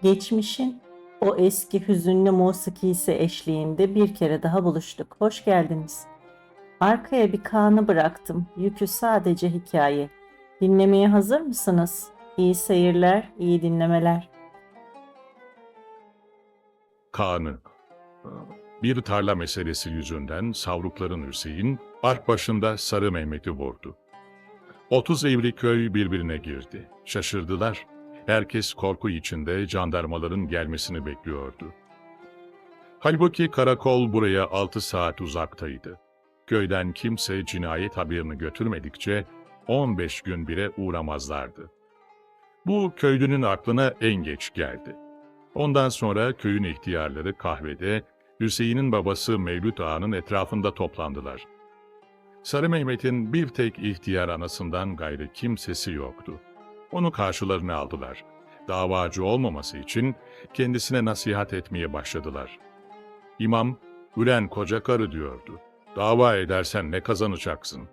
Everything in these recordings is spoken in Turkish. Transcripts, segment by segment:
Geçmişin o eski hüzünlü musikisi eşliğinde bir kere daha buluştuk. Hoş geldiniz. Arkaya bir Kaan'ı bıraktım. Yükü sadece hikaye. Dinlemeye hazır mısınız? İyi seyirler, iyi dinlemeler. Kaan'ı. Bir tarla meselesi yüzünden Savrukların Hüseyin, ark başında Sarı Mehmet'i vurdu. 30 evli köy birbirine girdi. Şaşırdılar. Herkes korku içinde jandarmaların gelmesini bekliyordu. Halbuki karakol buraya 6 saat uzaktaydı. Köyden kimse cinayet haberini götürmedikçe 15 gün bile uğramazlardı. Bu köylünün aklına en geç geldi. Ondan sonra köyün ihtiyarları kahvede Hüseyin'in babası Mevlüt Ağa'nın etrafında toplandılar. Sarı Mehmet'in bir tek ihtiyar anasından gayrı kimsesi yoktu. Onu karşılarına aldılar. Davacı olmaması için kendisine nasihat etmeye başladılar. İmam, "Ülen koca karı," diyordu. "Dava edersen ne kazanacaksın?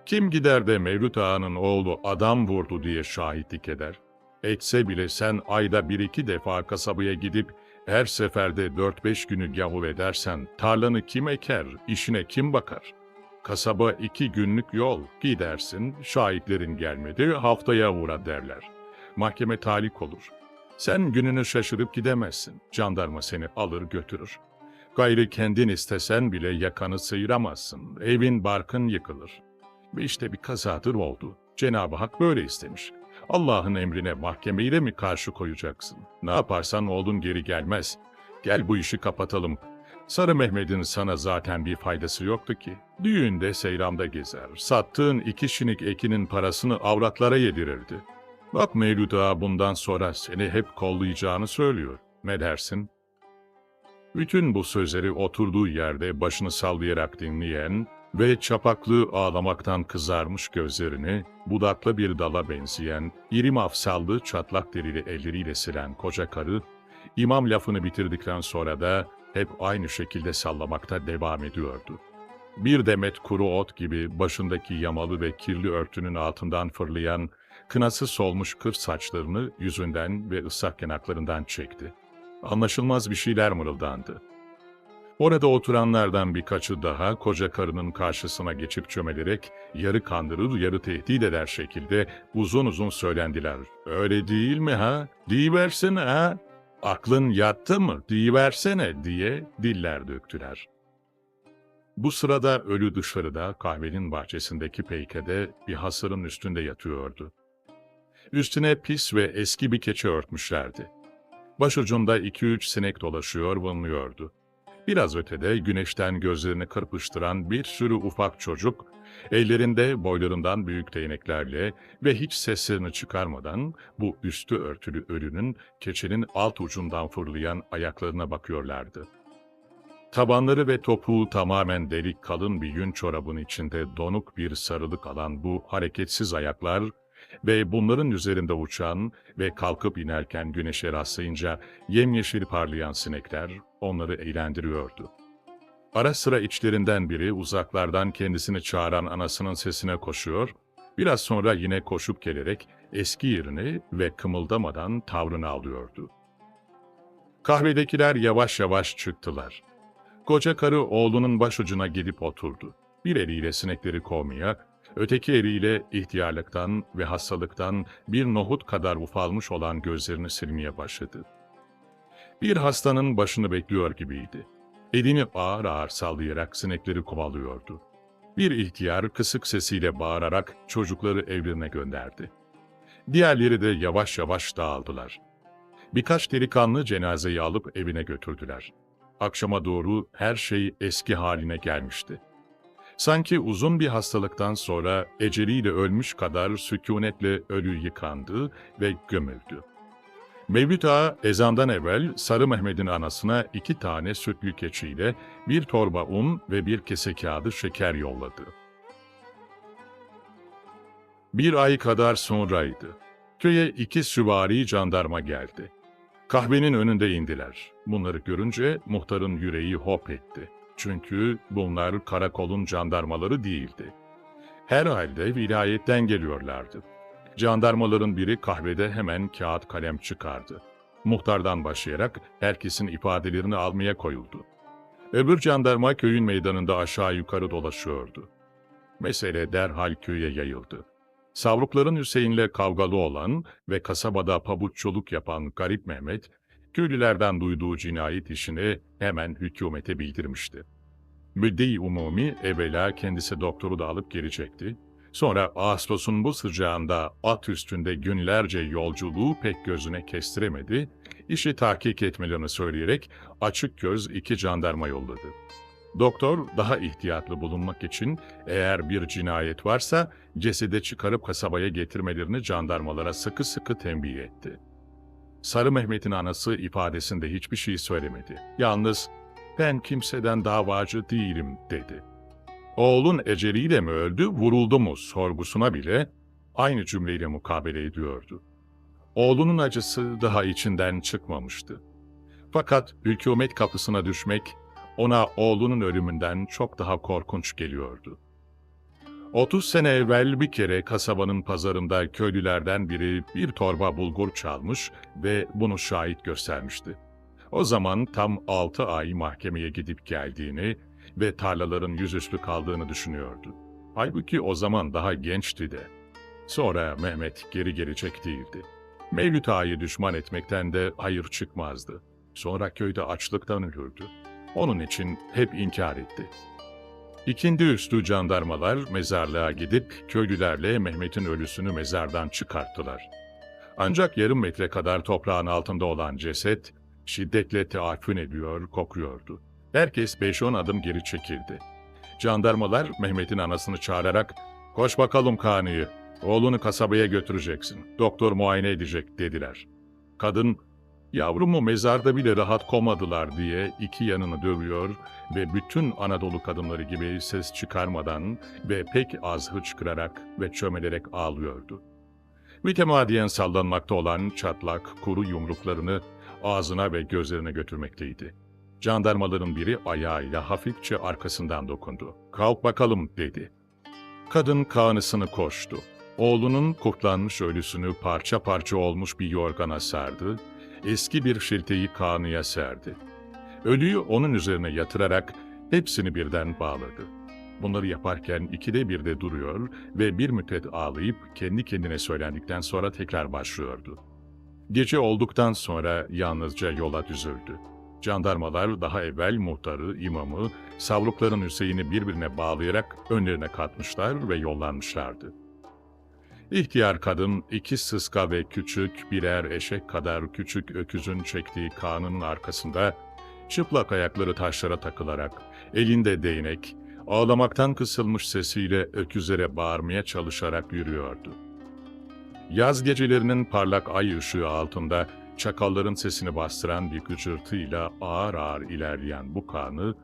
Kim gider de Mevlüt Ağa'nın oğlu adam vurdu diye şahitlik eder? Etse bile sen ayda 1-2 defa kasabaya gidip her seferde 4-5 günü gavur edersen tarlanı kim eker, işine kim bakar? Kasaba 2 günlük yol, gidersin, şahitlerin gelmedi, haftaya uğra derler. Mahkeme talik olur. Sen gününü şaşırıp gidemezsin, jandarma seni alır götürür. Gayrı kendin istesen bile yakanı sıyıramazsın, evin barkın yıkılır. Ve işte bir kazadır oldu. Cenab-ı Hak böyle istemiş. Allah'ın emrine mahkemeyle mi karşı koyacaksın? Ne yaparsan oğlun geri gelmez. Gel bu işi kapatalım. Sarı Mehmet'in sana zaten bir faydası yoktu ki. Düğünde seyramda gezer. Sattığın 2 şinik ekinin parasını avratlara yedirirdi. Bak Mevlüt Ağa bundan sonra seni hep kollayacağını söylüyor. Ne dersin? Bütün bu sözleri oturduğu yerde başını sallayarak dinleyen ve çapaklı ağlamaktan kızarmış gözlerini budaklı bir dala benzeyen, iri mafsallı çatlak derili elleriyle silen koca karı, imam lafını bitirdikten sonra da hep aynı şekilde sallamakta devam ediyordu. Bir demet kuru ot gibi başındaki yamalı ve kirli örtünün altından fırlayan, kınası solmuş kır saçlarını yüzünden ve ıslak yanaklarından çekti. Anlaşılmaz bir şeyler mırıldandı. Orada oturanlardan birkaçı daha koca karının karşısına geçip çömelerek yarı kandırır yarı tehdit eder şekilde uzun uzun söylendiler. "Öyle değil mi ha? Deyiversene ha? Aklın yattı mı? Deyiversene," diye diller döktüler. Bu sırada ölü dışarıda kahvenin bahçesindeki peykede bir hasırın üstünde yatıyordu. Üstüne pis ve eski bir keçe örtmüşlerdi. Başucunda 2-3 sinek dolaşıyor, vınlıyordu. Biraz ötede güneşten gözlerini kırpıştıran bir sürü ufak çocuk, ellerinde boylarından büyük değneklerle ve hiç seslerini çıkarmadan bu üstü örtülü ölünün keçenin alt ucundan fırlayan ayaklarına bakıyorlardı. Tabanları ve topuğu tamamen delik kalın bir yün çorabın içinde donuk bir sarılık alan bu hareketsiz ayaklar ve bunların üzerinde uçan ve kalkıp inerken güneşe rastlayınca yemyeşil parlayan sinekler onları eğlendiriyordu. Ara sıra içlerinden biri uzaklardan kendisini çağıran anasının sesine koşuyor, biraz sonra yine koşup gelerek eski yerini ve kımıldamadan tavrını alıyordu. Kahvedekiler yavaş yavaş çıktılar. Koca karı oğlunun başucuna gidip oturdu. Bir eliyle sinekleri kovmaya, öteki eliyle ihtiyarlıktan ve hastalıktan bir nohut kadar ufalmış olan gözlerini silmeye başladı. Bir hastanın başını bekliyor gibiydi. Elini ağır ağır sallayarak sinekleri kovalıyordu. Bir ihtiyar kısık sesiyle bağırarak çocukları evlerine gönderdi. Diğerleri de yavaş yavaş dağıldılar. Birkaç delikanlı cenazeyi alıp evine götürdüler. Akşama doğru her şey eski haline gelmişti. Sanki uzun bir hastalıktan sonra eceliyle ölmüş kadar sükunetle ölü yıkandı ve gömüldü. Mevlüt Ağa ezandan evvel Sarı Mehmet'in anasına 2 tane sütlü keçiyle bir torba un ve bir kese kağıdı şeker yolladı. Bir ay kadar sonraydı. Köye 2 süvari jandarma geldi. Kahvenin önünde indiler. Bunları görünce muhtarın yüreği hop etti. Çünkü bunlar karakolun jandarmaları değildi. Herhalde vilayetten geliyorlardı. Jandarmaların biri kahvede hemen kağıt kalem çıkardı. Muhtardan başlayarak herkesin ifadelerini almaya koyuldu. Öbür jandarma köyün meydanında aşağı yukarı dolaşıyordu. Mesele derhal köye yayıldı. Savrukların Hüseyin'le kavgalı olan ve kasabada pabuççuluk yapan Garip Mehmet, köylülerden duyduğu cinayet işini hemen hükümete bildirmişti. Müdde-i umumi evvela kendisi doktoru da alıp gelecekti. Sonra Ağustos'un bu sıcağında at üstünde günlerce yolculuğu pek gözüne kestiremedi, işi tahkik etmelerini söyleyerek açık göz 2 jandarma yolladı. Doktor daha ihtiyatlı bulunmak için eğer bir cinayet varsa cesedi çıkarıp kasabaya getirmelerini jandarmalara sıkı sıkı tembih etti. Sarı Mehmet'in anası ifadesinde hiçbir şey söylemedi. Yalnız "Ben kimseden davacı değilim" dedi. Oğlun eceliyle mi öldü, vuruldu mu sorgusuna bile aynı cümleyle mukabele ediyordu. Oğlunun acısı daha içinden çıkmamıştı. Fakat hükümet kapısına düşmek ona oğlunun ölümünden çok daha korkunç geliyordu. 30 sene evvel bir kere kasabanın pazarında köylülerden biri bir torba bulgur çalmış ve bunu şahit göstermişti. O zaman tam 6 ay mahkemeye gidip geldiğini ve tarlaların yüzüstü kaldığını düşünüyordu. Halbuki o zaman daha gençti de. Sonra Mehmet geri gelecek değildi. Mevlüt Ağa'yı düşman etmekten de hayır çıkmazdı. Sonra köyde açlıktan ölürdü. Onun için hep inkar etti. İkindi üstü jandarmalar mezarlığa gidip köylülerle Mehmet'in ölüsünü mezardan çıkarttılar. Ancak yarım metre kadar toprağın altında olan ceset şiddetle teaffün ediyor, kokuyordu. Herkes 5-10 adım geri çekildi. Jandarmalar Mehmet'in anasını çağırarak "Koş bakalım Kanı'yı, oğlunu kasabaya götüreceksin, doktor muayene edecek" dediler. Kadın, "Yavrumu mezarda bile rahat komadılar" diye 2 yanını dövüyor ve bütün Anadolu kadınları gibi ses çıkarmadan ve pek az hıçkırarak ve çömelerek ağlıyordu. Mütemadiyen sallanmakta olan çatlak, kuru yumruklarını ağzına ve gözlerine götürmekteydi. Jandarmaların biri ayağıyla hafifçe arkasından dokundu. "Kalk bakalım" dedi. Kadın kanısını koştu. Oğlunun kurtlanmış ölüsünü parça parça olmuş bir yorgana sardı, eski bir şilteyi kanıya serdi. Ölüyü onun üzerine yatırarak hepsini birden bağladı. Bunları yaparken 2'de 1'de duruyor ve bir müddet ağlayıp kendi kendine söylendikten sonra tekrar başlıyordu. Gece olduktan sonra yalnızca yola düzüldü. Jandarmalar daha evvel muhtarı, imamı, savrukların Hüseyin'i birbirine bağlayarak önlerine katmışlar ve yollanmışlardı. İhtiyar kadın 2 sıska ve küçük birer eşek kadar küçük öküzün çektiği kanının arkasında çıplak ayakları taşlara takılarak, elinde değnek, ağlamaktan kısılmış sesiyle öküzlere bağırmaya çalışarak yürüyordu. Yaz gecelerinin parlak ay ışığı altında çakalların sesini bastıran bir gıcırtıyla ağır ağır ilerleyen bu kanı,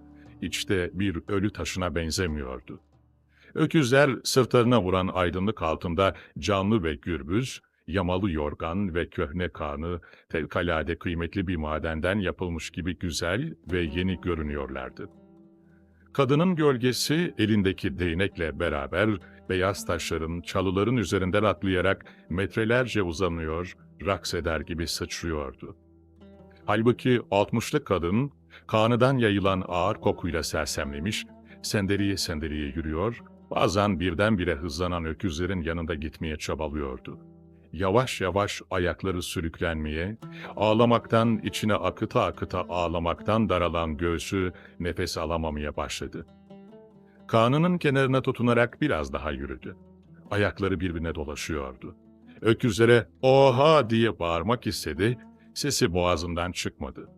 içte bir ölü taşına benzemiyordu. Öküzler sırtlarına vuran aydınlık altında canlı ve gürbüz, yamalı yorgan ve köhne kanı fevkalade kıymetli bir madenden yapılmış gibi güzel ve yeni görünüyorlardı. Kadının gölgesi elindeki değnekle beraber beyaz taşların, çalıların üzerinden atlayarak metrelerce uzanıyor, raks eder gibi sıçrıyordu. Halbuki 60'lı kadın, kanıdan yayılan ağır kokuyla sersemlemiş, sendeliye sendeliye yürüyor, bazen birdenbire hızlanan öküzlerin yanında gitmeye çabalıyordu. Yavaş yavaş ayakları sürüklenmeye, ağlamaktan içine akıta akıta ağlamaktan daralan göğsü nefes alamamaya başladı. Kanının kenarına tutunarak biraz daha yürüdü. Ayakları birbirine dolaşıyordu. Öküzlere "Oha!" diye bağırmak istedi, sesi boğazından çıkmadı.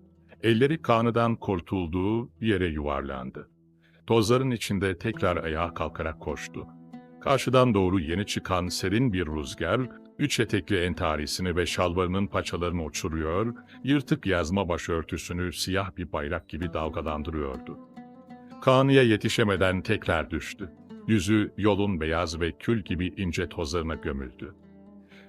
Elleri kanıdan kurtulduğu yere yuvarlandı. Tozların içinde tekrar ayağa kalkarak koştu. Karşıdan doğru yeni çıkan serin bir rüzgar, 3 etekli entarisini ve şalvarının paçalarını uçuruyor, yırtık yazma başörtüsünü siyah bir bayrak gibi dalgalandırıyordu. Kanıya yetişemeden tekrar düştü. Yüzü yolun beyaz ve kül gibi ince tozlarına gömüldü.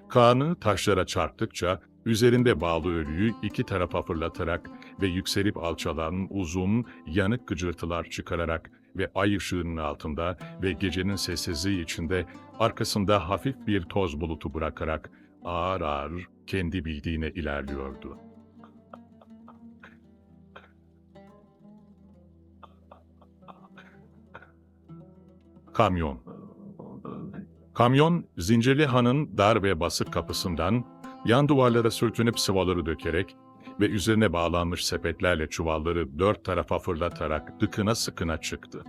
Kanı taşlara çarptıkça üzerinde bağlı ölüyü 2 tarafa fırlatarak ve yükselip alçalan uzun, yanık gıcırtılar çıkararak ve ay ışığının altında ve gecenin sessizliği içinde arkasında hafif bir toz bulutu bırakarak ağır ağır kendi bildiğine ilerliyordu. Kamyon. Kamyon, Zincirlihan'ın dar ve basık kapısından yan duvarlara sürtünüp sıvaları dökerek ve üzerine bağlanmış sepetlerle çuvalları dört tarafa fırlatarak tıkına sıkına çıktı.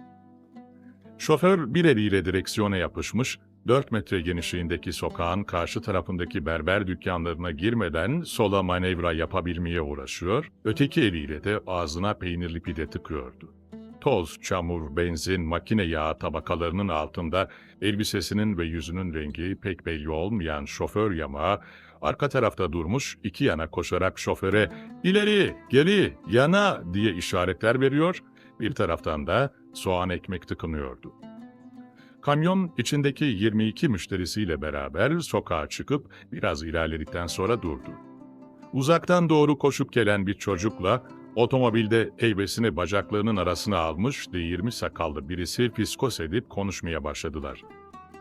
Şoför bir eliyle direksiyona yapışmış, 4 metre genişliğindeki sokağın karşı tarafındaki berber dükkanlarına girmeden sola manevra yapabilmeye uğraşıyor, öteki eliyle de ağzına peynirli pide tıkıyordu. Toz, çamur, benzin, makine yağı tabakalarının altında elbisesinin ve yüzünün rengi pek belli olmayan şoför yamağı, arka tarafta durmuş iki yana koşarak şoföre "İleri, geri, yana" diye işaretler veriyor, bir taraftan da soğan ekmek tıkınıyordu. Kamyon içindeki 22 müşterisiyle beraber sokağa çıkıp biraz ilerledikten sonra durdu. Uzaktan doğru koşup gelen bir çocukla otomobilde heybesini bacaklarının arasına almış değirmi sakallı birisi fiskos edip konuşmaya başladılar.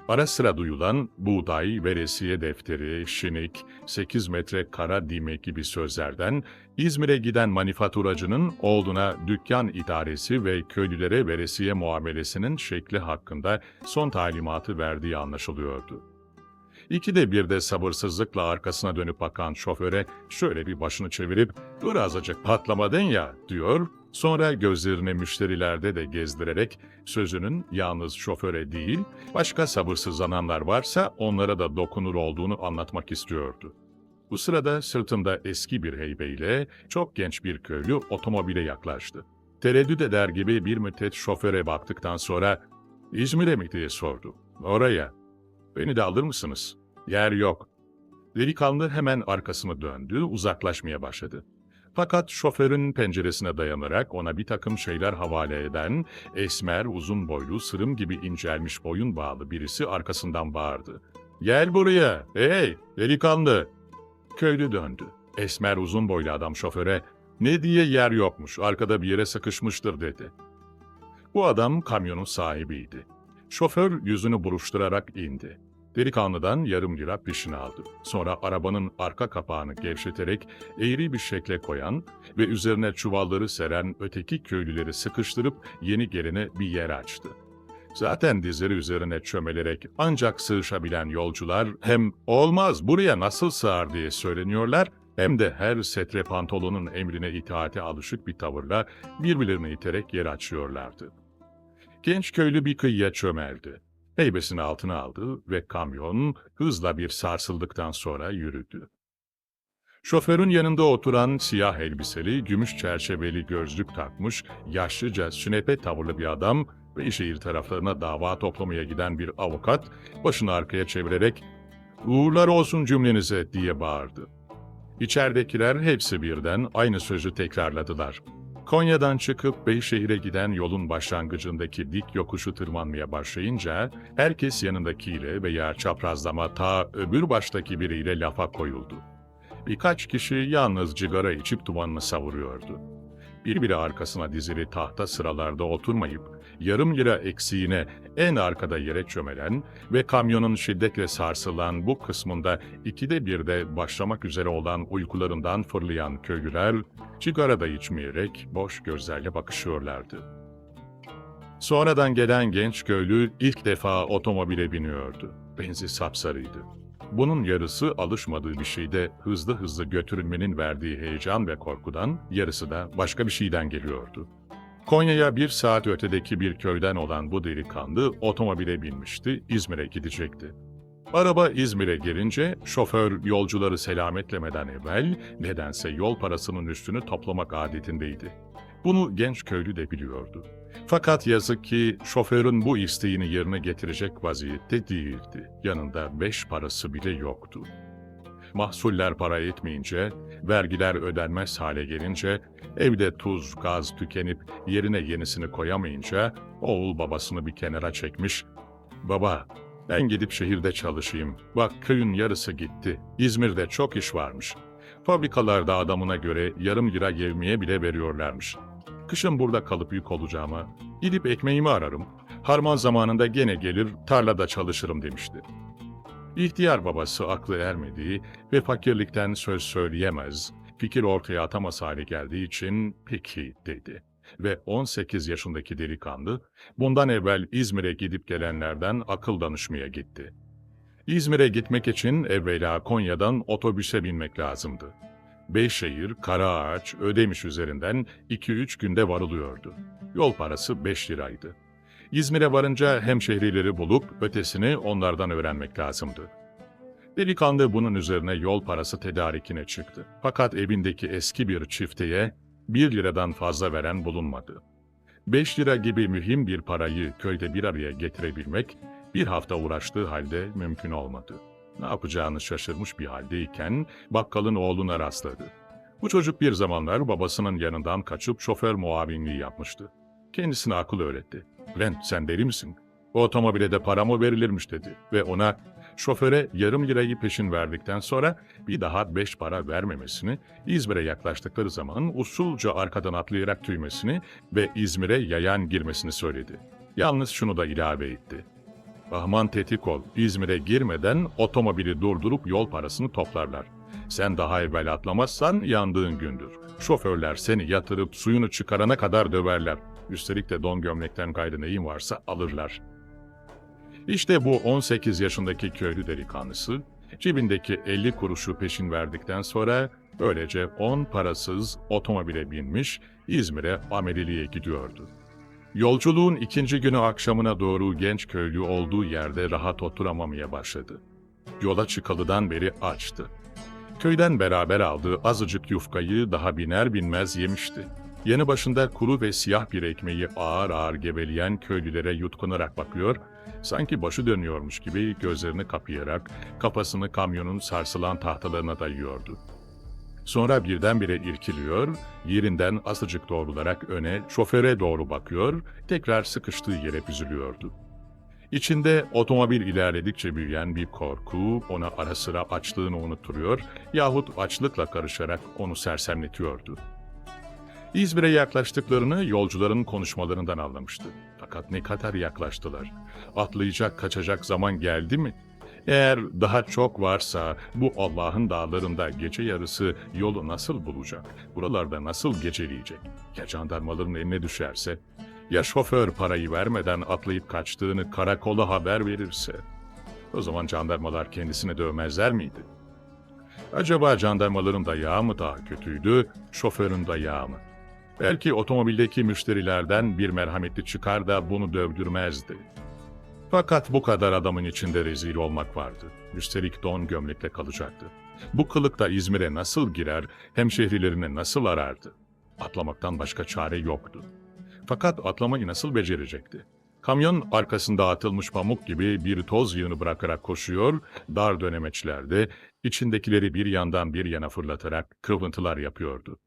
Ara sıra duyulan buğday, veresiye defteri, şinik, 8 metre kara dime gibi sözlerden İzmir'e giden manifaturacının oğluna dükkan idaresi ve köylülere veresiye muamelesinin şekli hakkında son talimatı verdiği anlaşılıyordu. İkide bir de sabırsızlıkla arkasına dönüp bakan şoföre şöyle bir başını çevirip "Dur azıcık patlamadın ya" diyor, sonra gözlerini müşterilerde de gezdirerek sözünün yalnız şoföre değil, başka sabırsızlananlar varsa onlara da dokunur olduğunu anlatmak istiyordu. Bu sırada sırtında eski bir heybeyle çok genç bir köylü otomobile yaklaştı. Tereddüt eder gibi bir müddet şoföre baktıktan sonra "İzmir'e mi?" diye sordu. "Oraya. Beni de alır mısınız?" "Yer yok." Delikanlı hemen arkasını döndü, uzaklaşmaya başladı. Fakat şoförün penceresine dayanarak ona bir takım şeyler havale eden, esmer, uzun boylu, sırım gibi incelmiş boyun bağlı birisi arkasından bağırdı. "Gel buraya, hey delikanlı!" Köylü döndü. Esmer, uzun boylu adam şoföre, "Ne diye yer yokmuş, arkada bir yere sıkışmıştır" dedi. Bu adam kamyonun sahibiydi. Şoför yüzünü buruşturarak indi. Delikanlıdan yarım lira peşini aldı. Sonra arabanın arka kapağını gevşeterek eğri bir şekle koyan ve üzerine çuvalları seren öteki köylüleri sıkıştırıp yeni gelene bir yer açtı. Zaten dizleri üzerine çömelerek ancak sığışabilen yolcular hem "Olmaz, buraya nasıl sığar?" diye söyleniyorlar, hem de her setre pantolonun emrine itaate alışık bir tavırla birbirlerini iterek yer açıyorlardı. Genç köylü bir kıyıya çömeldi. Heybesini altına aldı ve kamyon hızla bir sarsıldıktan sonra yürüdü. Şoförün yanında oturan siyah elbiseli, gümüş çerçeveli gözlük takmış, yaşlıca sünepe tavırlı bir adam ve şehir taraflarına dava toplamaya giden bir avukat başını arkaya çevirerek "Uğurlar olsun cümlenize" diye bağırdı. İçeridekiler hepsi birden aynı sözü tekrarladılar. Konya'dan çıkıp Beyşehir'e giden yolun başlangıcındaki dik yokuşu tırmanmaya başlayınca herkes yanındakiyle veya çaprazlama ta öbür baştaki biriyle lafa koyuldu. Birkaç kişi yalnız cigara içip dumanını savuruyordu. Birbiri arkasına dizili tahta sıralarda oturmayıp yarım lira eksiğine en arkada yere çömelen ve kamyonun şiddetle sarsılan bu kısmında ikide bir de başlamak üzere olan uykularından fırlayan köylüler sigara da içmeyerek boş gözlerle bakışıyorlardı. Sonradan gelen genç köylü ilk defa otomobile biniyordu. Benzi sapsarıydı. Bunun yarısı alışmadığı bir şeyde hızlı hızlı götürülmenin verdiği heyecan ve korkudan, yarısı da başka bir şeyden geliyordu. Konya'ya 1 saat ötedeki bir köyden olan bu delikanlı otomobile binmişti, İzmir'e gidecekti. Araba İzmir'e gelince şoför yolcuları selametlemeden evvel nedense yol parasının üstünü toplamak adetindeydi. Bunu genç köylü de biliyordu. Fakat yazık ki şoförün bu isteğini yerine getirecek vaziyette değildi. Yanında 5 parası bile yoktu. Mahsuller para etmeyince, vergiler ödenmez hale gelince, evde tuz, gaz tükenip yerine yenisini koyamayınca oğul babasını bir kenara çekmiş. "Baba, ben gidip şehirde çalışayım. Bak köyün yarısı gitti. İzmir'de çok iş varmış. Fabrikalarda adamına göre yarım lira yevmiye bile veriyorlarmış. Kışın burada kalıp yük olacağıma gidip ekmeğimi ararım. Harman zamanında gene gelir tarlada çalışırım" demişti. İhtiyar babası aklı ermediği ve fakirlikten söz söyleyemez, fikir ortaya atamaz hale geldiği için "Peki" dedi. ve 18 yaşındaki delikanlı, bundan evvel İzmir'e gidip gelenlerden akıl danışmaya gitti. İzmir'e gitmek için evvela Konya'dan otobüse binmek lazımdı. Beyşehir, Karaağaç, Ödemiş üzerinden 2-3 günde varılıyordu. Yol parası 5 liraydı. İzmir'e varınca hemşehrileri bulup ötesini onlardan öğrenmek lazımdı. Delikanlı bunun üzerine yol parası tedarikine çıktı. Fakat evindeki eski bir çifteye 1 liradan fazla veren bulunmadı. 5 lira gibi mühim bir parayı köyde bir araya getirebilmek bir hafta uğraştığı halde mümkün olmadı. Ne yapacağını şaşırmış bir haldeyken bakkalın oğluna rastladı. Bu çocuk bir zamanlar babasının yanından kaçıp şoför muavinliği yapmıştı. Kendisine akıl öğretti. "Lan sen deli misin? O otomobile de para mı verilirmiş?" dedi ve ona şoföre yarım lirayı peşin verdikten sonra bir daha 5 para vermemesini, İzmir'e yaklaştıkları zaman usulca arkadan atlayarak tüymesini ve İzmir'e yayan girmesini söyledi. Yalnız şunu da ilave etti. "Aman tetik ol, İzmir'e girmeden otomobili durdurup yol parasını toplarlar. Sen daha evvel atlamazsan yandığın gündür. Şoförler seni yatırıp suyunu çıkarana kadar döverler. Üstelik de don gömlekten gayrı neyin varsa alırlar." İşte bu 18 yaşındaki köylü delikanlısı, cebindeki 50 kuruşu peşin verdikten sonra böylece 10 parasız otomobile binmiş İzmir'e ameliliğe gidiyordu. Yolculuğun ikinci günü akşamına doğru genç köylü olduğu yerde rahat oturamamaya başladı. Yola çıkalıdan beri açtı. Köyden beraber aldığı azıcık yufkayı daha biner binmez yemişti. Yanı başında kuru ve siyah bir ekmeği ağır ağır geveleyen köylülere yutkunarak bakıyor, sanki başı dönüyormuş gibi gözlerini kapayarak kafasını kamyonun sarsılan tahtalarına dayıyordu. Sonra birdenbire irkiliyor, yerinden azıcık doğrularak öne, şoföre doğru bakıyor, tekrar sıkıştığı yere büzülüyordu. İçinde otomobil ilerledikçe büyüyen bir korku ona ara sıra açlığını unutturuyor yahut açlıkla karışarak onu sersemletiyordu. İzmir'e yaklaştıklarını yolcuların konuşmalarından anlamıştı. Fakat ne kadar yaklaştılar? Atlayacak, kaçacak zaman geldi mi? Eğer daha çok varsa bu Allah'ın dağlarında gece yarısı yolu nasıl bulacak? Buralarda nasıl geceleyecek? Ya jandarmaların eline düşerse? Ya şoför parayı vermeden atlayıp kaçtığını karakola haber verirse? O zaman jandarmalar kendisini dövmezler miydi? Acaba jandarmaların dayağı mı daha kötüydü, şoförün dayağı mı? Belki otomobildeki müşterilerden bir merhametli çıkar da bunu dövdürmezdi. Fakat bu kadar adamın içinde rezil olmak vardı. Üstelik don gömlekle kalacaktı. Bu kılıkta İzmir'e nasıl girer, hemşehrilerini nasıl arardı? Atlamaktan başka çare yoktu. Fakat atlamayı nasıl becerecekti? Kamyon arkasında atılmış pamuk gibi bir toz yığını bırakarak koşuyor, dar dönemeçlerde içindekileri bir yandan bir yana fırlatarak kıvıntılar yapıyordu.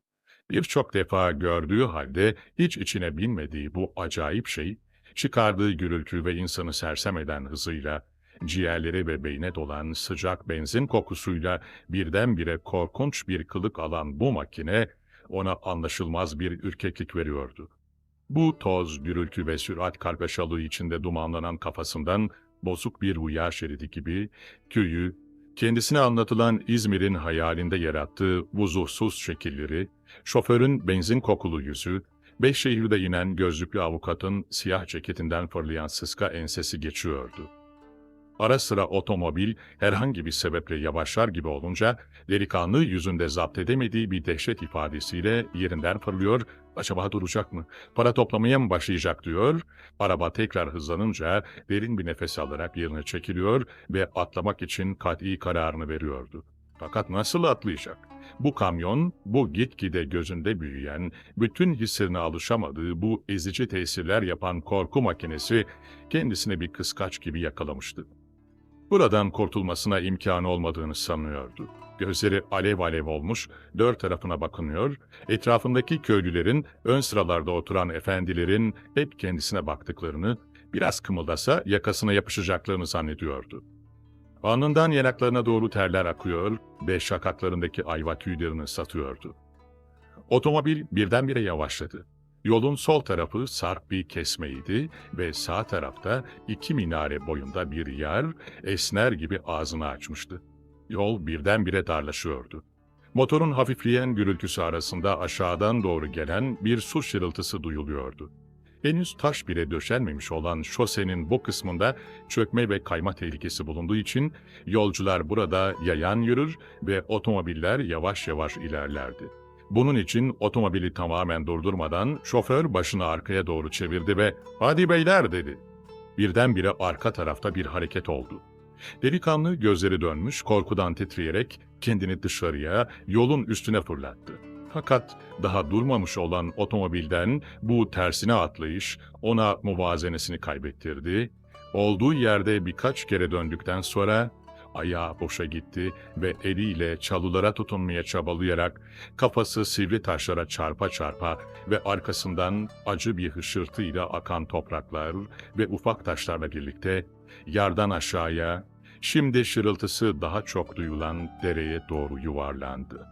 Birçok defa gördüğü halde hiç içine binmediği bu acayip şey, çıkardığı gürültü ve insanı sersem eden hızıyla, ciğerleri ve beyne dolan sıcak benzin kokusuyla birdenbire korkunç bir kılık alan bu makine, ona anlaşılmaz bir ürkeklik veriyordu. Bu toz, gürültü ve sürat kargaşalığı içinde dumanlanan kafasından bozuk bir rüya şeridi gibi tüyü, kendisine anlatılan İzmir'in hayalinde yarattığı vuzuhsuz şekilleri, şoförün benzin kokulu yüzü, Beyşehir'de inen gözlüklü avukatın siyah ceketinden fırlayan sıska ensesi geçiyordu. Ara sıra otomobil herhangi bir sebeple yavaşlar gibi olunca delikanlı yüzünde zapt edemediği bir dehşet ifadesiyle yerinden fırlıyor, acaba duracak mı, para toplamaya mı başlayacak diyor, araba tekrar hızlanınca derin bir nefes alarak yerine çekiliyor ve atlamak için kat'i kararını veriyordu. Fakat nasıl atlayacak? Bu kamyon, bu gitgide gözünde büyüyen, bütün hislerine alışamadığı bu ezici tesirler yapan korku makinesi kendisine bir kıskaç gibi yakalamıştı. Buradan kurtulmasına imkanı olmadığını sanıyordu. Gözleri alev alev olmuş, dört tarafına bakınıyor, etrafındaki köylülerin, ön sıralarda oturan efendilerin hep kendisine baktıklarını, biraz kımıldasa yakasına yapışacaklarını zannediyordu. Alnından yanaklarına doğru terler akıyor ve şakaklarındaki ayva tüylerini satıyordu. Otomobil birdenbire yavaşladı. Yolun sol tarafı sarp bir kesmeydi ve sağ tarafta 2 minare boyunda bir yer esner gibi ağzını açmıştı. Yol birdenbire darlaşıyordu. Motorun hafifleyen gürültüsü arasında aşağıdan doğru gelen bir su şırıltısı duyuluyordu. Henüz taş bile döşenmemiş olan şosenin bu kısmında çökme ve kayma tehlikesi bulunduğu için yolcular burada yayan yürür ve otomobiller yavaş yavaş ilerlerdi. Bunun için otomobili tamamen durdurmadan şoför başını arkaya doğru çevirdi ve "Hadi beyler" dedi. Birdenbire arka tarafta bir hareket oldu. Delikanlı gözleri dönmüş, korkudan titreyerek kendini dışarıya, yolun üstüne fırlattı. Fakat daha durmamış olan otomobilden bu tersine atlayış ona muvazenesini kaybettirdi. Olduğu yerde birkaç kere döndükten sonra ayağı boşa gitti ve eliyle çalılara tutunmaya çabalayarak kafası sivri taşlara çarpa çarpa ve arkasından acı bir hışırtıyla akan topraklar ve ufak taşlarla birlikte yardan aşağıya, şimdi şırıltısı daha çok duyulan dereye doğru yuvarlandı.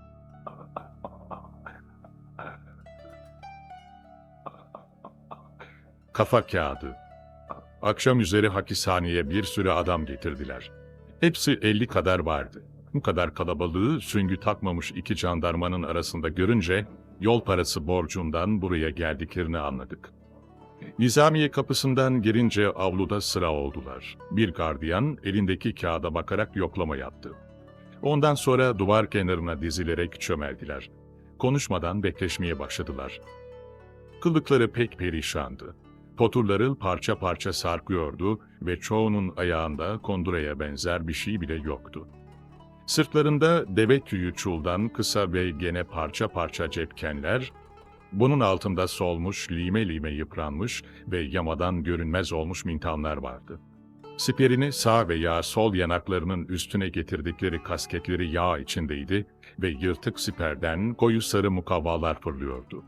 Kafa kağıdı. Akşam üzeri hapishaneye bir sürü adam getirdiler. Hepsi 50 kadar vardı. Bu kadar kalabalığı süngü takmamış iki jandarmanın arasında görünce yol parası borcundan buraya geldiklerini anladık. Nizamiye kapısından girince avluda sıra oldular. Bir gardiyan elindeki kağıda bakarak yoklama yaptı. Ondan sonra duvar kenarına dizilerek çömeldiler. Konuşmadan bekleşmeye başladılar. Kıllıkları pek perişandı. Poturları parça parça sarkıyordu ve çoğunun ayağında konduraya benzer bir şey bile yoktu. Sırtlarında deve tüyü çuldan kısa ve gene parça parça cepkenler, bunun altında solmuş, lime lime yıpranmış ve yamadan görünmez olmuş mintanlar vardı. Siperini sağ veya sol yanaklarının üstüne getirdikleri kasketleri yağ içindeydi ve yırtık siperden koyu sarı mukavvalar fırlıyordu.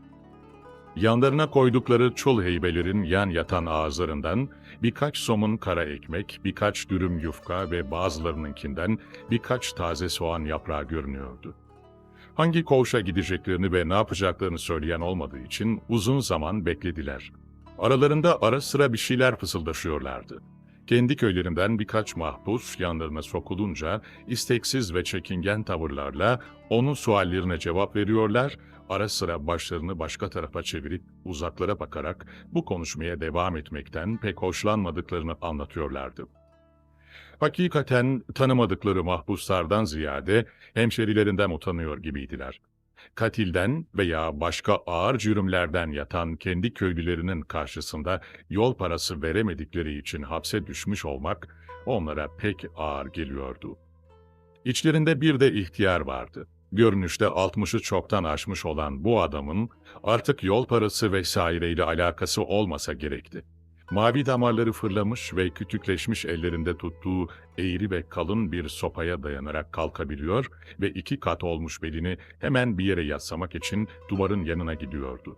Yanlarına koydukları çul heybelerin yan yatan ağızlarından birkaç somun kara ekmek, birkaç dürüm yufka ve bazılarınınkinden birkaç taze soğan yaprağı görünüyordu. Hangi koğuşa gideceklerini ve ne yapacaklarını söyleyen olmadığı için uzun zaman beklediler. Aralarında ara sıra bir şeyler fısıldaşıyorlardı. Kendi köylerinden birkaç mahpus yanlarına sokulunca isteksiz ve çekingen tavırlarla onun suallerine cevap veriyorlar, ara sıra başlarını başka tarafa çevirip uzaklara bakarak bu konuşmaya devam etmekten pek hoşlanmadıklarını anlatıyorlardı. Hakikaten tanımadıkları mahpuslardan ziyade hemşerilerinden utanıyor gibiydiler. Katilden veya başka ağır cürümlerden yatan kendi köylülerinin karşısında yol parası veremedikleri için hapse düşmüş olmak onlara pek ağır geliyordu. İçlerinde bir de ihtiyar vardı. Görünüşte 60'ı çoktan aşmış olan bu adamın artık yol parası vesaireyle alakası olmasa gerekti. Mavi damarları fırlamış ve kütükleşmiş ellerinde tuttuğu eğri ve kalın bir sopaya dayanarak kalkabiliyor ve 2 kat olmuş belini hemen bir yere yaslamak için duvarın yanına gidiyordu.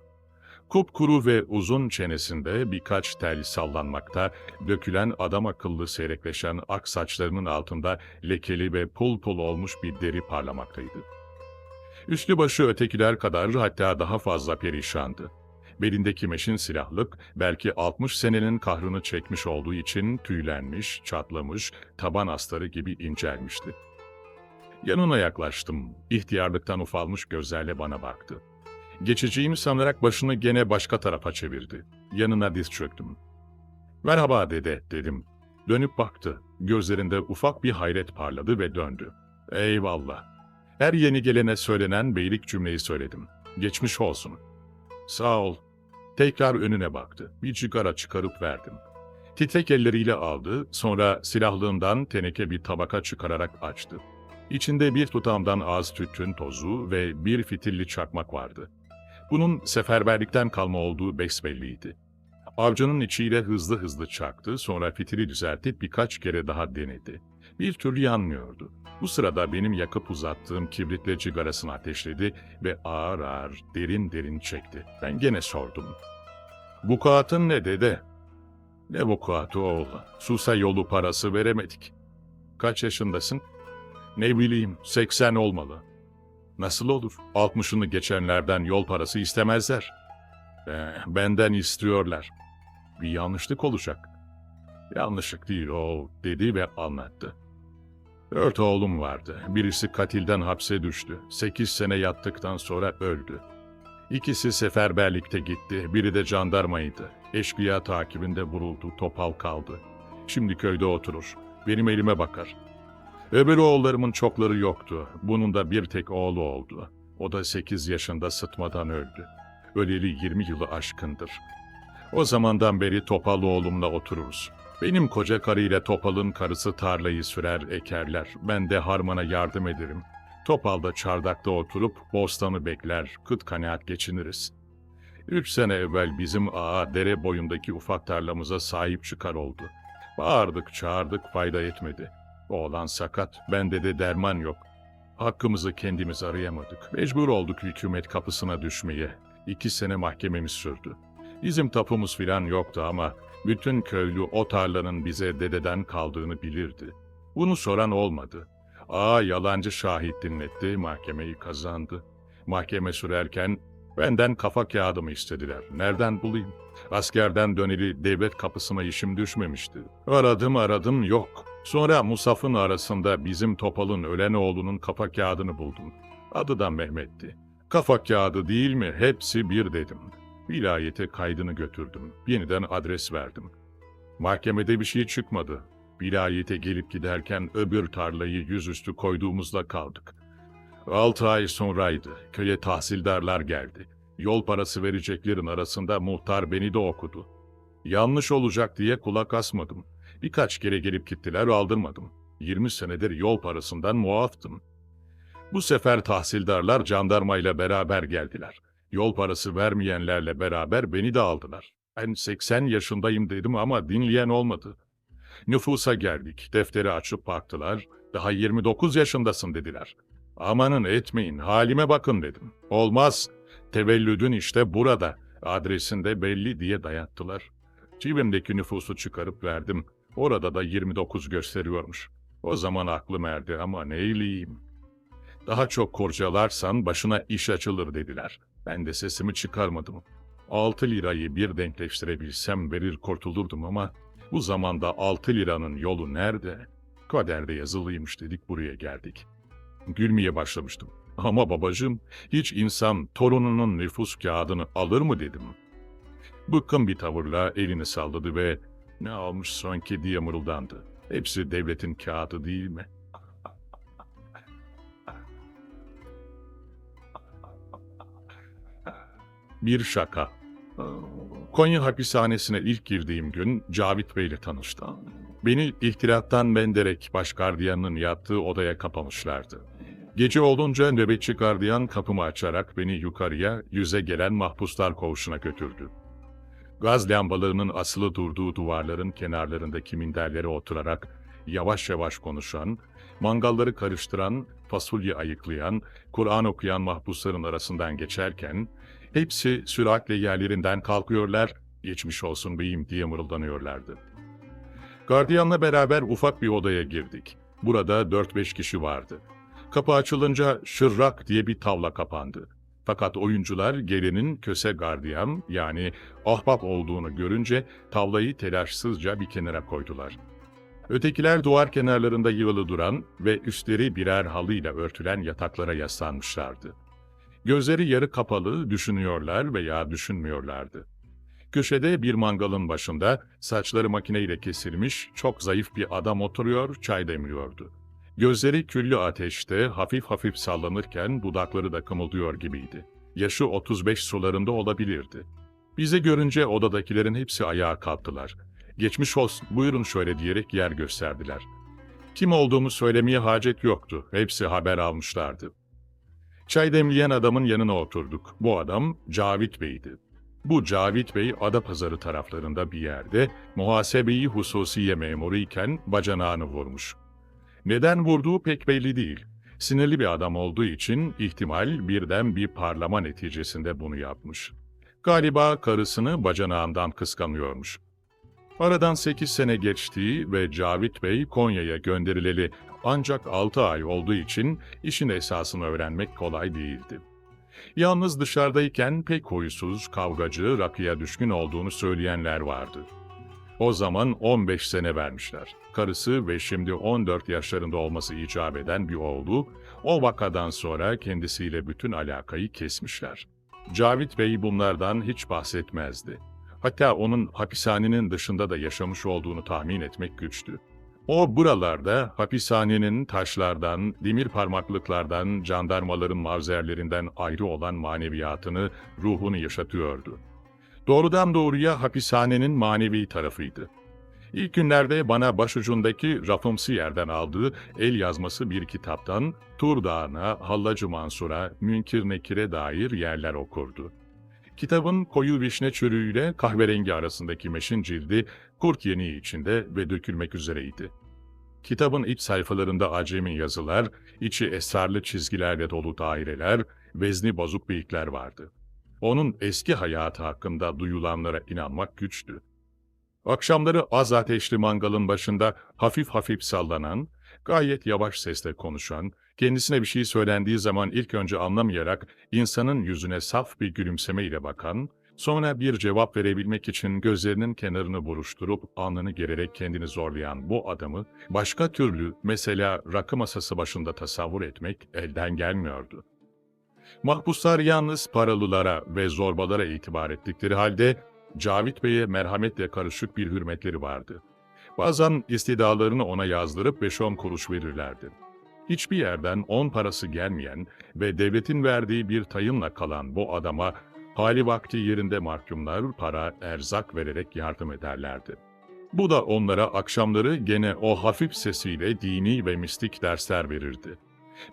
Kupkuru ve uzun çenesinde birkaç tel sallanmakta, dökülen adam akıllı seyrekleşen ak saçlarının altında lekeli ve pul pul olmuş bir deri parlamaktaydı. Üstü başı ötekiler kadar hatta daha fazla perişandı. Belindeki meşin silahlık belki 60 senenin kahrını çekmiş olduğu için tüylenmiş, çatlamış, taban astarı gibi incelmişti. Yanına yaklaştım. İhtiyarlıktan ufalmış gözlerle bana baktı. Geçeceğimi sanarak başını gene başka tarafa çevirdi. Yanına diz çöktüm. "Merhaba dede" dedim. Dönüp baktı. Gözlerinde ufak bir hayret parladı ve döndü. "Eyvallah." Her yeni gelene söylenen beylik cümleyi söyledim. "Geçmiş olsun." "Sağ ol." Tekrar önüne baktı. Bir sigara çıkarıp verdim. Titrek elleriyle aldı, sonra silahlığından teneke bir tabaka çıkararak açtı. İçinde bir tutamdan az tütün tozu ve bir fitilli çakmak vardı. Bunun seferberlikten kalma olduğu besbelliydi. Avcının içiyle hızlı hızlı çaktı, sonra fitili düzeltip birkaç kere daha denedi. Bir türlü yanmıyordu. Bu sırada benim yakıp uzattığım kibritle cigarasını ateşledi ve ağır ağır, derin derin çekti. Ben gene sordum. "Vukuatın ne dede?" "Ne vukuatı oğlu? Susa yolu parası veremedik." "Kaç yaşındasın?" "Ne bileyim, 80 olmalı." "Nasıl olur? 60'ını geçenlerden yol parası istemezler." Benden istiyorlar." "Bir yanlışlık olacak." "Yanlışlık değil o," dedi ve anlattı. 4 oğlum vardı. Birisi katilden hapse düştü. 8 sene yattıktan sonra öldü. İkisi seferberlikte gitti. Biri de jandarmaydı. Eşkıya takibinde vuruldu. Topal kaldı. Şimdi köyde oturur. Benim elime bakar. Öbür oğullarımın çokları yoktu. Bunun da bir tek oğlu oldu. O da 8 yaşında sıtmadan öldü. Öleli 20 yılı aşkındır. O zamandan beri Topal oğlumla otururuz. Benim koca karıyla Topal'ın karısı tarlayı sürer, ekerler. Ben de harmana yardım ederim. Topal da çardakta oturup bostanı bekler, kıt kanaat geçiniriz. 3 sene evvel bizim ağa dere boyundaki ufak tarlamıza sahip çıkar oldu. Bağırdık, çağırdık, fayda etmedi. Oğlan sakat, bende de derman yok. Hakkımızı kendimiz arayamadık. Mecbur olduk hükümet kapısına düşmeye. 2 sene mahkememiz sürdü. Bizim tapumuz filan yoktu ama bütün köylü o tarlanın bize dededen kaldığını bilirdi. Bunu soran olmadı. Ağa yalancı şahit dinletti, mahkemeyi kazandı. Mahkeme sürerken benden kafa kağıdımı istediler. Nereden bulayım? Askerden döneli devlet kapısına işim düşmemişti. Aradım yok. Sonra Musaf'ın arasında bizim Topal'ın ölen oğlunun kafa kağıdını buldum. Adı da Mehmet'ti. Kafa kağıdı değil mi? Hepsi bir dedim. Vilayete kaydını götürdüm. Yeniden adres verdim. Mahkemede bir şey çıkmadı. Vilayete gelip giderken öbür tarlayı yüzüstü koyduğumuzda kaldık. 6 ay sonraydı. Köye tahsildarlar geldi. Yol parası vereceklerin arasında muhtar beni de okudu. Yanlış olacak diye kulak asmadım. Birkaç kere gelip gittiler, aldırmadım. 20 senedir yol parasından muaftım. Bu sefer tahsildarlar jandarmayla beraber geldiler. Yol parası vermeyenlerle beraber beni de aldılar. Ben 80 yaşındayım dedim ama dinleyen olmadı. Nüfusa geldik. Defteri açıp baktılar. Daha 29 yaşındasın dediler. Amanın etmeyin, halime bakın dedim. Olmaz. Tevellüdün işte burada. Adresinde belli diye dayattılar. Cebimdeki nüfusu çıkarıp verdim. Orada da 29 gösteriyormuş. O zaman aklım erdi ama neyleyeyim? Daha çok kurcalarsan başına iş açılır dediler. Ben de sesimi çıkarmadım. 6 lirayı bir denkleştirebilsem verir kurtulurdum ama bu zamanda 6 liranın yolu nerede? Kaderde yazılıymış dedik, buraya geldik. Gülmeye başlamıştım. Ama babacığım, hiç insan torununun nüfus kağıdını alır mı dedim. Bıkkın bir tavırla elini salladı ve ne almış sanki diye mırıldandı. Hepsi devletin kağıdı değil mi? Bir şaka. Konya hapishanesine ilk girdiğim gün Cavit Bey'le tanıştım. Beni ihtilattan menderek başgardiyanın yattığı odaya kapamışlardı. Gece olunca nöbetçi gardiyan kapımı açarak beni yukarıya, yüze gelen mahpuslar koğuşuna götürdü. Gaz lambalarının asılı durduğu duvarların kenarlarındaki minderlere oturarak yavaş yavaş konuşan, mangalları karıştıran, fasulye ayıklayan, Kur'an okuyan mahpusların arasından geçerken, hepsi süratle yerlerinden kalkıyorlar, geçmiş olsun beyim diye mırıldanıyorlardı. Gardiyanla beraber ufak bir odaya girdik. Burada 4-5 kişi vardı. Kapı açılınca şırrak diye bir tavla kapandı. Fakat oyuncular gelenin köse gardiyan yani ahbap olduğunu görünce tavlayı telaşsızca bir kenara koydular. Ötekiler duvar kenarlarında yığılı duran ve üstleri birer halıyla örtülen yataklara yaslanmışlardı. Gözleri yarı kapalı düşünüyorlar veya düşünmüyorlardı. Köşede bir mangalın başında saçları makineyle kesilmiş çok zayıf bir adam oturuyor, çay demliyordu. Gözleri küllü ateşte hafif hafif sallanırken dudakları da kımıldıyor gibiydi. Yaşı 35 sularında olabilirdi. Bizi görünce odadakilerin hepsi ayağa kalktılar. Geçmiş olsun, buyurun şöyle diyerek yer gösterdiler. Kim olduğumu söylemeye hacet yoktu. Hepsi haber almışlardı. Çay demleyen adamın yanına oturduk. Bu adam Cavit Bey'di. Bu Cavit Bey Adapazarı taraflarında bir yerde muhasebeyi hususiye memuru iken bacanağını vurmuş. Neden vurduğu pek belli değil. Sinirli bir adam olduğu için ihtimal birden bir parlama neticesinde bunu yapmış. Galiba karısını bacanağından kıskanıyormuş. Aradan 8 sene geçtiği ve Cavit Bey Konya'ya gönderileli ancak 6 ay olduğu için işin esasını öğrenmek kolay değildi. Yalnız dışarıdayken pek huysuz, kavgacı, rakıya düşkün olduğunu söyleyenler vardı. O zaman 15 sene vermişler. karısı ve şimdi 14 yaşlarında olması icap eden bir oğlu, o vakadan sonra kendisiyle bütün alakayı kesmişler. Cavit Bey bunlardan hiç bahsetmezdi. Hatta onun hapishanenin dışında da yaşamış olduğunu tahmin etmek güçtü. O buralarda hapishanenin taşlardan, demir parmaklıklardan, jandarmaların mavzerlerinden ayrı olan maneviyatını, ruhunu yaşatıyordu. Doğrudan doğruya hapishanenin manevi tarafıydı. İlk günlerde bana başucundaki rafımsı yerden aldığı el yazması bir kitaptan Tur Dağı'na, Hallacı Mansur'a, Münkir Nekir'e dair yerler okurdu. Kitabın koyu vişne çürüğüyle kahverengi arasındaki meşin cildi kurt yeniği içinde ve dökülmek üzereydi. Kitabın iç sayfalarında acemi yazılar, içi esrarlı çizgilerle dolu daireler, vezni bozuk bıyıklar vardı. Onun eski hayatı hakkında duyulanlara inanmak güçtü. Akşamları az ateşli mangalın başında hafif hafif sallanan, gayet yavaş sesle konuşan, kendisine bir şey söylendiği zaman ilk önce anlamayarak insanın yüzüne saf bir gülümsemeyle bakan, sonra bir cevap verebilmek için gözlerinin kenarını buruşturup alnını gererek kendini zorlayan bu adamı başka türlü, mesela rakı masası başında tasavvur etmek elden gelmiyordu. Mahpuslar yalnız paralılara ve zorbalara itibar ettikleri halde Cavit Bey'e merhametle karışık bir hürmetleri vardı. Bazen istidalarını ona yazdırıp 5-10 kuruş verirlerdi. Hiçbir yerden 10 parası gelmeyen ve devletin verdiği bir tayınla kalan bu adama hali vakti yerinde mahkumlar para, erzak vererek yardım ederlerdi. Bu da onlara akşamları gene o hafif sesiyle dini ve mistik dersler verirdi.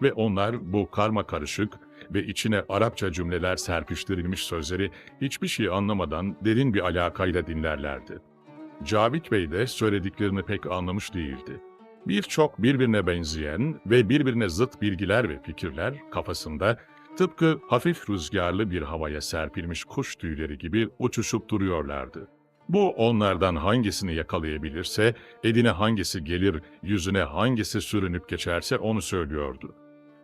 Ve onlar bu karma karışık ve içine Arapça cümleler serpiştirilmiş sözleri hiçbir şey anlamadan derin bir alakayla dinlerlerdi. Cavit Bey de söylediklerini pek anlamış değildi. Birçok birbirine benzeyen ve birbirine zıt bilgiler ve fikirler kafasında tıpkı hafif rüzgarlı bir havaya serpilmiş kuş tüyleri gibi uçuşup duruyorlardı. Bu onlardan hangisini yakalayabilirse, eline hangisi gelir, yüzüne hangisi sürünüp geçerse onu söylüyordu.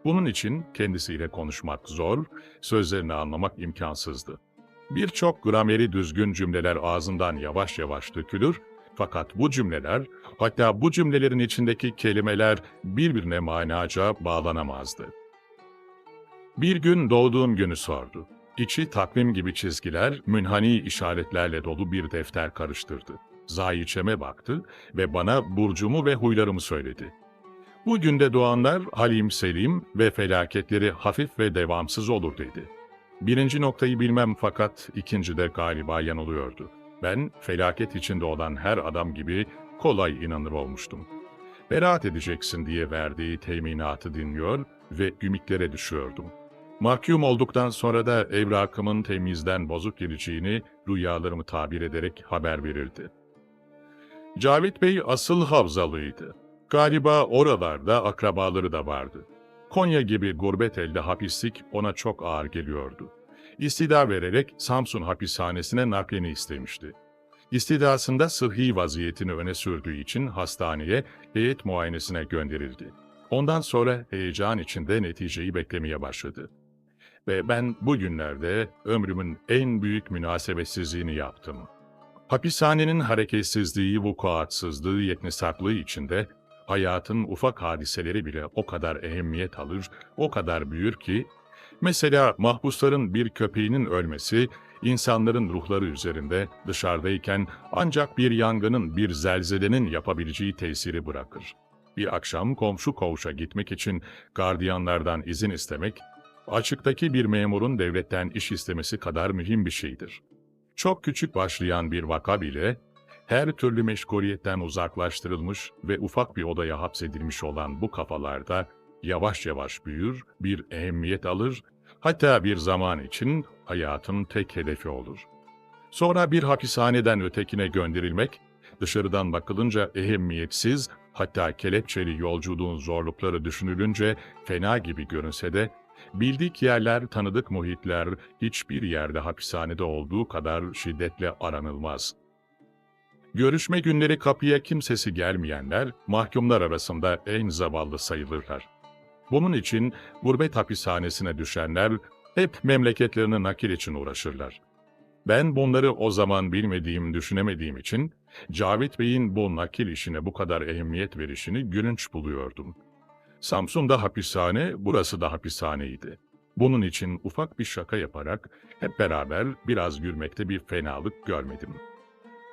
Bunun için kendisiyle konuşmak zor, sözlerini anlamak imkansızdı. Birçok grameri düzgün cümleler ağzından yavaş yavaş dökülür, fakat bu cümleler, hatta bu cümlelerin içindeki kelimeler birbirine manaca bağlanamazdı. Bir gün doğduğum günü sordu. İçi takvim gibi çizgiler, münhani işaretlerle dolu bir defter karıştırdı. Zayiçeme baktı ve bana burcumu ve huylarımı söyledi. Bu günde doğanlar halim selim ve felaketleri hafif ve devamsız olur dedi. Birinci noktayı bilmem fakat ikincide galiba yanılıyordu. Ben felaket içinde olan her adam gibi kolay inanır olmuştum. Beraat edeceksin diye verdiği teminatı dinliyor ve ümitlere düşüyordum. Mahkum olduktan sonra da evrakımın temizden bozuk geleceğini rüyalarımı tabir ederek haber verirdi. Cavit Bey asıl Havzalıydı. Galiba oralarda akrabaları da vardı. Konya gibi gurbet elde hapislik ona çok ağır geliyordu. İstida vererek Samsun hapishanesine naklini istemişti. İstidasında sıhhi vaziyetini öne sürdüğü için hastaneye heyet muayenesine gönderildi. Ondan sonra heyecan içinde neticeyi beklemeye başladı. Ve ben bugünlerde ömrümün en büyük münasebetsizliğini yaptım. Hapishanenin hareketsizliği, vukuatsızlığı, yeknesaklığı içinde hayatın ufak hadiseleri bile o kadar ehemmiyet alır, o kadar büyür ki, mesela mahpusların bir köpeğinin ölmesi, insanların ruhları üzerinde dışarıdayken ancak bir yangının, bir zelzelenin yapabileceği tesiri bırakır. Bir akşam komşu koğuşa gitmek için gardiyanlardan izin istemek, açıktaki bir memurun devletten iş istemesi kadar mühim bir şeydir. Çok küçük başlayan bir vaka bile, her türlü meşguliyetten uzaklaştırılmış ve ufak bir odaya hapsedilmiş olan bu kafalarda yavaş yavaş büyür, bir ehemmiyet alır, hatta bir zaman için hayatın tek hedefi olur. Sonra bir hapishaneden ötekine gönderilmek, dışarıdan bakılınca ehemmiyetsiz, hatta kelepçeli yolculuğun zorlukları düşünülünce fena gibi görünse de, bildik yerler, tanıdık muhitler hiçbir yerde hapishanede olduğu kadar şiddetle aranılmaz. Görüşme günleri kapıya kimsesi gelmeyenler, mahkumlar arasında en zavallı sayılırlar. Bunun için gurbet hapishanesine düşenler hep memleketlerine nakil için uğraşırlar. Ben bunları o zaman bilmediğim, düşünemediğim için Cavit Bey'in bu nakil işine bu kadar ehemmiyet verişini gülünç buluyordum. Samsun'da hapishane, burası da hapishaneydi. Bunun için ufak bir şaka yaparak hep beraber biraz gülmekte bir fenalık görmedim.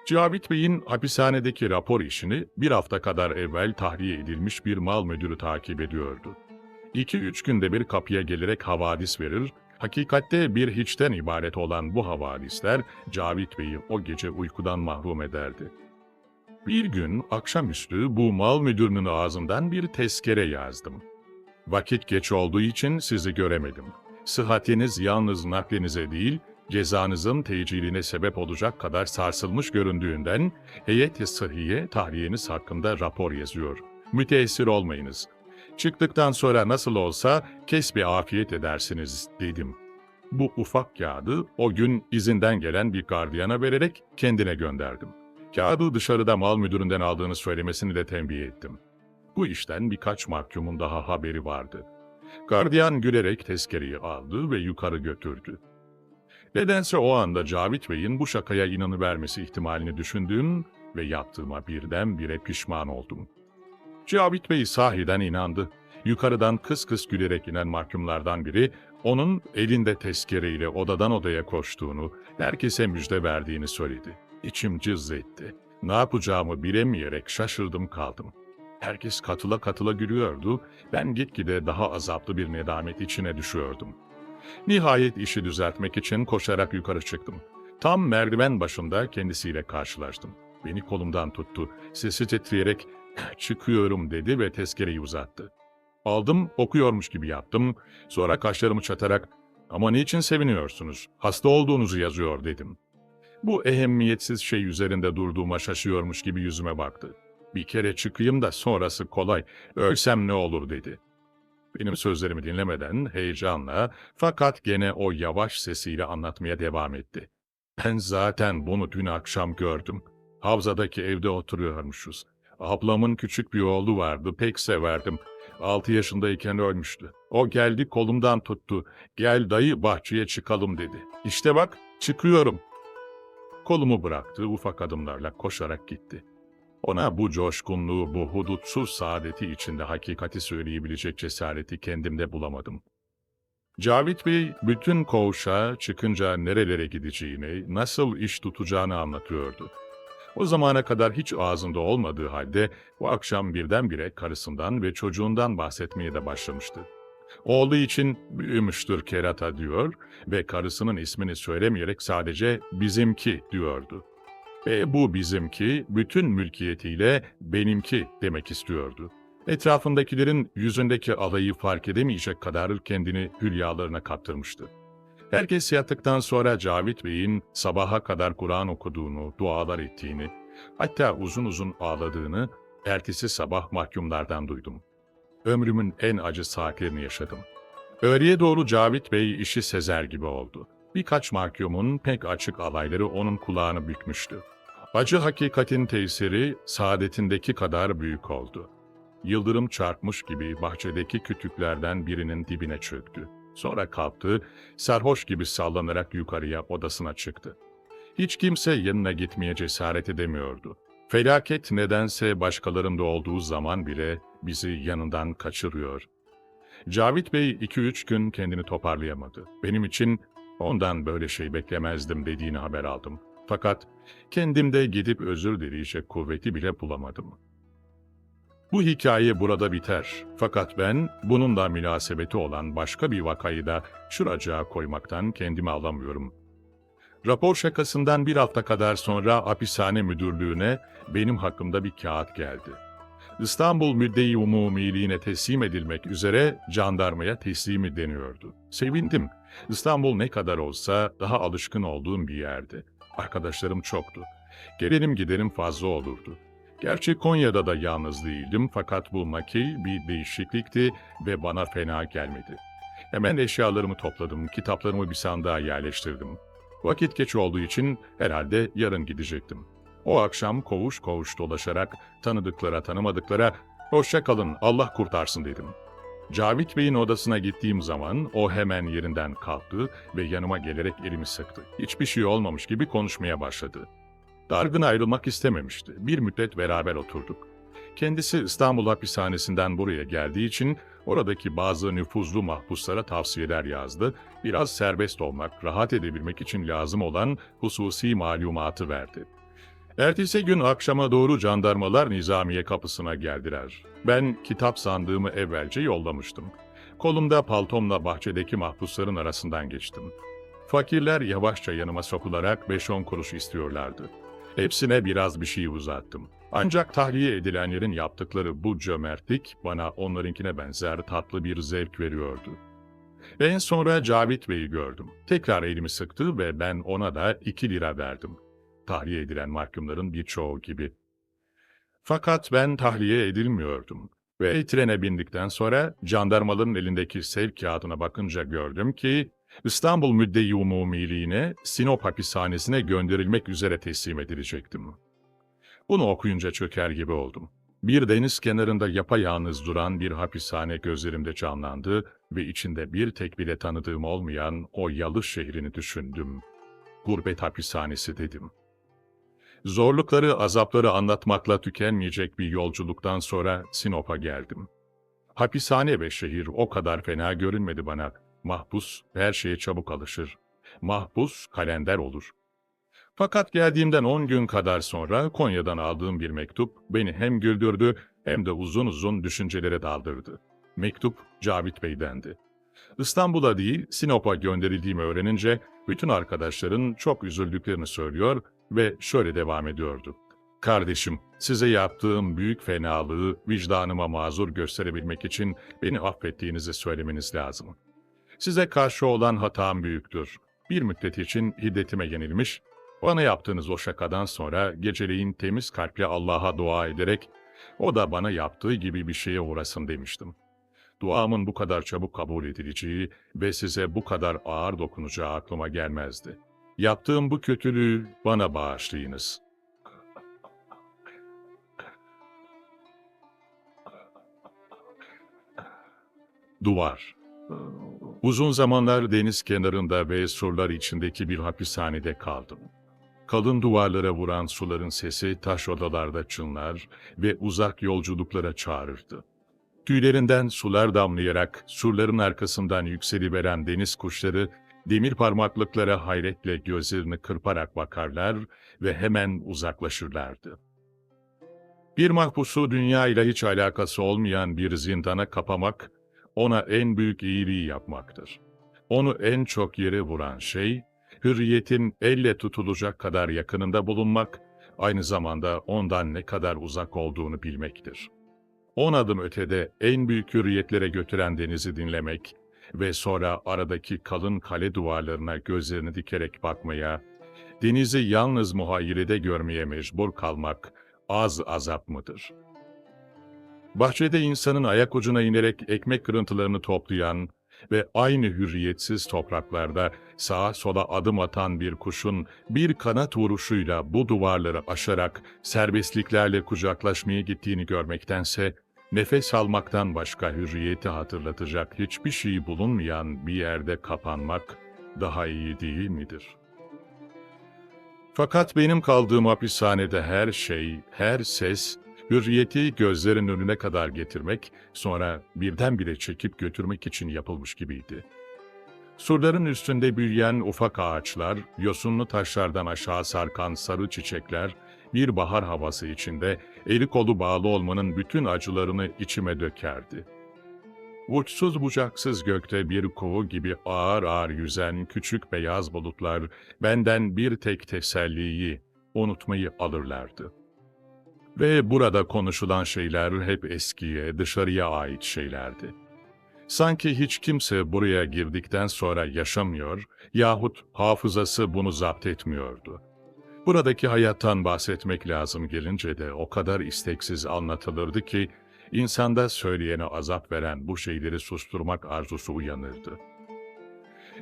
Cavit Bey'in hapishanedeki rapor işini bir hafta kadar evvel tahliye edilmiş bir mal müdürü takip ediyordu. 2-3 günde bir kapıya gelerek havadis verir, hakikatte bir hiçten ibaret olan bu havadisler Cavit Bey'i o gece uykudan mahrum ederdi. Bir gün akşamüstü bu mal müdürünün ağzından bir tezkere yazdım. Vakit geç olduğu için sizi göremedim. Sıhhatiniz yalnız naklinize değil, cezanızın teciline sebep olacak kadar sarsılmış göründüğünden heyet-i sıhhiye tahliyeniz hakkında rapor yazıyor. Müteessir olmayınız. Çıktıktan sonra nasıl olsa kesbi afiyet edersiniz dedim. Bu ufak kağıdı o gün izinden gelen bir gardiyana vererek kendine gönderdim. Kağıdı dışarıda mal müdüründen aldığını söylemesini de tembih ettim. Bu işten birkaç mahkumun daha haberi vardı. Gardiyan gülerek tezkereyi aldı ve yukarı götürdü. Nedense o anda Cavit Bey'in bu şakaya inanıvermesi ihtimalini düşündüm ve yaptığıma birdenbire pişman oldum. Cavit Bey sahiden inandı. Yukarıdan kıs kıs gülerek inen mahkumlardan biri, onun elinde tezkereyle odadan odaya koştuğunu, herkese müjde verdiğini söyledi. İçim cız etti. Ne yapacağımı bilemeyerek şaşırdım kaldım. Herkes katıla katıla gülüyordu, ben gitgide daha azaplı bir nedamet içine düşüyordum. Nihayet işi düzeltmek için koşarak yukarı çıktım. Tam merdiven başında kendisiyle karşılaştım. Beni kolumdan tuttu, sesi titreyerek "Çıkıyorum" dedi ve tezkereyi uzattı. Aldım, okuyormuş gibi yaptım, sonra kaşlarımı çatarak "Ama niçin seviniyorsunuz? Hasta olduğunuzu yazıyor" dedim. Bu ehemmiyetsiz şey üzerinde durduğuma şaşıyormuş gibi yüzüme baktı. "Bir kere çıkayım da sonrası kolay, ölsem ne olur" dedi. Benim sözlerimi dinlemeden heyecanla fakat gene o yavaş sesiyle anlatmaya devam etti. "Ben zaten bunu dün akşam gördüm. Havzadaki evde oturuyormuşuz. Ablamın küçük bir oğlu vardı, pek severdim. 6 yaşındayken ölmüştü. O geldi kolumdan tuttu. Gel dayı bahçeye çıkalım dedi. İşte bak çıkıyorum." Kolumu bıraktı, ufak adımlarla koşarak gitti. Ona bu coşkunluğu, bu hudutsuz saadeti içinde hakikati söyleyebilecek cesareti kendimde bulamadım. Cavit Bey bütün koğuşa çıkınca nerelere gideceğini, nasıl iş tutacağını anlatıyordu. O zamana kadar hiç ağzında olmadığı halde bu akşam birdenbire karısından ve çocuğundan bahsetmeye de başlamıştı. Oğlu için büyümüştür kerata diyor ve karısının ismini söylemeyerek sadece bizimki diyordu. Ve bu bizimki bütün mülkiyetiyle benimki demek istiyordu. Etrafındakilerin yüzündeki alayı fark edemeyecek kadar kendini hülyalarına kaptırmıştı. Herkes yattıktan sonra Cavit Bey'in sabaha kadar Kur'an okuduğunu, dualar ettiğini, hatta uzun uzun ağladığını ertesi sabah mahkumlardan duydum. Ömrümün en acı saatlerini yaşadım. Öğleye doğru Cavit Bey işi sezer gibi oldu. Birkaç mahkumun pek açık alayları onun kulağını bükmüştü. Acı hakikatin tesiri saadetindeki kadar büyük oldu. Yıldırım çarpmış gibi bahçedeki kütüklerden birinin dibine çöktü. Sonra kalktı, sarhoş gibi sallanarak yukarıya odasına çıktı. Hiç kimse yanına gitmeye cesaret edemiyordu. Felaket nedense başkalarında olduğu zaman bile bizi yanından kaçırıyor. Cavit Bey 2-3 gün kendini toparlayamadı. Benim için ondan böyle şey beklemezdim dediğini haber aldım. Fakat kendimde gidip özür dileyecek kuvveti bile bulamadım. Bu hikaye burada biter. Fakat ben bununla münasebeti olan başka bir vakayı da şuracığa koymaktan kendimi alamıyorum. Rapor şakasından bir hafta kadar sonra hapishane müdürlüğüne benim hakkımda bir kağıt geldi. İstanbul Müdde-i Umumiliğine teslim edilmek üzere jandarmaya teslimi deniyordu. Sevindim. İstanbul ne kadar olsa daha alışkın olduğum bir yerdi. Arkadaşlarım çoktu. Gelelim giderim fazla olurdu. Gerçi Konya'da da yalnız değildim fakat bu nakil bir değişiklikti ve bana fena gelmedi. Hemen eşyalarımı topladım, kitaplarımı bir sandığa yerleştirdim. Vakit geç olduğu için herhalde yarın gidecektim. O akşam koğuş koğuş dolaşarak tanıdıklara tanımadıklara "Hoşça kalın, Allah kurtarsın" dedim. Cavit Bey'in odasına gittiğim zaman o hemen yerinden kalktı ve yanıma gelerek elimi sıktı. Hiçbir şey olmamış gibi konuşmaya başladı. Dargın ayrılmak istememişti. Bir müddet beraber oturduk. Kendisi İstanbul hapishanesinden buraya geldiği için oradaki bazı nüfuzlu mahpuslara tavsiyeler yazdı. Biraz serbest olmak, rahat edebilmek için lazım olan hususi malumatı verdi. Ertesi gün akşama doğru jandarmalar nizamiye kapısına geldiler. Ben kitap sandığımı evvelce yollamıştım. Kolumda paltomla bahçedeki mahpusların arasından geçtim. Fakirler yavaşça yanıma sokularak 5-10 kuruş istiyorlardı. Hepsine biraz bir şey uzattım. Ancak tahliye edilenlerin yaptıkları bu cömertlik bana onlarınkine benzer tatlı bir zevk veriyordu. En sonra Cavit Bey'i gördüm. Tekrar elimi sıktı ve ben ona da 2 lira verdim. Tahliye edilen mahkumların birçoğu gibi. Fakat ben tahliye edilmiyordum. Ve trene bindikten sonra jandarmaların elindeki sevk kağıdına bakınca gördüm ki İstanbul Müdde-i Umumiliğine Sinop hapishanesine gönderilmek üzere teslim edilecektim. Bunu okuyunca çöker gibi oldum. Bir deniz kenarında yapayalnız duran bir hapishane gözlerimde canlandı ve içinde bir tek bile tanıdığım olmayan o Yalış şehrini düşündüm. Gurbet hapishanesi dedim. Zorlukları, azapları anlatmakla tükenmeyecek bir yolculuktan sonra Sinop'a geldim. Hapishane ve şehir o kadar fena görünmedi bana. Mahpus her şeye çabuk alışır. Mahpus kalender olur. Fakat geldiğimden 10 gün kadar sonra Konya'dan aldığım bir mektup beni hem güldürdü hem de uzun uzun düşüncelere daldırdı. Mektup Cavit Bey'dendi. İstanbul'a değil Sinop'a gönderildiğimi öğrenince bütün arkadaşların çok üzüldüklerini söylüyor ve şöyle devam ediyordu. Kardeşim, size yaptığım büyük fenalığı vicdanıma mazur gösterebilmek için beni affettiğinizi söylemeniz lazım. Size karşı olan hatam büyüktür. Bir müddet için hiddetime yenilmiş, bana yaptığınız o şakadan sonra geceleyin temiz kalple Allah'a dua ederek o da bana yaptığı gibi bir şeye uğrasın demiştim. Duamın bu kadar çabuk kabul edileceği ve size bu kadar ağır dokunacağı aklıma gelmezdi. Yaptığım bu kötülüğü bana bağışlayınız. Duvar. Uzun zamanlar deniz kenarında ve surlar içindeki bir hapishanede kaldım. Kalın duvarlara vuran suların sesi taş odalarda çınlar ve uzak yolculuklara çağırırdı. Tüylerinden sular damlayarak surların arkasından yükseliveren deniz kuşları demir parmaklıklara hayretle gözlerini kırparak bakarlar ve hemen uzaklaşırlardı. Bir mahpusu dünya ile hiç alakası olmayan bir zindana kapamak, ona en büyük iyiliği yapmaktır. Onu en çok yere vuran şey, hürriyetin elle tutulacak kadar yakınında bulunmak, aynı zamanda ondan ne kadar uzak olduğunu bilmektir. 10 adım ötede en büyük hürriyetlere götüren denizi dinlemek ve sonra aradaki kalın kale duvarlarına gözlerini dikerek bakmaya, denizi yalnız muhayyilede görmeye mecbur kalmak az azap mıdır? Bahçede insanın ayak ucuna inerek ekmek kırıntılarını toplayan ve aynı hürriyetsiz topraklarda sağa sola adım atan bir kuşun bir kanat vuruşuyla bu duvarları aşarak serbestliklerle kucaklaşmaya gittiğini görmektense, nefes almaktan başka hürriyeti hatırlatacak hiçbir şey bulunmayan bir yerde kapanmak daha iyi değil midir? Fakat benim kaldığım hapishanede her şey, her ses, hürriyeti gözlerin önüne kadar getirmek, sonra birdenbire çekip götürmek için yapılmış gibiydi. Surların üstünde büyüyen ufak ağaçlar, yosunlu taşlardan aşağı sarkan sarı çiçekler, bir bahar havası içinde eli kolu bağlı olmanın bütün acılarını içime dökerdi. Uçsuz bucaksız gökte bir kuğu gibi ağır ağır yüzen küçük beyaz bulutlar benden bir tek teselliyi, unutmayı alırlardı. Ve burada konuşulan şeyler hep eskiye, dışarıya ait şeylerdi. Sanki hiç kimse buraya girdikten sonra yaşamıyor yahut hafızası bunu zapt etmiyordu. Buradaki hayattan bahsetmek lazım gelince de o kadar isteksiz anlatılırdı ki, insanda söyleyene azap veren bu şeyleri susturmak arzusu uyanırdı.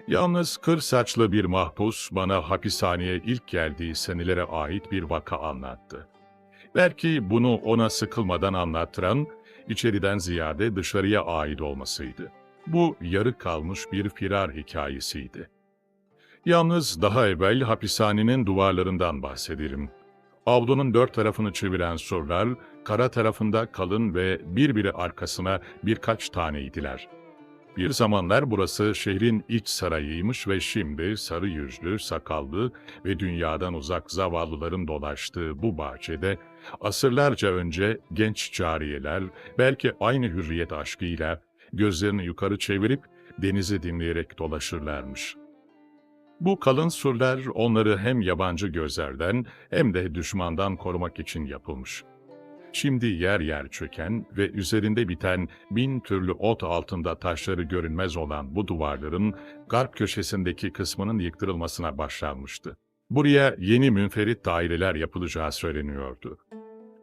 Yalnız kır saçlı bir mahpus bana hapishaneye ilk geldiği senelere ait bir vaka anlattı. Belki bunu ona sıkılmadan anlattıran, içeriden ziyade dışarıya ait olmasıydı. Bu yarı kalmış bir firar hikayesiydi. Yalnız daha evvel hapishanenin duvarlarından bahsedelim. Avlunun dört tarafını çeviren surlar, kara tarafında kalın ve birbiri arkasına birkaç taneydiler. Bir zamanlar burası şehrin iç sarayıymış ve şimdi sarı yüzlü, sakallı ve dünyadan uzak zavallıların dolaştığı bu bahçede asırlarca önce genç cariyeler belki aynı hürriyet aşkıyla gözlerini yukarı çevirip denizi dinleyerek dolaşırlarmış. Bu kalın surlar onları hem yabancı gözlerden hem de düşmandan korumak için yapılmış. Şimdi yer yer çöken ve üzerinde biten bin türlü ot altında taşları görünmez olan bu duvarların garp köşesindeki kısmının yıktırılmasına başlanmıştı. Buraya yeni münferit daireler yapılacağı söyleniyordu.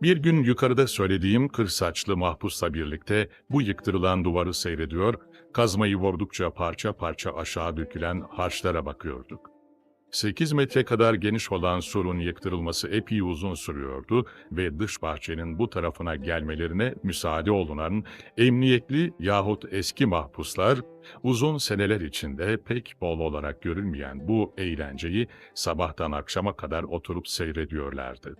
Bir gün yukarıda söylediğim kır saçlı mahpusla birlikte bu yıktırılan duvarı seyrediyor, kazmayı vurdukça parça parça aşağı dökülen harçlara bakıyorduk. 8 metre kadar geniş olan surun yıktırılması epey uzun sürüyordu ve dış bahçenin bu tarafına gelmelerine müsaade olunan emniyetli yahut eski mahpuslar uzun seneler içinde pek bol olarak görülmeyen bu eğlenceyi sabahtan akşama kadar oturup seyrediyorlardı.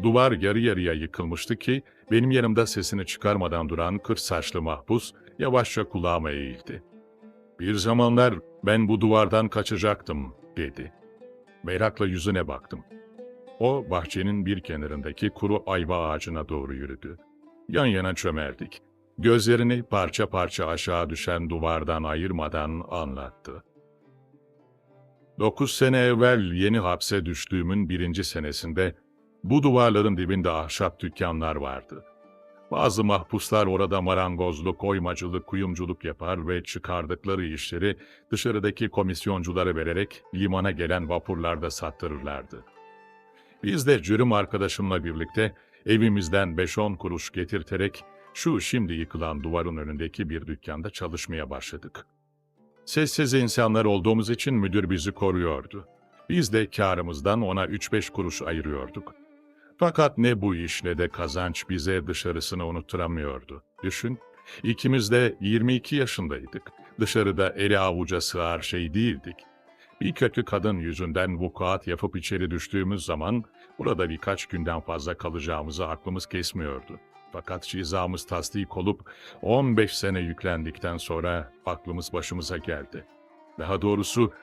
Duvar yarı yarıya yıkılmıştı ki benim yanımda sesini çıkarmadan duran kır saçlı mahpus yavaşça kulağıma eğildi. "Bir zamanlar ben bu duvardan kaçacaktım," dedi. Merakla yüzüne baktım. O bahçenin bir kenarındaki kuru ayva ağacına doğru yürüdü. Yan yana çömeldik. Gözlerini parça parça aşağı düşen duvardan ayırmadan anlattı. 9 sene evvel yeni hapse düştüğümün 1. senesinde bu duvarların dibinde ahşap dükkanlar vardı. Bazı mahpuslar orada marangozluk, oymacılık, kuyumculuk yapar ve çıkardıkları işleri dışarıdaki komisyonculara vererek limana gelen vapurlarda sattırırlardı. Biz de cürüm arkadaşımla birlikte evimizden 5-10 kuruş getirterek şu şimdi yıkılan duvarın önündeki bir dükkanda çalışmaya başladık. Sessiz insanlar olduğumuz için müdür bizi koruyordu. Biz de kârımızdan ona 3-5 kuruş ayırıyorduk. Fakat ne bu iş ne de kazanç bize dışarısını unutturamıyordu. Düşün, ikimiz de 22 yaşındaydık. Dışarıda eli avuca sığar şey değildik. Bir kötü kadın yüzünden vukuat yapıp içeri düştüğümüz zaman burada birkaç günden fazla kalacağımızı aklımız kesmiyordu. Fakat cezamız tasdik olup 15 sene yüklendikten sonra aklımız başımıza geldi. Daha doğrusu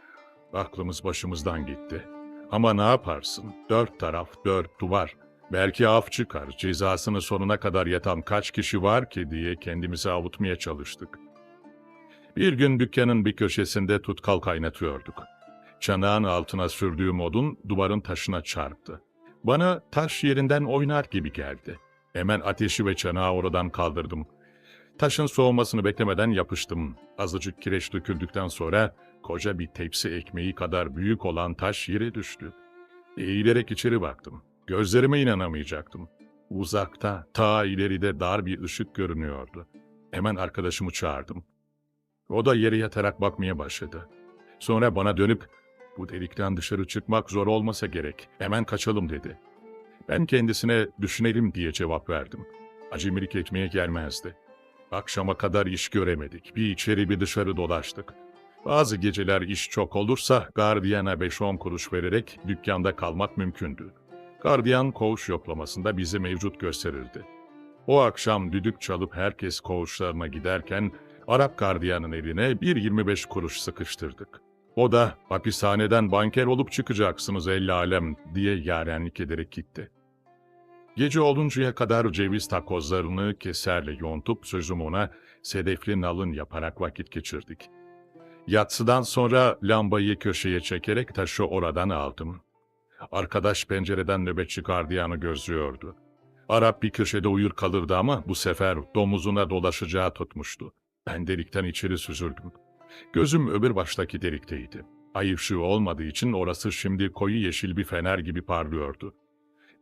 aklımız başımızdan gitti. Ama ne yaparsın? 4 taraf, 4 duvar. Belki af çıkar, cezasını sonuna kadar yatan kaç kişi var ki diye kendimizi avutmaya çalıştık. Bir gün dükkanın bir köşesinde tutkal kaynatıyorduk. Çanağın altına sürdüğüm odun duvarın taşına çarptı. Bana taş yerinden oynar gibi geldi. Hemen ateşi ve çanağı oradan kaldırdım. Taşın soğumasını beklemeden yapıştım. Azıcık kireç döküldükten sonra koca bir tepsi ekmeği kadar büyük olan taş yere düştü. Eğilerek içeri baktım. Gözlerime inanamayacaktım. Uzakta, ta ileride dar bir ışık görünüyordu. Hemen arkadaşımı çağırdım. O da yere yatarak bakmaya başladı. Sonra bana dönüp, "Bu delikten dışarı çıkmak zor olmasa gerek, hemen kaçalım," dedi. Ben kendisine "Düşünelim," diye cevap verdim. Acemilik etmeye gelmezdi. Akşama kadar iş göremedik, bir içeri bir dışarı dolaştık. Bazı geceler iş çok olursa gardiyana 5-10 kuruş vererek dükkanda kalmak mümkündü. Gardiyan koğuş yoklamasında bizi mevcut gösterirdi. O akşam düdük çalıp herkes koğuşlarına giderken Arap gardiyanın eline 1,25 kuruş sıkıştırdık. O da "Hapishaneden banker olup çıkacaksınız el alem," diye yarenlik ederek gitti. Gece oluncaya kadar ceviz takozlarını keserle yontup sözüm ona sedefli nalın yaparak vakit geçirdik. Yatsıdan sonra lambayı köşeye çekerek taşı oradan aldım. Arkadaş pencereden nöbetçi gardiyanı gözlüyordu. Arap bir köşede uyur kalırdı ama bu sefer domuzuna dolaşacağı tutmuştu. Ben delikten içeri süzüldüm. Gözüm öbür baştaki delikteydi. Ay ışığı olmadığı için orası şimdi koyu yeşil bir fener gibi parlıyordu.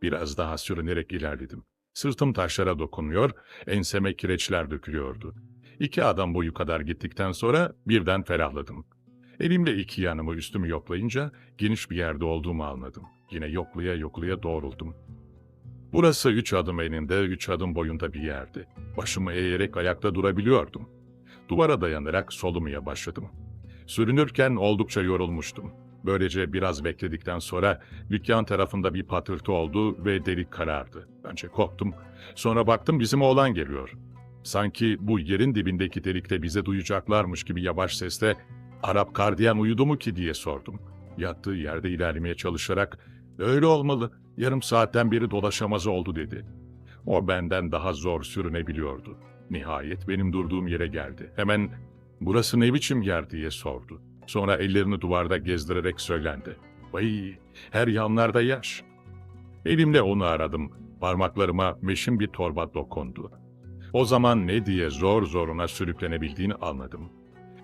Biraz daha sürünerek ilerledim. Sırtım taşlara dokunuyor, enseme kireçler dökülüyordu. 2 adam boyu kadar gittikten sonra birden ferahladım. Elimle 2 yanımı üstümü yoklayınca geniş bir yerde olduğumu anladım. Yine yoklaya yoklaya doğruldum. Burası 3 adım eninde, 3 adım boyunda bir yerdi. Başımı eğerek ayakta durabiliyordum. Duvara dayanarak solumaya başladım. Sürünürken oldukça yorulmuştum. Böylece biraz bekledikten sonra dükkan tarafında bir patırtı oldu ve delik karardı. Önce korktum, sonra baktım bizim oğlan geliyor. Sanki bu yerin dibindeki delikte bize duyacaklarmış gibi yavaş sesle "Arap gardiyan uyudu mu ki?" diye sordum. Yattığı yerde ilerlemeye çalışarak "Öyle olmalı, yarım saatten beri dolaşamaz oldu." dedi. O benden daha zor sürünebiliyordu. Nihayet benim durduğum yere geldi. Hemen "Burası ne biçim yer?" diye sordu. Sonra ellerini duvarda gezdirerek söylendi. "Vay, her yanlarda yaş." Elimle onu aradım. Parmaklarıma meşin bir torba dokundu. O zaman ne diye zor zoruna sürüklenebildiğini anladım.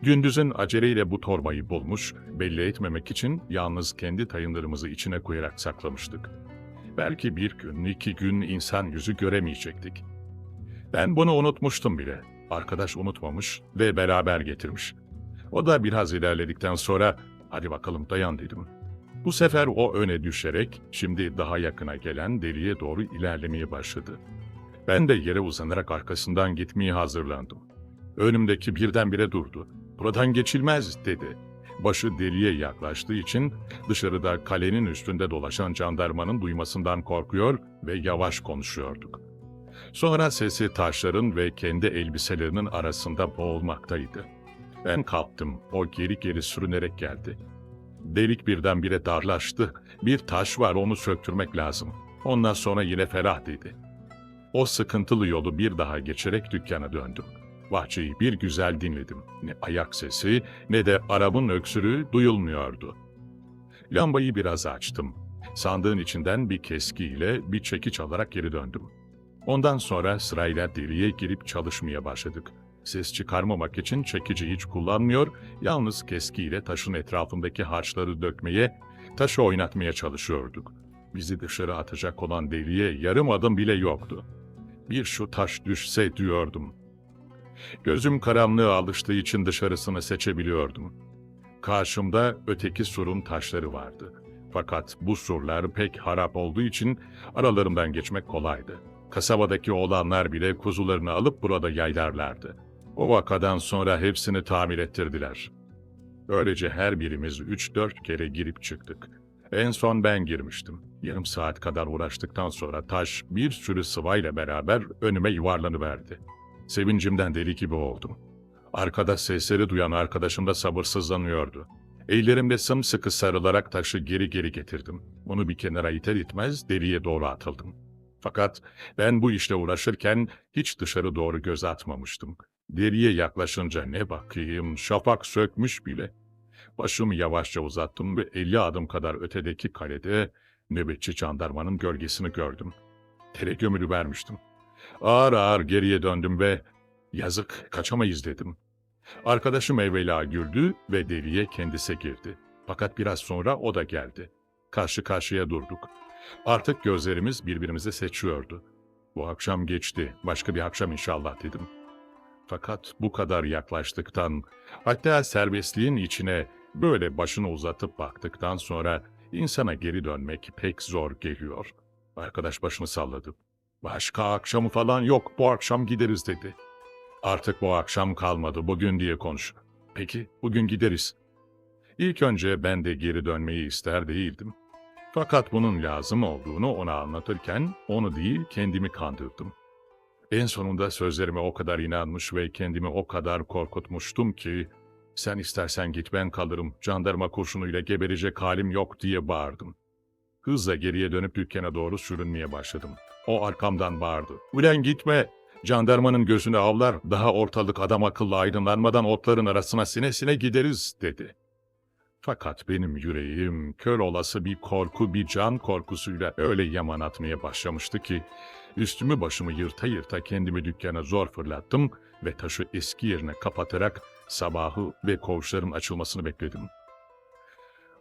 Gündüzün aceleyle bu torbayı bulmuş, belli etmemek için yalnız kendi tayınlarımızı içine koyarak saklamıştık. Belki bir gün, 2 gün insan yüzü göremeyecektik. Ben bunu unutmuştum bile. Arkadaş unutmamış ve beraber getirmiş. O da biraz ilerledikten sonra "Hadi bakalım dayan." dedim. Bu sefer o öne düşerek şimdi daha yakına gelen deliğe doğru ilerlemeye başladı. Ben de yere uzanarak arkasından gitmeye hazırlandım. Önümdeki birdenbire durdu. "Buradan geçilmez." dedi. Başı deliğe yaklaştığı için dışarıda kalenin üstünde dolaşan jandarmanın duymasından korkuyor ve yavaş konuşuyorduk. Sonra sesi taşların ve kendi elbiselerinin arasında boğulmaktaydı. Ben kalktım, o geri geri sürünerek geldi. Delik birdenbire darlaştı. "Bir taş var, onu söktürmek lazım. Ondan sonra yine ferah." dedi. O sıkıntılı yolu bir daha geçerek dükkana döndüm. Bahçeyi bir güzel dinledim. Ne ayak sesi ne de Arap'ın öksürüğü duyulmuyordu. Lambayı biraz açtım. Sandığın içinden bir keskiyle bir çekiç alarak geri döndüm. Ondan sonra sırayla deliğe girip çalışmaya başladık. Ses çıkarmamak için çekici hiç kullanmıyor, yalnız keskiyle taşın etrafındaki harçları dökmeye, taşı oynatmaya çalışıyorduk. Bizi dışarı atacak olan deliğe yarım adım bile yoktu. "Bir şu taş düşse" diyordum. Gözüm karanlığa alıştığı için dışarısını seçebiliyordum. Karşımda öteki surun taşları vardı. Fakat bu surlar pek harap olduğu için aralarından geçmek kolaydı. Kasabadaki oğlanlar bile kuzularını alıp burada yaylarlardı. O vakadan sonra hepsini tamir ettirdiler. Böylece her birimiz 3-4 kere girip çıktık. En son ben girmiştim. Yarım saat kadar uğraştıktan sonra taş bir sürü sıvayla beraber önüme yuvarlanıverdi. Sevincimden deli gibi oldum. Arkada sesleri duyan arkadaşım da sabırsızlanıyordu. Ellerimle sımsıkı sarılarak taşı geri geri getirdim. Onu bir kenara iter itmez deliğe doğru atıldım. Fakat ben bu işle uğraşırken hiç dışarı doğru göz atmamıştım. Deliğe yaklaşınca ne bakayım, şafak sökmüş bile. Başımı yavaşça uzattım ve 50 adım kadar ötedeki kalede nöbetçi jandarmanın gölgesini gördüm. Tere gömülü vermiştim. Ağır ağır geriye döndüm ve "Yazık, kaçamayız." dedim. Arkadaşım evvela güldü ve deliğe kendisi girdi. Fakat biraz sonra o da geldi. Karşı karşıya durduk. Artık gözlerimiz birbirimizi seçiyordu. "Bu akşam geçti, başka bir akşam inşallah." dedim. Fakat bu kadar yaklaştıktan, hatta serbestliğin içine böyle başını uzatıp baktıktan sonra insana geri dönmek pek zor geliyor. Arkadaş başını salladı. "Başka akşamı falan yok, bu akşam gideriz." dedi. "Artık bu akşam kalmadı, bugün" diye konuş. "Peki, bugün gideriz." İlk önce ben de geri dönmeyi ister değildim. Fakat bunun lazım olduğunu ona anlatırken onu değil kendimi kandırdım. En sonunda sözlerime o kadar inanmış ve kendimi o kadar korkutmuştum ki "Sen istersen git, ben kalırım, jandarma kurşunuyla geberecek halim yok." diye bağırdım. Hızla geriye dönüp dükkana doğru sürünmeye başladım. O arkamdan bağırdı. "Ulan gitme! Jandarmanın gözünü avlar, daha ortalık adam akıllı aydınlanmadan otların arasına sine sine gideriz." dedi. Fakat benim yüreğim kör olası bir korku, bir can korkusuyla öyle yaman atmaya başlamıştı ki üstümü başımı yırta yırta kendimi dükkana zor fırlattım ve taşı eski yerine kapatarak sabahı ve koğuşların açılmasını bekledim.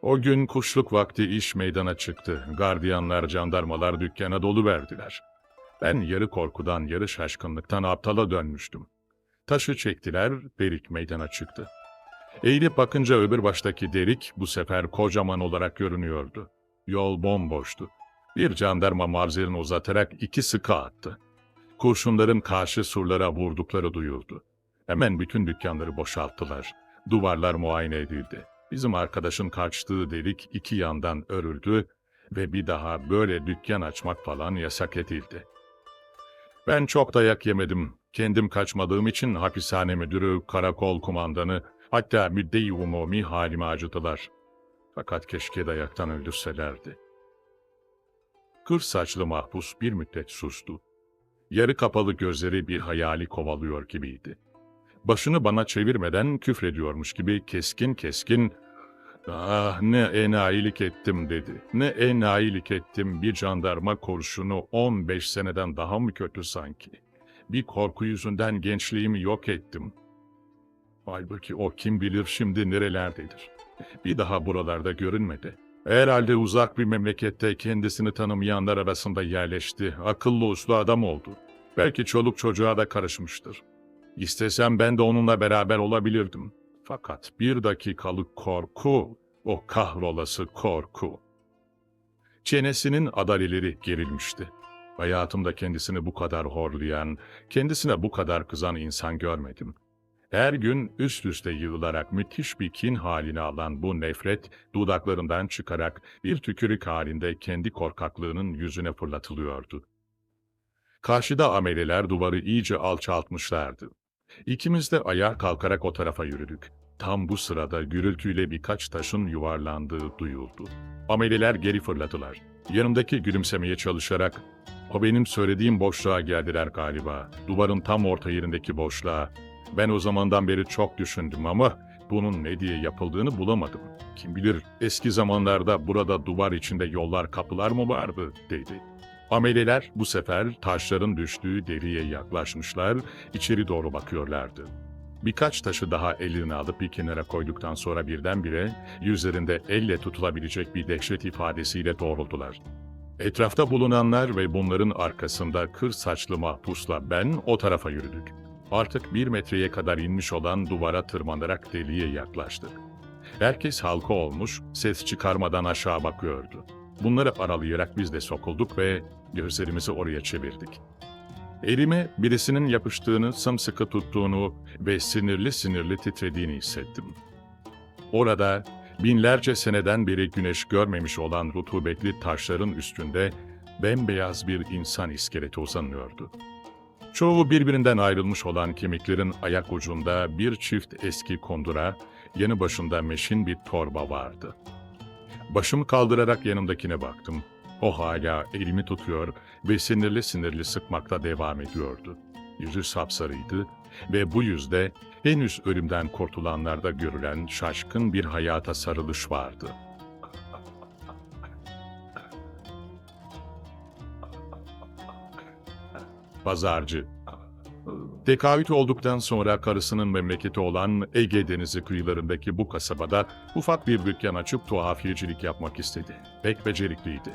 O gün kuşluk vakti iş meydana çıktı. Gardiyanlar, jandarmalar dükkana doluverdiler. Ben yarı korkudan, yarı şaşkınlıktan aptala dönmüştüm. Taşı çektiler, delik meydana çıktı. Eğilip bakınca öbür baştaki delik bu sefer kocaman olarak görünüyordu. Yol bomboştu. Bir jandarma mavzerini uzatarak 2 sıkı attı. Kurşunların karşı surlara vurdukları duyuldu. Hemen bütün dükkanları boşalttılar. Duvarlar muayene edildi. Bizim arkadaşın kaçtığı delik iki yandan örüldü ve bir daha böyle dükkan açmak falan yasak edildi. Ben çok dayak yemedim. Kendim kaçmadığım için hapishane müdürü, karakol kumandanı, hatta müdde-i umumi halimi acıdılar. Fakat keşke dayaktan öldürselerdi. Kır saçlı mahpus bir müddet sustu. Yarı kapalı gözleri bir hayali kovalıyor gibiydi. Başını bana çevirmeden küfrediyormuş gibi keskin keskin "Ah ne enayilik ettim" dedi. "Ne enayilik ettim, bir jandarma kurşunu 15 seneden daha mı kötü sanki? Bir korku yüzünden gençliğimi yok ettim. Halbuki o kim bilir şimdi nerelerdedir. Bir daha buralarda görünmedi. Herhalde uzak bir memlekette kendisini tanımayanlar arasında yerleşti. Akıllı uslu adam oldu. Belki çoluk çocuğa da karışmıştır. İstesem ben de onunla beraber olabilirdim. Fakat bir dakikalık korku, o kahrolası korku." Çenesinin adaleleri gerilmişti. Hayatımda kendisini bu kadar horlayan, kendisine bu kadar kızan insan görmedim. Her gün üst üste yığılarak müthiş bir kin halini alan bu nefret, dudaklarından çıkarak bir tükürük halinde kendi korkaklığının yüzüne fırlatılıyordu. Karşıda ameleler duvarı iyice alçaltmışlardı. İkimiz de ayağa kalkarak o tarafa yürüdük. Tam bu sırada gürültüyle birkaç taşın yuvarlandığı duyuldu. Ameleler geri fırladılar. Yanımdaki gülümsemeye çalışarak, "O benim söylediğim boşluğa geldiler galiba. Duvarın tam orta yerindeki boşluğa. Ben o zamandan beri çok düşündüm ama bunun ne diye yapıldığını bulamadım. Kim bilir eski zamanlarda burada duvar içinde yollar, kapılar mı vardı?" dedi. Ameleler bu sefer taşların düştüğü deliğe yaklaşmışlar, içeri doğru bakıyorlardı. Birkaç taşı daha eline alıp bir kenara koyduktan sonra birdenbire yüzlerinde elle tutulabilecek bir dehşet ifadesiyle doğruldular. Etrafta bulunanlar ve bunların arkasında kır saçlı mahpusla ben o tarafa yürüdük. Artık 1 metreye kadar inmiş olan duvara tırmanarak deliğe yaklaştık. Herkes halka olmuş, ses çıkarmadan aşağı bakıyordu. Bunları aralayarak biz de sokulduk ve gözlerimizi oraya çevirdik. Elime birisinin yapıştığını, sımsıkı tuttuğunu ve sinirli sinirli titrediğini hissettim. Orada binlerce seneden beri güneş görmemiş olan rutubetli taşların üstünde bembeyaz bir insan iskeleti uzanıyordu. Çoğu birbirinden ayrılmış olan kemiklerin ayak ucunda bir çift eski kundura, yanı başında meşin bir torba vardı. Başımı kaldırarak yanımdakine baktım. O hala elimi tutuyor ve sinirli sinirli sıkmakta devam ediyordu. Yüzü sapsarıydı ve bu yüzde henüz ölümden kurtulanlarda görülen şaşkın bir hayata sarılış vardı. Pazarcı. Tekaüt olduktan sonra karısının memleketi olan Ege Denizi kıyılarındaki bu kasabada ufak bir dükkan açıp tuhafiyecilik yapmak istedi. Pek becerikliydi.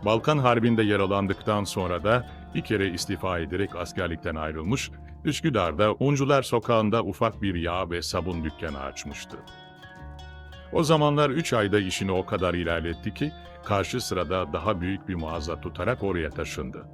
Balkan Harbi'nde yaralandıktan sonra da bir kere istifa ederek askerlikten ayrılmış, Üsküdar'da Uncular Sokağı'nda ufak bir yağ ve sabun dükkanı açmıştı. O zamanlar 3 ayda işini o kadar ilerletti ki, karşı sırada daha büyük bir mağaza tutarak oraya taşındı.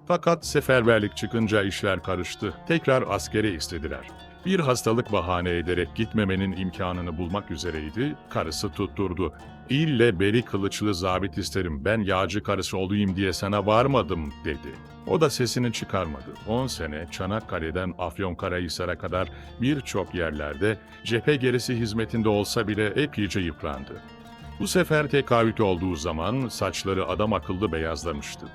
Fakat seferberlik çıkınca işler karıştı. Tekrar askere istediler. Bir hastalık bahane ederek gitmemenin imkanını bulmak üzereydi, karısı tutturdu. "İlle beli kılıçlı zabit isterim, ben yağcı karısı olayım diye sana varmadım" dedi. O da sesini çıkarmadı. 10 sene Çanakkale'den Afyonkarahisar'a kadar birçok yerlerde cephe gerisi hizmetinde olsa bile epeyce yıprandı. Bu sefer tekaüt olduğu zaman saçları adam akıllı beyazlamıştı.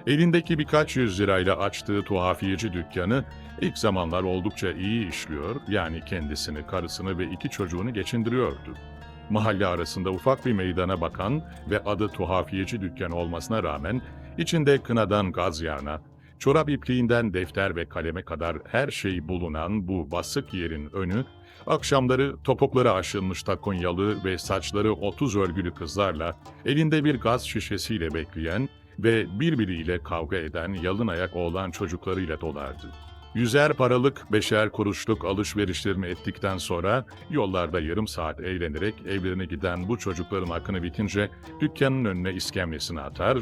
Elindeki birkaç yüz lirayla açtığı tuhafiyeci dükkanı ilk zamanlar oldukça iyi işliyor, yani kendisini, karısını ve 2 çocuğunu geçindiriyordu. Mahalle arasında ufak bir meydana bakan ve adı tuhafiyeci dükkanı olmasına rağmen içinde kınadan gaz yağına, çorap ipliğinden defter ve kaleme kadar her şey bulunan bu basık yerin önü, akşamları topukları aşılmış takunyalı ve saçları 30 örgülü kızlarla, elinde bir gaz şişesiyle bekleyen ve birbiriyle kavga eden yalın ayak oğlan çocuklarıyla dolardı. 100'er paralık, 5'er kuruşluk alışverişlerini ettikten sonra yollarda yarım saat eğlenerek evlerine giden bu çocukların akını bitince dükkanın önüne iskemlesini atar,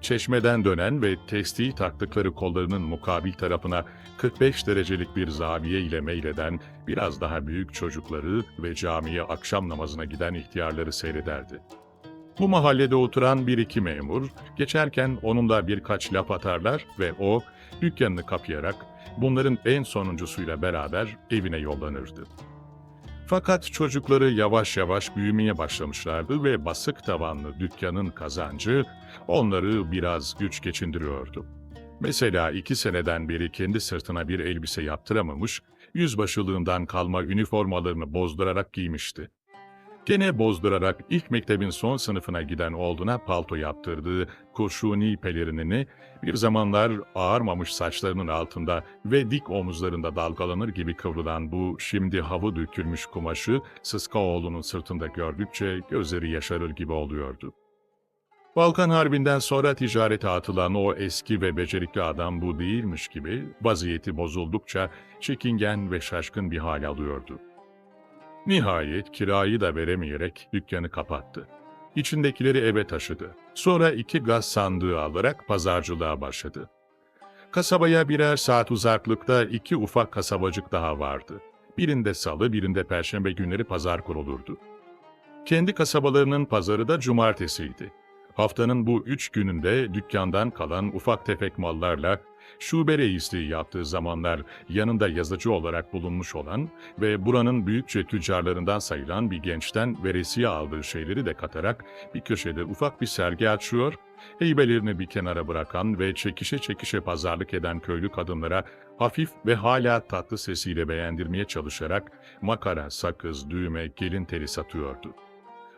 Çeşmeden dönen ve testiyi taktıkları kollarının mukabil tarafına 45 derecelik bir zaviye ile meyleden biraz daha büyük çocukları ve camiye akşam namazına giden ihtiyarları seyrederdi. Bu mahallede oturan bir iki memur, geçerken onunla birkaç laf atarlar ve o, dükkanını kapayarak bunların en sonuncusuyla beraber evine yollanırdı. Fakat çocukları yavaş yavaş büyümeye başlamışlardı ve basık tavanlı dükkanın kazancı onları biraz güç geçindiriyordu. Mesela 2 seneden beri kendi sırtına bir elbise yaptıramamış, yüzbaşılığından kalma üniformalarını bozdurarak giymişti. Gene bozdurarak ilk mektebin son sınıfına giden oğluna palto yaptırdığı kurşuni pelerinini bir zamanlar ağarmamış saçlarının altında ve dik omuzlarında dalgalanır gibi kıvrılan bu şimdi havı dökülmüş kumaşı Sıskaoğlu'nun sırtında gördükçe gözleri yaşarır gibi oluyordu. Balkan Harbi'nden sonra ticarete atılan o eski ve becerikli adam bu değilmiş gibi vaziyeti bozuldukça çekingen ve şaşkın bir hal alıyordu. Nihayet kirayı da veremeyerek dükkanı kapattı. İçindekileri eve taşıdı. Sonra 2 gaz sandığı alarak pazarcılığa başladı. Kasabaya birer saat uzaklıkta 2 ufak kasabacık daha vardı. Birinde salı, birinde perşembe günleri pazar kurulurdu. Kendi kasabalarının pazarı da cumartesiydi. Haftanın bu 3 gününde dükkandan kalan ufak tefek mallarla şube reisliği yaptığı zamanlar yanında yazıcı olarak bulunmuş olan ve buranın büyükçe tüccarlarından sayılan bir gençten veresiye aldığı şeyleri de katarak bir köşede ufak bir sergi açıyor, heybelerini bir kenara bırakan ve çekişe çekişe pazarlık eden köylü kadınlara hafif ve hala tatlı sesiyle beğendirmeye çalışarak makara, sakız, düğme, gelin teli satıyordu.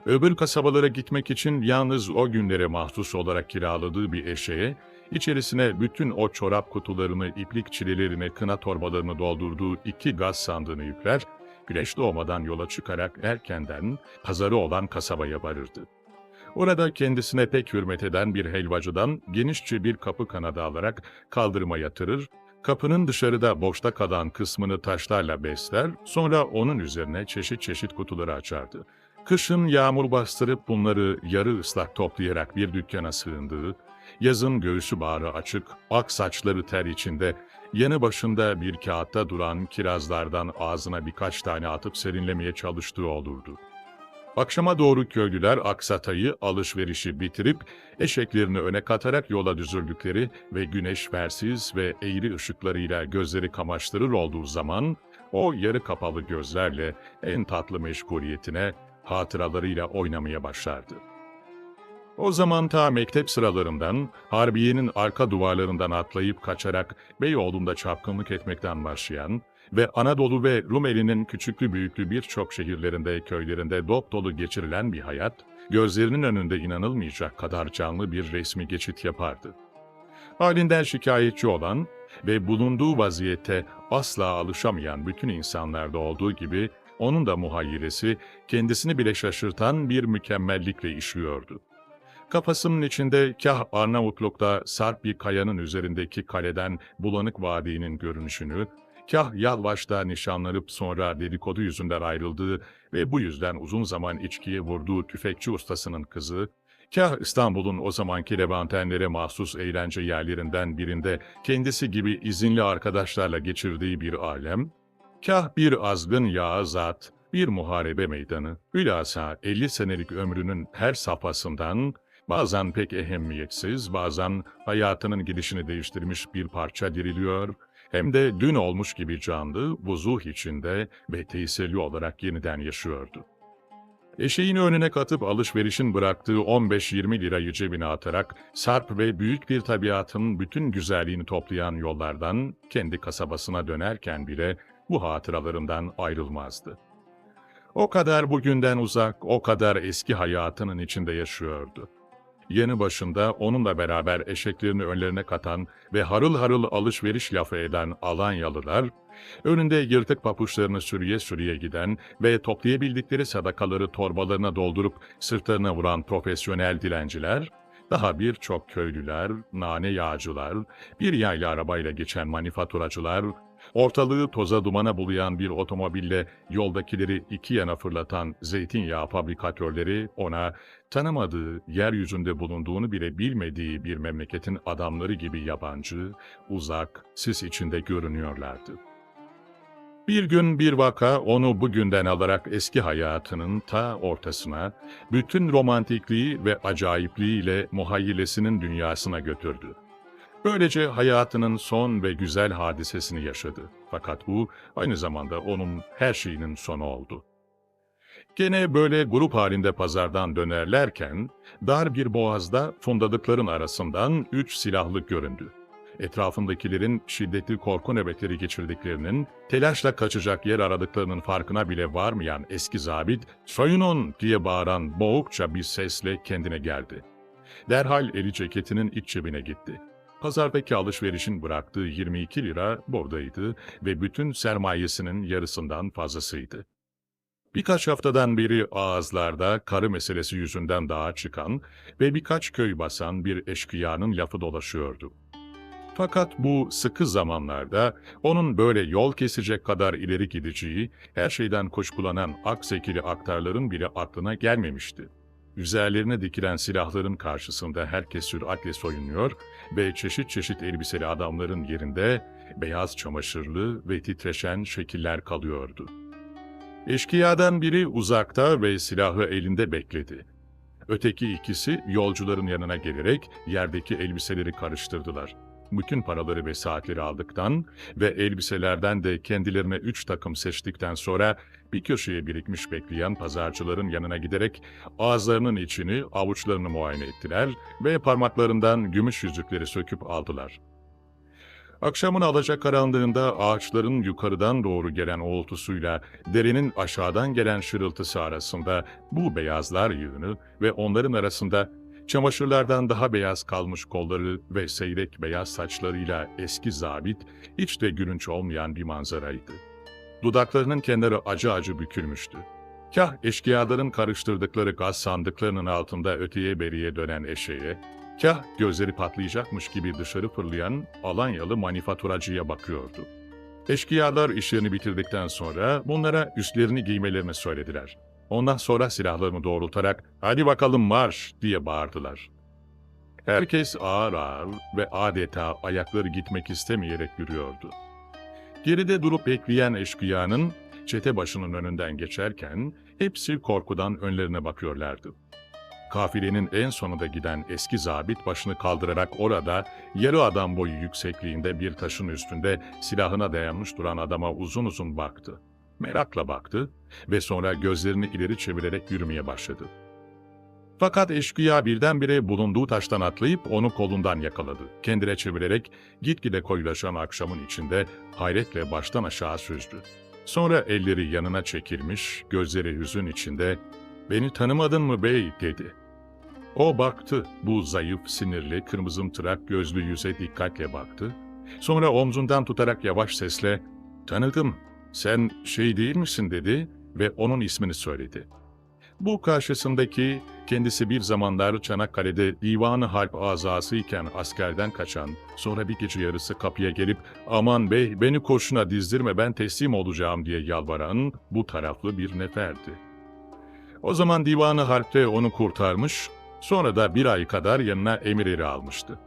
Öbür kasabalara gitmek için yalnız o günlere mahsus olarak kiraladığı bir eşeğe, içerisine bütün o çorap kutularını, iplik çilelerini, kına torbalarını doldurduğu 2 gaz sandığını yükler, güneş doğmadan yola çıkarak erkenden pazarı olan kasabaya varırdı. Orada kendisine pek hürmet eden bir helvacıdan genişçe bir kapı kanadı alarak kaldırıma yatırır, kapının dışarıda boşta kalan kısmını taşlarla besler, sonra onun üzerine çeşit çeşit kutuları açardı. Kışın yağmur bastırıp bunları yarı ıslak toplayarak bir dükkana sığındığı, yazın göğsü bağrı açık, ak saçları ter içinde, yanı başında bir kağıtta duran kirazlardan ağzına birkaç tane atıp serinlemeye çalıştığı olurdu. Akşama doğru köylüler aksatayı, alışverişi bitirip eşeklerini öne katarak yola düzüldükleri ve güneş versiz ve eğri ışıklarıyla gözleri kamaştırır olduğu zaman o yarı kapalı gözlerle en tatlı meşguliyetine, hatıralarıyla oynamaya başlardı. O zaman ta mektep sıralarından, Harbiye'nin arka duvarlarından atlayıp kaçarak Beyoğlu'nda çapkınlık etmekten başlayan ve Anadolu ve Rumeli'nin küçüklü büyüklü birçok şehirlerinde, köylerinde dop dolu geçirilen bir hayat, gözlerinin önünde inanılmayacak kadar canlı bir resmi geçit yapardı. Halinden şikayetçi olan ve bulunduğu vaziyette asla alışamayan bütün insanlarda olduğu gibi, onun da muhayyilesi kendisini bile şaşırtan bir mükemmellikle işliyordu. Kafasının içinde kah Arnavutluk'ta sarp bir kayanın üzerindeki kaleden bulanık vadinin görünüşünü, kah Yalvaç'ta nişanlanıp sonra dedikodu yüzünden ayrıldığı ve bu yüzden uzun zaman içkiye vurduğu tüfekçi ustasının kızı, kah İstanbul'un o zamanki Levantenlere mahsus eğlence yerlerinden birinde kendisi gibi izinli arkadaşlarla geçirdiği bir alem, kah bir azgın yağ zat, bir muharebe meydanı, hülasa 50 senelik ömrünün her safhasından, bazen pek ehemmiyetsiz, bazen hayatının gidişini değiştirmiş bir parça diriliyor, hem de dün olmuş gibi canlı, vuzuh içinde ve tesirli olarak yeniden yaşıyordu. Eşeğini önüne katıp alışverişin bıraktığı 15-20 lirayı cebine atarak, sarp ve büyük bir tabiatın bütün güzelliğini toplayan yollardan kendi kasabasına dönerken bile bu hatıralarından ayrılmazdı. O kadar bugünden uzak, o kadar eski hayatının içinde yaşıyordu. Yanı başında onunla beraber eşeklerini önlerine katan ve harıl harıl alışveriş lafı eden Alanyalılar, önünde yırtık papuçlarını sürüye sürüye giden ve toplayabildikleri sadakaları torbalarına doldurup sırtlarına vuran profesyonel dilenciler, daha birçok köylüler, nane yağcılar, bir yaylı arabayla geçen manifaturacılar, Ortalığı toza dumana bulayan bir otomobille yoldakileri iki yana fırlatan zeytinyağı fabrikatörleri ona tanımadığı, yeryüzünde bulunduğunu bile bilmediği bir memleketin adamları gibi yabancı, uzak, sis içinde görünüyorlardı. Bir gün bir vaka onu bugünden alarak eski hayatının ta ortasına, bütün romantikliği ve acayipliğiyle muhayyilesinin dünyasına götürdü. Böylece hayatının son ve güzel hadisesini yaşadı. Fakat bu aynı zamanda onun her şeyinin sonu oldu. Gene böyle grup halinde pazardan dönerlerken, dar bir boğazda fundadıkların arasından 3 silahlı göründü. Etrafındakilerin şiddetli korku nöbetleri geçirdiklerinin, telaşla kaçacak yer aradıklarının farkına bile varmayan eski zabit, "Soyunun!" diye bağıran boğukça bir sesle kendine geldi. Derhal eli ceketinin iç cebine gitti. Pazardaki alışverişin bıraktığı 22 lira buradaydı ve bütün sermayesinin yarısından fazlasıydı. Birkaç haftadan beri ağızlarda karı meselesi yüzünden dağa çıkan ve birkaç köy basan bir eşkıyanın lafı dolaşıyordu. Fakat bu sıkı zamanlarda onun böyle yol kesecek kadar ileri gideceği, her şeyden kuşkulanan aksekili aktarların bile aklına gelmemişti. Üzerlerine dikilen silahların karşısında herkes süratle soyunuyor ve çeşit çeşit elbiseli adamların yerinde beyaz çamaşırlı ve titreşen şekiller kalıyordu. Eşkıyadan biri uzakta ve silahı elinde bekledi. Öteki ikisi yolcuların yanına gelerek yerdeki elbiseleri karıştırdılar. Bütün paraları ve saatleri aldıktan ve elbiselerden de kendilerine 3 takım seçtikten sonra bir köşeye birikmiş bekleyen pazarcıların yanına giderek ağızlarının içini, avuçlarını muayene ettiler ve parmaklarından gümüş yüzükleri söküp aldılar. Akşamın alacakaranlığında ağaçların yukarıdan doğru gelen uğultusuyla derenin aşağıdan gelen şırıltısı arasında bu beyazlar yığını ve onların arasında çamaşırlardan daha beyaz kalmış kolları ve seyrek beyaz saçlarıyla eski zabit, hiç de gülünç olmayan bir manzaraydı. Dudaklarının kenarı acı acı bükülmüştü. Kah eşkıyaların karıştırdıkları gaz sandıklarının altında öteye beriye dönen eşeğe, kah gözleri patlayacakmış gibi dışarı fırlayan Alanyalı manifaturacıya bakıyordu. Eşkıyalar işlerini bitirdikten sonra bunlara üstlerini giymelerini söylediler. Ondan sonra silahlarını doğrultarak "Hadi bakalım marş!" diye bağırdılar. Herkes ağır ağır ve adeta ayakları gitmek istemeyerek yürüyordu. Geride durup bekleyen eşkıyanın çete başının önünden geçerken hepsi korkudan önlerine bakıyorlardı. Kafilenin en sonunda giden eski zabit başını kaldırarak orada yarı adam boyu yüksekliğinde bir taşın üstünde silahına dayanmış duran adama uzun uzun baktı. Merakla baktı ve sonra gözlerini ileri çevirerek yürümeye başladı. Fakat eşkıya birdenbire bulunduğu taştan atlayıp onu kolundan yakaladı. Kendine çevirerek gitgide koyulaşan akşamın içinde hayretle baştan aşağı süzdü. Sonra elleri yanına çekilmiş, gözleri hüzün içinde "Beni tanımadın mı bey?" dedi. O baktı, bu zayıf, sinirli, kırmızımtırak gözlü yüze dikkatle baktı. Sonra omzundan tutarak yavaş sesle "Tanıdım, sen şey değil misin?" dedi ve onun ismini söyledi. Bu karşısındaki, kendisi bir zamanlar Çanakkale'de Divan-ı Harp azası iken askerden kaçan, sonra bir gece yarısı kapıya gelip "Aman bey, beni kurşuna dizdirme, ben teslim olacağım" diye yalvaran bu taraflı bir neferdi. O zaman Divan-ı Harp'te onu kurtarmış, sonra da bir ay kadar yanına emir eri almıştı.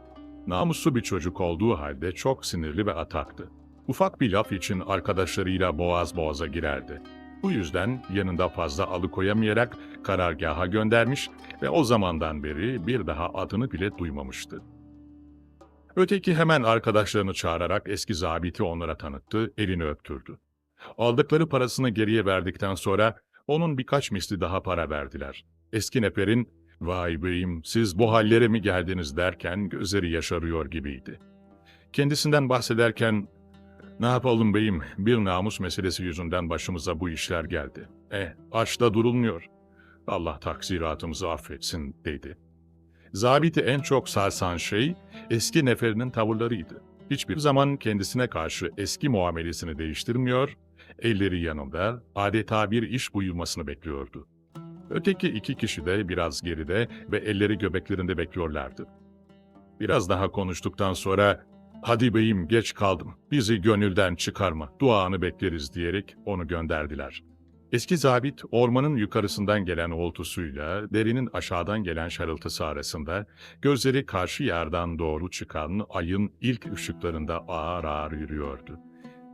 Namuslu bir çocuk olduğu halde çok sinirli ve ataktı. Ufak bir laf için arkadaşlarıyla boğaz boğaza girerdi. Bu yüzden yanında fazla alıkoyamayarak karargaha göndermiş ve o zamandan beri bir daha adını bile duymamıştı. Öteki hemen arkadaşlarını çağırarak eski zabiti onlara tanıttı, elini öptürdü. Aldıkları parasını geriye verdikten sonra onun birkaç misli daha para verdiler. Eski neferin "Vay beyim, siz bu hallere mi geldiniz?" derken gözleri yaşarıyor gibiydi. Kendisinden bahsederken "Ne yapalım beyim, bir namus meselesi yüzünden başımıza bu işler geldi. Açta durulmuyor. Allah taksiratımızı affetsin" dedi. Zabiti en çok sarsan şey eski neferinin tavırlarıydı. Hiçbir zaman kendisine karşı eski muamelesini değiştirmiyor, elleri yanında adeta bir iş buyurmasını bekliyordu. Öteki iki kişi de biraz geride ve elleri göbeklerinde bekliyorlardı. Biraz daha konuştuktan sonra "Hadi beyim, geç kaldım. Bizi gönülden çıkarma. Duanı bekleriz." diyerek onu gönderdiler. Eski zabit ormanın yukarısından gelen uğultusuyla derinin aşağıdan gelen şarıltısı arasında gözleri karşı yerden doğru çıkan ayın ilk ışıklarında ağır ağır yürüyordu.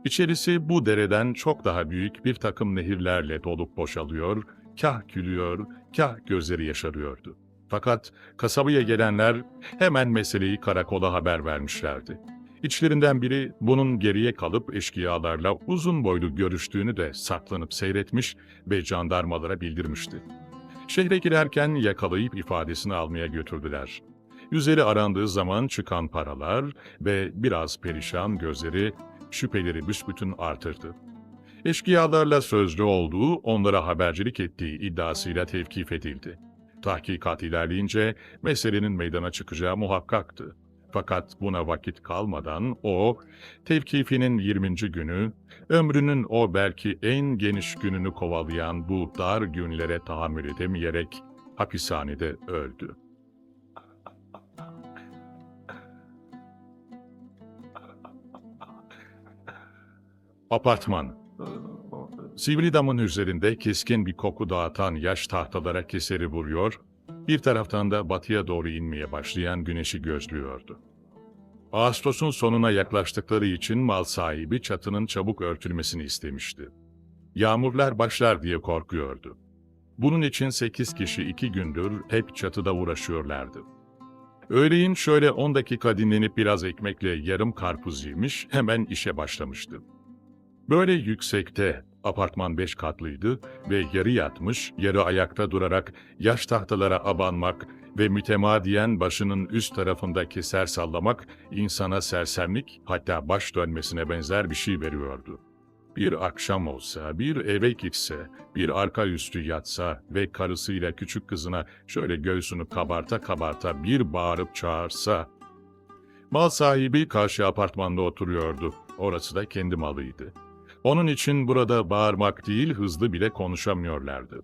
İçerisi bu dereden çok daha büyük bir takım nehirlerle dolup boşalıyor, kah gülüyor, kah gözleri yaşarıyordu. Fakat kasabaya gelenler hemen meseleyi karakola haber vermişlerdi. İçlerinden biri bunun geriye kalıp eşkıyalarla uzun boylu görüştüğünü de saklanıp seyretmiş ve jandarmalara bildirmişti. Şehre girerken yakalayıp ifadesini almaya götürdüler. Üzeri arandığı zaman çıkan paralar ve biraz perişan gözleri şüpheleri büsbütün artırdı. Eşkıyalarla sözlü olduğu, onlara habercilik ettiği iddiasıyla tevkif edildi. Tahkikat ilerleyince meselenin meydana çıkacağı muhakkaktı. Fakat buna vakit kalmadan o, tevkifinin 20. günü, ömrünün o belki en geniş gününü kovalayan bu dar günlere tahammül edemeyerek hapishanede öldü. Apartman. Sivri damın üzerinde keskin bir koku dağıtan yaş tahtalara keseri vuruyor, bir taraftan da batıya doğru inmeye başlayan güneşi gözlüyordu. Ağustos'un sonuna yaklaştıkları için mal sahibi çatının çabuk örtülmesini istemişti. Yağmurlar başlar diye korkuyordu. Bunun için 8 kişi 2 gündür hep çatıda uğraşıyorlardı. Öğleyin şöyle 10 dakika dinlenip biraz ekmekle yarım karpuz yemiş, hemen işe başlamıştı. Böyle yüksekte, apartman 5 katlıydı ve yarı yatmış, yarı ayakta durarak yaş tahtalara abanmak ve mütemadiyen başının üst tarafında keser sallamak insana sersemlik, hatta baş dönmesine benzer bir şey veriyordu. Bir akşam olsa, bir eve gitse, bir arka üstü yatsa ve karısıyla küçük kızına şöyle göğsünü kabarta kabarta bir bağırıp çağırsa. Mal sahibi karşı apartmanda oturuyordu. Orası da kendi malıydı. Onun için burada bağırmak değil, hızlı bile konuşamıyorlardı.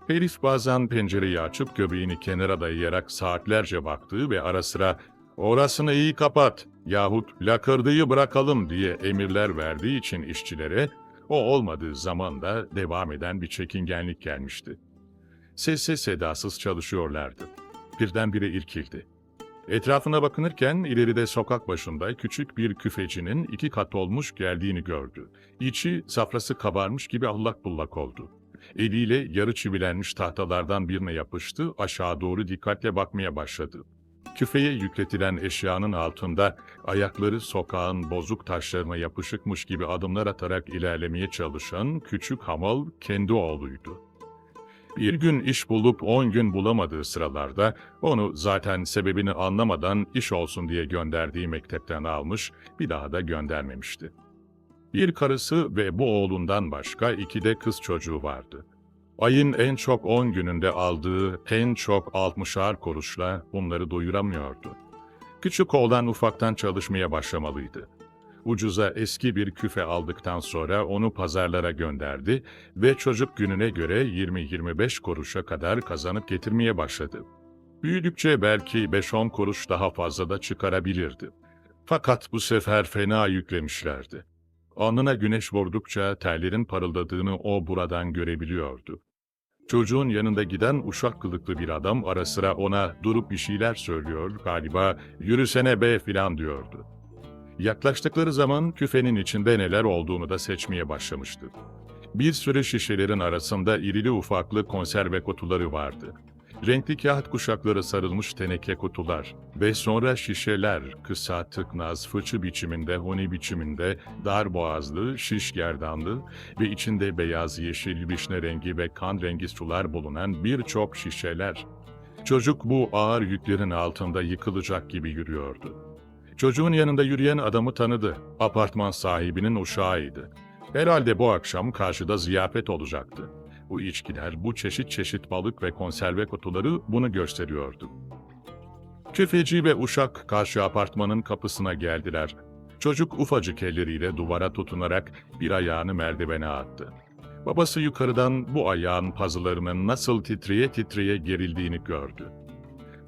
Herif bazen pencereyi açıp göbeğini kenara dayayarak saatlerce baktığı ve ara sıra "Orasını iyi kapat" yahut "Lakırdıyı bırakalım" diye emirler verdiği için işçilere, o olmadığı zaman da devam eden bir çekingenlik gelmişti. Sessiz sedasız çalışıyorlardı. Birdenbire irkildi. Etrafına bakınırken ileride sokak başında küçük bir küfecinin 2 kat olmuş geldiğini gördü. İçi safrası kabarmış gibi allak bullak oldu. Eliyle yarı çivilenmiş tahtalardan birine yapıştı, aşağı doğru dikkatle bakmaya başladı. Küfeye yükletilen eşyanın altında ayakları sokağın bozuk taşlarına yapışıkmış gibi adımlar atarak ilerlemeye çalışan küçük hamal kendi oğluydu. Bir gün iş bulup 10 gün bulamadığı sıralarda onu zaten sebebini anlamadan iş olsun diye gönderdiği mektepten almış, bir daha da göndermemişti. Bir karısı ve bu oğlundan başka 2 de kız çocuğu vardı. Ayın en çok 10 gününde aldığı en çok 60'ar kuruşla bunları doyuramıyordu. Küçük oğlan ufaktan çalışmaya başlamalıydı. Ucuza eski bir küfe aldıktan sonra onu pazarlara gönderdi ve çocuk gününe göre 20-25 kuruşa kadar kazanıp getirmeye başladı. Büyüdükçe belki 5-10 kuruş daha fazla da çıkarabilirdi. Fakat bu sefer fena yüklemişlerdi. Alnına güneş vurdukça terlerin parıldadığını o buradan görebiliyordu. Çocuğun yanında giden uşak kılıklı bir adam ara sıra ona durup bir şeyler söylüyor, galiba "Yürüsene be" filan diyordu. Yaklaştıkları zaman küfenin içinde neler olduğunu da seçmeye başlamıştı. Bir sürü şişelerin arasında irili ufaklı konserve kutuları vardı. Renkli kağıt kuşakları sarılmış teneke kutular ve sonra şişeler, kısa, tıknaz, fıçı biçiminde, huni biçiminde, dar boğazlı, şiş gerdanlı ve içinde beyaz, yeşil, vişne rengi ve kan rengi sular bulunan birçok şişeler. Çocuk bu ağır yüklerin altında yıkılacak gibi yürüyordu. Çocuğun yanında yürüyen adamı tanıdı. Apartman sahibinin uşağıydı. Herhalde bu akşam karşıda ziyafet olacaktı. Bu içkiler, bu çeşit çeşit balık ve konserve kutuları bunu gösteriyordu. Küfeci ve uşak karşı apartmanın kapısına geldiler. Çocuk ufacık elleriyle duvara tutunarak bir ayağını merdivene attı. Babası yukarıdan bu ayağın pazılarının nasıl titreye titreye gerildiğini gördü.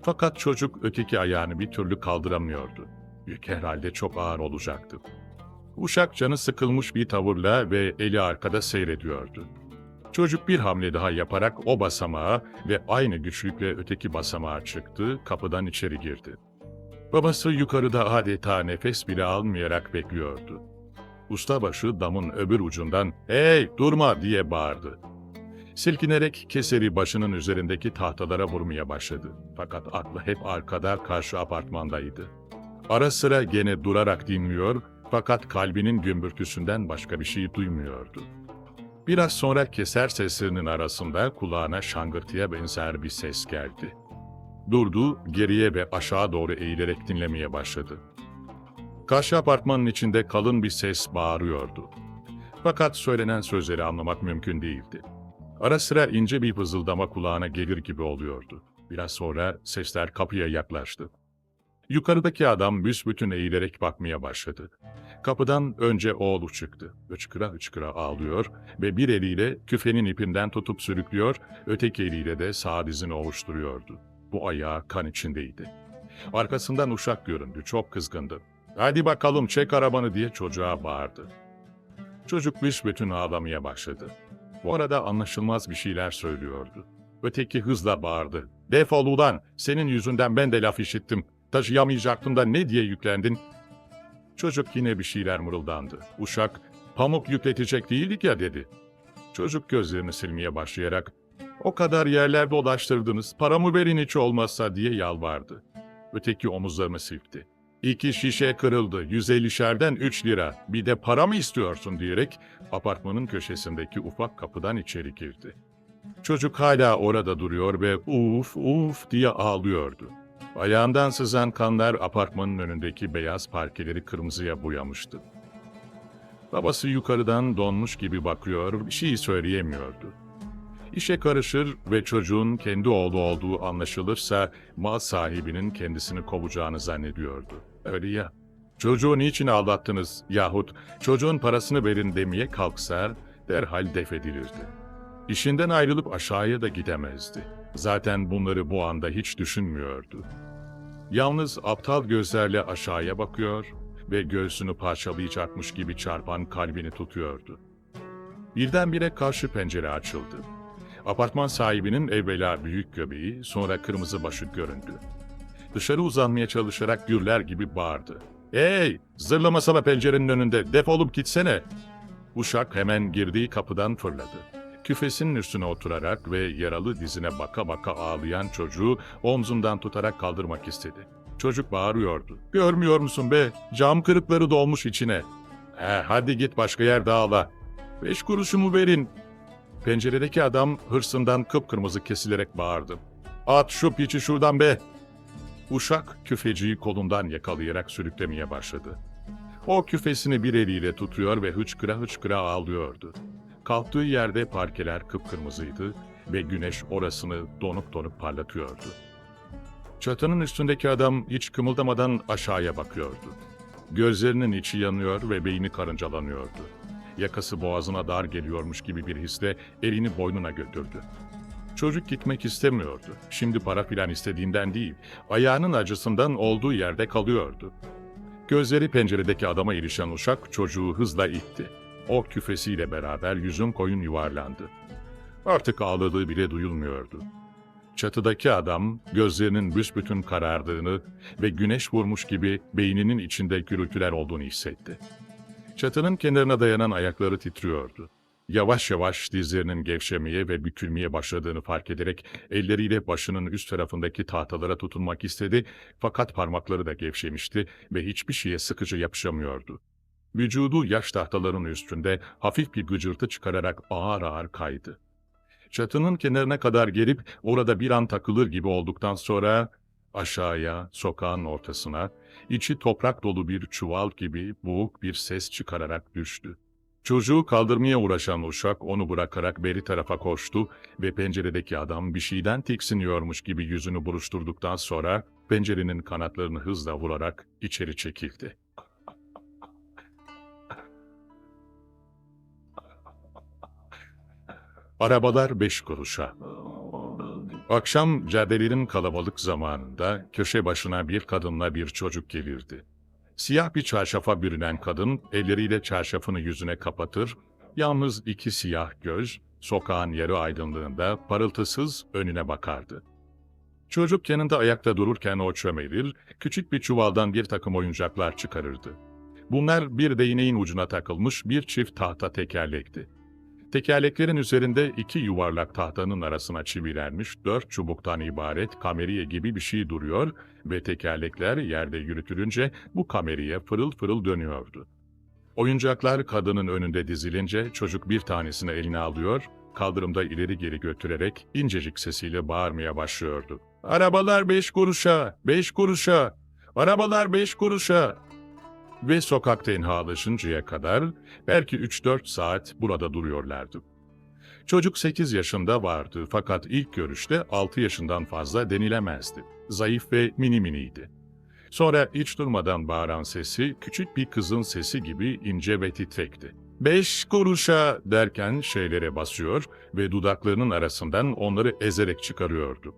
Fakat çocuk öteki ayağını bir türlü kaldıramıyordu. Yük herhalde çok ağır olacaktı. Uşak canı sıkılmış bir tavırla ve eli arkada seyrediyordu. Çocuk bir hamle daha yaparak o basamağa ve aynı güçlükle öteki basamağa çıktı, kapıdan içeri girdi. Babası yukarıda adeta nefes bile almayarak bekliyordu. Ustabaşı damın öbür ucundan "Hey, durma!" diye bağırdı. Silkinerek keseri başının üzerindeki tahtalara vurmaya başladı. Fakat aklı hep arkada, karşı apartmandaydı. Ara sıra gene durarak dinliyor fakat kalbinin gümbürtüsünden başka bir şey duymuyordu. Biraz sonra keser seslerinin arasında kulağına şangırtıya benzer bir ses geldi. Durdu, geriye ve aşağı doğru eğilerek dinlemeye başladı. Karşı apartmanın içinde kalın bir ses bağırıyordu. Fakat söylenen sözleri anlamak mümkün değildi. Ara sıra ince bir vızıldama kulağına gelir gibi oluyordu. Biraz sonra sesler kapıya yaklaştı. Yukarıdaki adam büsbütün eğilerek bakmaya başladı. Kapıdan önce oğlu çıktı. Hıçkıra hıçkıra ağlıyor ve bir eliyle küfenin ipinden tutup sürüklüyor, öteki eliyle de sağ dizini ovuşturuyordu. Bu ayağı kan içindeydi. Arkasından uşak göründü, çok kızgındı. "Hadi bakalım çek arabanı!" diye çocuğa bağırdı. Çocuk büsbütün ağlamaya başladı. Bu arada anlaşılmaz bir şeyler söylüyordu. Öteki hızla bağırdı. "Defol ulan! Senin yüzünden ben de laf işittim. Taşıyamayacaktım da ne diye yüklendin?" Çocuk yine bir şeyler mırıldandı. Uşak, "Pamuk yükletecek değildik ya," dedi. Çocuk gözlerini silmeye başlayarak, "O kadar yerler dolaştırdınız, paramı verin hiç olmazsa," diye yalvardı. Öteki omuzlarını silkti. "2 şişe kırıldı, 150'şerden 3 lira, bir de para mı istiyorsun?" diyerek apartmanın köşesindeki ufak kapıdan içeri girdi. Çocuk hala orada duruyor ve "uf uf" diye ağlıyordu. Ayağından sızan kanlar apartmanın önündeki beyaz parkeleri kırmızıya boyamıştı. Babası yukarıdan donmuş gibi bakıyor, bir şey söyleyemiyordu. İşe karışır ve çocuğun kendi oğlu olduğu anlaşılırsa mal sahibinin kendisini kovacağını zannediyordu. Öyle ya, "Çocuğu niçin aldattınız yahut çocuğun parasını verin" demeye kalksa derhal def edilirdi. İşinden ayrılıp aşağıya da gidemezdi. Zaten bunları bu anda hiç düşünmüyordu. Yalnız aptal gözlerle aşağıya bakıyor ve göğsünü parçalayacakmış gibi çarpan kalbini tutuyordu. Birdenbire karşı pencere açıldı. Apartman sahibinin evvela büyük göbeği, sonra kırmızı başı göründü. Dışarı uzanmaya çalışarak gürler gibi bağırdı. "Hey, zırlamasana pencerenin önünde, defolup gitsene!" Uşak hemen girdiği kapıdan fırladı. Küfesinin üstüne oturarak ve yaralı dizine baka baka ağlayan çocuğu omzundan tutarak kaldırmak istedi. Çocuk bağırıyordu. "Görmüyor musun be? Cam kırıkları dolmuş içine." Hadi git başka yerde ağla." "5 kuruşumu verin." Penceredeki adam hırsından kıpkırmızı kesilerek bağırdı. "At şu piçi şuradan be!" Uşak küfeciyi kolundan yakalayarak sürüklemeye başladı. O küfesini bir eliyle tutuyor ve hıçkıra hıçkıra ağlıyordu. Kalktığı yerde parkeler kıpkırmızıydı ve güneş orasını donuk donuk parlatıyordu. Çatının üstündeki adam hiç kımıldamadan aşağıya bakıyordu. Gözlerinin içi yanıyor ve beyni karıncalanıyordu. Yakası boğazına dar geliyormuş gibi bir hisle elini boynuna götürdü. Çocuk gitmek istemiyordu. Şimdi para filan istediğinden değil, ayağının acısından olduğu yerde kalıyordu. Gözleri penceredeki adama ilişen uşak çocuğu hızla itti. O küfesiyle beraber yüzün koyun yuvarlandı. Artık ağladığı bile duyulmuyordu. Çatıdaki adam gözlerinin büsbütün karardığını ve güneş vurmuş gibi beyninin içinde gürültüler olduğunu hissetti. Çatının kenarına dayanan ayakları titriyordu. Yavaş yavaş dizlerinin gevşemeye ve bükülmeye başladığını fark ederek elleriyle başının üst tarafındaki tahtalara tutunmak istedi fakat parmakları da gevşemişti ve hiçbir şeye sıkıcı yapışamıyordu. Vücudu yaş tahtaların üstünde hafif bir gıcırtı çıkararak ağır ağır kaydı. Çatının kenarına kadar gelip orada bir an takılır gibi olduktan sonra aşağıya, sokağın ortasına, içi toprak dolu bir çuval gibi boğuk bir ses çıkararak düştü. Çocuğu kaldırmaya uğraşan uşak onu bırakarak beri tarafa koştu ve penceredeki adam bir şeyden tiksiniyormuş gibi yüzünü buruşturduktan sonra pencerenin kanatlarını hızla vurarak içeri çekildi. Arabalar 5 kuruşa. Akşam caddelerin kalabalık zamanında köşe başına bir kadınla bir çocuk gelirdi. Siyah bir çarşafa bürünen kadın elleriyle çarşafını yüzüne kapatır, yalnız iki siyah göz sokağın yarı aydınlığında parıltısız önüne bakardı. Çocuk yanında ayakta dururken o çömelir, küçük bir çuvaldan bir takım oyuncaklar çıkarırdı. Bunlar bir değneğin ucuna takılmış bir çift tahta tekerlekti. Tekerleklerin üzerinde iki yuvarlak tahtanın arasına çivilenmiş 4 çubuktan ibaret kameriye gibi bir şey duruyor ve tekerlekler yerde yürütülünce bu kameriye fırıl fırıl dönüyordu. Oyuncaklar kadının önünde dizilince çocuk bir tanesini eline alıyor, kaldırımda ileri geri götürerek incecik sesiyle bağırmaya başlıyordu. "Arabalar 5 kuruşa, 5 kuruşa, arabalar 5 kuruşa!" Ve sokak tenhalaşıncaya kadar belki 3-4 saat burada duruyorlardı. Çocuk 8 yaşında vardı fakat ilk görüşte 6 yaşından fazla denilemezdi. Zayıf ve mini miniydi. Sonra hiç durmadan bağıran sesi küçük bir kızın sesi gibi ince ve titrekti. "5 kuruşa!" derken şeylere basıyor ve dudaklarının arasından onları ezerek çıkarıyordu.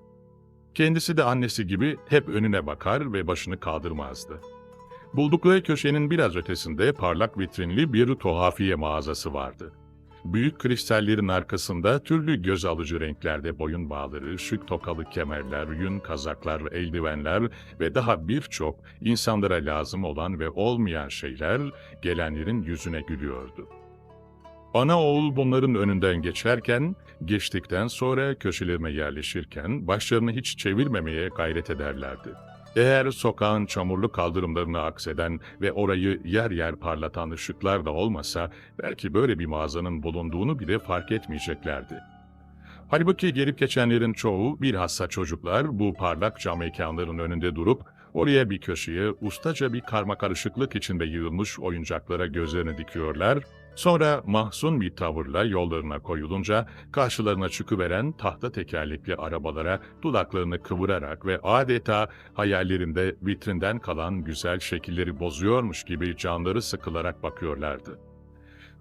Kendisi de annesi gibi hep önüne bakar ve başını kaldırmazdı. Buldukları köşenin biraz ötesinde parlak vitrinli bir tuhafiye mağazası vardı. Büyük kristallerin arkasında türlü göz alıcı renklerde boyun bağları, şık tokalı kemerler, yün kazaklar, eldivenler ve daha birçok insanlara lazım olan ve olmayan şeyler gelenlerin yüzüne gülüyordu. Ana oğul bunların önünden geçtikten sonra köşelerine yerleşirken başlarını hiç çevirmemeye gayret ederlerdi. Eğer sokağın çamurlu kaldırımlarını akseden ve orayı yer yer parlatan ışıklar da olmasa, belki böyle bir mağazanın bulunduğunu bile fark etmeyeceklerdi. Halbuki gelip geçenlerin çoğu, bilhassa çocuklar, bu parlak cam mekanların önünde durup, oraya bir köşeye ustaca bir karmakarışıklık içinde yığılmış oyuncaklara gözlerini dikiyorlar, sonra mahzun bir tavırla yollarına koyulunca karşılarına çıkıveren tahta tekerlekli arabalara dudaklarını kıvırarak ve adeta hayallerinde vitrinden kalan güzel şekilleri bozuyormuş gibi canları sıkılarak bakıyorlardı.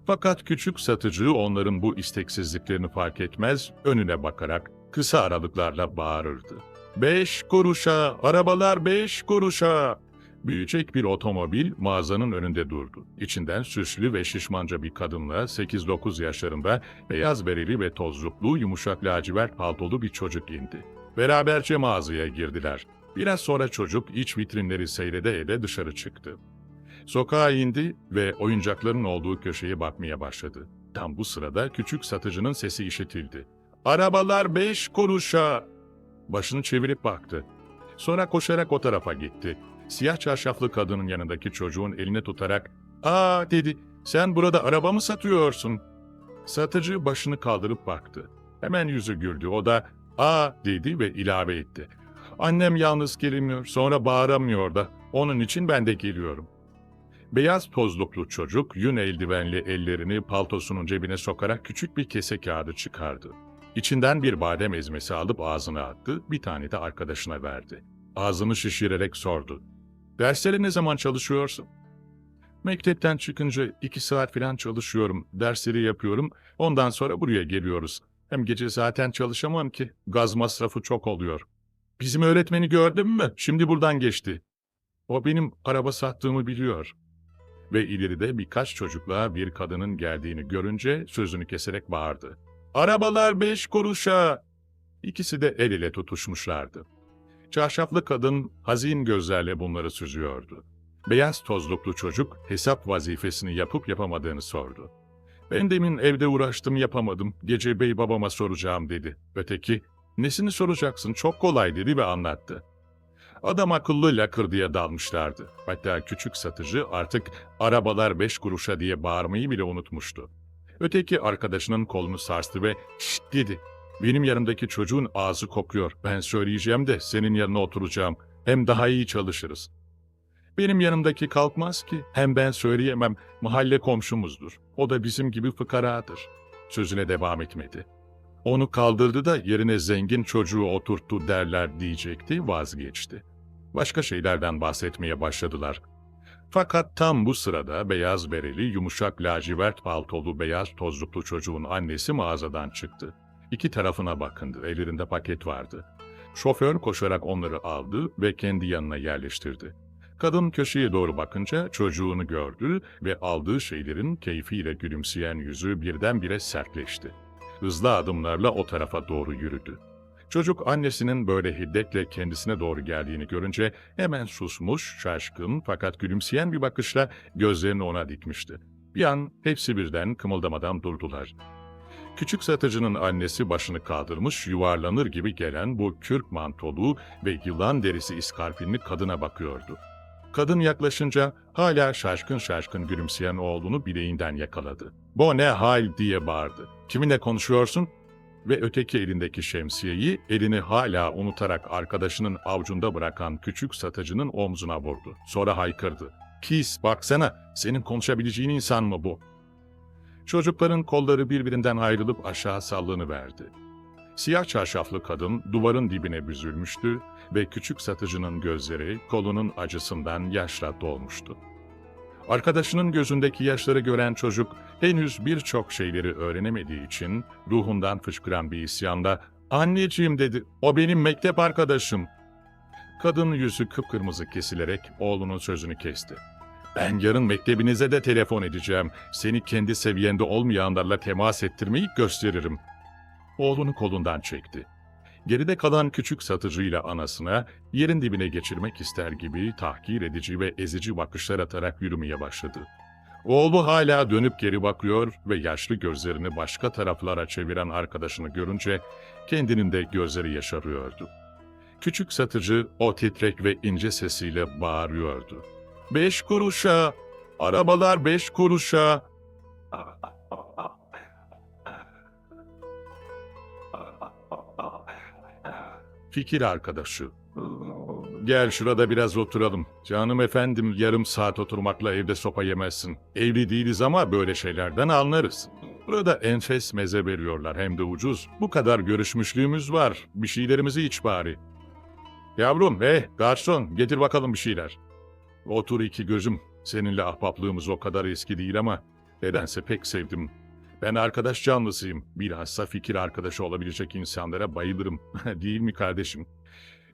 Fakat küçük satıcı onların bu isteksizliklerini fark etmez, önüne bakarak kısa aralıklarla bağırırdı. 5 kuruşa, arabalar 5 kuruşa! Büyüyecek bir otomobil mağazanın önünde durdu. İçinden süslü ve şişmanca bir kadınla 8-9 yaşlarında beyaz bereli ve tozluklu yumuşak lacivert paltolu bir çocuk indi. Beraberce mağazaya girdiler. Biraz sonra çocuk iç vitrinleri seyrede dışarı çıktı. Sokağa indi ve oyuncakların olduğu köşeye bakmaya başladı. Tam bu sırada küçük satıcının sesi işitildi. "Arabalar 5 kuruşa!" Başını çevirip baktı. Sonra koşarak o tarafa gitti. Siyah çarşaflı kadının yanındaki çocuğun elini tutarak, "Aa!" dedi, "Sen burada araba mı satıyorsun?" Satıcı başını kaldırıp baktı. Hemen yüzü güldü. O da, "Aa!" dedi ve ilave etti. "Annem yalnız gelmiyor, sonra bağıramıyor da. Onun için ben de geliyorum." Beyaz tozluklu çocuk yün eldivenli ellerini paltosunun cebine sokarak küçük bir kese kağıdı çıkardı. İçinden bir badem ezmesi alıp ağzına attı, bir tane de arkadaşına verdi. Ağzını şişirerek sordu. "Derslere ne zaman çalışıyorsun?" "Mektepten çıkınca 2 saat falan çalışıyorum, dersleri yapıyorum, ondan sonra buraya geliyoruz. Hem gece zaten çalışamam ki, gaz masrafı çok oluyor." "Bizim öğretmeni gördün mü? Şimdi buradan geçti. O benim araba sattığımı biliyor." Ve ileride birkaç çocukla bir kadının geldiğini görünce sözünü keserek bağırdı. "Arabalar 5 kuruşa!" İkisi de el ele tutuşmuşlardı. Çarşaflı kadın hazin gözlerle bunları süzüyordu. Beyaz tozluklu çocuk hesap vazifesini yapıp yapamadığını sordu. "Ben demin evde uğraştım yapamadım, gece bey babama soracağım" dedi. Öteki, "Nesini soracaksın, çok kolay" dedi ve anlattı. Adam akıllı lakırdıya dalmışlardı. Hatta küçük satıcı artık "arabalar 5 kuruşa" diye bağırmayı bile unutmuştu. Öteki arkadaşının kolunu sarstı ve "Şşt" dedi. "Benim yanımdaki çocuğun ağzı kokuyor. Ben söyleyeceğim de senin yanına oturacağım. Hem daha iyi çalışırız." "Benim yanımdaki kalkmaz ki. Hem ben söyleyemem. Mahalle komşumuzdur. O da bizim gibi fıkaradır." Sözüne devam etmedi. "Onu kaldırdı da yerine zengin çocuğu oturttu derler" diyecekti, vazgeçti. Başka şeylerden bahsetmeye başladılar. Fakat tam bu sırada beyaz bereli, yumuşak lacivert paltolu beyaz tozluklu çocuğun annesi mağazadan çıktı. İki tarafına bakındı, ellerinde paket vardı. Şoför koşarak onları aldı ve kendi yanına yerleştirdi. Kadın köşeye doğru bakınca çocuğunu gördü ve aldığı şeylerin keyfiyle gülümseyen yüzü birdenbire sertleşti. Hızlı adımlarla o tarafa doğru yürüdü. Çocuk annesinin böyle hiddetle kendisine doğru geldiğini görünce hemen susmuş, şaşkın fakat gülümseyen bir bakışla gözlerini ona dikmişti. Bir an hepsi birden kımıldamadan durdular. Küçük satıcının annesi başını kaldırmış, yuvarlanır gibi gelen bu kürk mantolu ve yılan derisi iskarpinli kadına bakıyordu. Kadın yaklaşınca hala şaşkın şaşkın gülümseyen oğlunu bileğinden yakaladı. "Bu ne hal?" diye bağırdı. "Kiminle konuşuyorsun?" Ve öteki elindeki şemsiyeyi elini hala unutarak arkadaşının avcunda bırakan küçük satıcının omzuna vurdu. Sonra haykırdı. "Pis, baksana, senin konuşabileceğin insan mı bu?" Çocukların kolları birbirinden ayrılıp aşağı sallanıverdi. Siyah çarşaflı kadın duvarın dibine büzülmüştü ve küçük satıcının gözleri kolunun acısından yaşla dolmuştu. Arkadaşının gözündeki yaşları gören çocuk henüz birçok şeyleri öğrenemediği için ruhundan fışkıran bir isyanla "Anneciğim" dedi, "o benim mektep arkadaşım." Kadın yüzü kıpkırmızı kesilerek oğlunun sözünü kesti. "Ben yarın mektebinize de telefon edeceğim. Seni kendi seviyende olmayanlarla temas ettirmeyi gösteririm." Oğlunu kolundan çekti. Geride kalan küçük satıcıyla anasına yerin dibine geçirmek ister gibi tahkir edici ve ezici bakışlar atarak yürümeye başladı. Oğlu hala dönüp geri bakıyor ve yaşlı gözlerini başka taraflara çeviren arkadaşını görünce kendinin de gözleri yaşarıyordu. Küçük satıcı o titrek ve ince sesiyle bağırıyordu. "5 kuruşa! Arabalar 5 kuruşa!" Fikir arkadaşı. "Gel şurada biraz oturalım. Canım efendim, yarım saat oturmakla evde sopa yemezsin. Evli değiliz ama böyle şeylerden anlarız. Burada enfes meze veriyorlar, hem de ucuz. Bu kadar görüşmüşlüğümüz var. Bir şeylerimizi iç bari." "Yavrum, garson, getir bakalım bir şeyler." "Otur iki gözüm. Seninle ahbaplığımız o kadar eski değil ama nedense pek sevdim. Ben arkadaş canlısıyım. Bilhassa fikir arkadaşı olabilecek insanlara bayılırım. Değil mi kardeşim?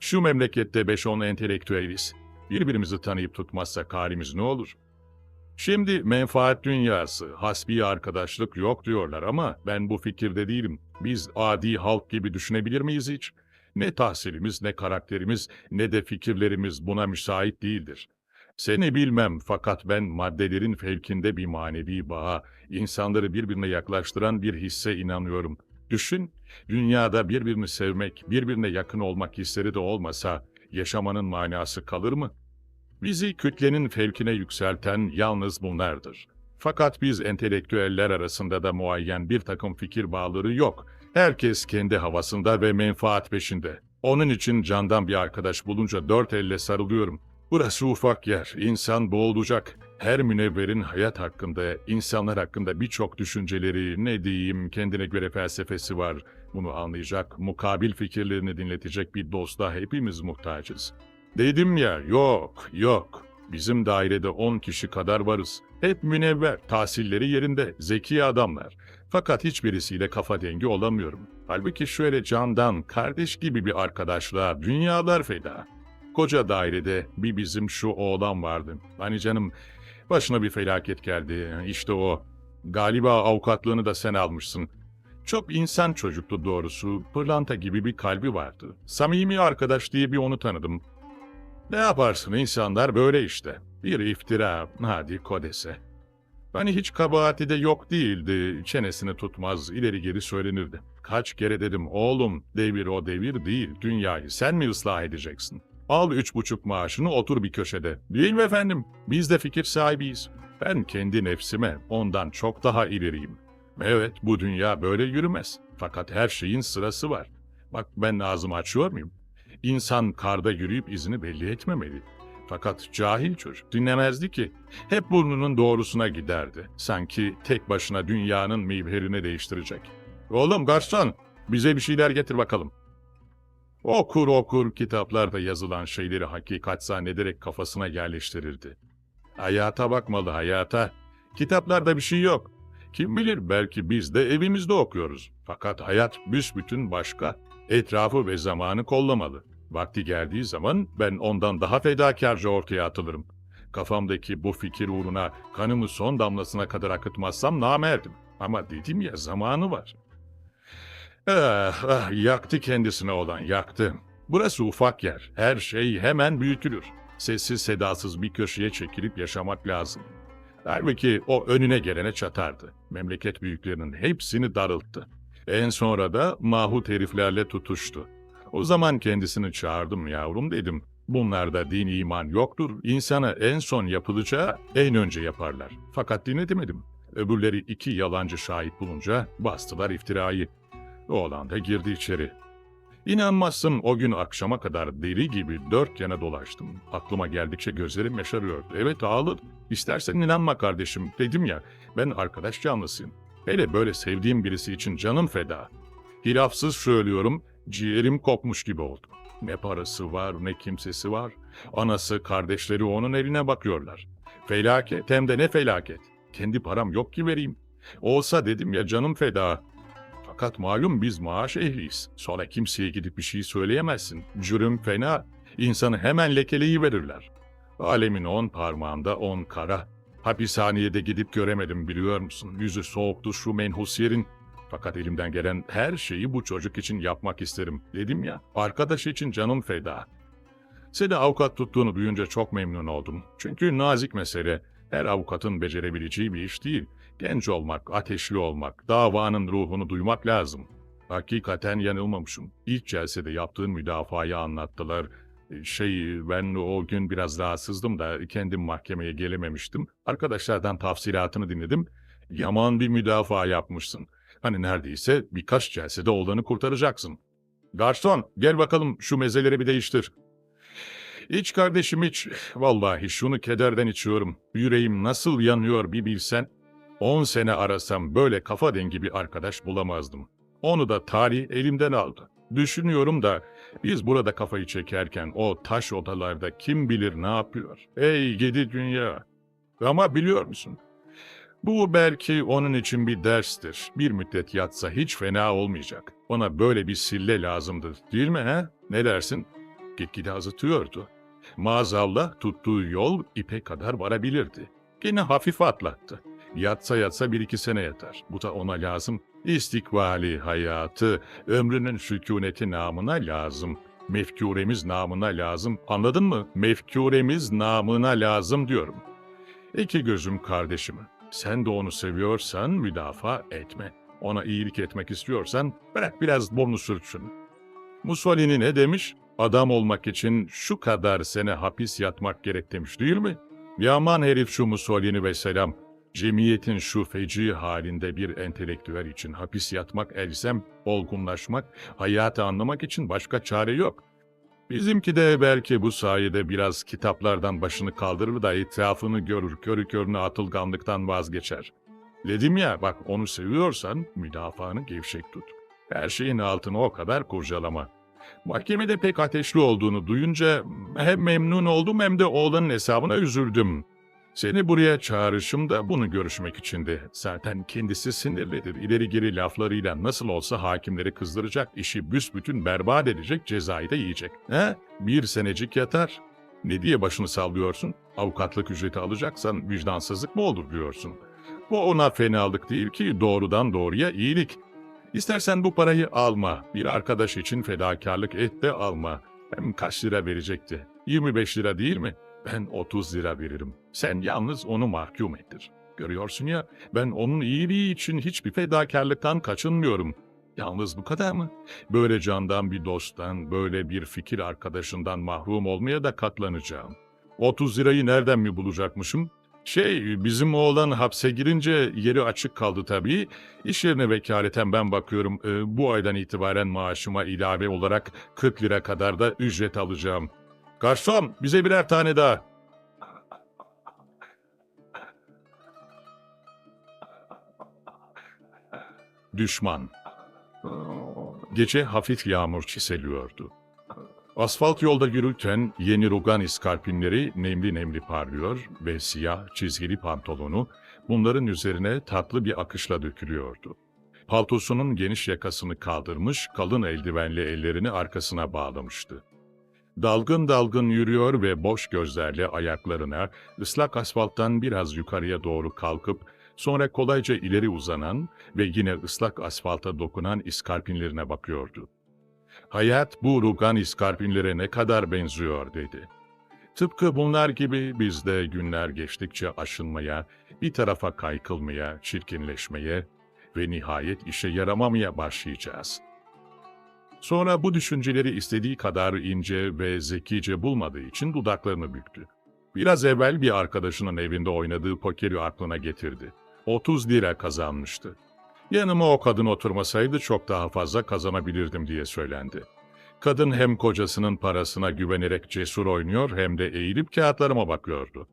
Şu memlekette 5-10 entelektüeliz. Birbirimizi tanıyıp tutmazsak halimiz ne olur? Şimdi menfaat dünyası, hasbi arkadaşlık yok diyorlar ama ben bu fikirde değilim. Biz adi halk gibi düşünebilir miyiz hiç? Ne tahsilimiz, ne karakterimiz, ne de fikirlerimiz buna müsait değildir. Seni bilmem fakat ben maddelerin fevkinde bir manevi bağa, insanları birbirine yaklaştıran bir hisse inanıyorum. Düşün, dünyada birbirini sevmek, birbirine yakın olmak hisleri de olmasa yaşamanın manası kalır mı? Bizi kütlenin fevkine yükselten yalnız bunlardır. Fakat biz entelektüeller arasında da muayyen bir takım fikir bağları yok. Herkes kendi havasında ve menfaat peşinde. Onun için candan bir arkadaş bulunca dört elle sarılıyorum. Burası ufak yer, insan boğulacak. Her münevverin hayat hakkında, insanlar hakkında birçok düşünceleri, ne diyeyim, kendine göre felsefesi var. Bunu anlayacak, mukabil fikirlerini dinletecek bir dosta hepimiz muhtacız. Dedim ya, yok. Bizim dairede 10 kişi kadar varız. Hep münevver, tahsilleri yerinde, zeki adamlar. Fakat hiçbirisiyle kafa dengi olamıyorum. Halbuki şöyle candan, kardeş gibi bir arkadaşlığa dünyalar feda. Koca dairede bir bizim şu oğlan vardı. Hani canım, başına bir felaket geldi. İşte o. Galiba avukatlığını da sen almışsın. Çok insan çocuktu doğrusu. Pırlanta gibi bir kalbi vardı. Samimi arkadaş diye bir onu tanıdım. Ne yaparsın, insanlar böyle işte. Bir iftira, hadi kodese. Hani hiç kabahati de yok değildi. Çenesini tutmaz, ileri geri söylenirdi. Kaç kere dedim, oğlum, devir o devir değil. Dünyayı sen mi ıslah edeceksin? Al 3,5 maaşını, otur bir köşede. Değil mi efendim? Biz de fikir sahibiyiz. Ben kendi nefsime ondan çok daha ileriyim. Evet, bu dünya böyle yürümez. Fakat her şeyin sırası var. Bak, ben ağzımı açıyor muyum? İnsan karda yürüyüp izini belli etmemeli. Fakat cahil çocuk dinlemezdi ki. Hep burnunun doğrusuna giderdi. Sanki tek başına dünyanın mivherini değiştirecek. Oğlum garson, bize bir şeyler getir bakalım. Okur kitaplarda yazılan şeyleri hakikat zannederek kafasına yerleştirirdi. Hayata bakmalı, hayata. Kitaplarda bir şey yok. Kim bilir, belki biz de evimizde okuyoruz. Fakat hayat büsbütün başka. Etrafı ve zamanı kollamalı. Vakti geldiği zaman ben ondan daha fedakarca ortaya atılırım. Kafamdaki bu fikir uğruna kanımı son damlasına kadar akıtmazsam namerdim. Ama dedim ya, zamanı var. Yaktı kendisine olan, yaktı. Burası ufak yer. Her şey hemen büyütülür. Sessiz sedasız bir köşeye çekilip yaşamak lazım. Halbuki o önüne gelene çatardı. Memleket büyüklerinin hepsini darılttı. En sonra da mahut heriflerle tutuştu. O zaman kendisini çağırdım, yavrum dedim. Bunlarda din iman yoktur. İnsana en son yapılacağı en önce yaparlar. Fakat dinletemedim. Öbürleri 2 yalancı şahit bulunca bastılar iftirayı. Oğlan da girdi içeri. İnanmazsın, o gün akşama kadar deli gibi 4 yana dolaştım. Aklıma geldikçe gözlerim yaşarıyordu. Evet, ağladım. İstersen inanma kardeşim, dedim ya, ben arkadaş canlısıyım. Hele böyle sevdiğim birisi için canım feda. Hilafsız söylüyorum, ciğerim kopmuş gibi oldu. Ne parası var, ne kimsesi var. Anası, kardeşleri onun eline bakıyorlar. Felaket, hem de ne felaket. Kendi param yok ki vereyim. Olsa dedim ya, canım feda. Fakat malum biz maaş ehliyiz. Sonra kimseye gidip bir şey söyleyemezsin. Cürüm fena. İnsanı hemen lekeleyiverirler. Alemin 10 parmağında 10 kara. Hapishaneye de gidip göremedim, biliyor musun? Yüzü soğuktu şu menhus yerin. Fakat elimden gelen her şeyi bu çocuk için yapmak isterim. Dedim ya, arkadaş için canım feda. Seni avukat tuttuğunu duyunca çok memnun oldum. Çünkü nazik mesele. Her avukatın becerebileceği bir iş değil. Genç olmak, ateşli olmak, davanın ruhunu duymak lazım. Hakikaten yanılmamışım. İlk celsede yaptığın müdafayı anlattılar. Ben o gün biraz rahatsızdım da kendim mahkemeye gelememiştim. Arkadaşlardan tafsilatını dinledim. Yaman bir müdafaa yapmışsın. Hani neredeyse birkaç celsede oğlanı kurtaracaksın. Garson, gel bakalım şu mezeleri bir değiştir. İç kardeşim iç. Vallahi şunu kederden içiyorum. Yüreğim nasıl yanıyor bir bilsen. 10 sene arasam böyle kafa dengi bir arkadaş bulamazdım. Onu da tarih elimden aldı. Düşünüyorum da biz burada kafayı çekerken o taş odalarda kim bilir ne yapıyor. Ey gidi dünya. Ama biliyor musun? Bu belki onun için bir derstir. Bir müddet yatsa hiç fena olmayacak. Ona böyle bir sille lazımdır, değil mi he? Ne dersin? Gitgide azıtıyordu. Maazallah tuttuğu yol ipe kadar varabilirdi. Gene hafif atlattı. Yatsa yatsa 1-2 sene yatar. Bu da ona lazım. İstikbali hayatı, ömrünün sükuneti namına lazım. Mefkuremiz namına lazım. Anladın mı? Mefkuremiz namına lazım diyorum. 2 gözüm kardeşim. Sen de onu seviyorsan müdafaa etme. Ona iyilik etmek istiyorsan bırak biraz burnu sürtsün. Mussolini ne demiş? Adam olmak için şu kadar sene hapis yatmak gerek demiş, değil mi? Yaman herif şu Mussolini ve selam. Cemiyetin şu feci halinde bir entelektüel için hapis yatmak elzem, olgunlaşmak, hayatı anlamak için başka çare yok. Bizimki de belki bu sayede biraz kitaplardan başını kaldırır da etrafını görür, körü körüne atılganlıktan vazgeçer. Dedim ya, bak onu seviyorsan müdafaanı gevşek tut. Her şeyin altını o kadar kurcalama. Mahkemede pek ateşli olduğunu duyunca hem memnun oldum hem de oğlanın hesabına üzüldüm. Seni buraya çağrışım da bunu görüşmek içindi. Zaten kendisi sinirlidir. İleri geri laflarıyla nasıl olsa hakimleri kızdıracak, işi büsbütün berbat edecek, cezayı da yiyecek. He? 1 senecik yatar. Ne diye başını sallıyorsun? Avukatlık ücreti alacaksan vicdansızlık mı olur diyorsun? Bu ona fenalık değil ki, doğrudan doğruya iyilik. İstersen bu parayı alma, bir arkadaş için fedakarlık et de alma. Hem kaç lira verecekti? 25 lira değil mi? Ben 30 lira veririm. Sen yalnız onu mahkum ettir. Görüyorsun ya, ben onun iyiliği için hiçbir fedakarlıktan kaçınmıyorum. Yalnız bu kadar mı? Böyle candan bir dosttan, böyle bir fikir arkadaşından mahrum olmaya da katlanacağım. 30 lirayı nereden mi bulacakmışım? Bizim oğlan hapse girince yeri açık kaldı tabii. İş yerine vekaleten ben bakıyorum. Bu aydan itibaren maaşıma ilave olarak 40 lira kadar da ücret alacağım. Garson, bize birer tane daha. Düşman. Gece hafif yağmur çiseliyordu. Asfalt yolda yürürken yeni rugan iskarpinleri nemli nemli parlıyor ve siyah çizgili pantolonu bunların üzerine tatlı bir akışla dökülüyordu. Paltosunun geniş yakasını kaldırmış, kalın eldivenli ellerini arkasına bağlamıştı. Dalgın dalgın yürüyor ve boş gözlerle ayaklarına, ıslak asfalttan biraz yukarıya doğru kalkıp, sonra kolayca ileri uzanan ve yine ıslak asfalta dokunan iskarpinlerine bakıyordu. Hayat bu rugan iskarpinlere ne kadar benziyor dedi. Tıpkı bunlar gibi biz de günler geçtikçe aşınmaya, bir tarafa kaykılmaya, çirkinleşmeye ve nihayet işe yaramamaya başlayacağız. Sonra bu düşünceleri istediği kadar ince ve zekice bulmadığı için dudaklarını büktü. Biraz evvel bir arkadaşının evinde oynadığı pokeri aklına getirdi. 30 lira kazanmıştı. Yanıma o kadın oturmasaydı çok daha fazla kazanabilirdim diye söylendi. Kadın hem kocasının parasına güvenerek cesur oynuyor hem de eğilip kağıtlarıma bakıyordu.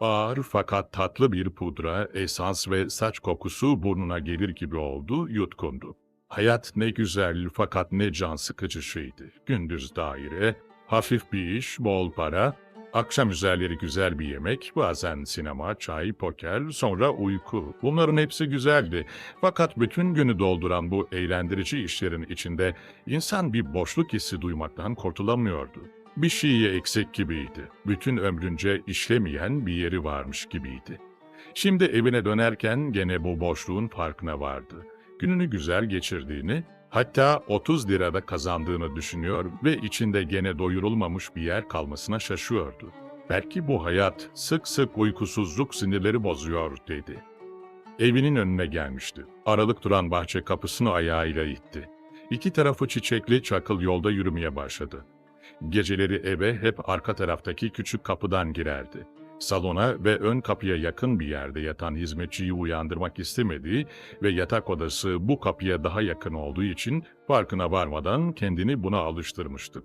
Ağır fakat tatlı bir pudra, esans ve saç kokusu burnuna gelir gibi oldu, yutkundu. Hayat ne güzel fakat ne can sıkıcı şeydi. Gündüz daire, hafif bir iş, bol para, akşam üzerleri güzel bir yemek, bazen sinema, çay, poker, sonra uyku. Bunların hepsi güzeldi. Fakat bütün günü dolduran bu eğlendirici işlerin içinde insan bir boşluk hissi duymaktan kurtulamıyordu. Bir şeyi eksik gibiydi. Bütün ömrünce işlemeyen bir yeri varmış gibiydi. Şimdi evine dönerken gene bu boşluğun farkına vardı. Gününü güzel geçirdiğini, hatta 30 lirada kazandığını düşünüyor ve içinde gene doyurulmamış bir yer kalmasına şaşıyordu. Belki bu hayat sık sık uykusuzluk sinirleri bozuyor dedi. Evinin önüne gelmişti. Aralık duran bahçe kapısını ayağıyla itti. İki tarafı çiçekli çakıl yolda yürümeye başladı. Geceleri eve hep arka taraftaki küçük kapıdan girerdi. Salona ve ön kapıya yakın bir yerde yatan hizmetçiyi uyandırmak istemediği ve yatak odası bu kapıya daha yakın olduğu için farkına varmadan kendini buna alıştırmıştı.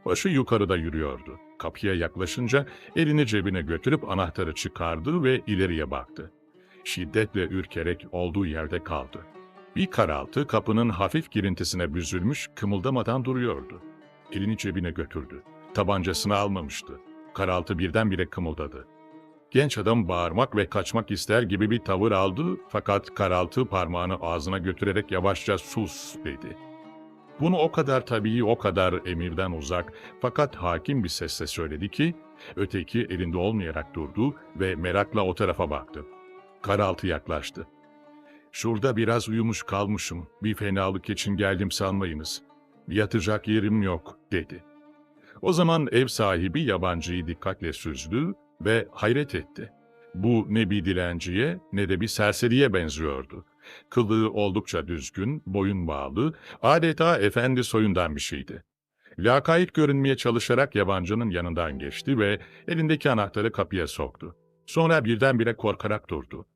Başı yukarıda yürüyordu. Kapıya yaklaşınca elini cebine götürüp anahtarı çıkardı ve ileriye baktı. Şiddetle ürkerek olduğu yerde kaldı. Bir karaltı kapının hafif girintisine büzülmüş, kımıldamadan duruyordu. Elini cebine götürdü. Tabancasını almamıştı. Karaltı birdenbire kımıldadı. Genç adam bağırmak ve kaçmak ister gibi bir tavır aldı fakat karaltı parmağını ağzına götürerek yavaşça "sus" dedi. Bunu o kadar tabii, o kadar emirden uzak fakat hakim bir sesle söyledi ki öteki elinde olmayarak durdu ve merakla o tarafa baktı. Karaltı yaklaştı. "Şurada biraz uyumuş kalmışım. Bir fenalık için geldim sanmayınız. Yatacak yerim yok" dedi. O zaman ev sahibi yabancıyı dikkatle süzdü ve hayret etti. Bu ne bir dilenciye ne de bir serseriye benziyordu. Kılığı oldukça düzgün, boyun bağlı, adeta efendi soyundan bir şeydi. Lakayt görünmeye çalışarak yabancının yanından geçti ve elindeki anahtarı kapıya soktu. Sonra birdenbire korkarak durdu.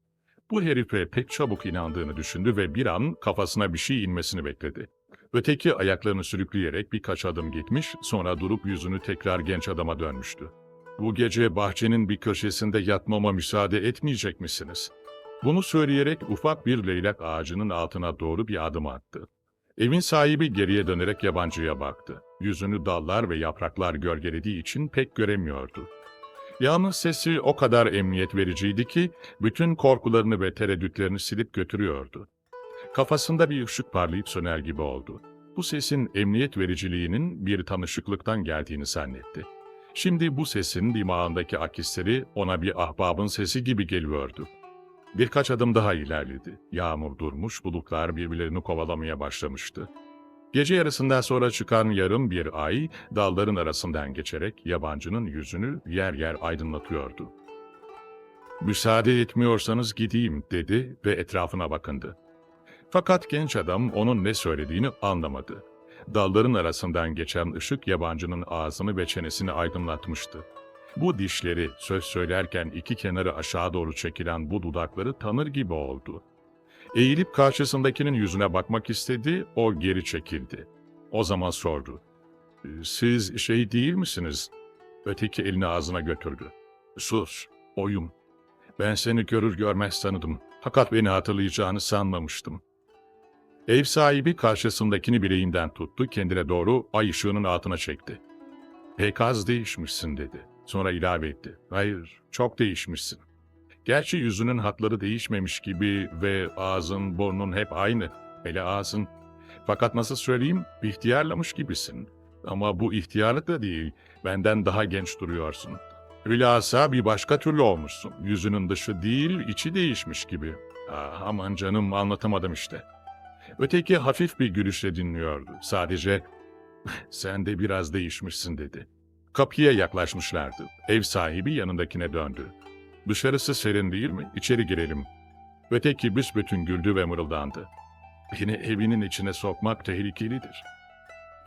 Bu herife pek çabuk inandığını düşündü ve bir an kafasına bir şey inmesini bekledi. Öteki ayaklarını sürükleyerek birkaç adım gitmiş, sonra durup yüzünü tekrar genç adama dönmüştü. "Bu gece bahçenin bir köşesinde yatmama müsaade etmeyecek misiniz?" Bunu söyleyerek ufak bir leylak ağacının altına doğru bir adım attı. Evin sahibi geriye dönerek yabancıya baktı. Yüzünü dallar ve yapraklar gölgelediği için pek göremiyordu. Yalnız sesi o kadar emniyet vericiydi ki bütün korkularını ve tereddütlerini silip götürüyordu. Kafasında bir ışık parlayıp söner gibi oldu. Bu sesin emniyet vericiliğinin bir tanışıklıktan geldiğini zannetti. Şimdi bu sesin dimağındaki akisleri ona bir ahbabın sesi gibi geliyordu. Birkaç adım daha ilerledi. Yağmur durmuş, bulutlar birbirlerini kovalamaya başlamıştı. Gece yarısından sonra çıkan yarım bir ay, dalların arasından geçerek yabancının yüzünü yer yer aydınlatıyordu. "Müsaade etmiyorsanız gideyim" dedi ve etrafına bakındı. Fakat genç adam onun ne söylediğini anlamadı. Dalların arasından geçen ışık yabancının ağzını ve çenesini aydınlatmıştı. Bu dişleri söz söylerken iki kenarı aşağı doğru çekilen bu dudakları tanır gibi oldu. Eğilip karşısındakinin yüzüne bakmak istedi, o geri çekildi. O zaman sordu. "Siz şey değil misiniz?" Öteki elini ağzına götürdü. "Sus, oyum. Ben seni görür görmez tanıdım. Fakat beni hatırlayacağını sanmamıştım." Ev sahibi karşısındakini bileğinden tuttu, kendine doğru ay ışığının altına çekti. "Pek az değişmişsin" dedi. Sonra ilave etti. "Hayır, çok değişmişsin. Gerçi yüzünün hatları değişmemiş gibi ve ağzın, burnun hep aynı. Hele ağzın. Fakat nasıl söyleyeyim, ihtiyarlamış gibisin. Ama bu ihtiyarlık da değil. Benden daha genç duruyorsun. Hülasa bir başka türlü olmuşsun. Yüzünün dışı değil, içi değişmiş gibi. Aman canım, anlatamadım işte. Öteki hafif bir gülüşle dinliyordu. Sadece sen de biraz değişmişsin dedi. Kapıya yaklaşmışlardı. Ev sahibi yanındakine döndü. Dışarısı serin değil mi? İçeri girelim. Öteki büsbütün güldü ve mırıldandı. Beni evinin içine sokmak tehlikelidir.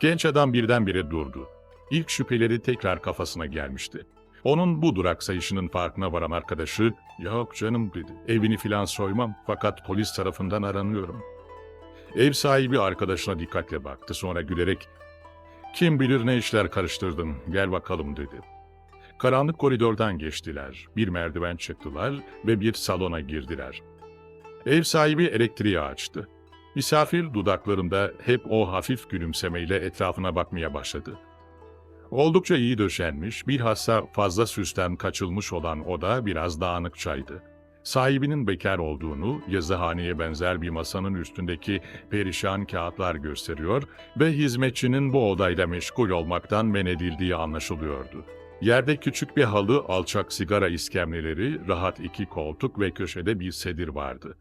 Genç adam birdenbire durdu. İlk şüpheleri tekrar kafasına gelmişti. Onun bu duraksayışının farkına varan arkadaşı, "Yok canım," dedi. "Evini filan soymam, fakat polis tarafından aranıyorum." Ev sahibi arkadaşına dikkatle baktı, sonra gülerek, "Kim bilir ne işler karıştırdın, gel bakalım," dedi. Karanlık koridordan geçtiler, bir merdiven çıktılar ve bir salona girdiler. Ev sahibi elektriği açtı. Misafir dudaklarında hep o hafif gülümsemeyle etrafına bakmaya başladı. Oldukça iyi döşenmiş, bilhassa fazla süsten kaçılmış olan oda biraz dağınıkçaydı. Sahibinin bekar olduğunu, yazıhaneye benzer bir masanın üstündeki perişan kağıtlar gösteriyor ve hizmetçinin bu odayla meşgul olmaktan men edildiği anlaşılıyordu. Yerde küçük bir halı, alçak sigara iskemleleri, rahat iki koltuk ve köşede bir sedir vardı.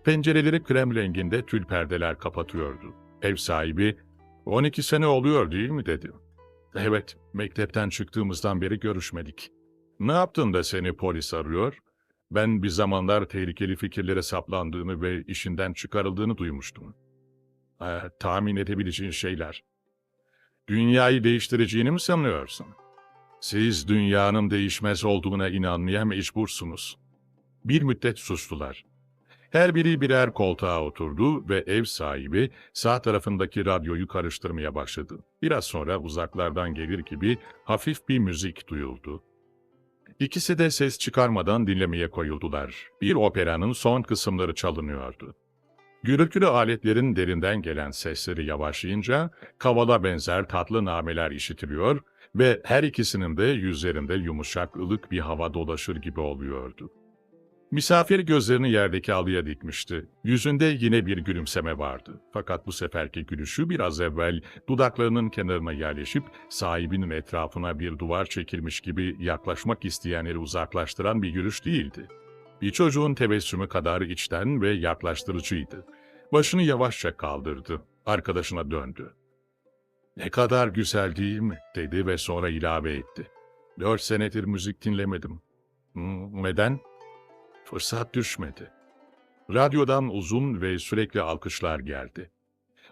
Pencereleri krem renginde tül perdeler kapatıyordu. Ev sahibi, "12 sene oluyor değil mi?" dedi. "Evet, mektepten çıktığımızdan beri görüşmedik." "Ne yaptın da seni polis arıyor?" "Ben bir zamanlar tehlikeli fikirlere saplandığını ve işinden çıkarıldığını duymuştum." Tahmin edebileceğin şeyler." "Dünyayı değiştireceğini mi sanıyorsun?" "Siz dünyanın değişmez olduğuna inanmaya mecbursunuz." Bir müddet sustular. Her biri birer koltuğa oturdu ve ev sahibi sağ tarafındaki radyoyu karıştırmaya başladı. Biraz sonra uzaklardan gelir gibi hafif bir müzik duyuldu. İkisi de ses çıkarmadan dinlemeye koyuldular. Bir operanın son kısımları çalınıyordu. Gürültülü aletlerin derinden gelen sesleri yavaşlayınca kavala benzer tatlı nameler işitiliyor ve her ikisinin de yüzlerinde yumuşak, ılık bir hava dolaşır gibi oluyordu. Misafir gözlerini yerdeki halıya dikmişti. Yüzünde yine bir gülümseme vardı. Fakat bu seferki gülüşü biraz evvel dudaklarının kenarına yerleşip sahibinin etrafına bir duvar çekilmiş gibi yaklaşmak isteyenleri uzaklaştıran bir gülüş değildi. Bir çocuğun tebessümü kadar içten ve yaklaştırıcıydı. Başını yavaşça kaldırdı. Arkadaşına döndü. "Ne kadar güzel değil mi?" dedi ve sonra ilave etti. "4 senedir müzik dinlemedim." Neden?" Fırsat düşmedi. Radyodan uzun ve sürekli alkışlar geldi.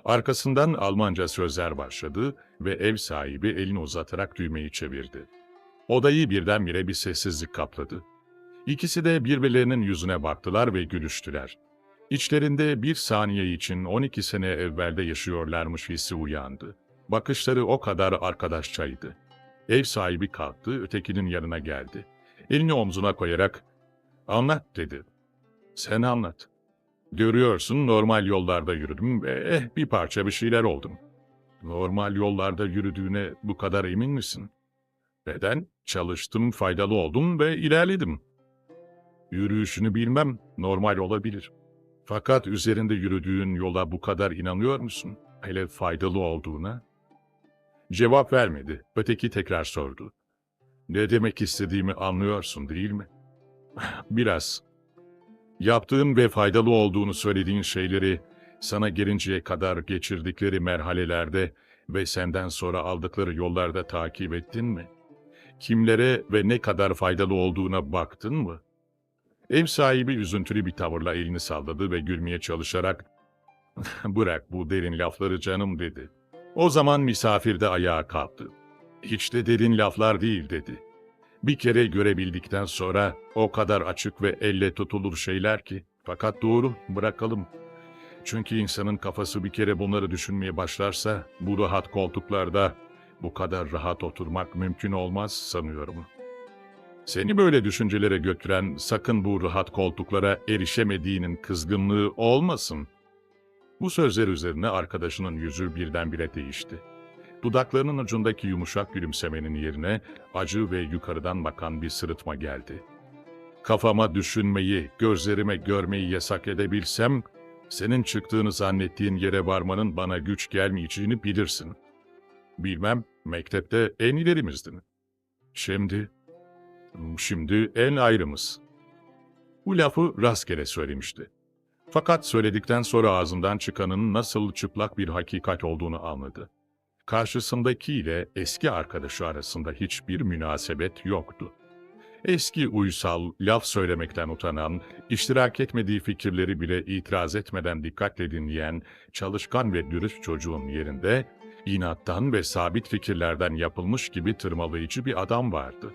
Arkasından Almanca sözler başladı ve ev sahibi elini uzatarak düğmeyi çevirdi. Odayı birdenbire bir sessizlik kapladı. İkisi de birbirlerinin yüzüne baktılar ve gülüştüler. İçlerinde bir saniye için 12 sene evvelde yaşıyorlarmış hissi uyandı. Bakışları o kadar arkadaşçaydı. Ev sahibi kalktı, ötekinin yanına geldi. Elini omzuna koyarak, "Anlat," dedi. "Sen anlat." "Görüyorsun, normal yollarda yürüdüm ve bir parça bir şeyler oldum." "Normal yollarda yürüdüğüne bu kadar emin misin?" "Neden? Çalıştım, faydalı oldum ve ilerledim." "Yürüyüşünü bilmem, normal olabilir. Fakat üzerinde yürüdüğün yola bu kadar inanıyor musun? Hele faydalı olduğuna?" Cevap vermedi. Öteki tekrar sordu. "Ne demek istediğimi anlıyorsun değil mi?" "Biraz. Yaptığın ve faydalı olduğunu söylediğin şeyleri sana gelinceye kadar geçirdikleri merhalelerde ve senden sonra aldıkları yollarda takip ettin mi? Kimlere ve ne kadar faydalı olduğuna baktın mı?" Ev sahibi üzüntülü bir tavırla elini salladı ve gülmeye çalışarak, "Bırak bu derin lafları canım," dedi. O zaman misafir de ayağa kalktı. "Hiç de derin laflar değil," dedi. "Bir kere görebildikten sonra o kadar açık ve elle tutulur şeyler ki. Fakat doğru, bırakalım. Çünkü insanın kafası bir kere bunları düşünmeye başlarsa bu rahat koltuklarda bu kadar rahat oturmak mümkün olmaz sanıyorum. Seni böyle düşüncelere götüren sakın bu rahat koltuklara erişemediğinin kızgınlığı olmasın." Bu sözler üzerine arkadaşının yüzü birdenbire değişti. Dudaklarının ucundaki yumuşak gülümsemenin yerine acı ve yukarıdan bakan bir sırıtma geldi. "Kafama düşünmeyi, gözlerime görmeyi yasak edebilsem, senin çıktığını zannettiğin yere varmanın bana güç gelmeyeceğini bilirsin." Bilmem, mektepte en ilerimizdin. Şimdi, şimdi en ayrımız. Bu lafı rastgele söylemişti. Fakat söyledikten sonra ağzından çıkanın nasıl çıplak bir hakikat olduğunu anladı. Karşısındakiyle eski arkadaşı arasında hiçbir münasebet yoktu. Eski uysal, laf söylemekten utanan, iştirak etmediği fikirleri bile itiraz etmeden dikkatle dinleyen, çalışkan ve dürüst çocuğun yerinde, inattan ve sabit fikirlerden yapılmış gibi tırmalayıcı bir adam vardı.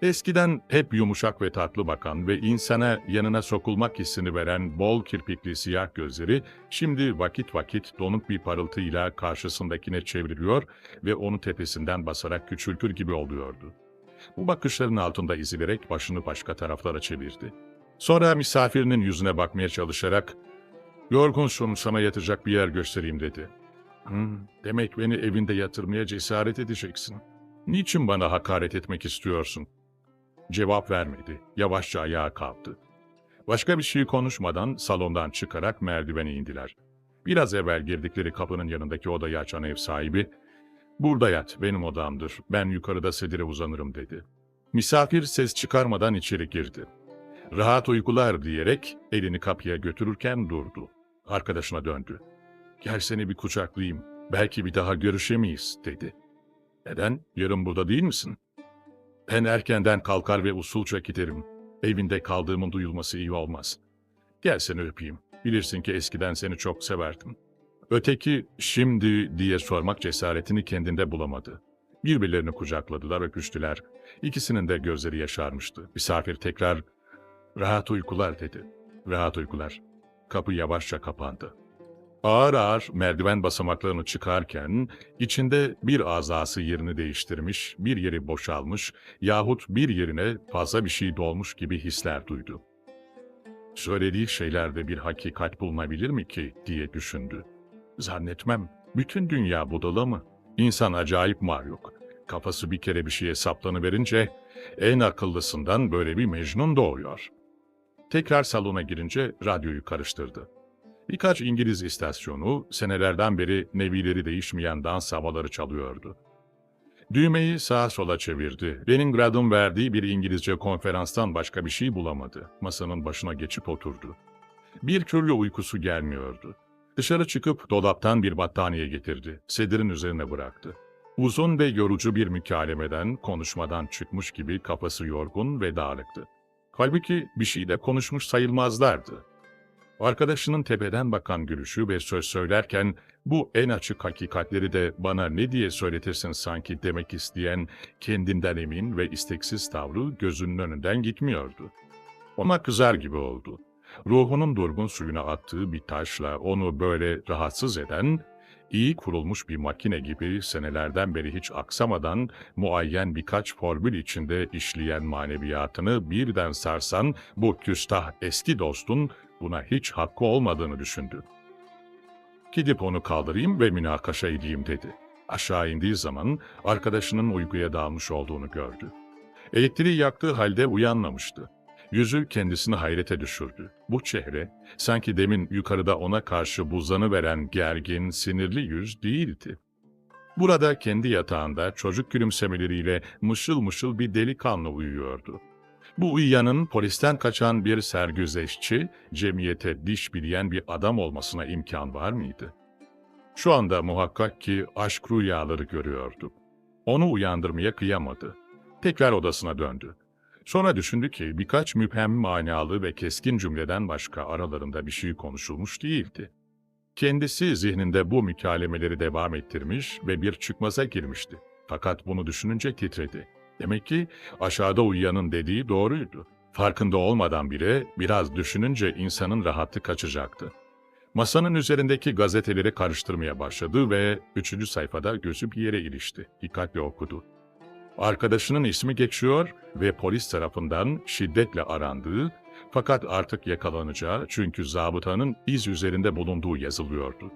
Eskiden hep yumuşak ve tatlı bakan ve insana yanına sokulmak hissini veren bol kirpikli siyah gözleri, şimdi vakit vakit donuk bir parıltıyla karşısındakine çevriliyor ve onu tepesinden basarak küçültür gibi oluyordu. Bu bakışların altında ezilerek başını başka taraflara çevirdi. Sonra misafirinin yüzüne bakmaya çalışarak, "Yorgunsun, sana yatacak bir yer göstereyim." dedi. Demek beni evinde yatırmaya cesaret edeceksin. Niçin bana hakaret etmek istiyorsun?" Cevap vermedi. Yavaşça ayağa kalktı. Başka bir şey konuşmadan salondan çıkarak merdivene indiler. Biraz evvel girdikleri kapının yanındaki odayı açan ev sahibi, "Burada yat, benim odamdır. Ben yukarıda sedire uzanırım." dedi. Misafir ses çıkarmadan içeri girdi. "Rahat uykular." diyerek elini kapıya götürürken durdu. Arkadaşına döndü. "Gel seni bir kucaklayayım. Belki bir daha görüşemeyiz." dedi. "Neden? Yarın burada değil misin?" "Ben erkenden kalkar ve usulca giderim. Evinde kaldığımın duyulması iyi olmaz. Gel seni öpeyim. Bilirsin ki eskiden seni çok severdim." Öteki "şimdi" diye sormak cesaretini kendinde bulamadı. Birbirlerini kucakladılar, öpüştüler. İkisinin de gözleri yaşarmıştı. Misafir tekrar "Rahat uykular." dedi. "Rahat uykular." Kapı yavaşça kapandı. Ağır ağır merdiven basamaklarını çıkarken içinde bir azası yerini değiştirmiş, bir yeri boşalmış yahut bir yerine fazla bir şey dolmuş gibi hisler duydu. Söylediği şeylerde bir hakikat bulunabilir mi ki diye düşündü. Zannetmem. Bütün dünya budala mı? İnsan acayip mahluk. Kafası bir kere bir şeye saplanıverince en akıllısından böyle bir Mecnun doğuyor. Tekrar salona girince radyoyu karıştırdı. Birkaç İngiliz istasyonu senelerden beri nevileri değişmeyen dans havaları çalıyordu. Düğmeyi sağa sola çevirdi. Leningrad'ın verdiği bir İngilizce konferanstan başka bir şey bulamadı. Masanın başına geçip oturdu. Bir türlü uykusu gelmiyordu. Dışarı çıkıp dolaptan bir battaniye getirdi. Sedirin üzerine bıraktı. Uzun ve yorucu bir mükalemeden, konuşmadan çıkmış gibi kafası yorgun ve dağınıktı. Halbuki bir şey de konuşmuş sayılmazlardı. Arkadaşının tepeden bakan gülüşü ve söz söylerken bu en açık hakikatleri de bana ne diye söyletirsin sanki demek isteyen kendinden emin ve isteksiz tavrı gözünün önünden gitmiyordu. Ona kızar gibi oldu. Ruhunun durgun suyuna attığı bir taşla onu böyle rahatsız eden, iyi kurulmuş bir makine gibi senelerden beri hiç aksamadan muayyen birkaç formül içinde işleyen maneviyatını birden sarsan bu küstah eski dostun buna hiç hakkı olmadığını düşündü. "Gidip onu kaldırayım ve münakaşa edeyim." dedi. Aşağı indiği zaman arkadaşının uykuya dalmış olduğunu gördü. Elektriği yaktığı halde uyanmamıştı. Yüzü kendisini hayrete düşürdü. Bu çehre, sanki demin yukarıda ona karşı buzlanıveren gergin, sinirli yüz değildi. Burada kendi yatağında çocuk gülümsemeleriyle mışıl mışıl bir delikanlı uyuyordu. Bu uyuyanın polisten kaçan bir sergüzeşçi, cemiyete diş bileyen bir adam olmasına imkan var mıydı? Şu anda muhakkak ki aşk rüyaları görüyordu. Onu uyandırmaya kıyamadı. Tekrar odasına döndü. Sonra düşündü ki birkaç müphem manalı ve keskin cümleden başka aralarında bir şey konuşulmuş değildi. Kendisi zihninde bu mükalemeleri devam ettirmiş ve bir çıkmaza girmişti. Fakat bunu düşününce titredi. Demek ki aşağıda uyuyanın dediği doğruydu. Farkında olmadan bile biraz düşününce insanın rahatı kaçacaktı. Masanın üzerindeki gazeteleri karıştırmaya başladı ve 3. sayfada gözü bir yere ilişti. Dikkatle okudu. Arkadaşının ismi geçiyor ve polis tarafından şiddetle arandığı, fakat artık yakalanacağı çünkü zabıtanın iz üzerinde bulunduğu yazılıyordu.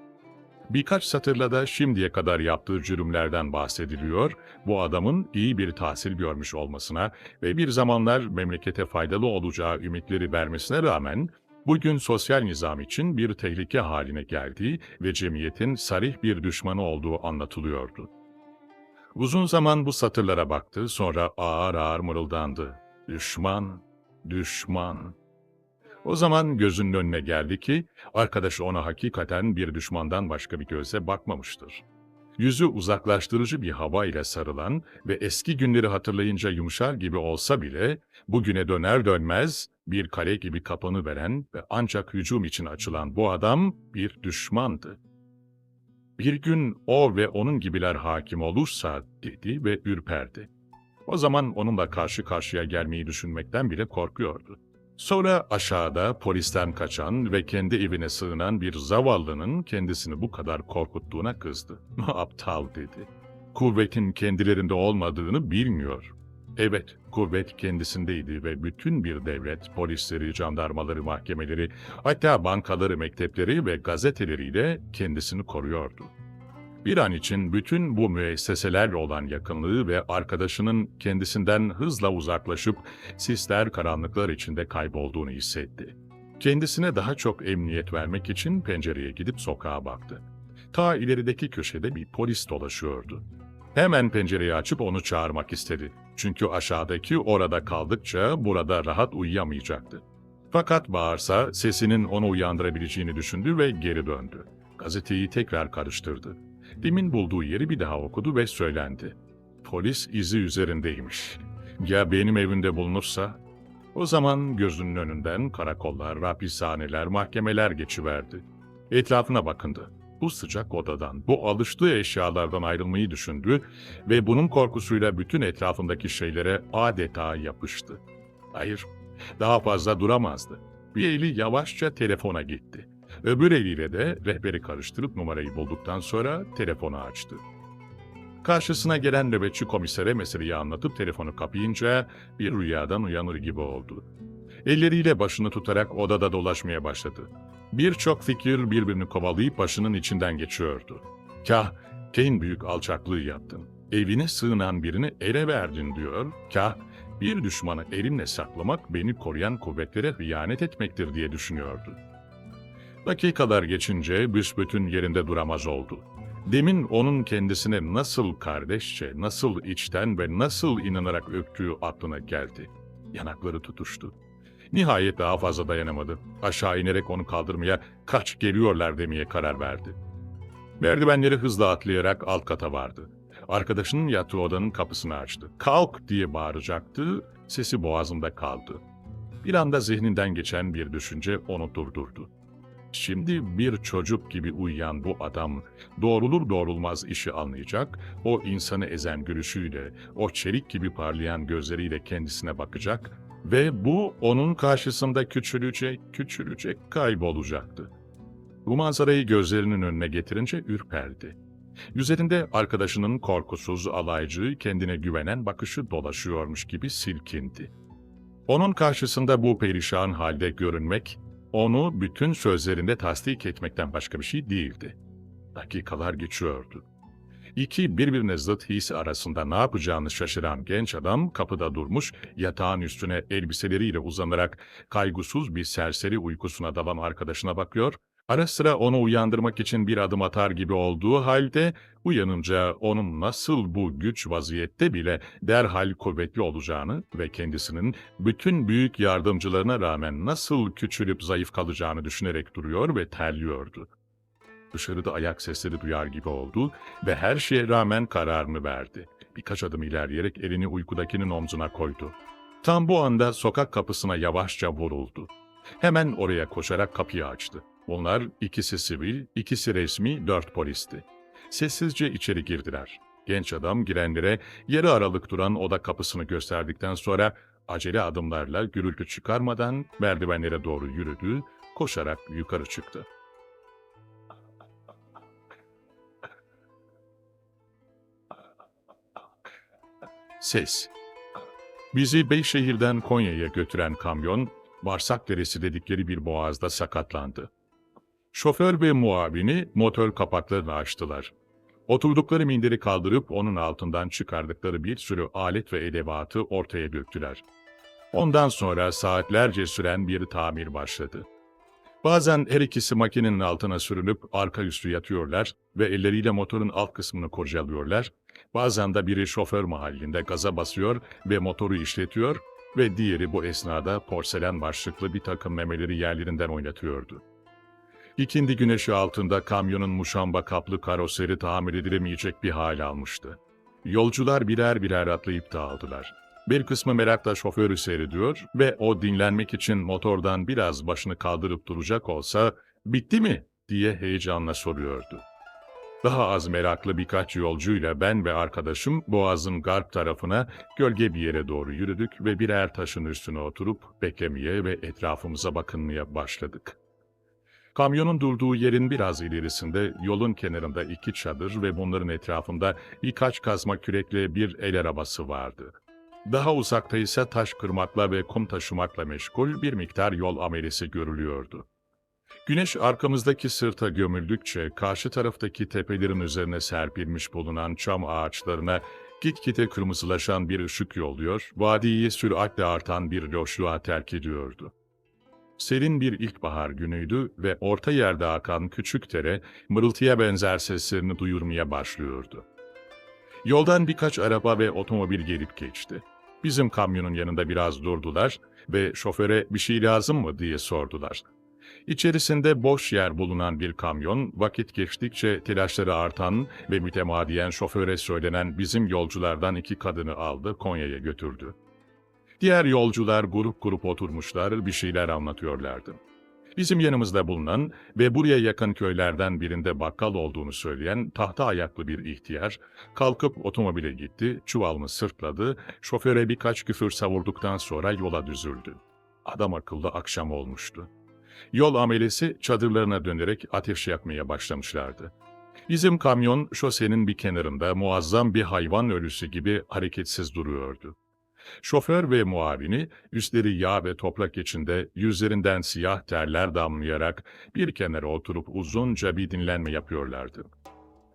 Birkaç satırla da şimdiye kadar yaptığı cürümlerden bahsediliyor, bu adamın iyi bir tahsil görmüş olmasına ve bir zamanlar memlekete faydalı olacağı ümitleri vermesine rağmen, bugün sosyal nizam için bir tehlike haline geldiği ve cemiyetin sarih bir düşmanı olduğu anlatılıyordu. Uzun zaman bu satırlara baktı, sonra ağır ağır mırıldandı. Düşman, düşman. O zaman gözünün önüne geldi ki, arkadaşı ona hakikaten bir düşmandan başka bir göze bakmamıştır. Yüzü uzaklaştırıcı bir hava ile sarılan ve eski günleri hatırlayınca yumuşar gibi olsa bile, bugüne döner dönmez bir kale gibi kapanıveren ve ancak hücum için açılan bu adam bir düşmandı. Bir gün o ve onun gibiler hakim olursa dedi ve ürperdi. O zaman onunla karşı karşıya gelmeyi düşünmekten bile korkuyordu. Sonra aşağıda polisten kaçan ve kendi evine sığınan bir zavallının kendisini bu kadar korkuttuğuna kızdı. Aptal dedi. Kuvvetin kendilerinde olmadığını bilmiyor. Evet, kuvvet kendisindeydi ve bütün bir devlet, polisleri, jandarmaları, mahkemeleri, hatta bankaları, mektepleri ve gazeteleriyle kendisini koruyordu. Bir an için bütün bu müesseselerle olan yakınlığı ve arkadaşının kendisinden hızla uzaklaşıp sisler karanlıklar içinde kaybolduğunu hissetti. Kendisine daha çok emniyet vermek için pencereye gidip sokağa baktı. Ta ilerideki köşede bir polis dolaşıyordu. Hemen pencereyi açıp onu çağırmak istedi. Çünkü aşağıdaki orada kaldıkça burada rahat uyuyamayacaktı. Fakat bağırsa sesinin onu uyandırabileceğini düşündü ve geri döndü. Gazeteyi tekrar karıştırdı. Demin bulduğu yeri bir daha okudu ve söylendi. Polis izi üzerindeymiş. Ya benim evimde bulunursa? O zaman gözünün önünden karakollar, hapishaneler, mahkemeler geçiverdi. Etrafına bakındı. Bu sıcak odadan, bu alıştığı eşyalardan ayrılmayı düşündü ve bunun korkusuyla bütün etrafındaki şeylere adeta yapıştı. Hayır, daha fazla duramazdı. Bir eli yavaşça telefona gitti. Öbür eliyle de rehberi karıştırıp numarayı bulduktan sonra telefonu açtı. Karşısına gelen nöbetçi komisere meseleyi anlatıp telefonu kapayınca bir rüyadan uyanır gibi oldu. Elleriyle başını tutarak odada dolaşmaya başladı. Birçok fikir birbirini kovalayıp başının içinden geçiyordu. Kah en büyük alçaklığı yaptın, evine sığınan birini ele verdin diyor, kah bir düşmanı elimle saklamak beni koruyan kuvvetlere hıyanet etmektir diye düşünüyordu. Dakikalar geçince büsbütün yerinde duramaz oldu. Demin onun kendisine nasıl kardeşçe, nasıl içten ve nasıl inanarak öptüğü aklına geldi. Yanakları tutuştu. Nihayet daha fazla dayanamadı. Aşağı inerek onu kaldırmaya, kaç geliyorlar demeye karar verdi. Merdivenleri hızla atlayarak alt kata vardı. Arkadaşının yattığı odanın kapısını açtı. "Kalk!" diye bağıracaktı, sesi boğazında kaldı. Bir anda zihninden geçen bir düşünce onu durdurdu. Şimdi bir çocuk gibi uyuyan bu adam doğrulur doğrulmaz işi anlayacak, o insanı ezen gülüşüyle, o çelik gibi parlayan gözleriyle kendisine bakacak ve bu onun karşısında küçülecek, küçülecek, kaybolacaktı. Bu manzarayı gözlerinin önüne getirince ürperdi. Üzerinde arkadaşının korkusuz, alaycı, kendine güvenen bakışı dolaşıyormuş gibi silkindi. Onun karşısında bu perişan halde görünmek, onu bütün sözlerinde tasdik etmekten başka bir şey değildi. Dakikalar geçiyordu. İki birbirine zıt his arasında ne yapacağını şaşıran genç adam kapıda durmuş, yatağın üstüne elbiseleriyle uzanarak kaygısız bir serseri uykusuna dalan arkadaşına bakıyor, ara sıra onu uyandırmak için bir adım atar gibi olduğu halde uyanınca onun nasıl bu güç vaziyette bile derhal kuvvetli olacağını ve kendisinin bütün büyük yardımcılarına rağmen nasıl küçülüp zayıf kalacağını düşünerek duruyor ve terliyordu. Dışarıda ayak sesleri duyar gibi oldu ve her şeye rağmen kararını verdi. Birkaç adım ilerleyerek elini uykudakinin omzuna koydu. Tam bu anda sokak kapısına yavaşça vuruldu. Hemen oraya koşarak kapıyı açtı. Bunlar ikisi sivil, ikisi resmi 4 polisti. Sessizce içeri girdiler. Genç adam girenlere yarı aralık duran oda kapısını gösterdikten sonra acele adımlarla gürültü çıkarmadan merdivenlere doğru yürüdü, koşarak yukarı çıktı. Ses. Bizi Beyşehir'den Konya'ya götüren kamyon, Varsakderesi dedikleri bir boğazda sakatlandı. Şoför ve muavini motor kapaklarını açtılar. Oturdukları minderi kaldırıp onun altından çıkardıkları bir sürü alet ve edevatı ortaya döktüler. Ondan sonra saatlerce süren bir tamir başladı. Bazen her ikisi makinenin altına sürünüp arka üstü yatıyorlar ve elleriyle motorun alt kısmını kurcalıyorlar. Bazen de biri şoför mahallinde gaza basıyor ve motoru işletiyor ve diğeri bu esnada porselen başlıklı bir takım memeleri yerlerinden oynatıyordu. İkindi güneşi altında kamyonun muşamba kaplı karoseri tamir edilemeyecek bir hal almıştı. Yolcular birer birer atlayıp dağıldılar. Bir kısmı merakla şoförü seyrediyor ve o dinlenmek için motordan biraz başını kaldırıp duracak olsa "Bitti mi?" diye heyecanla soruyordu. Daha az meraklı birkaç yolcuyla ben ve arkadaşım boğazın garp tarafına gölge bir yere doğru yürüdük ve birer taşın üstüne oturup beklemeye ve etrafımıza bakınmaya başladık. Kamyonun durduğu yerin biraz ilerisinde yolun kenarında 2 çadır ve bunların etrafında birkaç kazma kürekle bir el arabası vardı. Daha uzakta ise taş kırmakla ve kum taşımakla meşgul bir miktar yol amelesi görülüyordu. Güneş arkamızdaki sırta gömüldükçe karşı taraftaki tepelerin üzerine serpilmiş bulunan çam ağaçlarına gitgide kırmızılaşan bir ışık yolluyor, vadiyi süratle artan bir loşluğa terk ediyordu. Serin bir ilkbahar günüydü ve orta yerde akan küçük dere mırıltıya benzer seslerini duyurmaya başlıyordu. Yoldan birkaç araba ve otomobil gelip geçti. Bizim kamyonun yanında biraz durdular ve şoföre "Bir şey lazım mı?" diye sordular. İçerisinde boş yer bulunan bir kamyon, vakit geçtikçe telaşları artan ve mütemadiyen şoföre söylenen bizim yolculardan 2 kadını aldı, Konya'ya götürdü. Diğer yolcular grup grup oturmuşlar, bir şeyler anlatıyorlardı. Bizim yanımızda bulunan ve buraya yakın köylerden birinde bakkal olduğunu söyleyen tahta ayaklı bir ihtiyar, kalkıp otomobile gitti, çuvalını sırtladı, şoföre birkaç küfür savurduktan sonra yola düzüldü. Adam akıllı akşam olmuştu. Yol amelesi çadırlarına dönerek ateş yakmaya başlamışlardı. Bizim kamyon şosenin bir kenarında muazzam bir hayvan ölüsü gibi hareketsiz duruyordu. Şoför ve muavini üstleri yağ ve toprak içinde yüzlerinden siyah terler damlayarak bir kenara oturup uzunca bir dinlenme yapıyorlardı.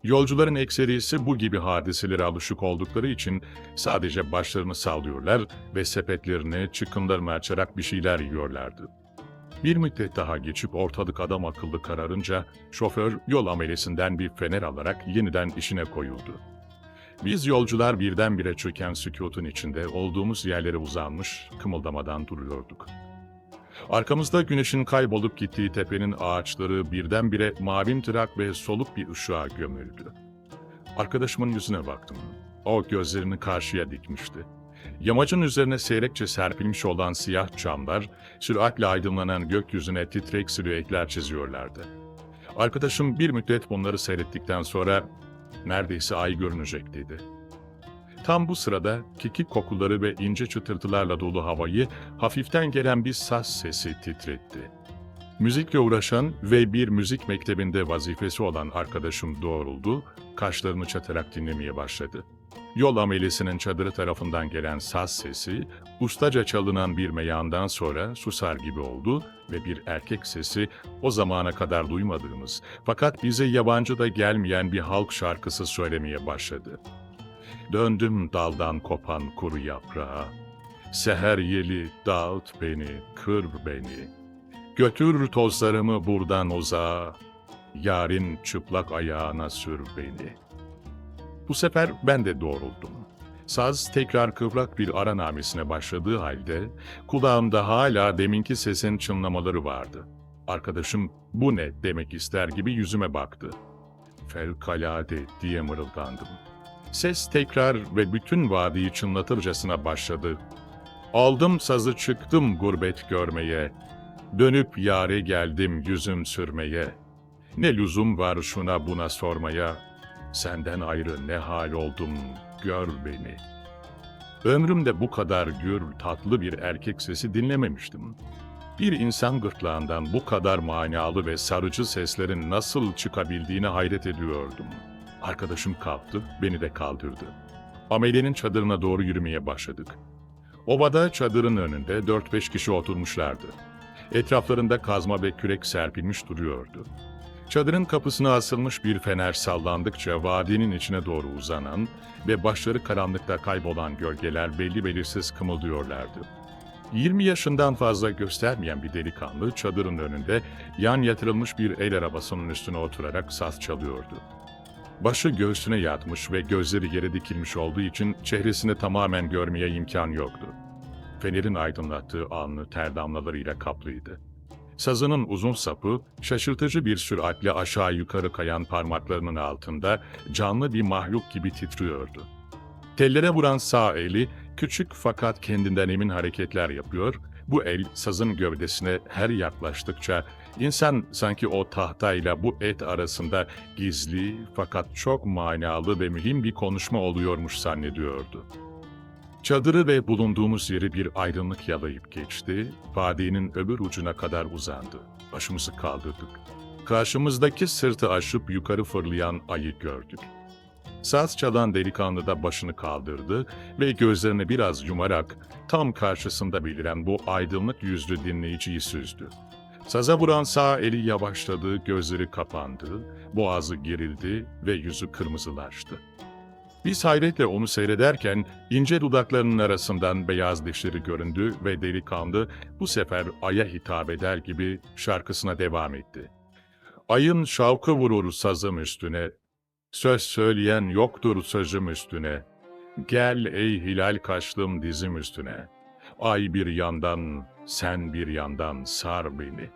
Yolcuların ekserisi bu gibi hadiselere alışık oldukları için sadece başlarını sallıyorlar ve sepetlerini, çıkınlarını açarak bir şeyler yiyorlardı. Bir müddet daha geçip ortalık adam akıllı kararınca şoför yol amelesinden bir fener alarak yeniden işine koyuldu. Biz yolcular birdenbire çöken sükûtun içinde olduğumuz yerlere uzanmış, kımıldamadan duruyorduk. Arkamızda güneşin kaybolup gittiği tepenin ağaçları birdenbire mavimtırak ve soluk bir ışığa gömüldü. Arkadaşımın yüzüne baktım. O gözlerini karşıya dikmişti. Yamacın üzerine seyrekçe serpilmiş olan siyah çamlar, süratle aydınlanan gökyüzüne titrek silüetler çiziyorlardı. Arkadaşım bir müddet bunları seyrettikten sonra "Neredeyse ay görünecek" dedi. Tam bu sırada kekik kokuları ve ince çıtırtılarla dolu havayı hafiften gelen bir saz sesi titretti. Müzikle uğraşan ve bir müzik mektebinde vazifesi olan arkadaşım doğruldu, kaşlarını çatarak dinlemeye başladı. Yol amelesinin çadırı tarafından gelen saz sesi, ustaca çalınan bir meyandan sonra susar gibi oldu ve bir erkek sesi o zamana kadar duymadığımız fakat bize yabancı da gelmeyen bir halk şarkısı söylemeye başladı. Döndüm daldan kopan kuru yaprağa, seher yeli dağıt beni, kır beni, götür tozlarımı buradan uzağa, yarın çıplak ayağına sür beni. Bu sefer ben de doğruldum. Saz tekrar kıvrak bir ara namesine başladığı halde kulağımda hala deminki sesin çınlamaları vardı. Arkadaşım "Bu ne?" demek ister gibi yüzüme baktı. "Fevkalade" diye mırıldandım. Ses tekrar ve bütün vadiyi çınlatırcasına başladı. Aldım sazı çıktım gurbet görmeye, dönüp yâre geldim yüzüm sürmeye. Ne lüzum var şuna buna sormaya, senden ayrı ne hal oldum gör beni. Ömrümde bu kadar gür, tatlı bir erkek sesi dinlememiştim. Bir insan gırtlağından bu kadar manalı ve sarıcı seslerin nasıl çıkabildiğine hayret ediyordum. Arkadaşım kalktı, beni de kaldırdı. Ameli'nin çadırına doğru yürümeye başladık. Ovada çadırın önünde 4-5 kişi oturmuşlardı. Etraflarında kazma ve kürek serpilmiş duruyordu. Çadırın kapısına asılmış bir fener sallandıkça vadinin içine doğru uzanan ve başları karanlıkta kaybolan gölgeler belli belirsiz kımıldıyorlardı. 20 yaşından fazla göstermeyen bir delikanlı çadırın önünde yan yatırılmış bir el arabasının üstüne oturarak saz çalıyordu. Başı göğsüne yatmış ve gözleri yere dikilmiş olduğu için çehresini tamamen görmeye imkan yoktu. Fenerin aydınlattığı alnı ter damlalarıyla kaplıydı. Sazının uzun sapı, şaşırtıcı bir süratle aşağı yukarı kayan parmaklarının altında canlı bir mahluk gibi titriyordu. Tellere vuran sağ eli, küçük fakat kendinden emin hareketler yapıyor, bu el sazın gövdesine her yaklaştıkça insan sanki o tahtayla bu et arasında gizli fakat çok manalı ve mühim bir konuşma oluyormuş zannediyordu. Çadırı ve bulunduğumuz yeri bir aydınlık yalayıp geçti, vadinin öbür ucuna kadar uzandı. Başımızı kaldırdık. Karşımızdaki sırtı aşıp yukarı fırlayan ayı gördük. Saz çalan delikanlı da başını kaldırdı ve gözlerini biraz yumarak tam karşısında beliren bu aydınlık yüzlü dinleyiciyi süzdü. Saza vuran sağ eli yavaşladı, gözleri kapandı, boğazı gerildi ve yüzü kırmızılaştı. Biz hayretle onu seyrederken ince dudaklarının arasından beyaz dişleri göründü ve delikanlı bu sefer aya hitap eder gibi şarkısına devam etti. Ayın şavkı vurur sazım üstüne, söz söyleyen yoktur sözüm üstüne. Gel ey hilal kaşlım dizim üstüne. Ay bir yandan, sen bir yandan sar beni.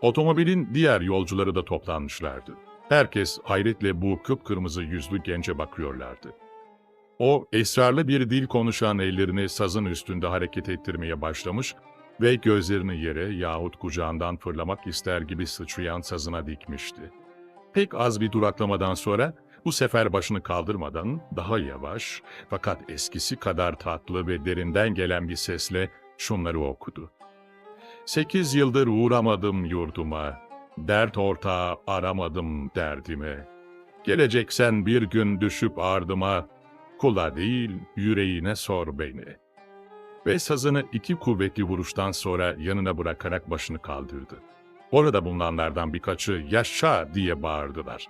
Otomobilin diğer yolcuları da toplanmışlardı. Herkes hayretle bu kıpkırmızı yüzlü gence bakıyorlardı. O esrarlı bir dil konuşan ellerini sazın üstünde hareket ettirmeye başlamış ve gözlerini yere yahut kucağından fırlamak ister gibi sıçrayan sazına dikmişti. Pek az bir duraklamadan sonra bu sefer başını kaldırmadan daha yavaş fakat eskisi kadar tatlı ve derinden gelen bir sesle şunları okudu. 8 yıldır uğramadım yurduma, dert ortağı aramadım derdime. Geleceksen bir gün düşüp ardıma, kula değil yüreğine sor beni. Ve sazını 2 kuvvetli vuruştan sonra yanına bırakarak başını kaldırdı. Orada bulunanlardan birkaçı yaşa diye bağırdılar.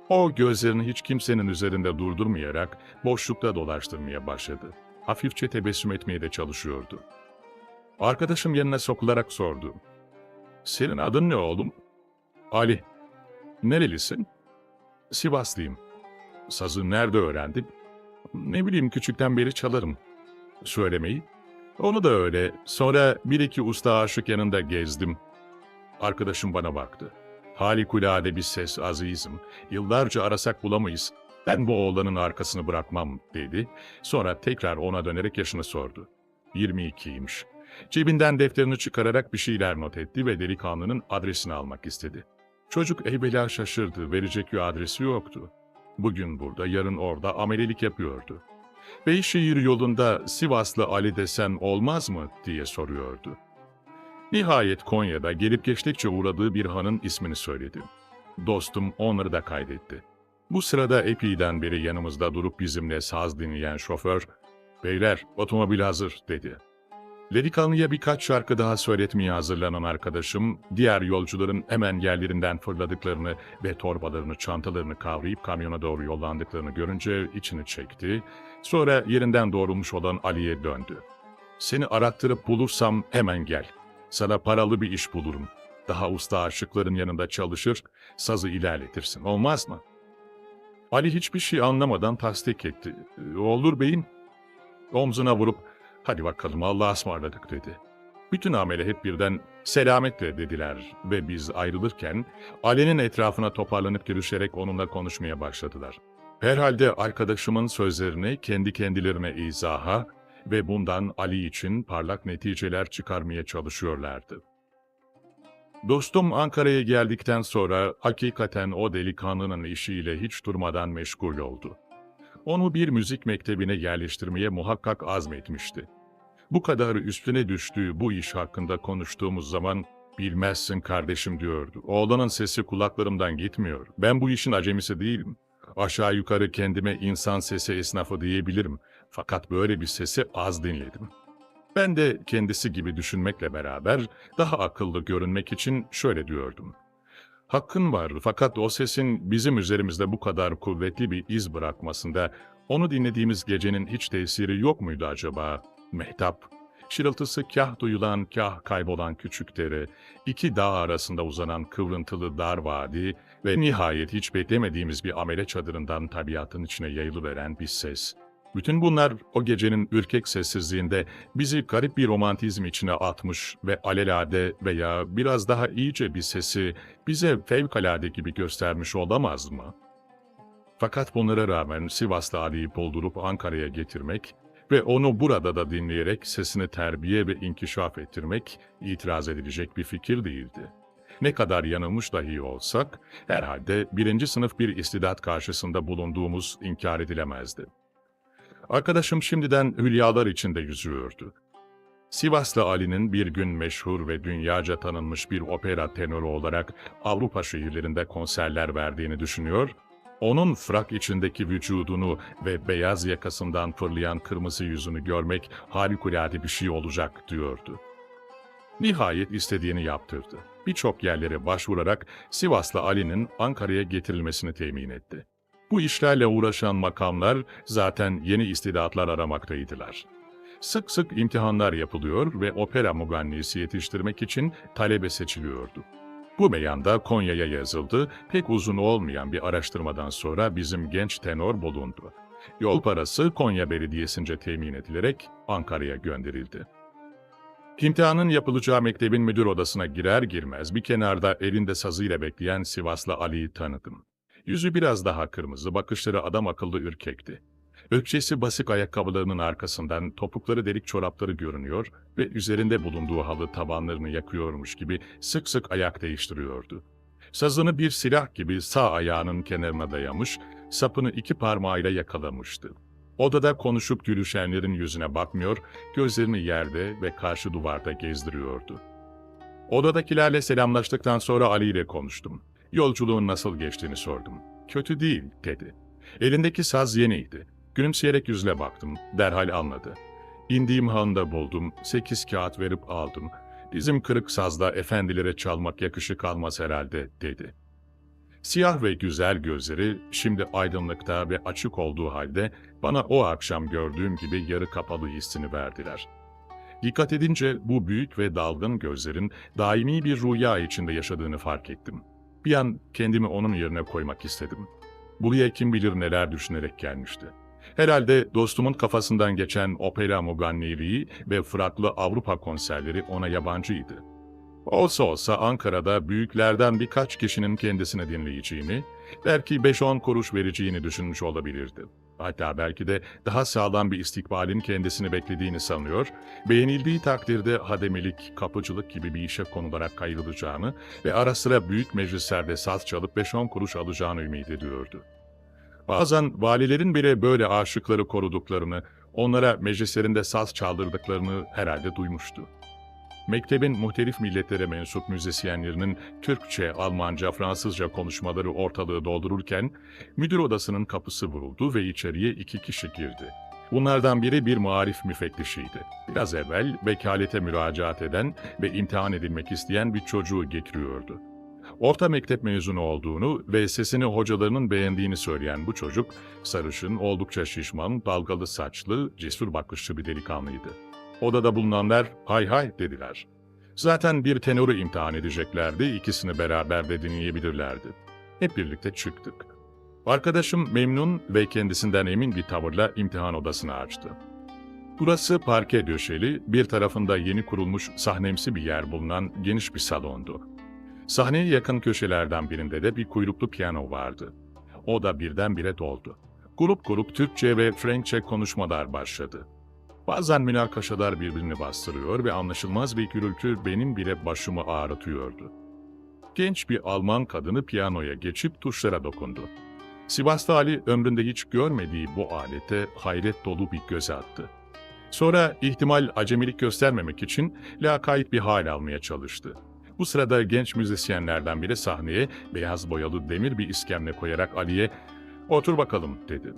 O gözlerini hiç kimsenin üzerinde durdurmayarak boşlukta dolaştırmaya başladı. Hafifçe tebessüm etmeye de çalışıyordu. Arkadaşım yanına sokularak sordu. Senin adın ne oğlum? Ali. Nerelisin? Sivaslıyım. Sazı nerede öğrendin? Ne bileyim küçükten beri çalarım. Söylemeyi? Onu da öyle. Sonra bir iki usta aşık yanında gezdim. Arkadaşım bana baktı. Harikulade bir ses azizim. Yıllarca arasak bulamayız. Ben bu oğlanın arkasını bırakmam dedi. Sonra tekrar ona dönerek yaşını sordu. 22'ymiş. Cebinden defterini çıkararak bir şeyler not etti ve delikanlının adresini almak istedi. Çocuk evvela şaşırdı, verecek bir adresi yoktu. Bugün burada, yarın orada amelelik yapıyordu. Beyşehir yolunda Sivaslı Ali desen olmaz mı diye soruyordu. Nihayet Konya'da gelip geçtikçe uğradığı bir hanın ismini söyledi. Dostum onları da kaydetti. Bu sırada epeyden beri yanımızda durup bizimle saz dinleyen şoför, "Beyler, otomobil hazır," dedi. Delikanlıya birkaç şarkı daha söyletmeye hazırlanan arkadaşım, diğer yolcuların hemen yerlerinden fırladıklarını ve torbalarını, çantalarını kavrayıp kamyona doğru yollandıklarını görünce içini çekti. Sonra yerinden doğrulmuş olan Ali'ye döndü. "Seni arattırıp bulursam hemen gel. Sana paralı bir iş bulurum. Daha usta aşıkların yanında çalışır, sazı ilerletirsin. Olmaz mı?" Ali hiçbir şey anlamadan tasdik etti. "Olur beyim." Omzuna vurup, "Hadi bakalım Allah'a ısmarladık," dedi. Bütün amele hep birden "Selametle," dediler ve biz ayrılırken Ali'nin etrafına toparlanıp görüşerek onunla konuşmaya başladılar. Herhalde arkadaşımın sözlerini kendi kendilerine izaha ve bundan Ali için parlak neticeler çıkarmaya çalışıyorlardı. Dostum Ankara'ya geldikten sonra hakikaten o delikanlının işiyle hiç durmadan meşgul oldu. Onu bir müzik mektebine yerleştirmeye muhakkak azmetmişti. Bu kadar üstüne düştüğü bu iş hakkında konuştuğumuz zaman, "Bilmezsin kardeşim," diyordu. "Oğlanın sesi kulaklarımdan gitmiyor. Ben bu işin acemisi değilim. Aşağı yukarı kendime insan sesi esnafı diyebilirim. Fakat böyle bir sesi az dinledim." Ben de kendisi gibi düşünmekle beraber daha akıllı görünmek için şöyle diyordum. "Hakkın var, fakat o sesin bizim üzerimizde bu kadar kuvvetli bir iz bırakmasında onu dinlediğimiz gecenin hiç tesiri yok muydu acaba? Mehtap, Şırıltısı kah duyulan kah kaybolan küçük dere, iki dağ arasında uzanan kıvrıntılı dar vadi ve nihayet hiç beklemediğimiz bir amele çadırından tabiatın içine yayılıveren bir ses. Bütün bunlar o gecenin ürkek sessizliğinde bizi garip bir romantizm içine atmış ve alelade veya biraz daha iyice bir sesi bize fevkalade gibi göstermiş olamaz mı? Fakat bunlara rağmen Sivaslı Ali'yi buldurup Ankara'ya getirmek ve onu burada da dinleyerek sesini terbiye ve inkişaf ettirmek itiraz edilecek bir fikir değildi. Ne kadar yanılmış dahi olsak, herhalde birinci sınıf bir istidat karşısında bulunduğumuz inkar edilemezdi. Arkadaşım şimdiden hülyalar içinde yüzüyordu. Sivaslı Ali'nin bir gün meşhur ve dünyaca tanınmış bir opera tenörü olarak Avrupa şehirlerinde konserler verdiğini düşünüyor, onun frak içindeki vücudunu ve beyaz yakasından fırlayan kırmızı yüzünü görmek harikulade bir şey olacak diyordu. Nihayet istediğini yaptırdı. Birçok yerlere başvurarak Sivaslı Ali'nin Ankara'ya getirilmesini temin etti. Bu işlerle uğraşan makamlar zaten yeni istidatlar aramaktaydılar. Sık sık imtihanlar yapılıyor ve opera mugannisi yetiştirmek için talebe seçiliyordu. Bu meyanda Konya'ya yazıldı, pek uzun olmayan bir araştırmadan sonra bizim genç tenor bulundu. Yol parası Konya Belediyesi'nce temin edilerek Ankara'ya gönderildi. İmtihanın yapılacağı mektebin müdür odasına girer girmez bir kenarda elinde sazıyla bekleyen Sivaslı Ali'yi tanıdım. Yüzü biraz daha kırmızı, bakışları adam akıllı ürkekti. Ökçesi basık ayakkabılarının arkasından topukları delik çorapları görünüyor ve üzerinde bulunduğu halı tabanlarını yakıyormuş gibi sık sık ayak değiştiriyordu. Sazını bir silah gibi sağ ayağının kenarına dayamış, sapını iki parmağıyla yakalamıştı. Odada konuşup gülüşenlerin yüzüne bakmıyor, gözlerini yerde ve karşı duvarda gezdiriyordu. Odadakilerle selamlaştıktan sonra Ali ile konuştum. Yolculuğun nasıl geçtiğini sordum. Kötü değil, dedi. Elindeki saz yeniydi. Gülümseyerek yüzüne baktım, derhal anladı. İndiğim hanında buldum, 8 kağıt verip aldım. Bizim kırık sazla efendilere çalmak yakışık almaz herhalde, dedi. Siyah ve güzel gözleri şimdi aydınlıkta ve açık olduğu halde bana o akşam gördüğüm gibi yarı kapalı hissini verdiler. Dikkat edince bu büyük ve dalgın gözlerin daimi bir rüya içinde yaşadığını fark ettim. Bir an kendimi onun yerine koymak istedim. Buraya kim bilir neler düşünerek gelmişti. Herhalde dostumun kafasından geçen opera muganniliği ve fraklı Avrupa konserleri ona yabancıydı. Olsa olsa Ankara'da büyüklerden birkaç kişinin kendisini dinleyeceğini, belki 5-10 kuruş vereceğini düşünmüş olabilirdi. Hatta belki de daha sağlam bir istikbalin kendisini beklediğini sanıyor, beğenildiği takdirde hademelik, kapıcılık gibi bir işe konularak kayırılacağını ve ara sıra büyük meclislerde saz çalıp 5-10 kuruş alacağını ümit ediyordu. Bazen valilerin bile böyle aşıkları koruduklarını, onlara meclislerinde saz çaldırdıklarını herhalde duymuştu. Mektebin muhtelif milletlere mensup müzisyenlerinin Türkçe, Almanca, Fransızca konuşmaları ortalığı doldururken, müdür odasının kapısı vuruldu ve içeriye 2 kişi girdi. Bunlardan biri bir marif müfettişiydi. Biraz evvel vekalete müracaat eden ve imtihan edilmek isteyen bir çocuğu getiriyordu. Orta mektep mezunu olduğunu ve sesini hocalarının beğendiğini söyleyen bu çocuk, sarışın, oldukça şişman, dalgalı saçlı, cesur bakışlı bir delikanlıydı. Odada bulunanlar hay hay dediler. Zaten bir tenörü imtihan edeceklerdi, ikisini beraber de dinleyebilirlerdi. Hep birlikte çıktık. Arkadaşım memnun ve kendisinden emin bir tavırla imtihan odasını açtı. Burası parke döşeli, bir tarafında yeni kurulmuş sahnemsi bir yer bulunan geniş bir salondu. Sahneye yakın köşelerden birinde de bir kuyruklu piyano vardı. O da birdenbire doldu. Grup grup Türkçe ve Frenkçe konuşmalar başladı. Bazen münakaşalar birbirini bastırıyor ve anlaşılmaz bir gürültü benim bile başımı ağrıtıyordu. Genç bir Alman kadını piyanoya geçip tuşlara dokundu. Sivaslı Ali ömründe hiç görmediği bu alete hayret dolu bir göz attı. Sonra ihtimal acemilik göstermemek için lakayt bir hal almaya çalıştı. Bu sırada genç müzisyenlerden biri sahneye beyaz boyalı demir bir iskemle koyarak Ali'ye "Otur bakalım," dedi.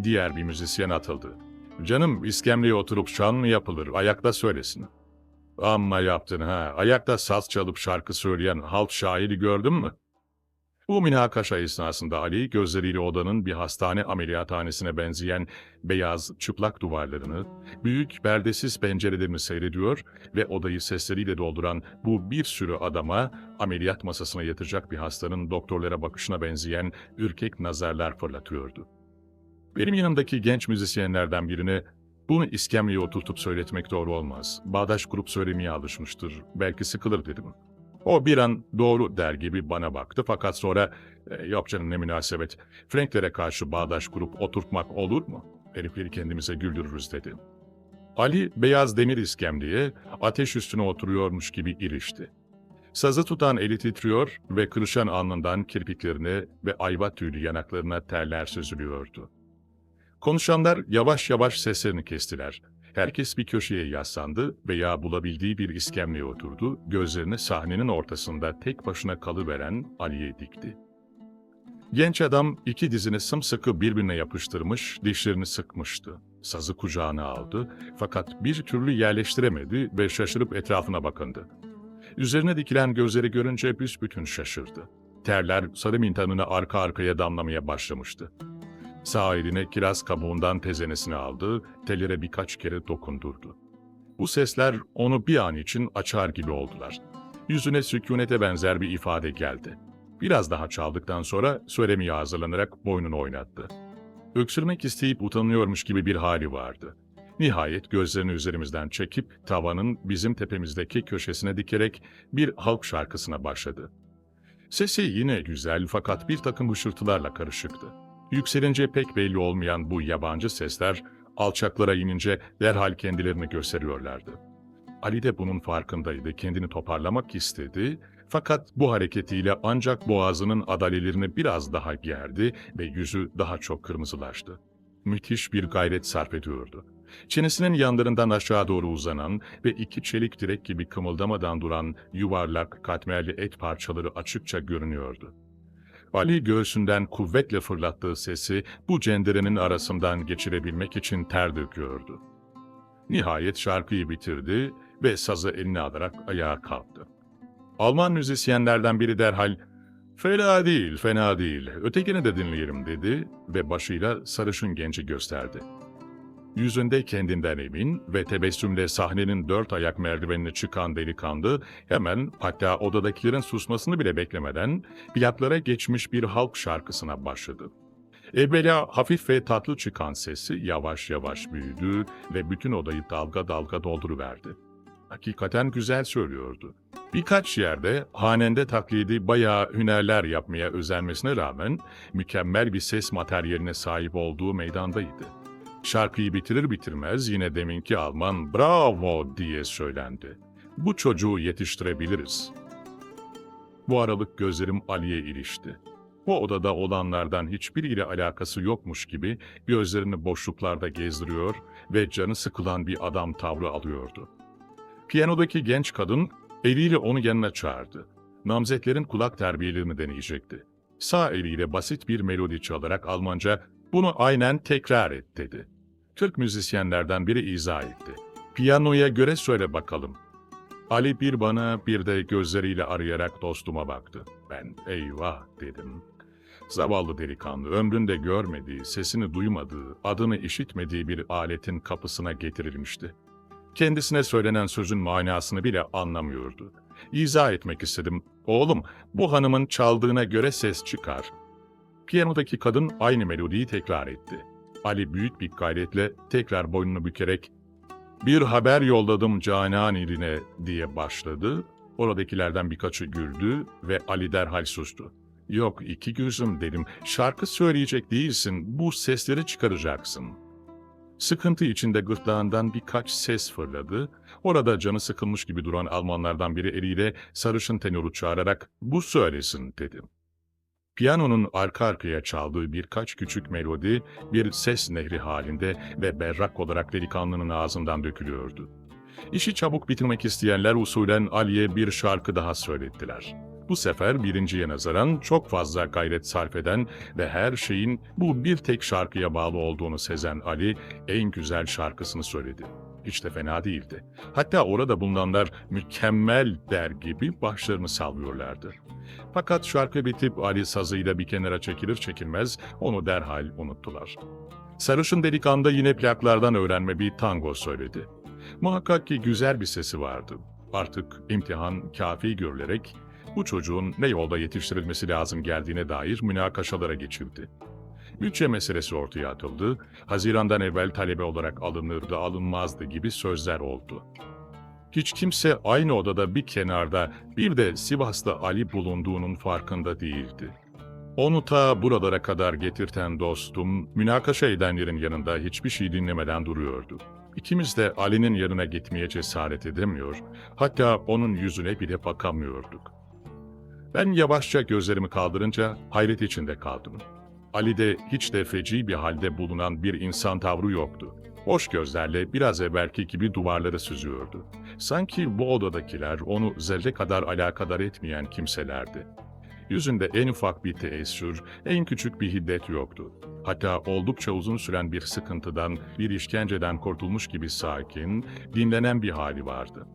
Diğer bir müzisyen atıldı. "Canım, iskemleye oturup şan mı yapılır, ayakta söylesin." "Amma yaptın ha, ayakta saz çalıp şarkı söyleyen halk şairi gördün mü?" Bu münakaşa esnasında Ali gözleriyle odanın bir hastane ameliyathanesine benzeyen beyaz çıplak duvarlarını, büyük perdesiz pencerelerini seyrediyor ve odayı sesleriyle dolduran bu bir sürü adama ameliyat masasına yatacak bir hastanın doktorlara bakışına benzeyen ürkek nazarlar fırlatıyordu. Benim yanımdaki genç müzisyenlerden birine bunu iskemleye oturtup söyletmek doğru olmaz. Bağdaş kurup söylemeye alışmıştır. Belki sıkılır dedim. O bir an doğru der gibi bana baktı fakat sonra yok canım ne münasebet. Franklere karşı bağdaş kurup oturtmak olur mu? Herifleri kendimize güldürürüz dedi. Ali beyaz demir iskemleye ateş üstüne oturuyormuş gibi irişti. Sazı tutan eli titriyor ve kırışan alnından kirpiklerine ve ayva tüylü yanaklarına terler süzülüyordu. Konuşanlar yavaş yavaş seslerini kestiler. Herkes bir köşeye yaslandı veya bulabildiği bir iskemleye oturdu, gözlerini sahnenin ortasında tek başına kalıveren Ali'ye dikti. Genç adam iki dizini sımsıkı birbirine yapıştırmış, dişlerini sıkmıştı. Sazı kucağına aldı fakat bir türlü yerleştiremedi ve şaşırıp etrafına bakındı. Üzerine dikilen gözleri görünce büsbütün şaşırdı. Terler sarı mintanına arka arkaya damlamaya başlamıştı. Sağ eline kiraz kabuğundan tezenesini aldı, tellere birkaç kere dokundurdu. Bu sesler onu bir an için açar gibi oldular. Yüzüne sükunete benzer bir ifade geldi. Biraz daha çaldıktan sonra söylemeye hazırlanarak boynunu oynattı. Öksürmek isteyip utanıyormuş gibi bir hali vardı. Nihayet gözlerini üzerimizden çekip tavanın bizim tepemizdeki köşesine dikerek bir halk şarkısına başladı. Sesi yine güzel fakat bir takım hışırtılarla karışıktı. Yükselince pek belli olmayan bu yabancı sesler alçaklara inince derhal kendilerini gösteriyorlardı. Ali de bunun farkındaydı, kendini toparlamak istedi fakat bu hareketiyle ancak boğazının adalelerini biraz daha gerdi ve yüzü daha çok kırmızılaştı. Müthiş bir gayret sarf ediyordu. Çenesinin yanlarından aşağı doğru uzanan ve iki çelik direk gibi kımıldamadan duran yuvarlak, katmerli et parçaları açıkça görünüyordu. Ali göğsünden kuvvetle fırlattığı sesi bu cenderenin arasından geçirebilmek için ter döküyordu. Nihayet şarkıyı bitirdi ve sazı eline alarak ayağa kalktı. Alman müzisyenlerden biri derhal "Fena değil, fena değil, ötekini de dinleyelim" dedi ve başıyla sarışın genci gösterdi. Yüzünde kendinden emin ve tebessümle sahnenin 4 ayak merdivenine çıkan delikanlı hemen hatta odadakilerin susmasını bile beklemeden plaklara geçmiş bir halk şarkısına başladı. Evvela hafif ve tatlı çıkan sesi yavaş yavaş büyüdü ve bütün odayı dalga dalga dolduruverdi. Hakikaten güzel söylüyordu. Birkaç yerde hanende taklidi bayağı hünerler yapmaya özenmesine rağmen mükemmel bir ses materyaline sahip olduğu meydandaydı. Şarkıyı bitirir bitirmez yine deminki Alman "Bravo" diye söylendi. Bu çocuğu yetiştirebiliriz. Bu aralık gözlerim Ali'ye ilişti. Bu odada olanlardan hiçbiriyle alakası yokmuş gibi gözlerini boşluklarda gezdiriyor ve canı sıkılan bir adam tavrı alıyordu. Piyanodaki genç kadın eliyle onu yanına çağırdı. Namzetlerin kulak terbiyelerini deneyecekti. Sağ eliyle basit bir melodi çalarak Almanca "Bunu aynen tekrar et" dedi. Türk müzisyenlerden biri izah etti. "Piyanoya göre söyle bakalım." Ali bir bana bir de gözleriyle arayarak dostuma baktı. Ben "Eyvah" dedim. Zavallı delikanlı ömründe görmediği, sesini duymadığı, adını işitmediği bir aletin kapısına getirilmişti. Kendisine söylenen sözün manasını bile anlamıyordu. İzah etmek istedim. "Oğlum, bu hanımın çaldığına göre ses çıkar." Piyanodaki kadın aynı melodiyi tekrar etti. Ali büyük bir gayretle tekrar boynunu bükerek "Bir haber yolladım Canan iline" diye başladı. Oradakilerden birkaçı güldü ve Ali derhal sustu. "Yok iki gözüm" dedim. "Şarkı söyleyecek değilsin, bu sesleri çıkaracaksın." Sıkıntı içinde gırtlağından birkaç ses fırladı. Orada canı sıkılmış gibi duran Almanlardan biri eliyle sarışın tenoru çağırarak "Bu söylesin" dedi. Piyanonun arka arkaya çaldığı birkaç küçük melodi bir ses nehri halinde ve berrak olarak delikanlının ağzından dökülüyordu. İşi çabuk bitirmek isteyenler usulen Ali'ye bir şarkı daha söylettiler. Bu sefer birinciye nazaran çok fazla gayret sarf eden ve her şeyin bu bir tek şarkıya bağlı olduğunu sezen Ali en güzel şarkısını söyledi. Hiç de fena değildi. Hatta orada bulunanlar "mükemmel" der gibi başlarını sallıyorlardı. Fakat şarkı bitip Ali sazıyla bir kenara çekilir çekilmez onu derhal unuttular. Sarışın delikanlı yine plaklardan öğrenme bir tango söyledi. Muhakkak ki güzel bir sesi vardı. Artık imtihan kafi görülerek bu çocuğun ne yolda yetiştirilmesi lazım geldiğine dair münakaşalara geçildi. Bütçe meselesi ortaya atıldı, Haziran'dan evvel talebe olarak alınırdı alınmazdı gibi sözler oldu. Hiç kimse aynı odada bir kenarda bir de Sivas'ta Ali bulunduğunun farkında değildi. Onu ta buralara kadar getirten dostum, münakaşa edenlerin yanında hiçbir şey dinlemeden duruyordu. İkimiz de Ali'nin yanına gitmeye cesaret edemiyor, hatta onun yüzüne bile bakamıyorduk. Ben yavaşça gözlerimi kaldırınca hayret içinde kaldım. Ali'de hiç de feci bir halde bulunan bir insan tavrı yoktu. Hoş gözlerle biraz evvelki gibi duvarları süzüyordu. Sanki bu odadakiler onu zerre kadar alakadar etmeyen kimselerdi. Yüzünde en ufak bir teessür, en küçük bir hiddet yoktu. Hatta oldukça uzun süren bir sıkıntıdan, bir işkenceden kurtulmuş gibi sakin, dinlenen bir hali vardı.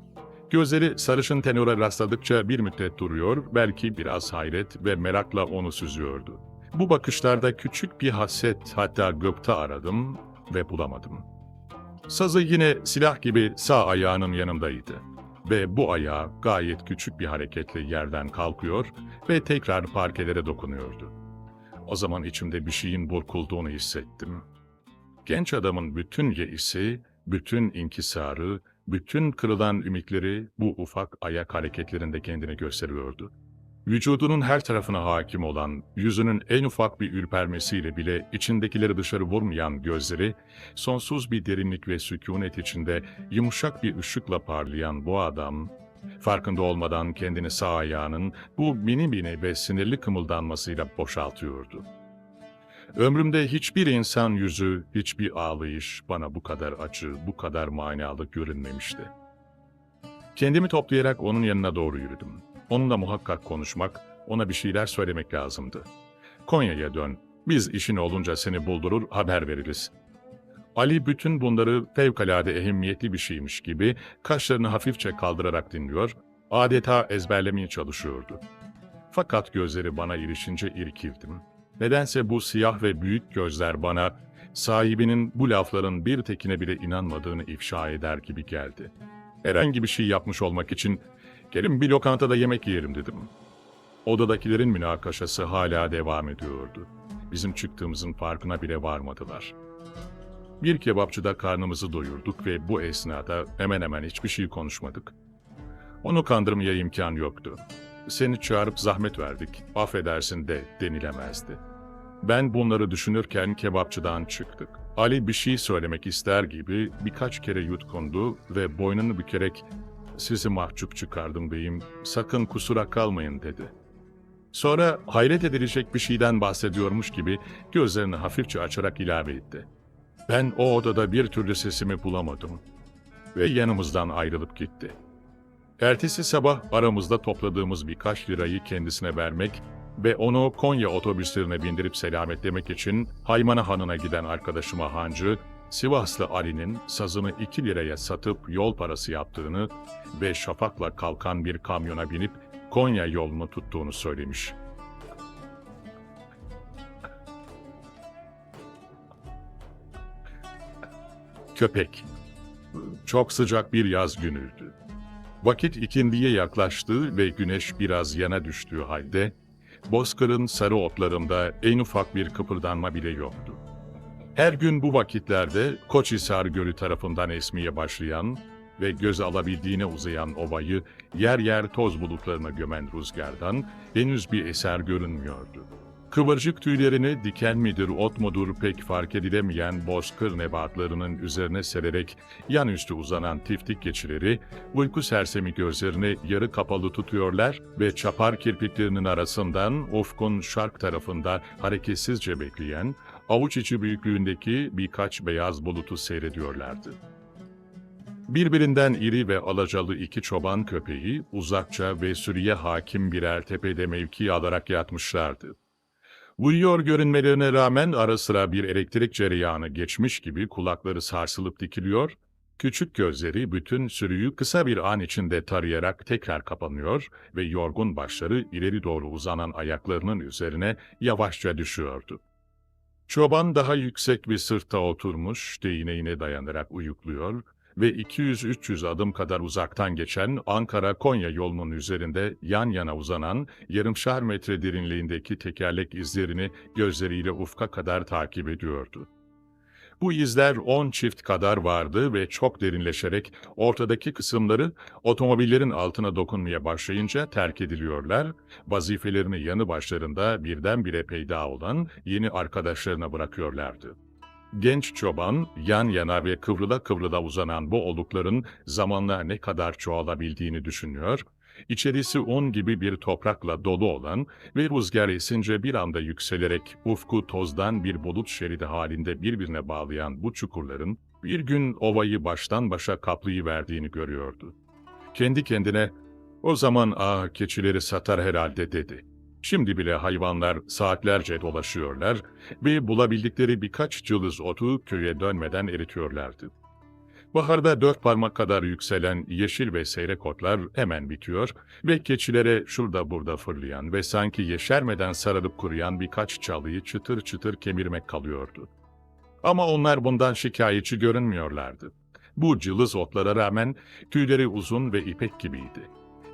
Gözleri sarışın tenora rastladıkça bir müddet duruyor, belki biraz hayret ve merakla onu süzüyordu. Bu bakışlarda küçük bir haset, hatta gıpta aradım ve bulamadım. Sazı yine silah gibi sağ ayağının yanındaydı ve bu ayağı gayet küçük bir hareketle yerden kalkıyor ve tekrar parkelere dokunuyordu. O zaman içimde bir şeyin burkulduğunu hissettim. Genç adamın bütün yeisi, bütün inkisarı, bütün kırılan ümitleri bu ufak ayak hareketlerinde kendini gösteriyordu. Vücudunun her tarafına hakim olan, yüzünün en ufak bir ürpermesiyle bile içindekileri dışarı vurmayan gözleri, sonsuz bir derinlik ve sükunet içinde yumuşak bir ışıkla parlayan bu adam, farkında olmadan kendini sağ ayağının bu mini mini ve sinirli kımıldanmasıyla boşaltıyordu. Ömrümde hiçbir insan yüzü, hiçbir ağlayış bana bu kadar acı, bu kadar manalı görünmemişti. Kendimi toplayarak onun yanına doğru yürüdüm. Onunla muhakkak konuşmak, ona bir şeyler söylemek lazımdı. Konya'ya dön, biz işin olunca seni buldurur, haber veririz. Ali bütün bunları fevkalade ehemmiyetli bir şeymiş gibi kaşlarını hafifçe kaldırarak dinliyor, adeta ezberlemeye çalışıyordu. Fakat gözleri bana ilişince irkildim. Nedense bu siyah ve büyük gözler bana, sahibinin bu lafların bir tekine bile inanmadığını ifşa eder gibi geldi. Herhangi bir şey yapmış olmak için, gelin bir lokantada yemek yiyelim dedim. Odadakilerin münakaşası hala devam ediyordu. Bizim çıktığımızın farkına bile varmadılar. Bir kebapçıda karnımızı doyurduk ve bu esnada hemen hemen hiçbir şey konuşmadık. Onu kandırmaya imkan yoktu. Seni çağırıp zahmet verdik, affedersin de denilemezdi. Ben bunları düşünürken kebapçıdan çıktık. Ali bir şey söylemek ister gibi birkaç kere yutkundu ve boynunu bükerek "Sizi mahcup çıkardım beyim, sakın kusura kalmayın" dedi. Sonra hayret edilecek bir şeyden bahsediyormuş gibi gözlerini hafifçe açarak ilave etti. Ben o odada bir türlü sesimi bulamadım ve yanımızdan ayrılıp gitti. Ertesi sabah aramızda topladığımız birkaç lirayı kendisine vermek ve onu Konya otobüslerine bindirip selametlemek için Haymana Hanı'na giden arkadaşıma Hancı, Sivaslı Ali'nin sazını 2 liraya satıp yol parası yaptığını ve şafakla kalkan bir kamyona binip Konya yolunu tuttuğunu söylemiş. Köpek. Çok sıcak bir yaz günüydü. Vakit ikindiye yaklaştı ve güneş biraz yana düştüğü halde, bozkırın sarı otlarında en ufak bir kıpırdanma bile yoktu. Her gün bu vakitlerde Koçhisar Gölü tarafından esmeye başlayan ve göz alabildiğine uzayan ovayı yer yer toz bulutlarına gömen rüzgardan henüz bir eser görünmüyordu. Kıvırcık tüylerini diken midir, ot mudur pek fark edilemeyen bozkır nebatlarının üzerine sererek yan üstü uzanan tiftik geçileri, uyku sersemi gözlerini yarı kapalı tutuyorlar ve çapar kirpiklerinin arasından ufkun şark tarafında hareketsizce bekleyen, avuç içi büyüklüğündeki birkaç beyaz bulutu seyrediyorlardı. Birbirinden iri ve alacalı iki çoban köpeği uzakça ve sürüye hakim birer tepede mevki alarak yatmışlardı. Uyuyor görünmelerine rağmen ara sıra bir elektrik cereyanı geçmiş gibi kulakları sarsılıp dikiliyor, Küçük gözleri bütün sürüyü kısa bir an içinde tarayarak tekrar kapanıyor ve yorgun başları ileri doğru uzanan ayaklarının üzerine yavaşça düşüyordu. Çoban daha yüksek bir sırtta oturmuş, değneğine dayanarak uyukluyor ve 200-300 adım kadar uzaktan geçen Ankara-Konya yolunun üzerinde yan yana uzanan yarımşar metre derinliğindeki tekerlek izlerini gözleriyle ufka kadar takip ediyordu. Bu izler 10 çift kadar vardı ve çok derinleşerek ortadaki kısımları otomobillerin altına dokunmaya başlayınca terk ediliyorlar, vazifelerini yanı başlarında birdenbire peyda olan yeni arkadaşlarına bırakıyorlardı. Genç çoban, yan yana ve kıvrıla kıvrıla uzanan bu olukların zamanla ne kadar çoğalabildiğini düşünüyor, içerisi un gibi bir toprakla dolu olan ve rüzgar esince bir anda yükselerek ufku tozdan bir bulut şeridi halinde birbirine bağlayan bu çukurların bir gün ovayı baştan başa kaplayıverdiğini görüyordu. Kendi kendine, "O zaman keçileri satar herhalde," dedi. Şimdi bile hayvanlar saatlerce dolaşıyorlar ve bulabildikleri birkaç cılız otu köye dönmeden eritiyorlardı. Baharda 4 parmak kadar yükselen yeşil ve seyrek otlar hemen bitiyor ve keçilere şurada burada fırlayan ve sanki yeşermeden sararıp kuruyan birkaç çalıyı çıtır çıtır kemirmek kalıyordu. Ama onlar bundan şikayetçi görünmüyorlardı. Bu cılız otlara rağmen tüyleri uzun ve ipek gibiydi.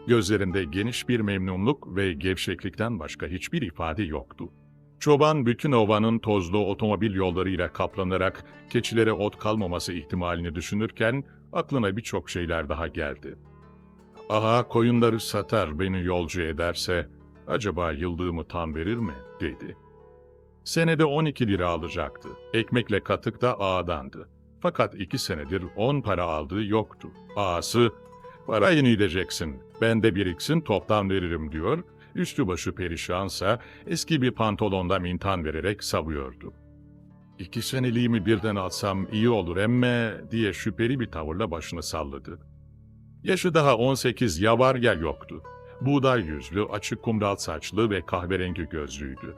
Gözlerinde geniş bir memnunluk ve gevşeklikten başka hiçbir ifade yoktu. Çoban bütün ovanın tozlu otomobil yollarıyla kaplanarak keçilere ot kalmaması ihtimalini düşünürken aklına birçok şeyler daha geldi. "Aha, koyunları satar beni yolcu ederse acaba yıldığımı tam verir mi?" dedi. Senede 12 lira alacaktı. Ekmekle katık da ağadandı. Fakat 2 senedir 10 para aldığı yoktu. Ağası, "Parayı ödeyeceksin, ben de biriksin toptan veririm," diyor. Üstü başı perişansa eski bir pantolonda mintan vererek savuyordu. "2 seneliğimi birden alsam iyi olur emme," diye şüpheli bir tavırla başını salladı. Yaşı daha 18, ya var ya yoktu. Buğday yüzlü, açık kumral saçlı ve kahverengi gözlüydü.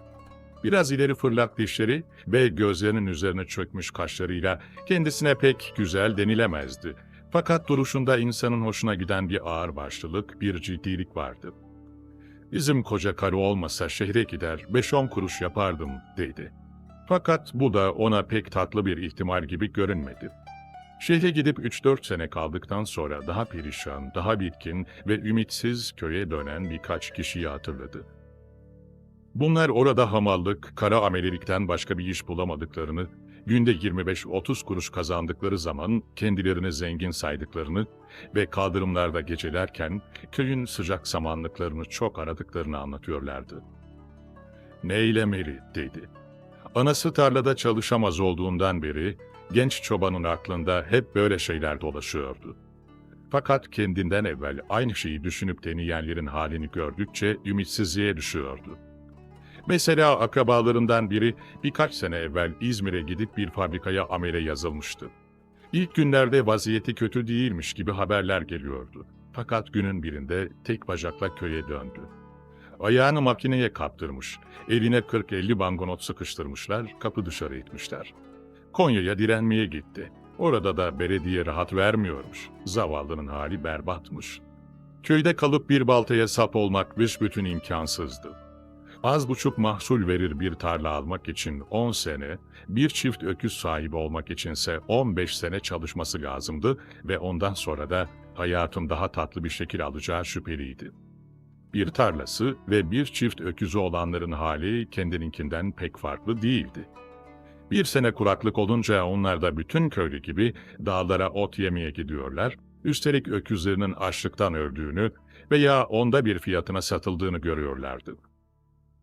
Biraz ileri fırlak dişleri ve gözlerinin üzerine çökmüş kaşlarıyla kendisine pek güzel denilemezdi. Fakat duruşunda insanın hoşuna giden bir ağırbaşlılık, bir ciddilik vardı. "Bizim koca karı olmasa şehre gider, 5-10 kuruş yapardım," dedi. Fakat bu da ona pek tatlı bir ihtimal gibi görünmedi. Şehre gidip 3-4 sene kaldıktan sonra daha perişan, daha bitkin ve ümitsiz köye dönen birkaç kişiyi hatırladı. Bunlar orada hamallık, kara amelelikten başka bir iş bulamadıklarını, günde 25-30 kuruş kazandıkları zaman kendilerini zengin saydıklarını ve kaldırımlarda gecelerken köyün sıcak samanlıklarını çok aradıklarını anlatıyorlardı. "Neylemeli?" dedi. Anası tarlada çalışamaz olduğundan beri genç çobanın aklında hep böyle şeyler dolaşıyordu. Fakat kendinden evvel aynı şeyi düşünüp deneyenlerin halini gördükçe ümitsizliğe düşüyordu. Mesela akrabalarından biri birkaç sene evvel İzmir'e gidip bir fabrikaya amele yazılmıştı. İlk günlerde vaziyeti kötü değilmiş gibi haberler geliyordu. Fakat günün birinde tek bacakla köye döndü. Ayağını makineye kaptırmış, eline 40-50 bangonot sıkıştırmışlar, kapı dışarı itmişler. Konya'ya direnmeye gitti. Orada da belediye rahat vermiyormuş. Zavallının hali berbatmış. Köyde kalıp bir baltaya sap olmak büsbütün imkansızdı. Az buçuk mahsul verir bir tarla almak için 10 sene, bir çift öküz sahibi olmak içinse 15 sene çalışması lazımdı ve ondan sonra da hayatın daha tatlı bir şekil alacağı şüpheliydi. Bir tarlası ve bir çift öküzü olanların hali kendininkinden pek farklı değildi. Bir sene kuraklık olunca onlar da bütün köylü gibi dağlara ot yemeye gidiyorlar, üstelik öküzlerinin açlıktan öldüğünü veya onda bir fiyatına satıldığını görüyorlardı.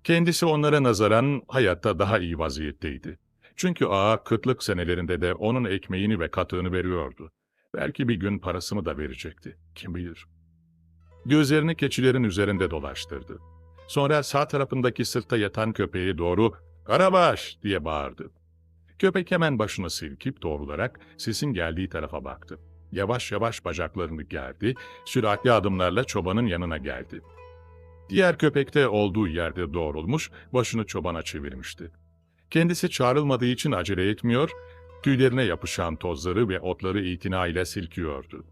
Kendisi onlara nazaran hayatta daha iyi vaziyetteydi. Çünkü ağa kıtlık senelerinde de onun ekmeğini ve katığını veriyordu. Belki bir gün parasını da verecekti, kim bilir. Gözlerini keçilerin üzerinde dolaştırdı. Sonra sağ tarafındaki sırtta yatan köpeğe doğru "Karabaş!" diye bağırdı. Köpek hemen başını silkip doğrularak sesin geldiği tarafa baktı. Yavaş yavaş bacaklarını gerdi, süratli adımlarla çobanın yanına geldi. Diğer köpek de olduğu yerde doğrulmuş, başını çobana çevirmişti. Kendisi çağrılmadığı için acele etmiyor, tüylerine yapışan tozları ve otları itinayla silkiyordu.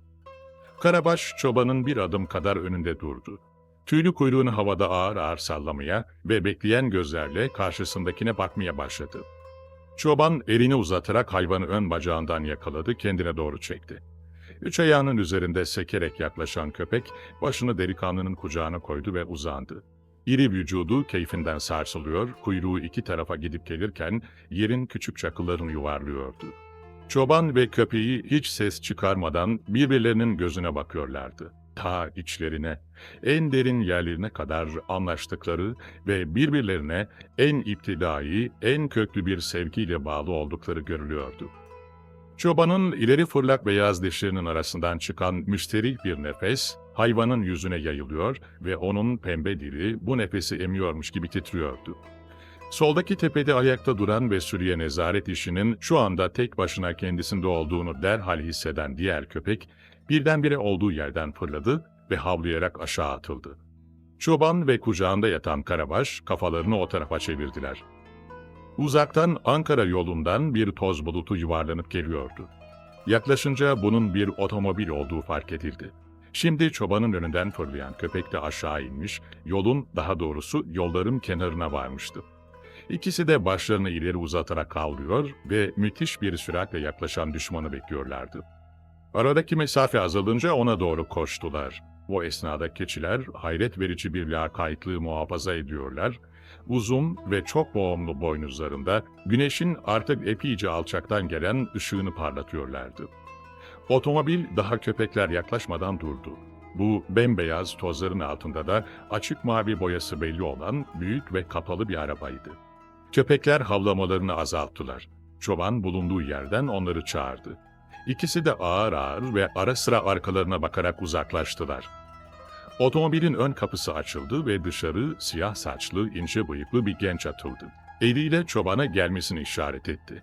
Karabaş çobanın bir adım kadar önünde durdu. Tüylü kuyruğunu havada ağır ağır sallamaya ve bekleyen gözlerle karşısındakine bakmaya başladı. Çoban elini uzatarak hayvanı ön bacağından yakaladı, kendine doğru çekti. Üç ayağının üzerinde sekerek yaklaşan köpek başını delikanlının kucağına koydu ve uzandı. İri vücudu keyfinden sarsılıyor, kuyruğu iki tarafa gidip gelirken yerin küçük çakıllarını yuvarlıyordu. Çoban ve köpeği hiç ses çıkarmadan birbirlerinin gözüne bakıyorlardı. Ta içlerine, en derin yerlerine kadar anlaştıkları ve birbirlerine en iptidai, en köklü bir sevgiyle bağlı oldukları görülüyordu. Çobanın ileri fırlak beyaz dişlerinin arasından çıkan müsterih bir nefes, hayvanın yüzüne yayılıyor ve onun pembe dili bu nefesi emiyormuş gibi titriyordu. Soldaki tepede ayakta duran ve sürüye nezaret işinin şu anda tek başına kendisinde olduğunu derhal hisseden diğer köpek, birdenbire olduğu yerden fırladı ve havlayarak aşağı atıldı. Çoban ve kucağında yatan Karabaş kafalarını o tarafa çevirdiler. Uzaktan Ankara yolundan bir toz bulutu yuvarlanıp geliyordu. Yaklaşınca bunun bir otomobil olduğu fark edildi. Şimdi çobanın önünden fırlayan köpek de aşağı inmiş, daha doğrusu yolların kenarına varmıştı. İkisi de başlarını ileri uzatarak havlıyor ve müthiş bir süratle yaklaşan düşmanı bekliyorlardı. Aradaki mesafe azalınca ona doğru koştular. O esnada keçiler hayret verici bir lakaytlığı muhafaza ediyorlar. Uzun ve çok boğumlu boynuzlarında güneşin artık epeyce alçaktan gelen ışığını parlatıyorlardı. Otomobil daha köpekler yaklaşmadan durdu. Bu bembeyaz tozların altında da açık mavi boyası belli olan büyük ve kapalı bir arabaydı. Köpekler havlamalarını azalttılar. Çoban bulunduğu yerden onları çağırdı. İkisi de ağır ağır ve ara sıra arkalarına bakarak uzaklaştılar. Otomobilin ön kapısı açıldı ve dışarı siyah saçlı, ince bıyıklı bir genç atıldı. Eliyle çobana gelmesini işaret etti.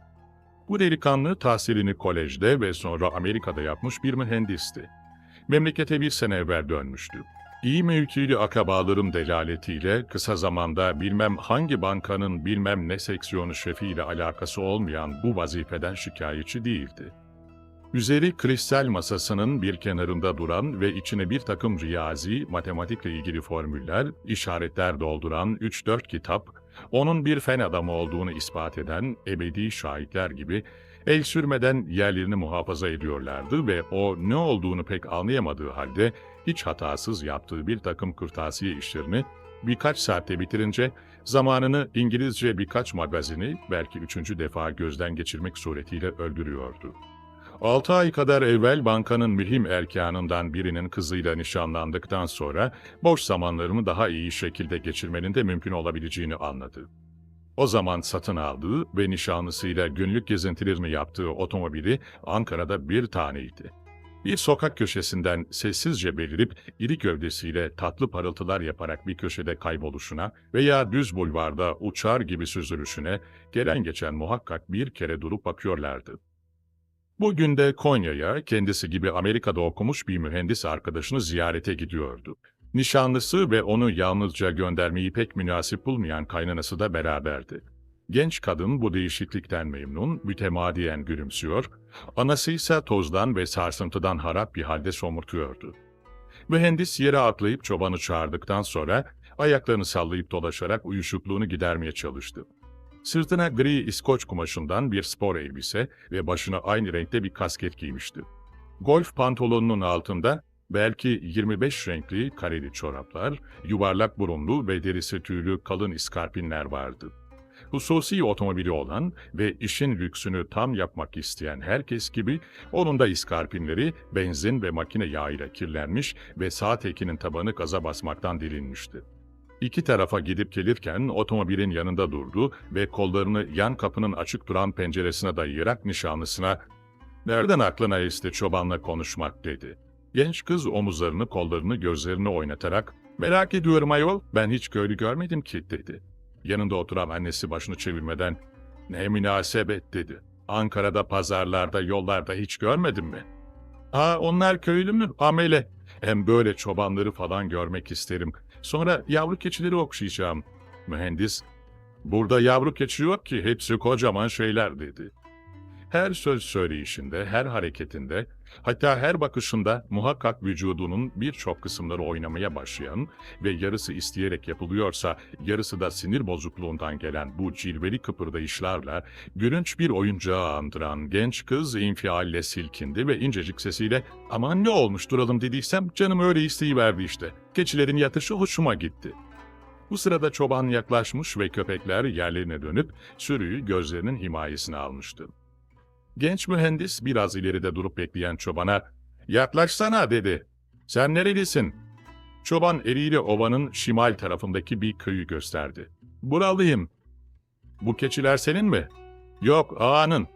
Bu delikanlı tahsilini kolejde ve sonra Amerika'da yapmış bir mühendisti. Memlekete bir sene evvel dönmüştü. İyi mevkili akrabalarım delaletiyle kısa zamanda bilmem hangi bankanın bilmem ne seksiyonu şefiyle alakası olmayan bu vazifeden şikayetçi değildi. Üzeri kristal masasının bir kenarında duran ve içine bir takım riyazi, matematikle ilgili formüller, işaretler dolduran 3-4 kitap, onun bir fen adamı olduğunu ispat eden ebedi şahitler gibi el sürmeden yerlerini muhafaza ediyorlardı ve o ne olduğunu pek anlayamadığı halde hiç hatasız yaptığı bir takım kırtasiye işlerini birkaç saatte bitirince zamanını İngilizce birkaç magazini belki 3. defa gözden geçirmek suretiyle öldürüyordu. 6 ay kadar evvel bankanın mühim erkanından birinin kızıyla nişanlandıktan sonra boş zamanlarımı daha iyi şekilde geçirmenin de mümkün olabileceğini anladı. O zaman satın aldığı ve nişanlısıyla günlük gezintilerini yaptığı otomobili Ankara'da bir taneydi. Bir sokak köşesinden sessizce belirip iri gövdesiyle tatlı parıltılar yaparak bir köşede kayboluşuna veya düz bulvarda uçar gibi süzülüşüne gelen geçen muhakkak bir kere durup bakıyorlardı. Bugün de Konya'ya kendisi gibi Amerika'da okumuş bir mühendis arkadaşını ziyarete gidiyordu. Nişanlısı ve onu yalnızca göndermeyi pek münasip bulmayan kaynanası da beraberdi. Genç kadın bu değişiklikten memnun, mütemadiyen gülümsüyor, anası ise tozdan ve sarsıntıdan harap bir halde somurtuyordu. Mühendis yere atlayıp çobanı çağırdıktan sonra ayaklarını sallayıp dolaşarak uyuşukluğunu gidermeye çalıştı. Sırtına gri İskoç kumaşından bir spor elbise ve başına aynı renkte bir kasket giymişti. Golf pantolonunun altında belki 25 renkli kareli çoraplar, yuvarlak burunlu ve derisi tüylü kalın iskarpinler vardı. Hususi otomobili olan ve işin lüksünü tam yapmak isteyen herkes gibi onun da iskarpinleri benzin ve makine yağıyla kirlenmiş ve sağ tekinin tabanı gaza basmaktan delinmişti. İki tarafa gidip gelirken otomobilin yanında durdu ve kollarını yan kapının açık duran penceresine dayayarak nişanlısına "Nereden aklına esti çobanla konuşmak?" dedi. Genç kız omuzlarını, kollarını, gözlerini oynatarak "Merak ediyorum ayol, ben hiç köylü görmedim ki." dedi. Yanında oturan annesi başını çevirmeden "Ne münasebet." dedi. "Ankara'da pazarlarda, yollarda hiç görmedin mi?" "Aa, onlar köylü mü? Amele. Hem böyle çobanları falan görmek isterim. Sonra yavru keçileri okşayacağım." Mühendis, "Burada yavru keçi yok ki, hepsi kocaman şeyler." dedi. Her söz söyleyişinde, her hareketinde, hatta her bakışında muhakkak vücudunun birçok kısımları oynamaya başlayan ve yarısı isteyerek yapılıyorsa, yarısı da sinir bozukluğundan gelen bu cilveli kıpırdayışlarla gülünç bir oyuncağı andıran genç kız infialle silkindi ve incecik sesiyle "Aman ne olmuş duralım dediysem canım öyle isteyiverdi işte. Keçilerin yatışı hoşuma gitti." Bu sırada çoban yaklaşmış ve köpekler yerlerine dönüp sürüyü gözlerinin himayesine almıştı. Genç mühendis biraz ileride durup bekleyen çobana "Yaklaşsana" dedi. "Sen nerelisin?" Çoban eliyle ovanın şimal tarafındaki bir köyü gösterdi. "Buralıyım." "Bu keçiler senin mi?" "Yok, ağanın."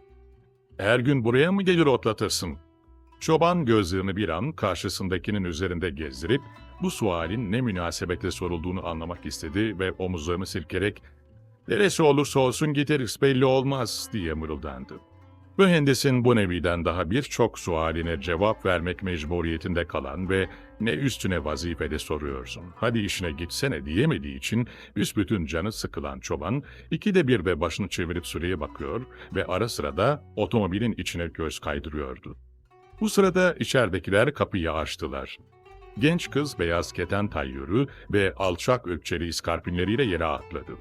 "Her gün buraya mı gelir otlatırsın?" Çoban gözlerini bir an karşısındakinin üzerinde gezdirip bu sualin ne münasebetle sorulduğunu anlamak istedi ve omuzlarını silkerek "Neresi olursa olsun gideriz belli olmaz" diye mırıldandı. Mühendisin bu neviden daha birçok sualine cevap vermek mecburiyetinde kalan ve "Ne üstüne vazifede soruyorsun, hadi işine gitsene" diyemediği için büsbütün canı sıkılan çoban, ikide bir de başını çevirip süreye bakıyor ve ara sıra da otomobilin içine göz kaydırıyordu. Bu sırada içeridekiler kapıyı açtılar. Genç kız beyaz keten tayyörü ve alçak ökçeli iskarpinleriyle yere atladı.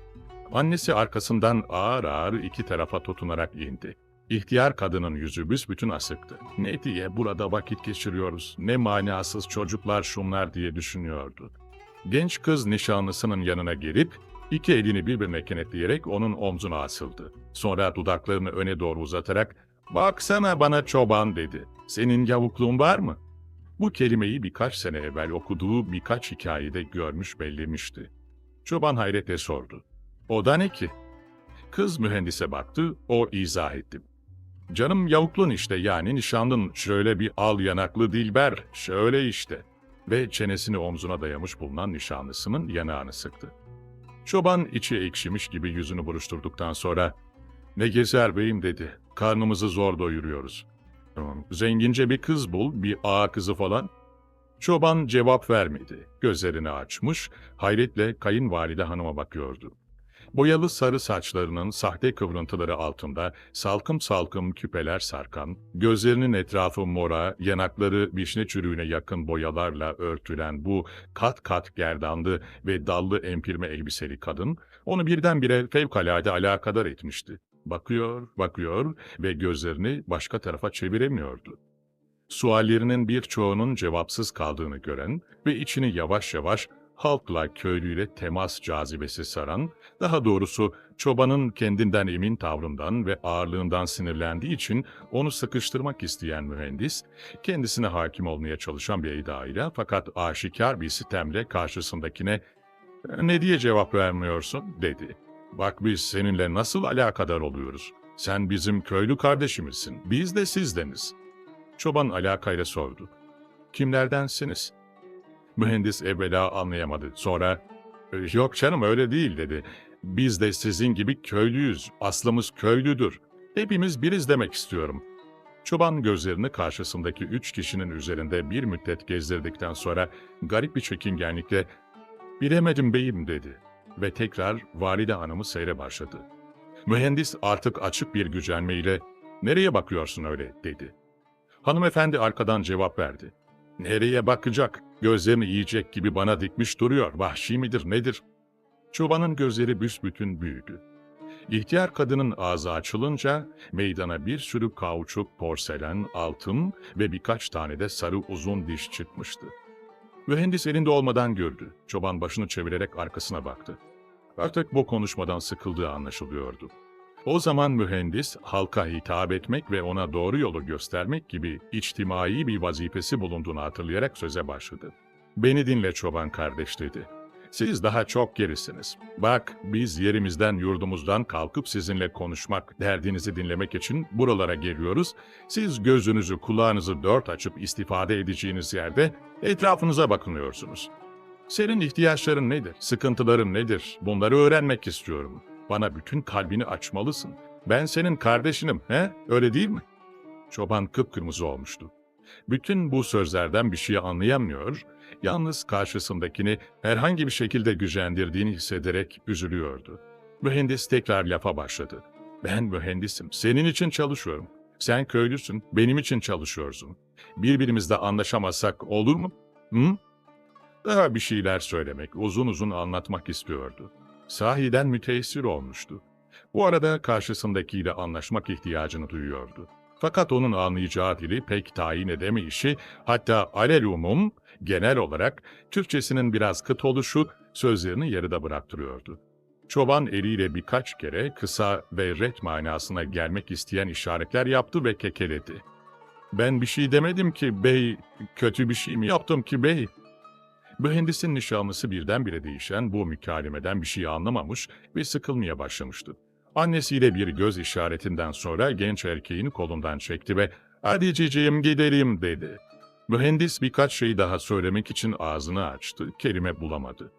Annesi arkasından ağır ağır iki tarafa tutunarak indi. İhtiyar kadının yüzü büsbütün asıktı. Ne diye burada vakit geçiriyoruz, ne manasız çocuklar şunlar diye düşünüyordu. Genç kız nişanlısının yanına gelip iki elini birbirine kenetleyerek onun omzuna asıldı. Sonra dudaklarını öne doğru uzatarak "Baksana bana çoban" dedi. "Senin yavukluğun var mı?" Bu kelimeyi birkaç sene evvel okuduğu birkaç hikayede görmüş bellemişti. Çoban hayretle sordu. "O da ne ki?" Kız mühendise baktı, o izah etti. "Canım yavuklun işte, yani nişanlın, şöyle bir al yanaklı dilber, şöyle işte." Ve çenesini omzuna dayamış bulunan nişanlısının yanağını sıktı. Çoban içi ekşimiş gibi yüzünü buruşturduktan sonra "Ne gezer beyim" dedi. "Karnımızı zor doyuruyoruz. Zengince bir kız bul, bir ağa kızı falan." Çoban cevap vermedi. Gözlerini açmış, hayretle kayınvalide hanıma bakıyordu. Boyalı sarı saçlarının sahte kıvrıntıları altında salkım salkım küpeler sarkan, gözlerinin etrafı mora, yanakları vişne çürüğüne yakın boyalarla örtülen bu kat kat gerdanlı ve dallı empirme elbiseli kadın, onu birdenbire fevkalade alakadar etmişti. Bakıyor, bakıyor ve gözlerini başka tarafa çeviremiyordu. Suallerinin birçoğunun cevapsız kaldığını gören ve içini yavaş yavaş halkla köylüyle temas cazibesi saran, daha doğrusu çobanın kendinden emin tavrından ve ağırlığından sinirlendiği için onu sıkıştırmak isteyen mühendis, kendisine hakim olmaya çalışan bir edayla fakat aşikar bir sitemle karşısındakine "Ne diye cevap vermiyorsun?" dedi. "Bak biz seninle nasıl alakadar oluyoruz? Sen bizim köylü kardeşimizsin, biz de sizdeniz." Çoban alakayla sordu. "Kimlerdensiniz?" Mühendis evvela anlayamadı. Sonra "Yok canım öyle değil" dedi. "Biz de sizin gibi köylüyüz. Aslımız köylüdür. Hepimiz biriz demek istiyorum." Çoban gözlerini karşısındaki 3 kişinin üzerinde bir müddet gezdirdikten sonra garip bir çekingenlikle "Bilemedim beyim" dedi ve tekrar valide hanımı seyre başladı. Mühendis artık açık bir gücenmeyle "Nereye bakıyorsun öyle?" dedi. Hanımefendi arkadan cevap verdi. "Nereye bakacak? Gözlerini yiyecek gibi bana dikmiş duruyor. Vahşi midir nedir?" Çobanın gözleri büsbütün büyüdü. İhtiyar kadının ağzı açılınca meydana bir sürü kauçuk, porselen, altın ve birkaç tane de sarı uzun diş çıkmıştı. Mühendis elinde olmadan gördü. Çoban başını çevirerek arkasına baktı. Artık bu konuşmadan sıkıldığı anlaşılıyordu. O zaman mühendis, halka hitap etmek ve ona doğru yolu göstermek gibi içtimai bir vazifesi bulunduğunu hatırlayarak söze başladı. "Beni dinle çoban kardeş" dedi. "Siz daha çok gerisiniz. Bak, biz yerimizden yurdumuzdan kalkıp sizinle konuşmak, derdinizi dinlemek için buralara geliyoruz. Siz gözünüzü kulağınızı dört açıp istifade edeceğiniz yerde etrafınıza bakınıyorsunuz. Senin ihtiyaçların nedir, sıkıntıların nedir? Bunları öğrenmek istiyorum. Bana bütün kalbini açmalısın. Ben senin kardeşinim, he? Öyle değil mi?" Çoban kıpkırmızı olmuştu. Bütün bu sözlerden bir şey anlayamıyor, yalnız karşısındakini herhangi bir şekilde gücendirdiğini hissederek üzülüyordu. Mühendis tekrar lafa başladı. "Ben mühendisim, senin için çalışıyorum. Sen köylüsün, benim için çalışıyorsun. Birbirimizle anlaşamazsak olur mu? Hı? Daha bir şeyler söylemek, uzun uzun anlatmak istiyordu. Sahiden müteessir olmuştu. Bu arada karşısındakiyle anlaşmak ihtiyacını duyuyordu. Fakat onun anlayacağı dili pek tayin edemeyişi, hatta alelumum, genel olarak Türkçesinin biraz kıt oluşu sözlerini yarıda bıraktırıyordu. Çoban eliyle birkaç kere kısa ve ret manasına gelmek isteyen işaretler yaptı ve kekeledi. "Ben bir şey demedim ki bey, kötü bir şey mi yaptım ki bey?" Mühendisin nişanlısı birdenbire değişen bu mükalemeden bir şey anlamamış ve sıkılmaya başlamıştı. Annesiyle bir göz işaretinden sonra genç erkeğin kolundan çekti ve "Hadi ciciğim gidelim" dedi. Mühendis birkaç şey daha söylemek için ağzını açtı, kelime bulamadı.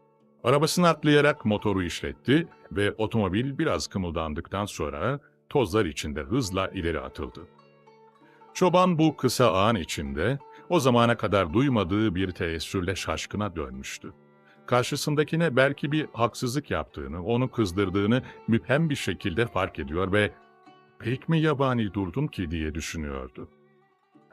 Arabasını atlayarak motoru işletti ve otomobil biraz kımıldandıktan sonra tozlar içinde hızla ileri atıldı. Çoban bu kısa an içinde o zamana kadar duymadığı bir teessürle şaşkına dönmüştü. Karşısındakine belki bir haksızlık yaptığını, onu kızdırdığını müphem bir şekilde fark ediyor ve "Pek mi yabani durdum ki?" diye düşünüyordu.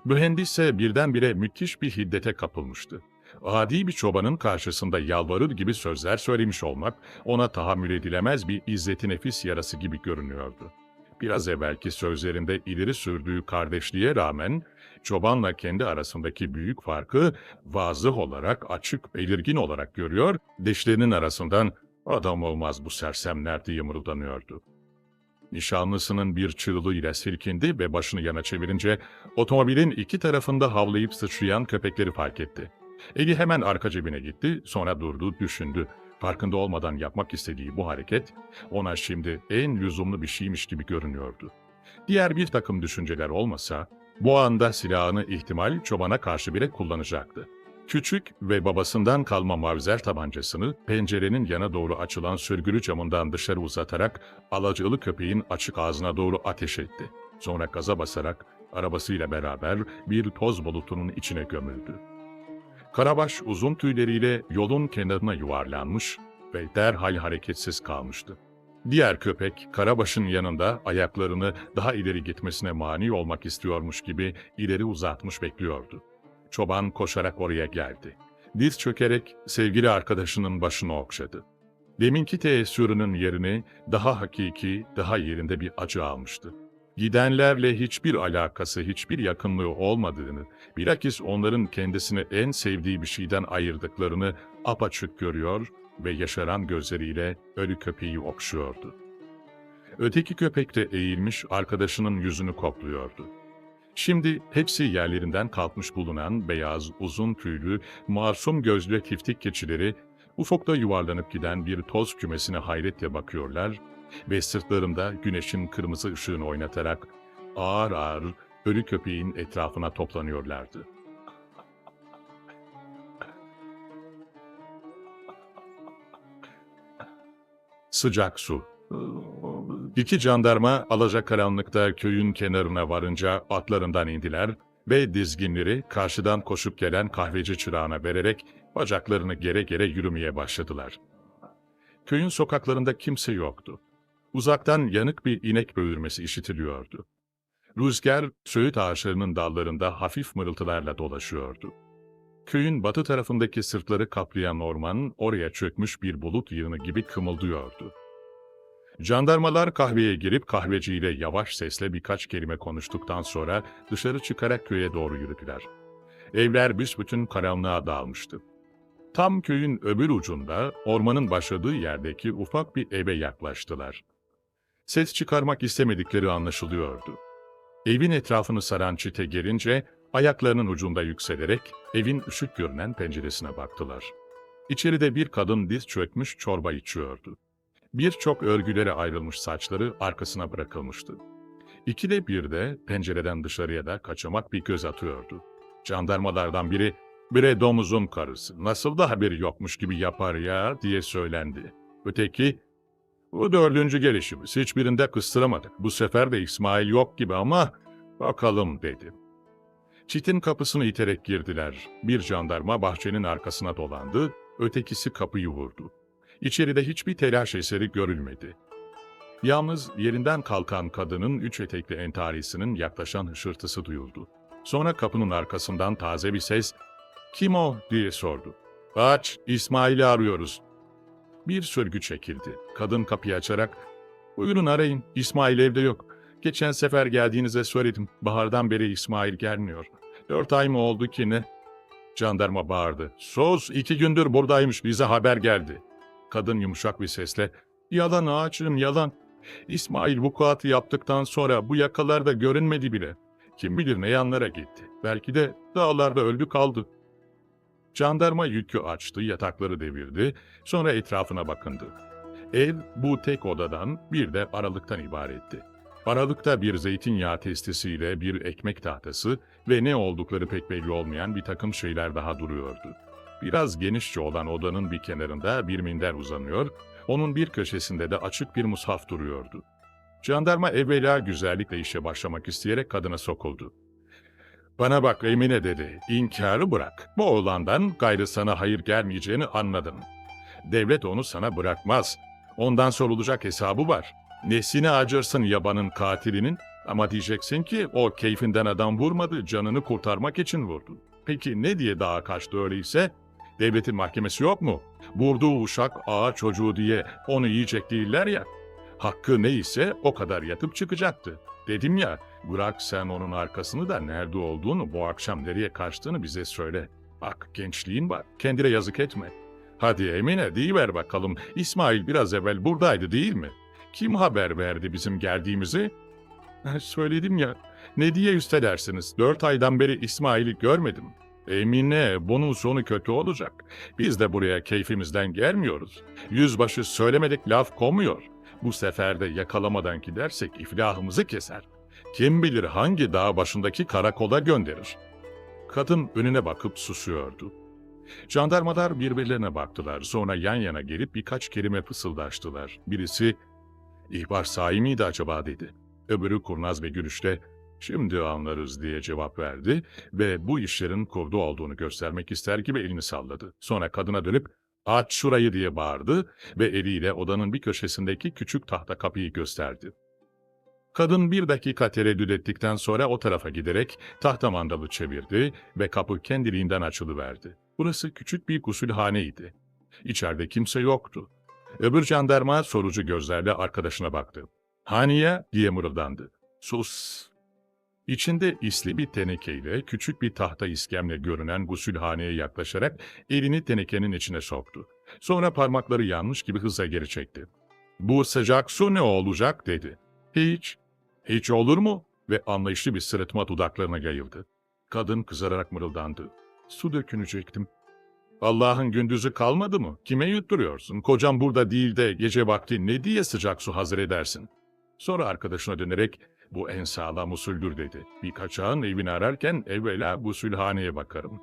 Mühendis ise birdenbire müthiş bir hiddete kapılmıştı. Adi bir çobanın karşısında yalvarır gibi sözler söylemiş olmak ona tahammül edilemez bir izzet-i nefis yarası gibi görünüyordu. Biraz evvelki sözlerinde ileri sürdüğü kardeşliğe rağmen çobanla kendi arasındaki büyük farkı vazıh olarak, açık, belirgin olarak görüyor, dişlerinin arasından "Adam olmaz bu sersemler" diye mırıldanıyordu. Nişanlısının bir çığlığıyla silkindi ve başını yana çevirince otomobilin iki tarafında havlayıp sıçrayan köpekleri fark etti. Eli hemen arka cebine gitti, sonra durdu, düşündü. Farkında olmadan yapmak istediği bu hareket ona şimdi en lüzumlu bir şeymiş gibi görünüyordu. Diğer bir takım düşünceler olmasa, bu anda silahını ihtimal çobana karşı bile kullanacaktı. Küçük ve babasından kalma mavzer tabancasını pencerenin yana doğru açılan sürgülü camından dışarı uzatarak alacılı köpeğin açık ağzına doğru ateş etti. Sonra gaza basarak arabasıyla beraber bir toz bulutunun içine gömüldü. Karabaş uzun tüyleriyle yolun kenarına yuvarlanmış ve derhal hareketsiz kalmıştı. Diğer köpek, Karabaş'ın yanında ayaklarını daha ileri gitmesine mani olmak istiyormuş gibi ileri uzatmış bekliyordu. Çoban koşarak oraya geldi. Diz çökerek sevgili arkadaşının başını okşadı. Deminki teessürünün yerini daha hakiki, daha yerinde bir acı almıştı. Gidenlerle hiçbir alakası, hiçbir yakınlığı olmadığını, bilakis onların kendisini en sevdiği bir şeyden ayırdıklarını apaçık görüyor ve yaşaran gözleriyle ölü köpeği okşuyordu. Öteki köpek de eğilmiş arkadaşının yüzünü kokluyordu. Şimdi hepsi yerlerinden kalkmış bulunan beyaz, uzun tüylü, masum gözlü tiftik keçileri ufukta yuvarlanıp giden bir toz kümesine hayretle bakıyorlar ve sırtlarında güneşin kırmızı ışığını oynatarak ağır ağır ölü köpeğin etrafına toplanıyorlardı. Sıcak su. İki jandarma alacakaranlıkta köyün kenarına varınca atlarından indiler ve dizginleri karşıdan koşup gelen kahveci çırağına vererek bacaklarını gere gere yürümeye başladılar. Köyün sokaklarında kimse yoktu. Uzaktan yanık bir inek böğürmesi işitiliyordu. Rüzgar, söğüt ağaçlarının dallarında hafif mırıltılarla dolaşıyordu. Köyün batı tarafındaki sırtları kaplayan orman, oraya çökmüş bir bulut yığını gibi kımıldıyordu. Jandarmalar kahveye girip kahveciyle yavaş sesle birkaç kelime konuştuktan sonra dışarı çıkarak köye doğru yürüdüler. Evler büsbütün karanlığa dalmıştı. Tam köyün öbür ucunda, ormanın başladığı yerdeki ufak bir eve yaklaştılar. Ses çıkarmak istemedikleri anlaşılıyordu. Evin etrafını saran çite gelince, ayaklarının ucunda yükselerek evin ışık görünen penceresine baktılar. İçeride bir kadın diz çökmüş çorba içiyordu. Birçok örgülere ayrılmış saçları arkasına bırakılmıştı. İkide bir de pencereden dışarıya da kaçamak bir göz atıyordu. Jandarmalardan biri, "Bre domuzun karısı, nasıl da haberi yokmuş gibi yapar ya?" diye söylendi. Öteki, "Bu dördüncü gelişimiz, hiçbirinde kıstıramadık. Bu sefer de İsmail yok gibi ama bakalım" dedi. Çitin kapısını iterek girdiler. Bir jandarma bahçenin arkasına dolandı, ötekisi kapıyı vurdu. İçeride hiçbir telaş eseri görülmedi. Yalnız yerinden kalkan kadının üç etekli entarisinin yaklaşan hışırtısı duyuldu. Sonra kapının arkasından taze bir ses, "Kim o?" diye sordu. "Aç, İsmail'i arıyoruz." Bir sürgü çekildi. Kadın kapıyı açarak, "Buyurun arayın, İsmail evde yok. Geçen sefer geldiğinizde söyledim, bahardan beri İsmail gelmiyor. 4 ay mı oldu ki ne?" Jandarma bağırdı. "Sus, 2 gündür buradaymış, bize haber geldi." Kadın yumuşak bir sesle, "Yalan ağacım, yalan. İsmail vukuatı yaptıktan sonra bu yakalarda görünmedi bile. Kim bilir ne yanlara gitti. Belki de dağlarda öldü kaldı." Jandarma yükü açtı, yatakları devirdi, sonra etrafına bakındı. Ev bu tek odadan bir de aralıktan ibaretti. Aralıkta bir zeytinyağı testisiyle bir ekmek tahtası ve ne oldukları pek belli olmayan bir takım şeyler daha duruyordu. Biraz genişçe olan odanın bir kenarında bir minder uzanıyor, onun bir köşesinde de açık bir mushaf duruyordu. Jandarma evvela güzellikle işe başlamak isteyerek kadına sokuldu. "Bana bak Emine," dedi, "İnkarı bırak. Bu oğlandan gayrı sana hayır gelmeyeceğini anladın. Devlet onu sana bırakmaz. Ondan sorulacak hesabı var. Nesine acırsın yabanın katilinin? Ama diyeceksin ki o keyfinden adam vurmadı, canını kurtarmak için vurdu. Peki ne diye dağa kaçtı öyleyse? Devletin mahkemesi yok mu? Vurduğu uşak ağa çocuğu diye onu yiyecek değiller ya. Hakkı neyse o kadar yatıp çıkacaktı. Dedim ya, bırak sen onun arkasını da nerede olduğunu, bu akşam nereye kaçtığını bize söyle. Bak gençliğin var, kendine yazık etme. Hadi Emine deyiver bakalım, İsmail biraz evvel buradaydı değil mi? Kim haber verdi bizim geldiğimizi?" "Söyledim ya, ne diye üstelersiniz? 4 aydan beri İsmail'i görmedim." "Emine, bunun sonu kötü olacak. Biz de buraya keyfimizden gelmiyoruz. Yüzbaşı söylemedik laf komuyor. Bu sefer de yakalamadan gidersek iflahımızı keser. Kim bilir hangi dağ başındaki karakola gönderir." Kadın önüne bakıp susuyordu. Jandarmalar birbirlerine baktılar. Sonra yan yana gelip birkaç kelime fısıldaştılar. Birisi, "İhbar sahi miydi acaba?" dedi. Öbürü kurnaz bir gülüşle, "Şimdi anlarız," diye cevap verdi ve bu işlerin kurdu olduğunu göstermek ister gibi elini salladı. Sonra kadına dönüp, "Aç şurayı," diye bağırdı ve eliyle odanın bir köşesindeki küçük tahta kapıyı gösterdi. Kadın bir dakika tereddüt ettikten sonra o tarafa giderek tahta mandalı çevirdi ve kapı kendiliğinden açılıverdi. Burası küçük bir gusülhaneydi. İçeride kimse yoktu. Öbür jandarma sorucu gözlerle arkadaşına baktı. "Hani ya?" diye mırıldandı. "Sus!" İçinde isli bir tenekeyle küçük bir tahta iskemle görünen gusülhaneye yaklaşarak elini tenekenin içine soktu. Sonra parmakları yanmış gibi hızla geri çekti. "Bu sıcak su ne olacak?" dedi. "Hiç." "Hiç olur mu?" ve anlayışlı bir sırıtma dudaklarına yayıldı. Kadın kızararak mırıldandı. "Su dökünecektim." "Allah'ın gündüzü kalmadı mı? Kime yutturuyorsun? Kocam burada değil de gece vakti ne diye sıcak su hazır edersin?" Sonra arkadaşına dönerek, "Bu en sağlam usuldür," dedi. "Bir kaçağın evini ararken evvela gusülhaneye bakarım."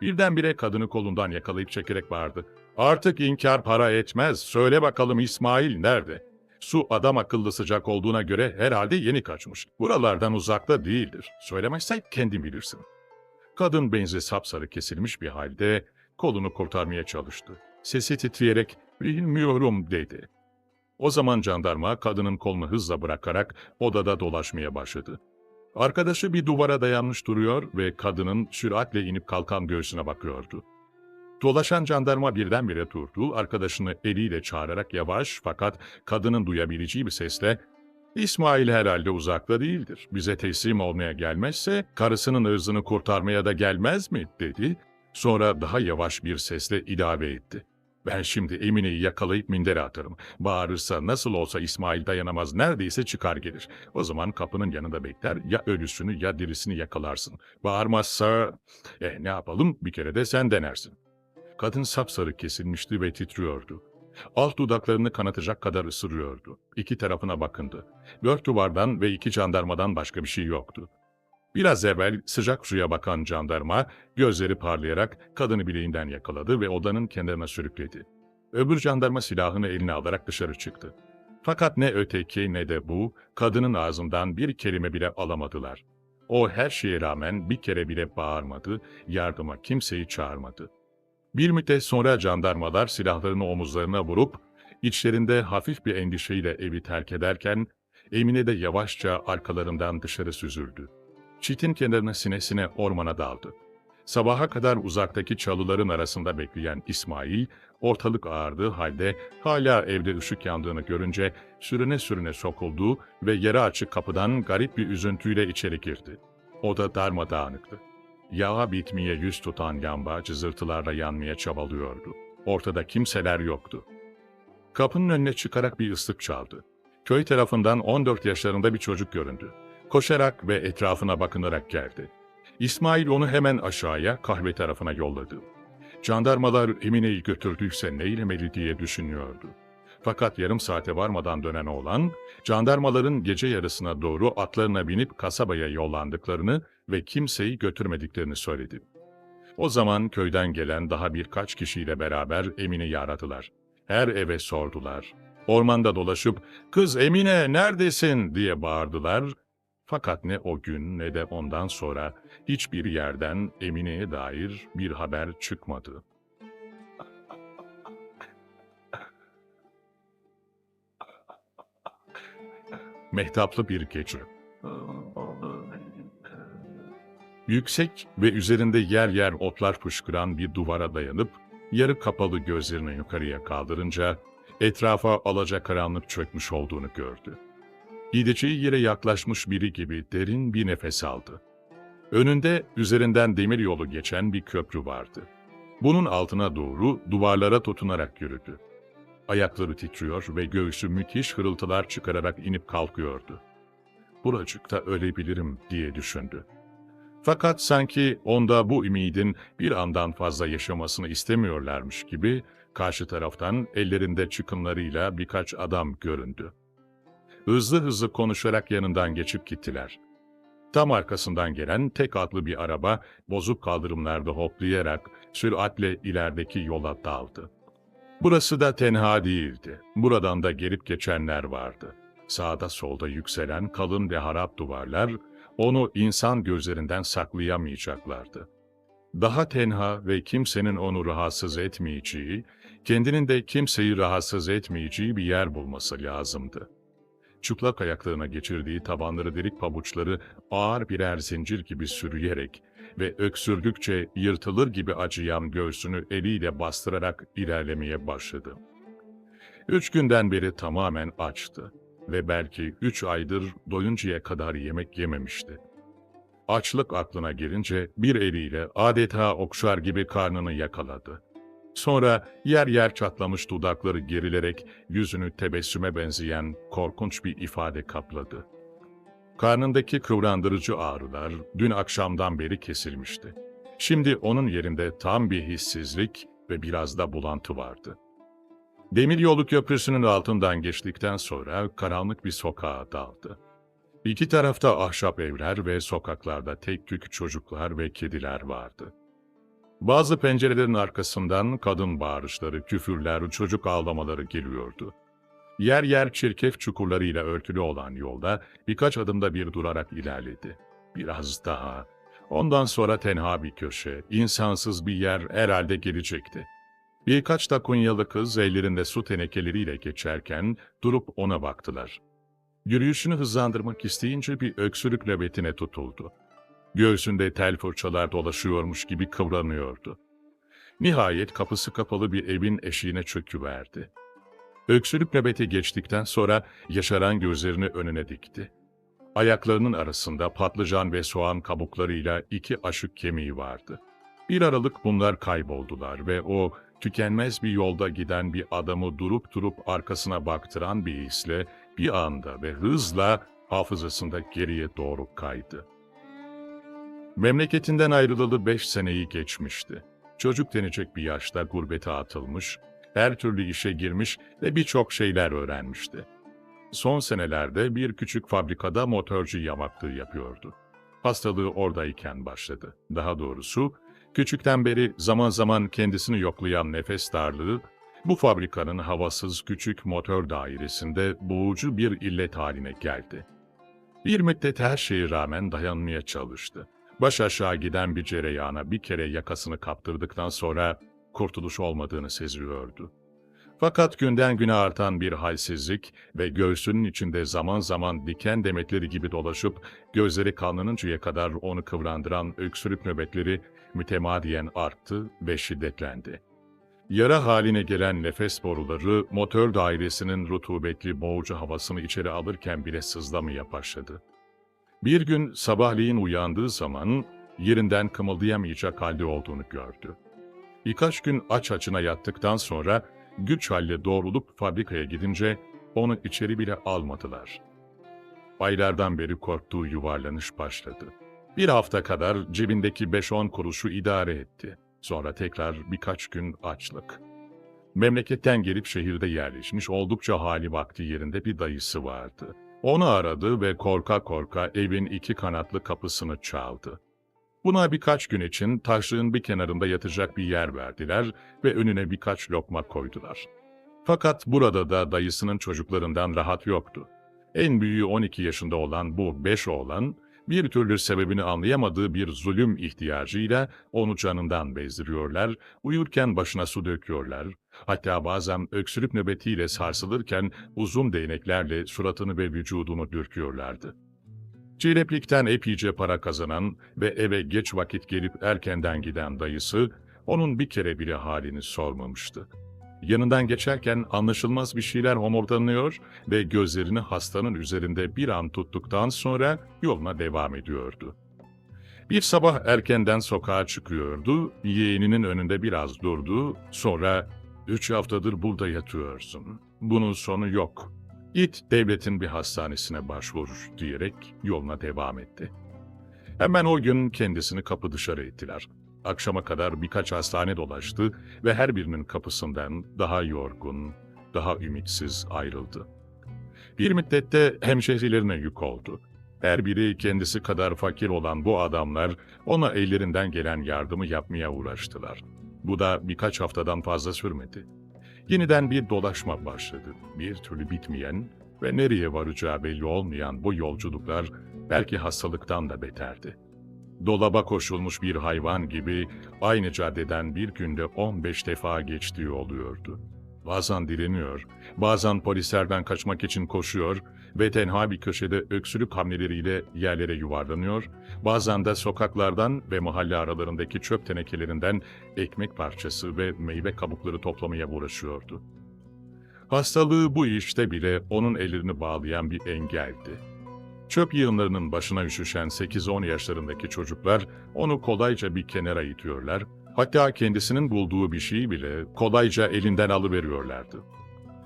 Birdenbire kadını kolundan yakalayıp çekerek bağırdı. "Artık inkar para etmez. Söyle bakalım İsmail nerede? Su adam akıllı sıcak olduğuna göre herhalde yeni kaçmış. Buralardan uzakta değildir. Söylemezsen kendin bilirsin." Kadın benzi sapsarı kesilmiş bir halde kolunu kurtarmaya çalıştı. Sesi titreyerek, "Bilmiyorum," dedi. O zaman jandarma kadının kolunu hızla bırakarak odada dolaşmaya başladı. Arkadaşı bir duvara dayanmış duruyor ve kadının süratle inip kalkan göğsüne bakıyordu. Dolaşan jandarma birdenbire durdu, arkadaşını eliyle çağırarak yavaş fakat kadının duyabileceği bir sesle, "İsmail herhalde uzakta değildir. Bize teslim olmaya gelmezse karısının ırzını kurtarmaya da gelmez mi?" dedi. Sonra daha yavaş bir sesle ilave etti. "Ben şimdi Emine'yi yakalayıp mindere atarım. Bağırırsa nasıl olsa İsmail dayanamaz, neredeyse çıkar gelir. O zaman kapının yanında bekler, ya ölüsünü ya dirisini yakalarsın. Bağırmazsa, ne yapalım, bir kere de sen denersin." Kadın sapsarı kesilmişti ve titriyordu. Alt dudaklarını kanatacak kadar ısırıyordu. İki tarafına bakındı. 4 duvardan ve 2 jandarmadan başka bir şey yoktu. Biraz evvel sıcak suya bakan jandarma, gözleri parlayarak kadını bileğinden yakaladı ve odanın kenarına sürükledi. Öbür jandarma silahını eline alarak dışarı çıktı. Fakat ne öteki ne de bu, kadının ağzından bir kelime bile alamadılar. O her şeye rağmen bir kere bile bağırmadı, yardıma kimseyi çağırmadı. Bir müddet sonra jandarmalar silahlarını omuzlarına vurup, İçlerinde hafif bir endişeyle evi terk ederken, Emine de yavaşça arkalarından dışarı süzüldü. Çitin kenarına sinesine ormana daldı. Sabaha kadar uzaktaki çalıların arasında bekleyen İsmail, ortalık ağardığı halde hala evde ışık yandığını görünce sürüne sürüne sokuldu ve yere açık kapıdan garip bir üzüntüyle içeri girdi. Oda darmadağınıktı. Yağa bitmeye yüz tutan lamba cızırtılarla yanmaya çabalıyordu. Ortada kimseler yoktu. Kapının önüne çıkarak bir ıslık çaldı. Köy tarafından 14 yaşlarında bir çocuk göründü. Koşarak ve etrafına bakınarak geldi. İsmail onu hemen aşağıya, kahve tarafına yolladı. Jandarmalar Emine'yi götürdüyse neylemeli diye düşünüyordu. Fakat yarım saate varmadan dönen oğlan, jandarmaların gece yarısına doğru atlarına binip kasabaya yollandıklarını ve kimseyi götürmediklerini söyledi. O zaman köyden gelen daha birkaç kişiyle beraber Emine'yi aradılar. Her eve sordular. Ormanda dolaşıp "Kız Emine neredesin?" diye bağırdılar. Fakat ne o gün ne de ondan sonra hiçbir yerden Emine'ye dair bir haber çıkmadı. Mehtaplı bir gece. Yüksek ve üzerinde yer yer otlar fışkıran bir duvara dayanıp yarı kapalı gözlerini yukarıya kaldırınca etrafa alacakaranlık çökmüş olduğunu gördü. Gideceği yere yaklaşmış biri gibi derin bir nefes aldı. Önünde üzerinden demir yolu geçen bir köprü vardı. Bunun altına doğru duvarlara tutunarak yürüdü. Ayakları titriyor ve göğsü müthiş hırıltılar çıkararak inip kalkıyordu. "Buracıkta ölebilirim" diye düşündü. Fakat sanki onda bu ümidin bir andan fazla yaşamasını istemiyorlarmış gibi karşı taraftan ellerinde çıkımlarıyla birkaç adam göründü. Hızlı hızlı konuşarak yanından geçip gittiler. Tam arkasından gelen tek atlı bir araba bozuk kaldırımlarda hoplayarak süratle ilerideki yola daldı. Burası da tenha değildi. Buradan da gelip geçenler vardı. Sağda solda yükselen kalın ve harap duvarlar onu insan gözlerinden saklayamayacaklardı. Daha tenha ve kimsenin onu rahatsız etmeyeceği, kendinin de kimseyi rahatsız etmeyeceği bir yer bulması lazımdı. Çıplak ayaklarına geçirdiği tabanları delik pabuçları ağır birer zincir gibi sürüyerek ve öksürdükçe yırtılır gibi acıyan göğsünü eliyle bastırarak ilerlemeye başladı. 3 günden beri tamamen açtı ve belki 3 aydır doyuncaya kadar yemek yememişti. Açlık aklına gelince bir eliyle adeta okşar gibi karnını yakaladı. Sonra yer yer çatlamış dudakları gerilerek yüzünü tebessüme benzeyen korkunç bir ifade kapladı. Karnındaki kıvrandırıcı ağrılar dün akşamdan beri kesilmişti. Şimdi onun yerinde tam bir hissizlik ve biraz da bulantı vardı. Demiryolu köprüsünün altından geçtikten sonra karanlık bir sokağa daldı. İki tarafta ahşap evler ve sokaklarda tek tük çocuklar ve kediler vardı. Bazı pencerelerin arkasından kadın bağırışları, küfürler, çocuk ağlamaları geliyordu. Yer yer çirkef çukurlarıyla örtülü olan yolda birkaç adımda bir durarak ilerledi. Biraz daha. Ondan sonra tenha bir köşe, insansız bir yer herhalde gelecekti. Birkaç da Kunyalı kız ellerinde su tenekeleriyle geçerken durup ona baktılar. Yürüyüşünü hızlandırmak isteyince bir öksürük nöbetine tutuldu. Göğsünde tel fırçalar dolaşıyormuş gibi kıvranıyordu. Nihayet kapısı kapalı bir evin eşiğine çöküverdi. Öksürük nöbeti geçtikten sonra yaşaran gözlerini önüne dikti. Ayaklarının arasında patlıcan ve soğan kabuklarıyla 2 aşık kemiği vardı. Bir aralık bunlar kayboldular ve o tükenmez bir yolda giden bir adamı durup durup arkasına baktıran bir hisle bir anda ve hızla hafızasında geriye doğru kaydı. Memleketinden ayrılalı 5 seneyi geçmişti. Çocuk denecek bir yaşta gurbete atılmış, her türlü işe girmiş ve birçok şeyler öğrenmişti. Son senelerde bir küçük fabrikada motorcu yamaklığı yapıyordu. Hastalığı oradayken başladı. Daha doğrusu, küçükten beri zaman zaman kendisini yoklayan nefes darlığı, bu fabrikanın havasız küçük motor dairesinde boğucu bir illet haline geldi. Bir müddet her şeye rağmen dayanmaya çalıştı. Baş aşağı giden bir cereyana bir kere yakasını kaptırdıktan sonra kurtuluş olmadığını seziyordu. Fakat günden güne artan bir halsizlik ve göğsünün içinde zaman zaman diken demetleri gibi dolaşıp gözleri kanlanıncaya kadar onu kıvrandıran öksürük nöbetleri mütemadiyen arttı ve şiddetlendi. Yara haline gelen nefes boruları motor dairesinin rutubetli boğucu havasını içeri alırken bile sızlamaya başladı. Bir gün sabahleyin uyandığı zaman yerinden kımıldayamayacak halde olduğunu gördü. Birkaç gün aç açına yattıktan sonra güç halle doğrulup fabrikaya gidince onu içeri bile almadılar. Aylardan beri korktuğu yuvarlanış başladı. Bir hafta kadar cebindeki 5-10 kuruşu idare etti. Sonra tekrar birkaç gün açlık. Memleketten gelip şehirde yerleşmiş oldukça hali vakti yerinde bir dayısı vardı. Onu aradı ve korka korka evin 2 kanatlı kapısını çaldı. Buna birkaç gün için taşlığın bir kenarında yatacak bir yer verdiler ve önüne birkaç lokma koydular. Fakat burada da dayısının çocuklarından rahat yoktu. En büyüğü 12 yaşında olan bu 5 oğlan, bir türlü sebebini anlayamadığı bir zulüm ihtiyacıyla onu canından bezdiriyorlar, uyurken başına su döküyorlar, hatta bazen öksürük nöbetiyle sarsılırken uzun değneklerle suratını ve vücudunu dürtüyorlardı. Cileplikten epeyce para kazanan ve eve geç vakit gelip erkenden giden dayısı, onun bir kere bile halini sormamıştı. Yanından geçerken anlaşılmaz bir şeyler homurdanıyor ve gözlerini hastanın üzerinde bir an tuttuktan sonra yoluna devam ediyordu. Bir sabah erkenden sokağa çıkıyordu, yeğeninin önünde biraz durdu, sonra "3 haftadır burada yatıyorsun, bunun sonu yok. Git devletin bir hastanesine başvur" diyerek yoluna devam etti. Hemen o gün kendisini kapı dışarı ettiler. Akşama kadar birkaç hastane dolaştı ve her birinin kapısından daha yorgun, daha ümitsiz ayrıldı. Bir müddette hemşehrilerine yük oldu. Her biri kendisi kadar fakir olan bu adamlar ona ellerinden gelen yardımı yapmaya uğraştılar. Bu da birkaç haftadan fazla sürmedi. Yeniden bir dolaşma başladı. Bir türlü bitmeyen ve nereye varacağı belli olmayan bu yolculuklar belki hastalıktan da beterdi. Dolaba koşulmuş bir hayvan gibi aynı caddeden bir günde 15 defa geçtiği oluyordu. Bazen direniyor, bazen polislerden kaçmak için koşuyor ve tenha bir köşede öksürük hamleleriyle yerlere yuvarlanıyor, bazen de sokaklardan ve mahalle aralarındaki çöp tenekelerinden ekmek parçası ve meyve kabukları toplamaya uğraşıyordu. Hastalığı bu işte bile onun ellerini bağlayan bir engeldi. Çöp yığınlarının başına üşüşen 8-10 yaşlarındaki çocuklar onu kolayca bir kenara itiyorlar, hatta kendisinin bulduğu bir şeyi bile kolayca elinden alıveriyorlardı.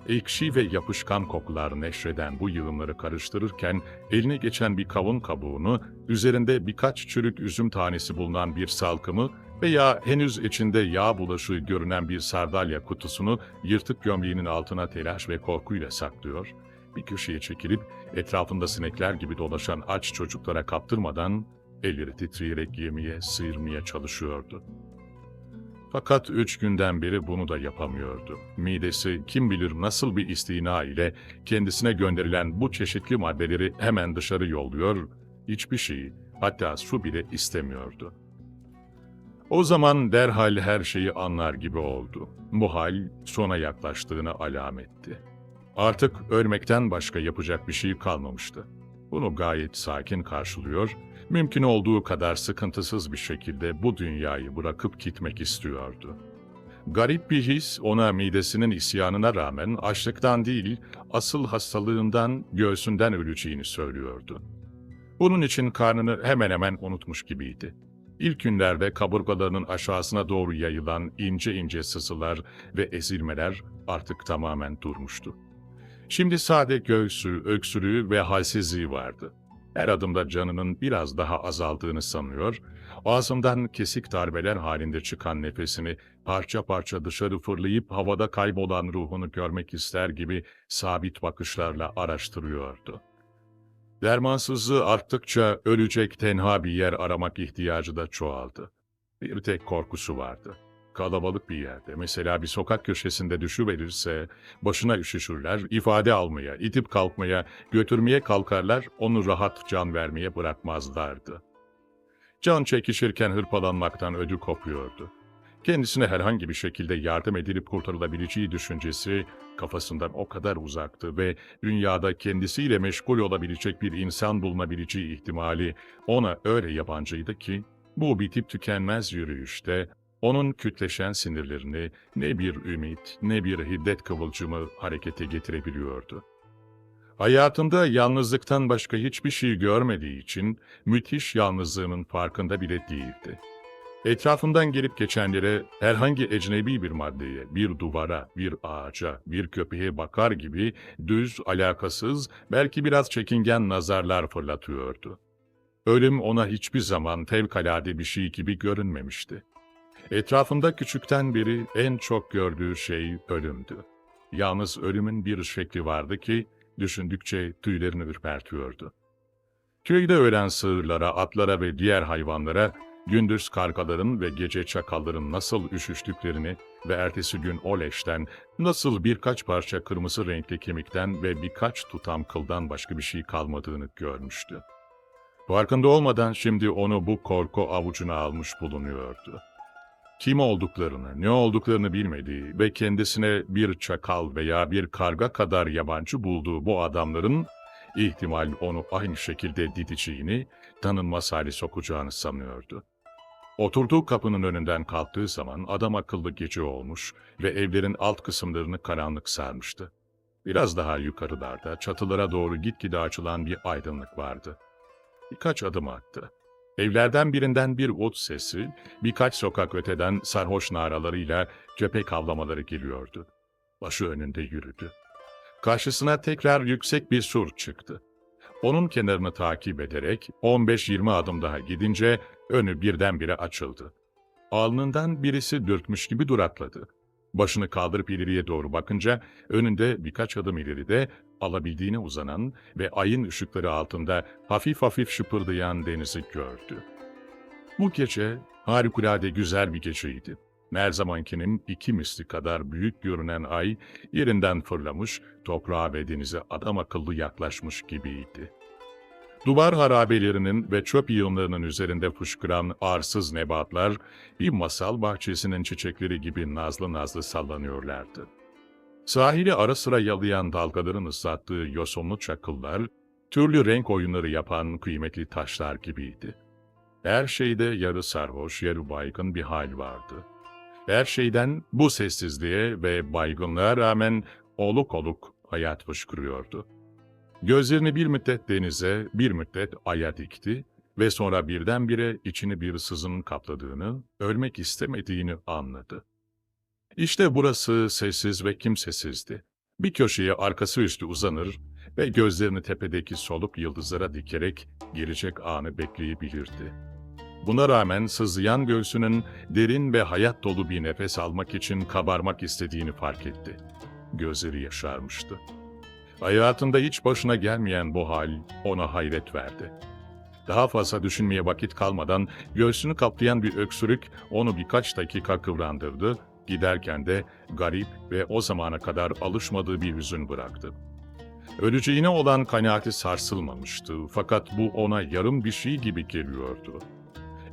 Ekşi ve yapışkan kokular neşreden bu yığınları karıştırırken eline geçen bir kavun kabuğunu, üzerinde birkaç çürük üzüm tanesi bulunan bir salkımı veya henüz içinde yağ bulaşığı görünen bir sardalya kutusunu yırtık gömleğinin altına telaş ve korkuyla saklıyor, bir köşeye çekilip etrafında sinekler gibi dolaşan aç çocuklara kaptırmadan elleri titreyerek yemeye, sıyırmaya çalışıyordu. Fakat 3 günden beri bunu da yapamıyordu. Midesi kim bilir nasıl bir istina ile kendisine gönderilen bu çeşitli maddeleri hemen dışarı yolluyor, hiçbir şey, hatta su bile istemiyordu. O zaman derhal her şeyi anlar gibi oldu. Bu hal sona yaklaştığını alametti. Artık ölmekten başka yapacak bir şey kalmamıştı. Bunu gayet sakin karşılıyor, mümkün olduğu kadar sıkıntısız bir şekilde bu dünyayı bırakıp gitmek istiyordu. Garip bir his ona midesinin isyanına rağmen açlıktan değil, asıl hastalığından, göğsünden öleceğini söylüyordu. Bunun için karnını hemen hemen unutmuş gibiydi. İlk günlerde kaburgalarının aşağısına doğru yayılan ince ince sızılar ve ezilmeler artık tamamen durmuştu. Şimdi sade göğsü, öksürüğü ve halsizliği vardı. Her adımda canının biraz daha azaldığını sanıyor, ağzından kesik darbeler halinde çıkan nefesini parça parça dışarı fırlayıp havada kaybolan ruhunu görmek ister gibi sabit bakışlarla araştırıyordu. Dermansızlığı arttıkça ölecek tenha bir yer aramak ihtiyacı da çoğaldı. Bir tek korkusu vardı. Kalabalık bir yerde, mesela bir sokak köşesinde düşüverirse, başına üşüşürler, ifade almaya, itip kalkmaya, götürmeye kalkarlar, onu rahat can vermeye bırakmazlardı. Can çekişirken hırpalanmaktan ödü kopuyordu. Kendisine herhangi bir şekilde yardım edilip kurtarılabileceği düşüncesi kafasından o kadar uzaktı ve dünyada kendisiyle meşgul olabilecek bir insan bulunabileceği ihtimali ona öyle yabancıydı ki, bu bitip tükenmez yürüyüşte onun kütleşen sinirlerini ne bir ümit ne bir hiddet kıvılcımı harekete getirebiliyordu. Hayatında yalnızlıktan başka hiçbir şey görmediği için müthiş yalnızlığının farkında bile değildi. Etrafından gelip geçenlere herhangi ecnebi bir maddeye, bir duvara, bir ağaca, bir köpeğe bakar gibi düz, alakasız, belki biraz çekingen nazarlar fırlatıyordu. Ölüm ona hiçbir zaman fevkalade bir şey gibi görünmemişti. Etrafında küçükten beri en çok gördüğü şey ölümdü. Yalnız ölümün bir şekli vardı ki, düşündükçe tüylerini ürpertiyordu. Köyde ölen sığırlara, atlara ve diğer hayvanlara, gündüz kargaların ve gece çakalların nasıl üşüştüklerini ve ertesi gün o leşten nasıl birkaç parça kırmızı renkli kemikten ve birkaç tutam kıldan başka bir şey kalmadığını görmüştü. Farkında olmadan şimdi onu bu korku avucuna almış bulunuyordu. Kim olduklarını, ne olduklarını bilmediği ve kendisine bir çakal veya bir karga kadar yabancı bulduğu bu adamların ihtimal onu aynı şekilde dideceğini, tanınmaz hale sokacağını sanıyordu. Oturduğu kapının önünden kalktığı zaman adam akıllı gece olmuş ve evlerin alt kısımlarını karanlık sarmıştı. Biraz daha yukarılarda çatılara doğru gitgide açılan bir aydınlık vardı. Birkaç adım attı. Evlerden birinden bir ut sesi, birkaç sokak öteden sarhoş naralarıyla köpek havlamaları geliyordu. Başı önünde yürüdü. Karşısına tekrar yüksek bir sur çıktı. Onun kenarını takip ederek 15-20 adım daha gidince önü birdenbire açıldı. Alnından birisi dürtmüş gibi durakladı. Başını kaldırıp ileriye doğru bakınca önünde birkaç adım ileride alabildiğine uzanan ve ayın ışıkları altında hafif hafif şıpırdayan denizi gördü. Bu gece harikulade güzel bir geceydi. Her zamankinin 2 misli kadar büyük görünen ay yerinden fırlamış, toprağa ve denize adam akıllı yaklaşmış gibiydi. Duvar harabelerinin ve çöp yığınlarının üzerinde fışkıran arsız nebatlar, bir masal bahçesinin çiçekleri gibi nazlı nazlı sallanıyorlardı. Sahili ara sıra yalayan dalgaların ıslattığı yosunlu çakıllar, türlü renk oyunları yapan kıymetli taşlar gibiydi. Her şeyde yarı sarhoş, yarı baygın bir hal vardı. Her şeyden bu sessizliğe ve baygınlığa rağmen oluk oluk hayat fışkırıyordu. Gözlerini bir müddet denize, bir müddet aya dikti ve sonra birdenbire içini bir sızının kapladığını, ölmek istemediğini anladı. İşte burası sessiz ve kimsesizdi. Bir köşeye arkası üstü uzanır ve gözlerini tepedeki solup yıldızlara dikerek gelecek anı bekleyebilirdi. Buna rağmen sızlayan göğsünün derin ve hayat dolu bir nefes almak için kabarmak istediğini fark etti. Gözleri yaşarmıştı. Hayatında hiç başına gelmeyen bu hal ona hayret verdi. Daha fazla düşünmeye vakit kalmadan göğsünü kaplayan bir öksürük onu birkaç dakika kıvrandırdı, giderken de garip ve o zamana kadar alışmadığı bir hüzün bıraktı. Öleceğine olan kanaati sarsılmamıştı fakat bu ona yarım bir şey gibi geliyordu.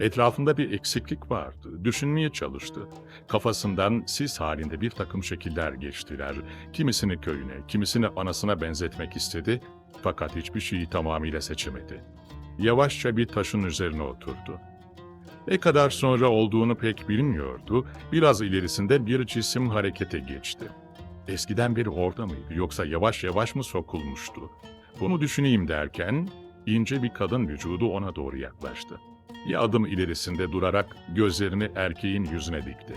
Etrafında bir eksiklik vardı, düşünmeye çalıştı. Kafasından sis halinde bir takım şekiller geçtiler. Kimisini köyüne, kimisini anasına benzetmek istedi fakat hiçbir şeyi tamamıyla seçemedi. Yavaşça bir taşın üzerine oturdu. Ne kadar sonra olduğunu pek bilmiyordu, biraz ilerisinde bir cisim harekete geçti. Eskiden beri orada mıydı yoksa yavaş yavaş mı sokulmuştu? Bunu düşüneyim derken ince bir kadın vücudu ona doğru yaklaştı. Bir adım ilerisinde durarak gözlerini erkeğin yüzüne dikti.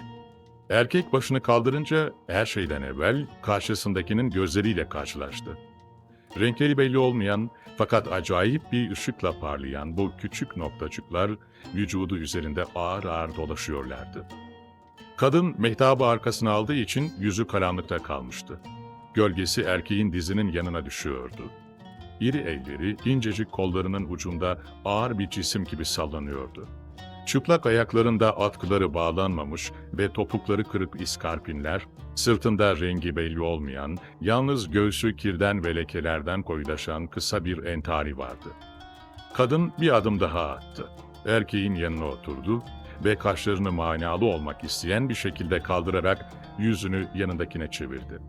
Erkek başını kaldırınca her şeyden evvel karşısındakinin gözleriyle karşılaştı. Renkleri belli olmayan fakat acayip bir ışıkla parlayan bu küçük noktacıklar vücudu üzerinde ağır ağır dolaşıyorlardı. Kadın mehtabı arkasına aldığı için yüzü karanlıkta kalmıştı. Gölgesi erkeğin dizinin yanına düşüyordu. İri elleri incecik kollarının ucunda ağır bir cisim gibi sallanıyordu. Çıplak ayaklarında atkıları bağlanmamış ve topukları kırık iskarpinler, sırtında rengi belli olmayan, yalnız göğsü kirden ve lekelerden koyulaşan kısa bir entari vardı. Kadın bir adım daha attı. Erkeğin yanına oturdu ve kaşlarını manalı olmak isteyen bir şekilde kaldırarak yüzünü yanındakine çevirdi.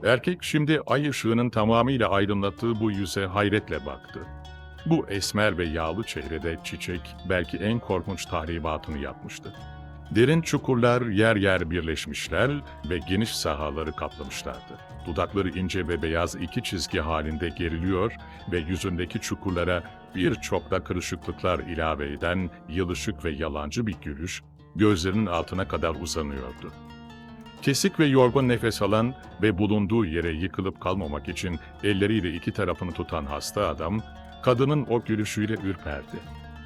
Erkek şimdi ay ışığının tamamıyla aydınlattığı bu yüze hayretle baktı. Bu esmer ve yağlı çehrede çiçek belki en korkunç tahribatını yapmıştı. Derin çukurlar yer yer birleşmişler ve geniş sahaları kaplamışlardı. Dudakları ince ve beyaz iki çizgi halinde geriliyor ve yüzündeki çukurlara birçok da kırışıklıklar ilave eden yılışık ve yalancı bir gülüş, gözlerinin altına kadar uzanıyordu. Kesik ve yorgun nefes alan ve bulunduğu yere yıkılıp kalmamak için elleriyle iki tarafını tutan hasta adam, kadının o gülüşüyle ürperdi.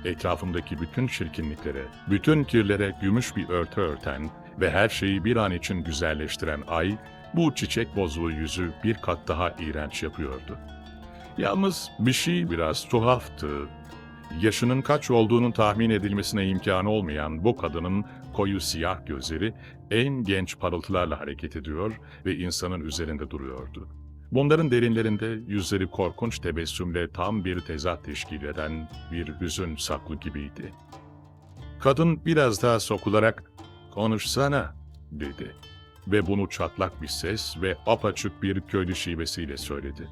Etrafındaki bütün çirkinliklere, bütün kirlere gümüş bir örtü örten ve her şeyi bir an için güzelleştiren ay, bu çiçek bozuğu yüzü bir kat daha iğrenç yapıyordu. Yalnız bir şey biraz tuhaftı. Yaşının kaç olduğunun tahmin edilmesine imkanı olmayan bu kadının koyu siyah gözleri en genç parıltılarla hareket ediyor ve insanın üzerinde duruyordu. Bunların derinlerinde yüzleri korkunç tebessümle tam bir tezat teşkil eden bir hüzün saklı gibiydi. Kadın biraz daha sokularak "Konuşsana," dedi ve bunu çatlak bir ses ve apaçık bir köylü şivesiyle söyledi.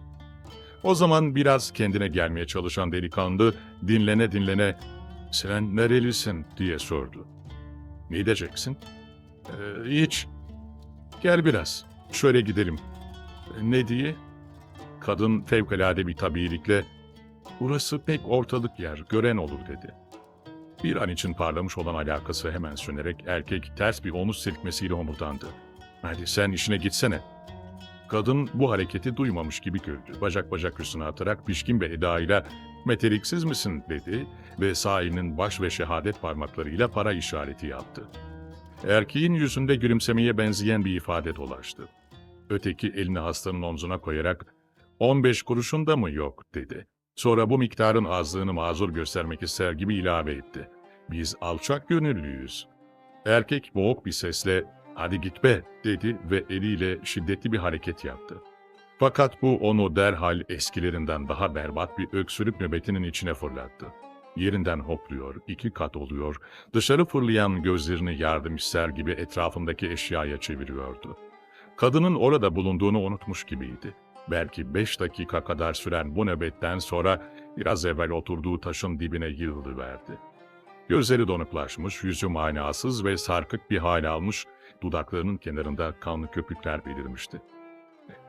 O zaman biraz kendine gelmeye çalışan delikanlı dinlene dinlene "Sen nerelisin?" diye sordu. "Ne diyeceksin?" Hiç. Gel biraz. Şöyle gidelim." "Ne diye?" Kadın fevkalade bir tabiilikle "Burası pek ortalık yer, gören olur," dedi. Bir an için parlamış olan alakası hemen sönerek erkek ters bir omuz silkmesiyle homurdandı. "Hadi sen işine gitsene." Kadın bu hareketi duymamış gibi güldü. Bacak bacak üstüne atarak pişkin bir edayla "Meteliksiz misin?" dedi ve sağ elinin baş ve şehadet parmaklarıyla para işareti yaptı. Erkeğin yüzünde gülümsemeye benzeyen bir ifade dolaştı. Öteki elini hastanın omzuna koyarak 15 kuruşun da mı yok?" dedi. Sonra bu miktarın azlığını mazur göstermek ister gibi ilave etti. "Biz alçak gönüllüyüz." Erkek boğuk bir sesle "Hadi git be," dedi ve eliyle şiddetli bir hareket yaptı. Fakat bu onu derhal eskilerinden daha berbat bir öksürük nöbetinin içine fırlattı. Yerinden hopluyor, iki kat oluyor, dışarı fırlayan gözlerini yardım ister gibi etrafındaki eşyaya çeviriyordu. Kadının orada bulunduğunu unutmuş gibiydi. Belki 5 dakika kadar süren bu nöbetten sonra biraz evvel oturduğu taşın dibine yığılıverdi. Gözleri donuklaşmış, yüzü manasız ve sarkık bir hal almış, dudaklarının kenarında kanlı köpükler belirmişti.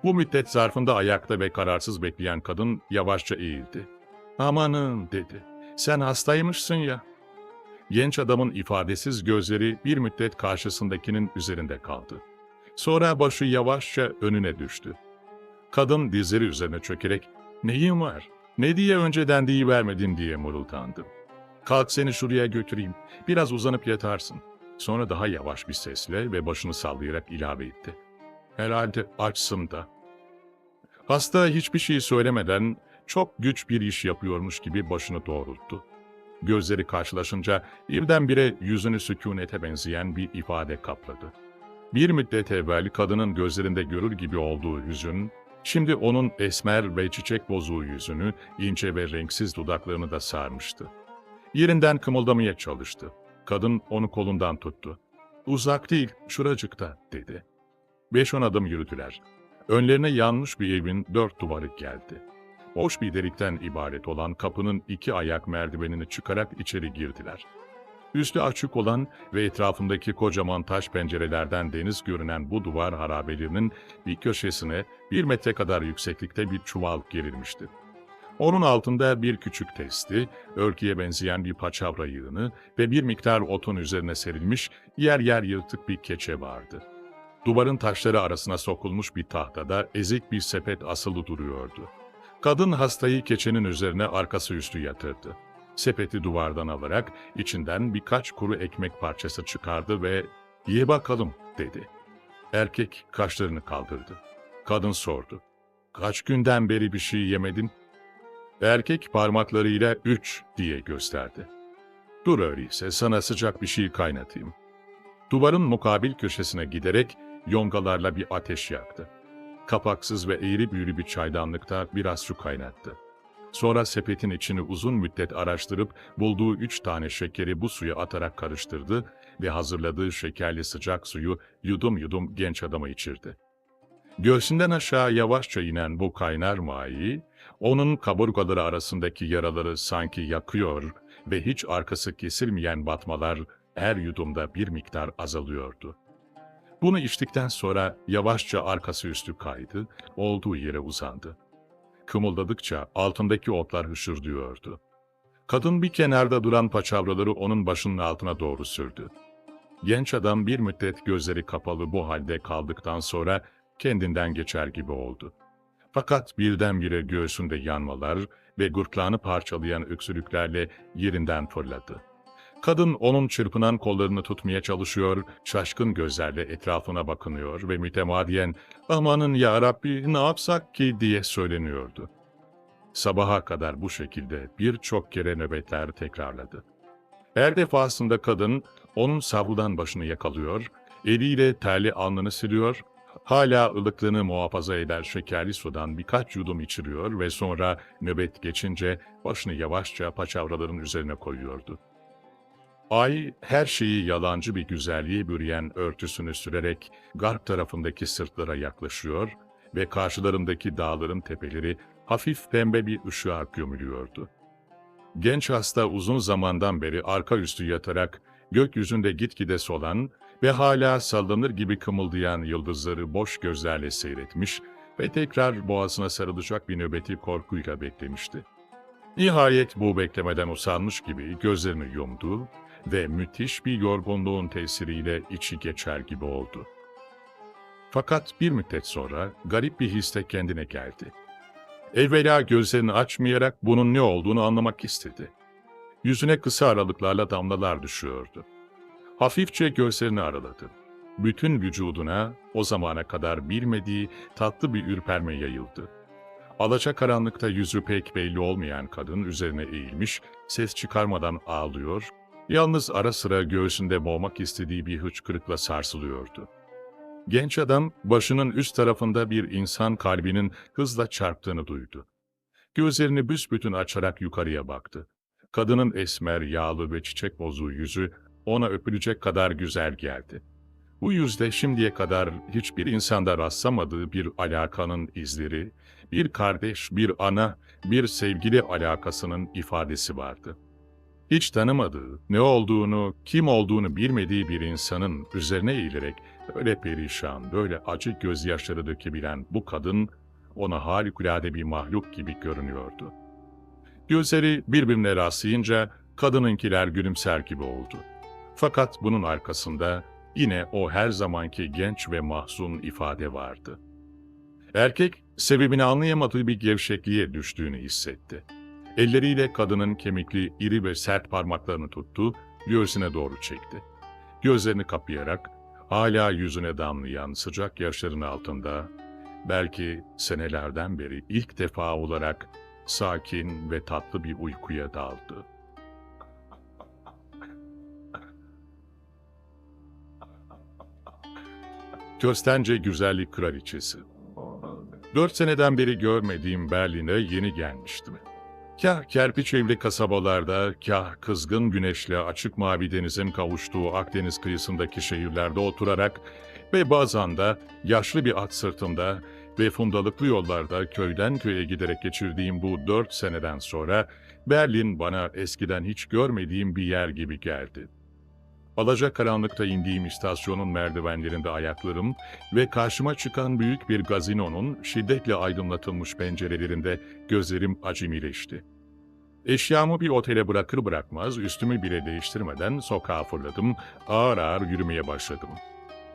Bu müddet zarfında ayakta ve kararsız bekleyen kadın yavaşça eğildi. "Amanın," dedi, "sen hastaymışsın ya." Genç adamın ifadesiz gözleri bir müddet karşısındakinin üzerinde kaldı. Sonra başı yavaşça önüne düştü. Kadın dizleri üzerine çökerek "Neyin var? Ne diye önceden deyivermedin?" diye mırıldandı. "Kalk seni şuraya götüreyim. Biraz uzanıp yatarsın." Sonra daha yavaş bir sesle ve başını sallayarak ilave etti. "Herhalde açsın da." Hasta hiçbir şey söylemeden çok güç bir iş yapıyormuş gibi başını doğrulttu. Gözleri karşılaşınca birdenbire yüzünü sükunete benzeyen bir ifade kapladı. Bir müddet evvel kadının gözlerinde görür gibi olduğu hüzün, şimdi onun esmer ve çiçek bozuğu yüzünü, ince ve renksiz dudaklarını da sarmıştı. Yerinden kımıldamaya çalıştı. Kadın onu kolundan tuttu. "Uzak değil, şuracıkta," dedi. 5-10 adım yürüdüler. Önlerine yanmış bir evin 4 duvarı geldi. Boş bir delikten ibaret olan kapının 2 ayak merdivenini çıkarak içeri girdiler. Üstü açık olan ve etrafındaki kocaman taş pencerelerden deniz görünen bu duvar harabelerinin bir köşesine 1 metre kadar yükseklikte bir çuval gerilmişti. Onun altında bir küçük testi, örgüye benzeyen bir paçavra yığını ve bir miktar otun üzerine serilmiş yer yer yırtık bir keçe vardı. Duvarın taşları arasına sokulmuş bir tahtada ezik bir sepet asılı duruyordu. Kadın hastayı keçenin üzerine arkası üstü yatırdı. Sepeti duvardan alarak içinden birkaç kuru ekmek parçası çıkardı ve "Ye bakalım," dedi. Erkek kaşlarını kaldırdı. Kadın sordu. "Kaç günden beri bir şey yemedin?" Erkek parmaklarıyla 3 diye gösterdi. "Dur öyleyse sana sıcak bir şey kaynatayım." Duvarın mukabil köşesine giderek yongalarla bir ateş yaktı. Kapaksız ve eğri büğrü bir çaydanlıkta biraz su kaynattı. Sonra sepetin içini uzun müddet araştırıp bulduğu 3 tane şekeri bu suya atarak karıştırdı ve hazırladığı şekerli sıcak suyu yudum yudum genç adama içirdi. Göğsünden aşağı yavaşça inen bu kaynar mayi, onun kaburgaları arasındaki yaraları sanki yakıyor ve hiç arkası kesilmeyen batmalar her yudumda bir miktar azalıyordu. Bunu içtikten sonra yavaşça arkası üstü kaydı, olduğu yere uzandı. Kımıldadıkça altındaki otlar hışırdıyordu. Kadın bir kenarda duran paçavraları onun başının altına doğru sürdü. Genç adam bir müddet gözleri kapalı bu halde kaldıktan sonra kendinden geçer gibi oldu. Fakat birdenbire göğsünde yanmalar ve gırtlağını parçalayan öksürüklerle yerinden fırladı. Kadın onun çırpınan kollarını tutmaya çalışıyor, şaşkın gözlerle etrafına bakınıyor ve mütemadiyen "Amanın ya Rabbi, ne yapsak ki?" diye söyleniyordu. Sabaha kadar bu şekilde birçok kere nöbetler tekrarladı. Her defasında kadın onun savrulan başını yakalıyor, eliyle terli alnını siliyor, hala ılıklığını muhafaza eder şekerli sudan birkaç yudum içiriyor ve sonra nöbet geçince başını yavaşça paçavraların üzerine koyuyordu. Ay, her şeyi yalancı bir güzelliğe bürüyen örtüsünü sürerek garp tarafındaki sırtlara yaklaşıyor ve karşılarındaki dağların tepeleri hafif pembe bir ışığa gömülüyordu. Genç hasta uzun zamandan beri arka üstü yatarak gökyüzünde gitgide solan ve hala sallanır gibi kımıldayan yıldızları boş gözlerle seyretmiş ve tekrar boğazına sarılacak bir nöbeti korkuyla beklemişti. Nihayet bu beklemeden usanmış gibi gözlerini yumdu ve müthiş bir yorgunluğun tesiriyle içi geçer gibi oldu. Fakat bir müddet sonra garip bir hisle kendine geldi. Evvela gözlerini açmayarak bunun ne olduğunu anlamak istedi. Yüzüne kısa aralıklarla damlalar düşüyordu. Hafifçe gözlerini araladı. Bütün vücuduna o zamana kadar bilmediği tatlı bir ürperme yayıldı. Alacakaranlıkta yüzü pek belli olmayan kadın üzerine eğilmiş, ses çıkarmadan ağlıyor, yalnız ara sıra göğsünde boğmak istediği bir hıçkırıkla sarsılıyordu. Genç adam başının üst tarafında bir insan kalbinin hızla çarptığını duydu. Gözlerini büsbütün açarak yukarıya baktı. Kadının esmer, yağlı ve çiçek bozuğu yüzü ona öpülecek kadar güzel geldi. Bu yüzde şimdiye kadar hiçbir insanda rastlamadığı bir alakanın izleri, bir kardeş, bir ana, bir sevgili alakasının ifadesi vardı. Hiç tanımadığı, ne olduğunu, kim olduğunu bilmediği bir insanın üzerine eğilerek böyle perişan, böyle acı gözyaşları dökebilen bu kadın, ona harikulade bir mahluk gibi görünüyordu. Gözleri birbirine rastlayınca kadınınkiler gülümser gibi oldu. Fakat bunun arkasında yine o her zamanki genç ve mahzun ifade vardı. Erkek, sebebini anlayamadığı bir gevşekliğe düştüğünü hissetti. Elleriyle kadının kemikli, iri ve sert parmaklarını tuttu, göğsüne doğru çekti. Gözlerini kapayarak, hala yüzüne damlayan sıcak yaşların altında, belki senelerden beri ilk defa olarak sakin ve tatlı bir uykuya daldı. Köstence güzellik kraliçesi. 4 seneden beri görmediğim Berlin'e yeni gelmiştim. Kah kerpiç evli kasabalarda, kah kızgın güneşle açık mavi denizin kavuştuğu Akdeniz kıyısındaki şehirlerde oturarak ve bazen de yaşlı bir at sırtında ve fundalıklı yollarda köyden köye giderek geçirdiğim bu 4 seneden sonra Berlin bana eskiden hiç görmediğim bir yer gibi geldi. Alacakaranlıkta indiğim istasyonun merdivenlerinde ayaklarım ve karşıma çıkan büyük bir gazinonun şiddetle aydınlatılmış pencerelerinde gözlerim acemileşti. Eşyamı bir otele bırakır bırakmaz üstümü bile değiştirmeden sokağa fırladım, ağır ağır yürümeye başladım.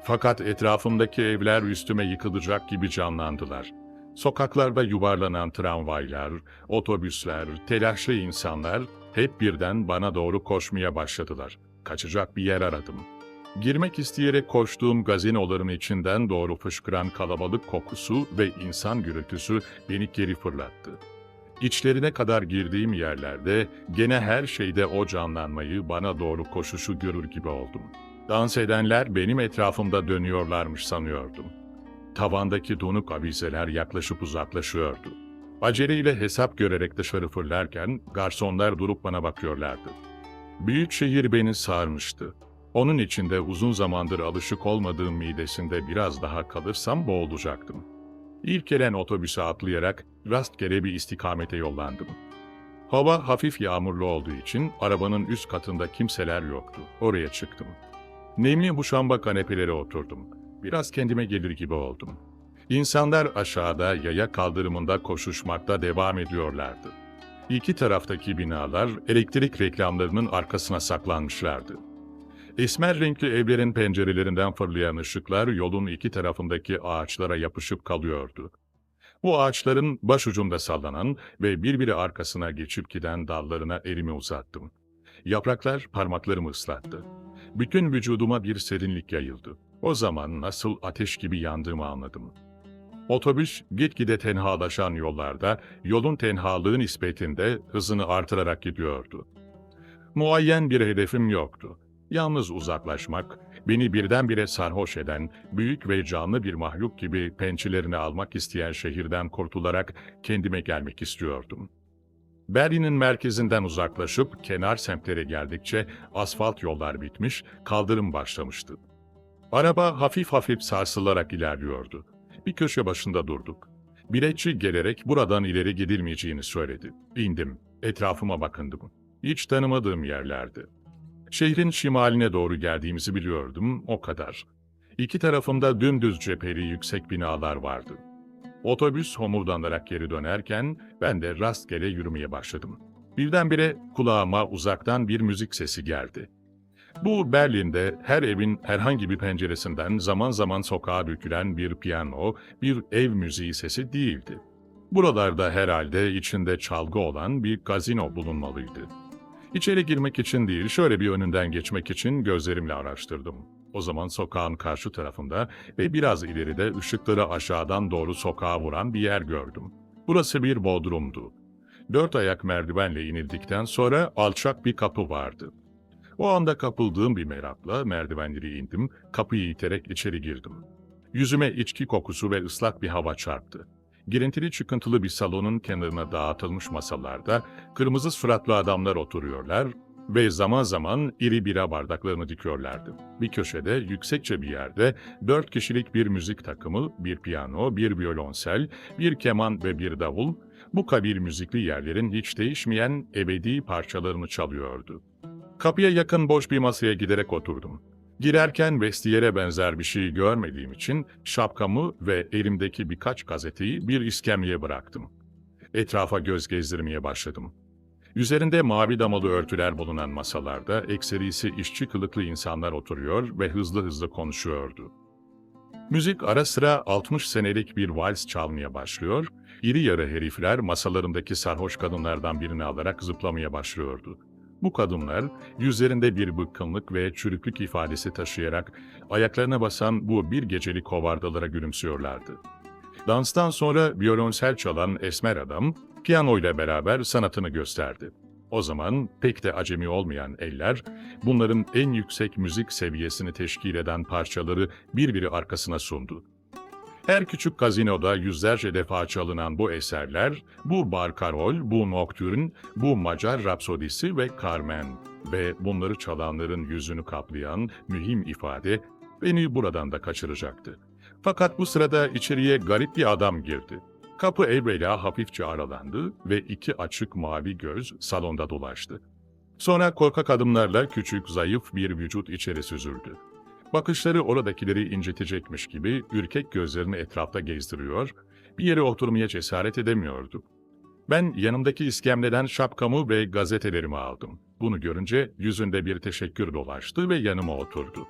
Fakat etrafımdaki evler üstüme yıkılacak gibi canlandılar. Sokaklarda yuvarlanan tramvaylar, otobüsler, telaşlı insanlar hep birden bana doğru koşmaya başladılar. Kaçacak bir yer aradım. Girmek isteyerek koştuğum gazinoların içinden doğru fışkıran kalabalık kokusu ve insan gürültüsü beni geri fırlattı. İçlerine kadar girdiğim yerlerde gene her şeyde o canlanmayı, bana doğru koşuşu görür gibi oldum. Dans edenler benim etrafımda dönüyorlarmış sanıyordum. Tavandaki donuk avizeler yaklaşıp uzaklaşıyordu. Aceleyle hesap görerek dışarı fırlarken garsonlar durup bana bakıyorlardı. Büyük şehir beni sarmıştı. Onun içinde uzun zamandır alışık olmadığım midesinde biraz daha kalırsam boğulacaktım. İlk gelen otobüse atlayarak rastgele bir istikamete yollandım. Hava hafif yağmurlu olduğu için arabanın üst katında kimseler yoktu. Oraya çıktım. Nemli muşamba kanepelere oturdum. Biraz kendime gelir gibi oldum. İnsanlar aşağıda yaya kaldırımında koşuşmakta devam ediyorlardı. İki taraftaki binalar elektrik reklamlarının arkasına saklanmışlardı. Esmer renkli evlerin pencerelerinden fırlayan ışıklar yolun iki tarafındaki ağaçlara yapışıp kalıyordu. Bu ağaçların başucunda sallanan ve birbiri arkasına geçip giden dallarına elimi uzattım. Yapraklar parmaklarımı ıslattı. Bütün vücuduma bir serinlik yayıldı. O zaman nasıl ateş gibi yandığımı anladım. Otobüs gitgide tenhalaşan yollarda, yolun tenhalığı nispetinde hızını artırarak gidiyordu. Muayyen bir hedefim yoktu. Yalnız uzaklaşmak, beni birdenbire sarhoş eden, büyük ve canlı bir mahluk gibi pençelerini almak isteyen şehirden kurtularak kendime gelmek istiyordum. Berlin'in merkezinden uzaklaşıp kenar semtlere geldikçe asfalt yollar bitmiş, kaldırım başlamıştı. Araba hafif hafif sarsılarak ilerliyordu. Bir köşe başında durduk. Biletçi gelerek buradan ileri gidilmeyeceğini söyledi. İndim, etrafıma bakındım. Hiç tanımadığım yerlerdi. Şehrin şimaline doğru geldiğimizi biliyordum, o kadar. İki tarafımda dümdüz cepheli yüksek binalar vardı. Otobüs homurdanarak geri dönerken ben de rastgele yürümeye başladım. Birdenbire kulağıma uzaktan bir müzik sesi geldi. Bu Berlin'de her evin herhangi bir penceresinden zaman zaman sokağa dökülen bir piyano, bir ev müziği sesi değildi. Buralarda herhalde içinde çalgı olan bir gazino bulunmalıydı. İçeri girmek için değil, şöyle bir önünden geçmek için gözlerimle araştırdım. O zaman sokağın karşı tarafında ve biraz ileride ışıkları aşağıdan doğru sokağa vuran bir yer gördüm. Burası bir bodrumdu. 4 ayak merdivenle inildikten sonra alçak bir kapı vardı. O anda kapıldığım bir merakla merdivenleri indim, kapıyı iterek içeri girdim. Yüzüme içki kokusu ve ıslak bir hava çarptı. Girintili çıkıntılı bir salonun kenarına dağıtılmış masalarda kırmızı suratlı adamlar oturuyorlar ve zaman zaman iri bira bardaklarını dikiyorlardı. Bir köşede, yüksekçe bir yerde 4 kişilik bir müzik takımı, bir piyano, bir violonsel, bir keman ve bir davul, bu kabil müzikli yerlerin hiç değişmeyen ebedi parçalarını çalıyordu. Kapıya yakın boş bir masaya giderek oturdum. Girerken vestiyere benzer bir şey görmediğim için şapkamı ve elimdeki birkaç gazeteyi bir iskemleye bıraktım. Etrafa göz gezdirmeye başladım. Üzerinde mavi damalı örtüler bulunan masalarda ekserisi işçi kılıklı insanlar oturuyor ve hızlı hızlı konuşuyordu. Müzik ara sıra 60 senelik bir vals çalmaya başlıyor, iri yarı herifler masalarındaki sarhoş kadınlardan birini alarak zıplamaya başlıyordu. Bu kadınlar yüzlerinde bir bıkkınlık ve çürüklük ifadesi taşıyarak ayaklarına basan bu bir gecelik kovardalara gülümsüyorlardı. Danstan sonra violonsel çalan esmer adam piyanoyla beraber sanatını gösterdi. O zaman pek de acemi olmayan eller bunların en yüksek müzik seviyesini teşkil eden parçaları birbiri arkasına sundu. Her küçük gazinoda yüzlerce defa çalınan bu eserler, bu barkarol, bu nocturne, bu Macar rapsodisi ve Carmen ve bunları çalanların yüzünü kaplayan mühim ifade beni buradan da kaçıracaktı. Fakat bu sırada içeriye garip bir adam girdi. Kapı evvela hafifçe aralandı ve iki açık mavi göz salonda dolaştı. Sonra korkak adımlarla küçük, zayıf bir vücut içeri süzüldü. Bakışları oradakileri incitecekmiş gibi ürkek gözlerini etrafta gezdiriyor, bir yere oturmaya cesaret edemiyordu. Ben yanımdaki iskemleden şapkamı ve gazetelerimi aldım. Bunu görünce yüzünde bir teşekkür dolaştı ve yanıma oturdu.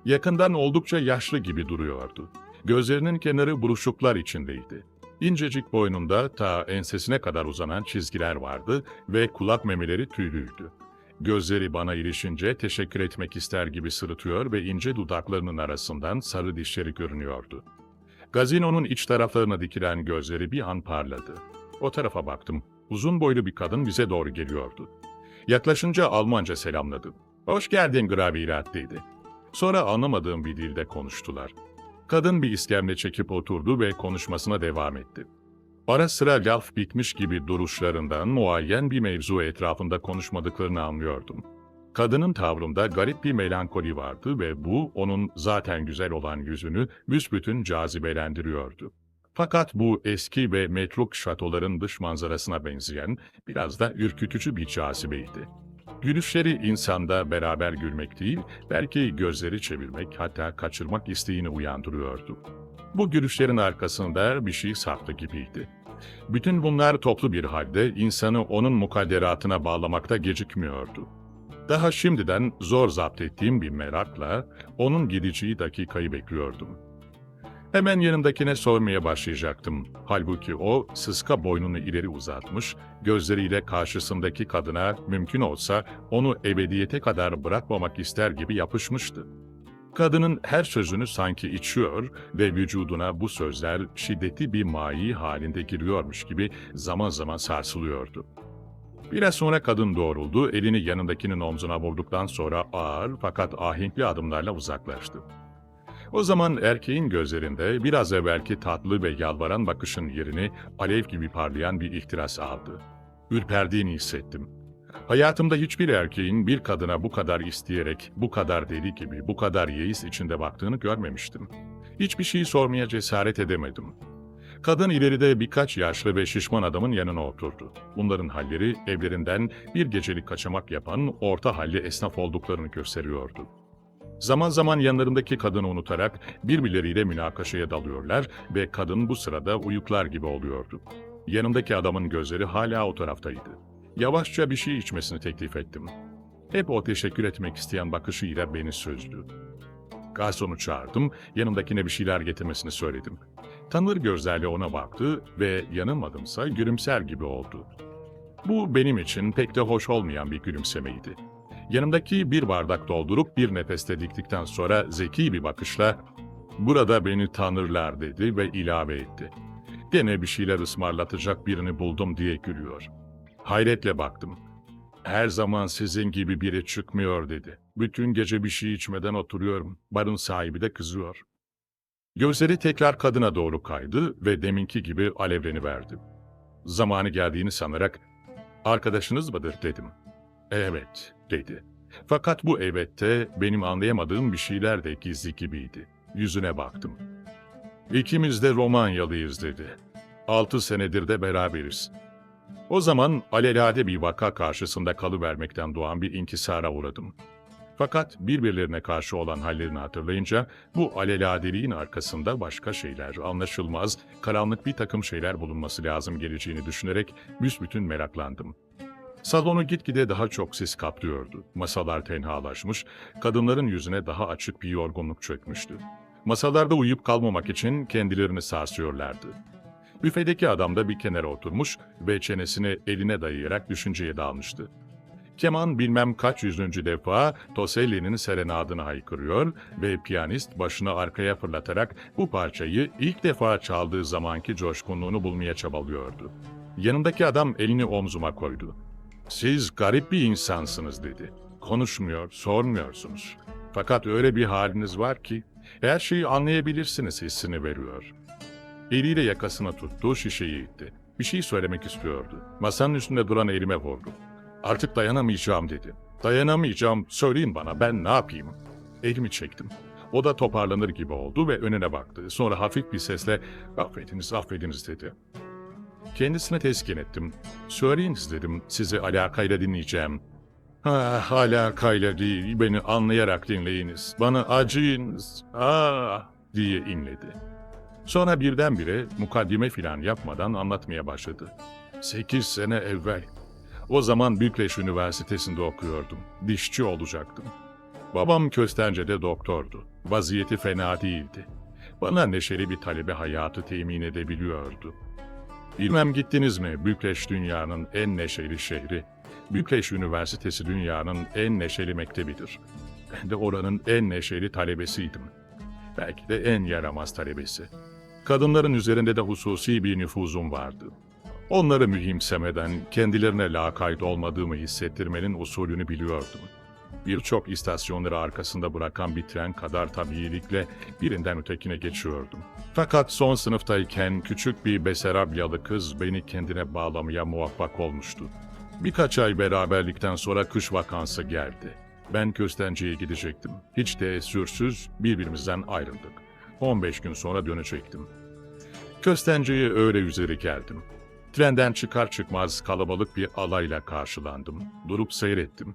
Yakından oldukça yaşlı gibi duruyordu. Gözlerinin kenarı buruşuklar içindeydi. İncecik boynunda ta ensesine kadar uzanan çizgiler vardı ve kulak memeleri tüylüydü. Gözleri bana ilişince teşekkür etmek ister gibi sırıtıyor ve ince dudaklarının arasından sarı dişleri görünüyordu. Gazinonun iç taraflarına dikilen gözleri bir an parladı. O tarafa baktım. Uzun boylu bir kadın bize doğru geliyordu. Yaklaşınca Almanca selamladı. "Hoş geldin Gravirat" dedi. Sonra anlamadığım bir dilde konuştular. Kadın bir iskemle çekip oturdu ve konuşmasına devam etti. Ara sıra laf bitmiş gibi duruşlarından muayyen bir mevzu etrafında konuşmadıklarını anlıyordum. Kadının tavrında garip bir melankoli vardı ve bu onun zaten güzel olan yüzünü büsbütün cazibelendiriyordu. Fakat bu eski ve metruk şatoların dış manzarasına benzeyen biraz da ürkütücü bir cazibeydi. Gülüşleri insanda beraber gülmek değil, belki gözleri çevirmek hatta kaçırmak isteğini uyandırıyordu. Bu gülüşlerin arkasında bir şey saklı gibiydi. Bütün bunlar toplu bir halde insanı onun mukadderatına bağlamakta gecikmiyordu. Daha şimdiden zor zapt ettiğim bir merakla onun gideceği dakikayı bekliyordum. Hemen yanımdakine sormaya başlayacaktım. Halbuki o sıska boynunu ileri uzatmış, gözleriyle karşısındaki kadına mümkün olsa onu ebediyete kadar bırakmamak ister gibi yapışmıştı. Kadının her sözünü sanki içiyor ve vücuduna bu sözler şiddetli bir mai halinde giriyormuş gibi zaman zaman sarsılıyordu. Biraz sonra kadın doğruldu, elini yanındakinin omzuna vurduktan sonra ağır fakat ahenkli adımlarla uzaklaştı. O zaman erkeğin gözlerinde biraz evvelki tatlı ve yalvaran bakışın yerini alev gibi parlayan bir ihtiras aldı. Ürperdiğini hissettim. Hayatımda hiçbir erkeğin bir kadına bu kadar isteyerek, bu kadar deli gibi, bu kadar yeis içinde baktığını görmemiştim. Hiçbir şey sormaya cesaret edemedim. Kadın ileride birkaç yaşlı ve şişman adamın yanına oturdu. Bunların halleri evlerinden bir gecelik kaçamak yapan orta halli esnaf olduklarını gösteriyordu. Zaman zaman yanlarındaki kadını unutarak birbirleriyle münakaşaya dalıyorlar ve kadın bu sırada uyuklar gibi oluyordu. Yanımdaki adamın gözleri hala o taraftaydı. Yavaşça bir şey içmesini teklif ettim. Hep o teşekkür etmek isteyen bakışıyla beni süzdü. Garsonu çağırdım, yanımdakine bir şeyler getirmesini söyledim. Tanır gözlerle ona baktı ve yanılmadımsa gülümser gibi oldu. Bu benim için pek de hoş olmayan bir gülümsemeydi. Yanımdaki bir bardak doldurup bir nefeste diktikten sonra zeki bir bakışla "Burada beni tanırlar" dedi ve ilave etti. "Gene bir şeyler ısmarlatacak birini buldum" diye gülüyor. Hayretle baktım. "Her zaman sizin gibi biri çıkmıyor" dedi. "Bütün gece bir şey içmeden oturuyorum. Barın sahibi de kızıyor." Gözleri tekrar kadına doğru kaydı ve deminki gibi alevleniverdi. Zamanı geldiğini sanarak "Arkadaşınız mıdır?" dedim. "Evet" dedi. Fakat bu evette benim anlayamadığım bir şeyler de gizli gibiydi. Yüzüne baktım. "İkimiz de Romanyalıyız" dedi. 6 senedir de beraberiz. O zaman alelade bir vaka karşısında kalıvermekten doğan bir inkisara uğradım. Fakat birbirlerine karşı olan hallerini hatırlayınca bu alelade arkasında başka şeyler, anlaşılmaz, karanlık bir takım şeyler bulunması lazım geleceğini düşünerek büsbütün meraklandım. Salonu gitgide daha çok sis kaplıyordu. Masalar tenhalaşmış, kadınların yüzüne daha açık bir yorgunluk çökmüştü. Masalarda uyuyup kalmamak için kendilerini sarsıyorlardı. Büfedeki adam da bir kenara oturmuş ve çenesini eline dayayarak düşünceye dalmıştı. Keman bilmem kaç yüzüncü defa Toselli'nin serenadını haykırıyor ve piyanist başını arkaya fırlatarak bu parçayı ilk defa çaldığı zamanki coşkunluğunu bulmaya çabalıyordu. Yanındaki adam elini omzuma koydu. "Siz garip bir insansınız" dedi. "Konuşmuyor, sormuyorsunuz. Fakat öyle bir haliniz var ki her şeyi anlayabilirsiniz hissini veriyor." Eliyle yakasına tuttu, şişeyi itti. Bir şey söylemek istiyordu. Masanın üstünde duran elime vurdu. "Artık dayanamayacağım" dedi. "Dayanamayacağım, söyleyin bana, ben ne yapayım?" Elimi çektim. O da toparlanır gibi oldu ve önüne baktı. Sonra hafif bir sesle "Affediniz, affediniz" dedi. Kendisine teskin ettim. "Söyleyiniz" dedim, "sizi alakayla dinleyeceğim." "Ah, alakayla değil, beni anlayarak dinleyiniz. Bana acıyınız, ah" diye inledi. Sonra birdenbire mukaddime filan yapmadan anlatmaya başladı. 8 sene evvel. O zaman Bükreş Üniversitesi'nde okuyordum. Dişçi olacaktım. Babam Köstence'de doktordu. Vaziyeti fena değildi. Bana neşeli bir talebe hayatı temin edebiliyordu. Bilmem gittiniz mi, Bükreş dünyanın en neşeli şehri. Bükreş Üniversitesi dünyanın en neşeli mektebidir. Ben de oranın en neşeli talebesiydim. Belki de en yaramaz talebesi. Kadınların üzerinde de hususi bir nüfuzum vardı. Onları mühimsemeden kendilerine lakayt olmadığımı hissettirmenin usulünü biliyordum. Birçok istasyonları arkasında bırakan bir tren kadar tabiilikle birinden ötekine geçiyordum. Fakat son sınıftayken küçük bir Beserabyalı kız beni kendine bağlamaya muvaffak olmuştu. Birkaç ay beraberlikten sonra kış vakansı geldi. Ben Köstence'ye gidecektim. Hiç teessürsüz birbirimizden ayrıldık. 15 gün sonra dönecektim. Köstence'ye öğle üzeri geldim. Trenden çıkar çıkmaz kalabalık bir alayla karşılandım. Durup seyrettim.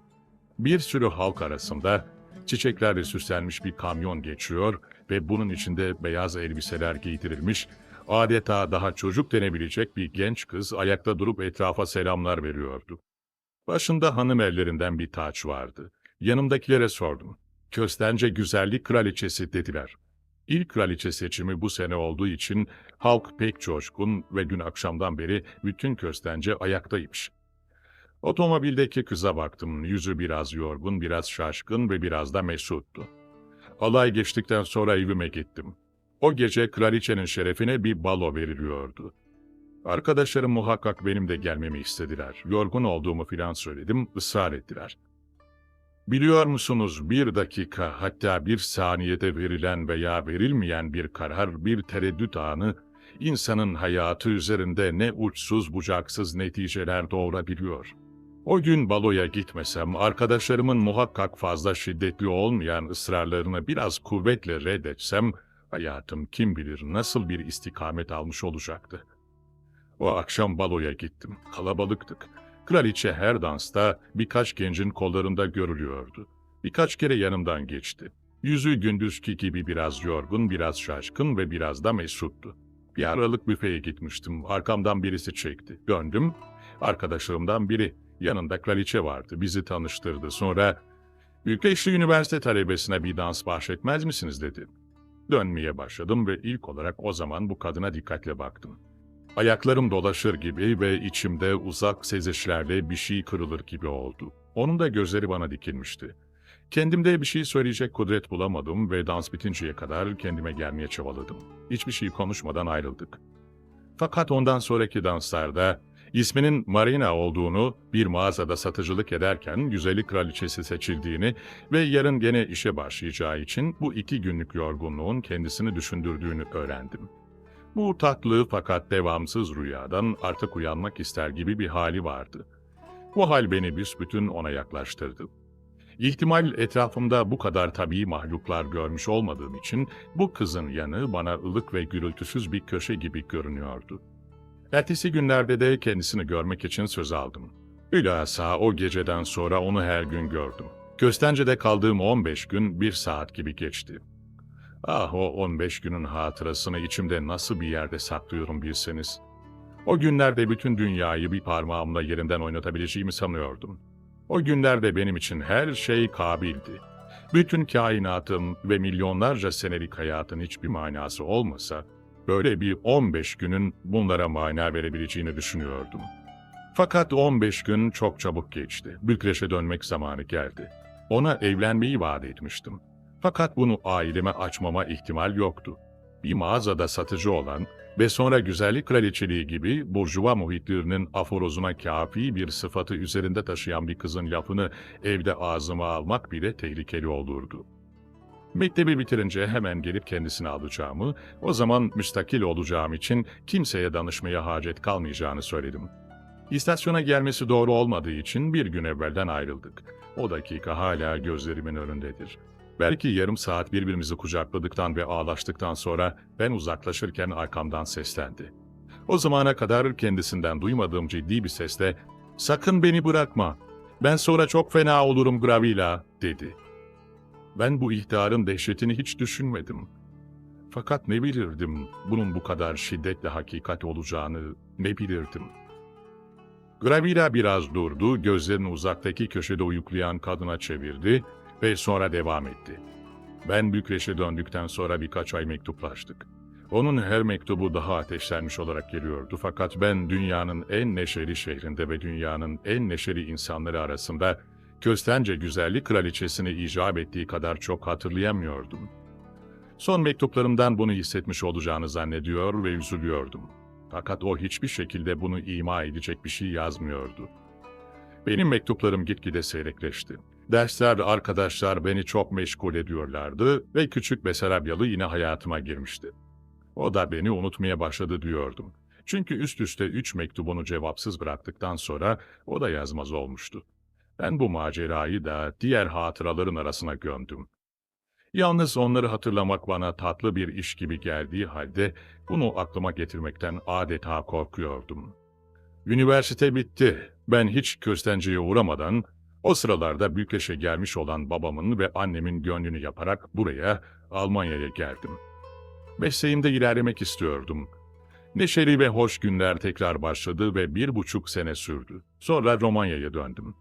Bir sürü halk arasında çiçeklerle süslenmiş bir kamyon geçiyor ve bunun içinde beyaz elbiseler giydirilmiş, adeta daha çocuk denebilecek bir genç kız ayakta durup etrafa selamlar veriyordu. Başında hanım ellerinden bir taç vardı. Yanımdakilere sordum. Köstence güzellik kraliçesi dediler. İlk kraliçe seçimi bu sene olduğu için halk pek coşkun ve dün akşamdan beri bütün Köstence ayaktaymış. Otomobildeki kıza baktım. Yüzü biraz yorgun, biraz şaşkın ve biraz da mesuttu. Alay geçtikten sonra evime gittim. O gece kraliçenin şerefine bir balo veriliyordu. Arkadaşlarım muhakkak benim de gelmemi istediler. Yorgun olduğumu filan söyledim, ısrar ettiler. Biliyor musunuz, bir dakika hatta bir saniyede verilen veya verilmeyen bir karar, bir tereddüt anı, insanın hayatı üzerinde ne uçsuz bucaksız neticeler doğurabiliyor. O gün baloya gitmesem, arkadaşlarımın muhakkak fazla şiddetli olmayan ısrarlarını biraz kuvvetle reddetsem, hayatım kim bilir nasıl bir istikamet almış olacaktı. O akşam baloya gittim. Kalabalıktık. Kraliçe her dansta birkaç gencin kollarında görülüyordu. Birkaç kere yanımdan geçti. Yüzü gündüzki gibi biraz yorgun, biraz şaşkın ve biraz da mesuttu. Bir aralık büfeye gitmiştim. Arkamdan birisi çekti. Döndüm. Arkadaşlarımdan biri. Yanında kraliçe vardı. Bizi tanıştırdı. Sonra "Bükreşli üniversite talebesine bir dans bahşetmez misiniz?" dedi. Dönmeye başladım ve ilk olarak o zaman bu kadına dikkatle baktım. Ayaklarım dolaşır gibi ve içimde uzak sezişlerle bir şey kırılır gibi oldu. Onun da gözleri bana dikilmişti. Kendimde bir şey söyleyecek kudret bulamadım ve dans bitinceye kadar kendime gelmeye çabaladım. Hiçbir şey konuşmadan ayrıldık. Fakat ondan sonraki danslarda isminin Marina olduğunu, bir mağazada satıcılık ederken güzellik kraliçesi seçildiğini ve yarın gene işe başlayacağı için bu 2 günlük yorgunluğun kendisini düşündürdüğünü öğrendim. Bu tatlı fakat devamsız rüyadan artık uyanmak ister gibi bir hali vardı. Bu hal beni büsbütün ona yaklaştırdı. İhtimal etrafımda bu kadar tabii mahluklar görmüş olmadığım için bu kızın yanı bana ılık ve gürültüsüz bir köşe gibi görünüyordu. Ertesi günlerde de kendisini görmek için söz aldım. Bilhassa o geceden sonra onu her gün gördüm. Köstence'de kaldığım 15 gün 1 saat gibi geçti. Ah, o 15 günün hatırasını içimde nasıl bir yerde saklıyorum bilseniz. O günlerde bütün dünyayı bir parmağımla yerinden oynatabileceğimi sanıyordum. O günlerde benim için her şey kabildi. Bütün kainatım ve milyonlarca senelik hayatın hiçbir manası olmasa, böyle bir 15 günün bunlara mana verebileceğini düşünüyordum. Fakat 15 gün çok çabuk geçti. Bükreş'e dönmek zamanı geldi. Ona evlenmeyi vaat etmiştim. Fakat bunu aileme açmama ihtimal yoktu. Bir mağazada satıcı olan ve sonra güzellik kraliçeliği gibi burjuva muhitlerinin aforozuna kafi bir sıfatı üzerinde taşıyan bir kızın lafını evde ağzıma almak bile tehlikeli olurdu. Mektebi bitirince hemen gelip kendisini alacağımı, o zaman müstakil olacağım için kimseye danışmaya hacet kalmayacağını söyledim. İstasyona gelmesi doğru olmadığı için bir gün evvelden ayrıldık. O dakika hala gözlerimin önündedir. Belki yarım saat birbirimizi kucakladıktan ve ağlaştıktan sonra ben uzaklaşırken arkamdan seslendi. O zamana kadar kendisinden duymadığım ciddi bir sesle "Sakın beni bırakma, ben sonra çok fena olurum Gravila" dedi. Ben bu ihtarın dehşetini hiç düşünmedim. Fakat ne bilirdim bunun bu kadar şiddetle hakikat olacağını, ne bilirdim. Gravila biraz durdu, gözlerini uzaktaki köşede uyuklayan kadına çevirdi ve sonra devam etti. Ben Bükreş'e döndükten sonra birkaç ay mektuplaştık. Onun her mektubu daha ateşlenmiş olarak geliyordu fakat ben dünyanın en neşeli şehrinde ve dünyanın en neşeli insanları arasında Köstence güzellik kraliçesini icap ettiği kadar çok hatırlayamıyordum. Son mektuplarımdan bunu hissetmiş olacağını zannediyor ve üzülüyordum. Fakat o hiçbir şekilde bunu ima edecek bir şey yazmıyordu. Benim mektuplarım gitgide seyrekleşti. Dersler, arkadaşlar beni çok meşgul ediyorlardı ve küçük Beserabyalı yine hayatıma girmişti. O da beni unutmaya başladı diyordum. Çünkü üst üste 3 mektubunu cevapsız bıraktıktan sonra o da yazmaz olmuştu. Ben bu macerayı da diğer hatıraların arasına gömdüm. Yalnız onları hatırlamak bana tatlı bir iş gibi geldiği halde bunu aklıma getirmekten adeta korkuyordum. Üniversite bitti. Ben hiç köstenceye uğramadan o sıralarda Bükreş'e gelmiş olan babamın ve annemin gönlünü yaparak buraya, Almanya'ya geldim. Mesleğimde ilerlemek istiyordum. Neşeli ve hoş günler tekrar başladı ve 1,5 sene sürdü. Sonra Romanya'ya döndüm.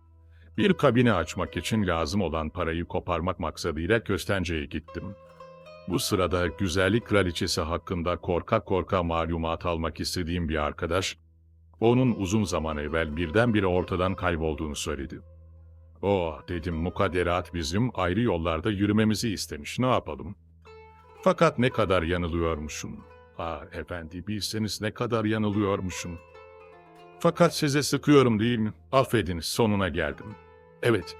Bir kabine açmak için lazım olan parayı koparmak maksadıyla Köstence'ye gittim. Bu sırada güzellik kraliçesi hakkında korka korka malumat almak istediğim bir arkadaş, onun uzun zaman evvel birdenbire ortadan kaybolduğunu söyledi. "Oh," dedim, "mukadderat bizim ayrı yollarda yürümemizi istemiş, ne yapalım?" Fakat ne kadar yanılıyormuşum. Ah efendi, bilseniz ne kadar yanılıyormuşum. Fakat size sıkıyorum değil mi? Affediniz, sonuna geldim. Evet,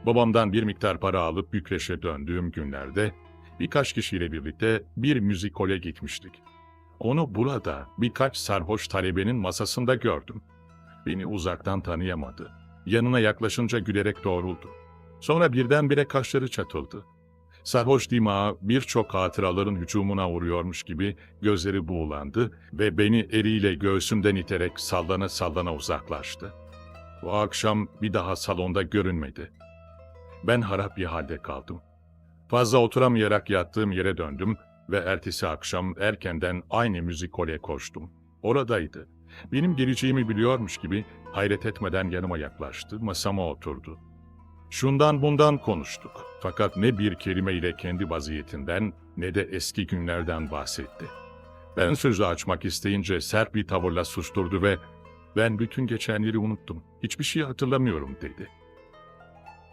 babamdan bir miktar para alıp Bükreş'e döndüğüm günlerde birkaç kişiyle birlikte bir müzikole gitmiştik. Onu burada birkaç sarhoş talebenin masasında gördüm. Beni uzaktan tanıyamadı. Yanına yaklaşınca gülerek doğruldu. Sonra birdenbire kaşları çatıldı. Sarhoş dimağı birçok hatıraların hücumuna uğruyormuş gibi gözleri buğulandı ve beni eliyle göğsümden iterek sallana sallana uzaklaştı. O akşam bir daha salonda görünmedi. Ben harap bir halde kaldım. Fazla oturamayarak yattığım yere döndüm ve ertesi akşam erkenden aynı müzikole koştum. Oradaydı. Benim geleceğimi biliyormuş gibi hayret etmeden yanıma yaklaştı, masama oturdu. Şundan bundan konuştuk. Fakat ne bir kelimeyle kendi vaziyetinden ne de eski günlerden bahsetti. Ben sözü açmak isteyince sert bir tavırla susturdu ve "Ben bütün geçenleri unuttum, hiçbir şey hatırlamıyorum," dedi.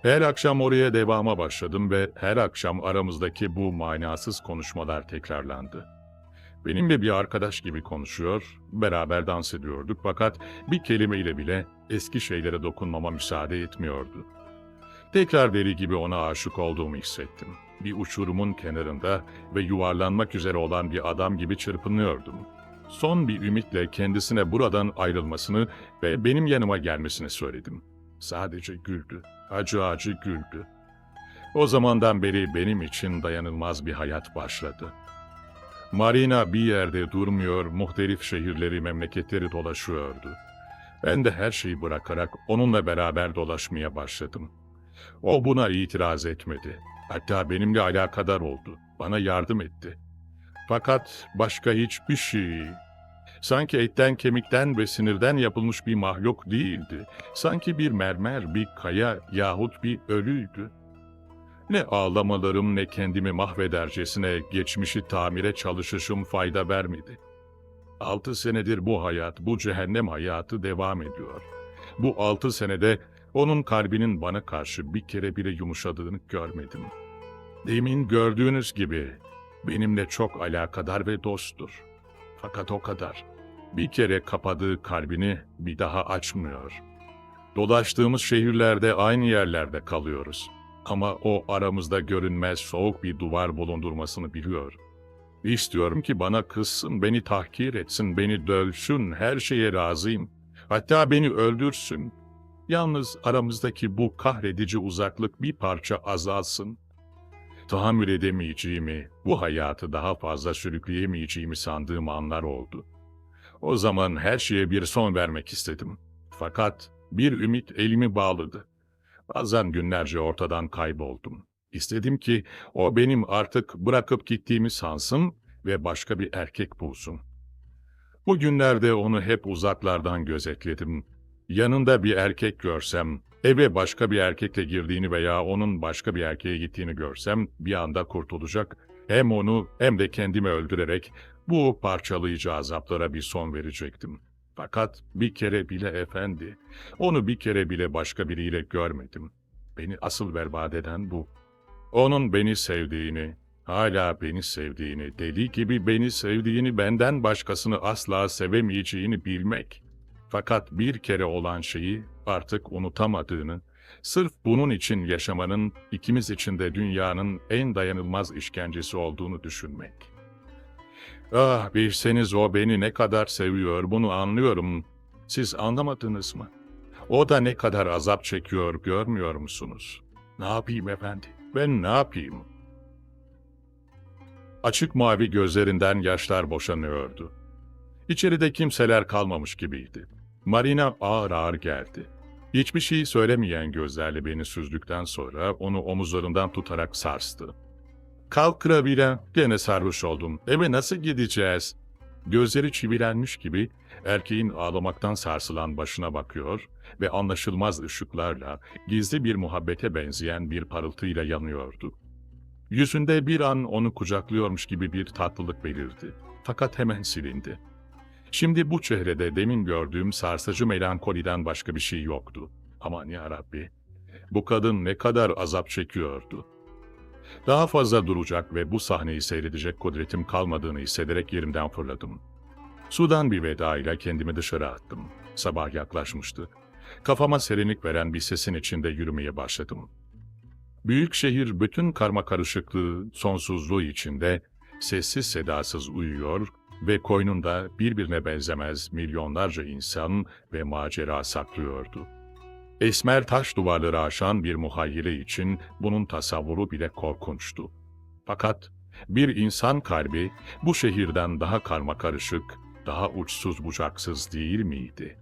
Her akşam oraya devama başladım ve her akşam aramızdaki bu manasız konuşmalar tekrarlandı. Benimle bir arkadaş gibi konuşuyor, beraber dans ediyorduk fakat bir kelimeyle bile eski şeylere dokunmama müsaade etmiyordu. Tekrar deli gibi ona aşık olduğumu hissettim. Bir uçurumun kenarında ve yuvarlanmak üzere olan bir adam gibi çırpınıyordum. Son bir ümitle kendisine buradan ayrılmasını ve benim yanıma gelmesini söyledim. Sadece güldü, acı acı güldü. O zamandan beri benim için dayanılmaz bir hayat başladı. Marina bir yerde durmuyor, muhtelif şehirleri, memleketleri dolaşıyordu. Ben de her şeyi bırakarak onunla beraber dolaşmaya başladım. O buna itiraz etmedi. Hatta benimle alakadar oldu. Bana yardım etti. Fakat başka hiçbir şey. Sanki etten, kemikten ve sinirden yapılmış bir mahluk değildi. Sanki bir mermer, bir kaya yahut bir ölüydü. Ne ağlamalarım ne kendimi mahvedercesine geçmişi tamire çalışışım fayda vermedi. 6 senedir bu hayat, bu cehennem hayatı devam ediyor. Bu 6 senede onun kalbinin bana karşı bir kere bile yumuşadığını görmedim. Demin gördüğünüz gibi benimle çok alakadar ve dosttur. Fakat o kadar. Bir kere kapadığı kalbini bir daha açmıyor. Dolaştığımız şehirlerde aynı yerlerde kalıyoruz. Ama o aramızda görünmez soğuk bir duvar bulundurmasını biliyor. İstiyorum ki bana kızsın, beni tahkir etsin, beni dövsün, her şeye razıyım. Hatta beni öldürsün. Yalnız aramızdaki bu kahredici uzaklık bir parça azalsın. Tahammül edemeyeceğimi, bu hayatı daha fazla sürükleyemeyeceğimi sandığım anlar oldu. O zaman her şeye bir son vermek istedim. Fakat bir ümit elimi bağladı. Bazen günlerce ortadan kayboldum. İstedim ki o benim artık bırakıp gittiğimi sansın ve başka bir erkek bulsun. Bu günlerde onu hep uzaklardan gözetledim. Yanında bir erkek görsem, eve başka bir erkekle girdiğini veya onun başka bir erkeğe gittiğini görsem bir anda kurtulacak, hem onu hem de kendimi öldürerek bu parçalayıcı azaplara bir son verecektim. Fakat bir kere bile efendi, onu bir kere bile başka biriyle görmedim. Beni asıl berbat eden bu. Onun beni sevdiğini, hala beni sevdiğini, deli gibi beni sevdiğini, benden başkasını asla sevemeyeceğini bilmek. Fakat bir kere olan şeyi artık unutamadığını, Sırf bunun için yaşamanın ikimiz için de dünyanın en dayanılmaz işkencesi olduğunu düşünmek. Ah, bilseniz o beni ne kadar seviyor, bunu anlıyorum. Siz anlamadınız mı? O da ne kadar azap çekiyor, görmüyor musunuz? Ne yapayım efendi? Ben ne yapayım? Açık mavi gözlerinden yaşlar boşanıyordu. İçeride kimseler kalmamış gibiydi. Marina ağır ağır geldi. Hiçbir şey söylemeyen gözlerle beni süzdükten sonra onu omuzlarından tutarak sarstı. "Kalk Kravira, gene sarhoş oldum. Eve nasıl gideceğiz?" Gözleri çivilenmiş gibi erkeğin ağlamaktan sarsılan başına bakıyor ve anlaşılmaz ışıklarla gizli bir muhabbete benzeyen bir parıltıyla yanıyordu. Yüzünde bir an onu kucaklıyormuş gibi bir tatlılık belirdi. Fakat hemen silindi. Şimdi bu çehrede demin gördüğüm sarsıcı melankoliden başka bir şey yoktu. Aman yarabbi, bu kadın ne kadar azap çekiyordu. Daha fazla duracak ve bu sahneyi seyredecek kudretim kalmadığını hissederek yerimden fırladım. Sudan bir veda ile kendimi dışarı attım. Sabah yaklaşmıştı. Kafama serinlik veren bir sesin içinde yürümeye başladım. Büyük şehir bütün karmakarışıklığı, sonsuzluğu içinde sessiz sedasız uyuyor ve koynunda birbirine benzemez milyonlarca insan ve macera saklıyordu. Esmer taş duvarları aşan bir muhayyile için bunun tasavvuru bile korkunçtu. Fakat bir insan kalbi bu şehirden daha karmakarışık, daha uçsuz bucaksız değil miydi?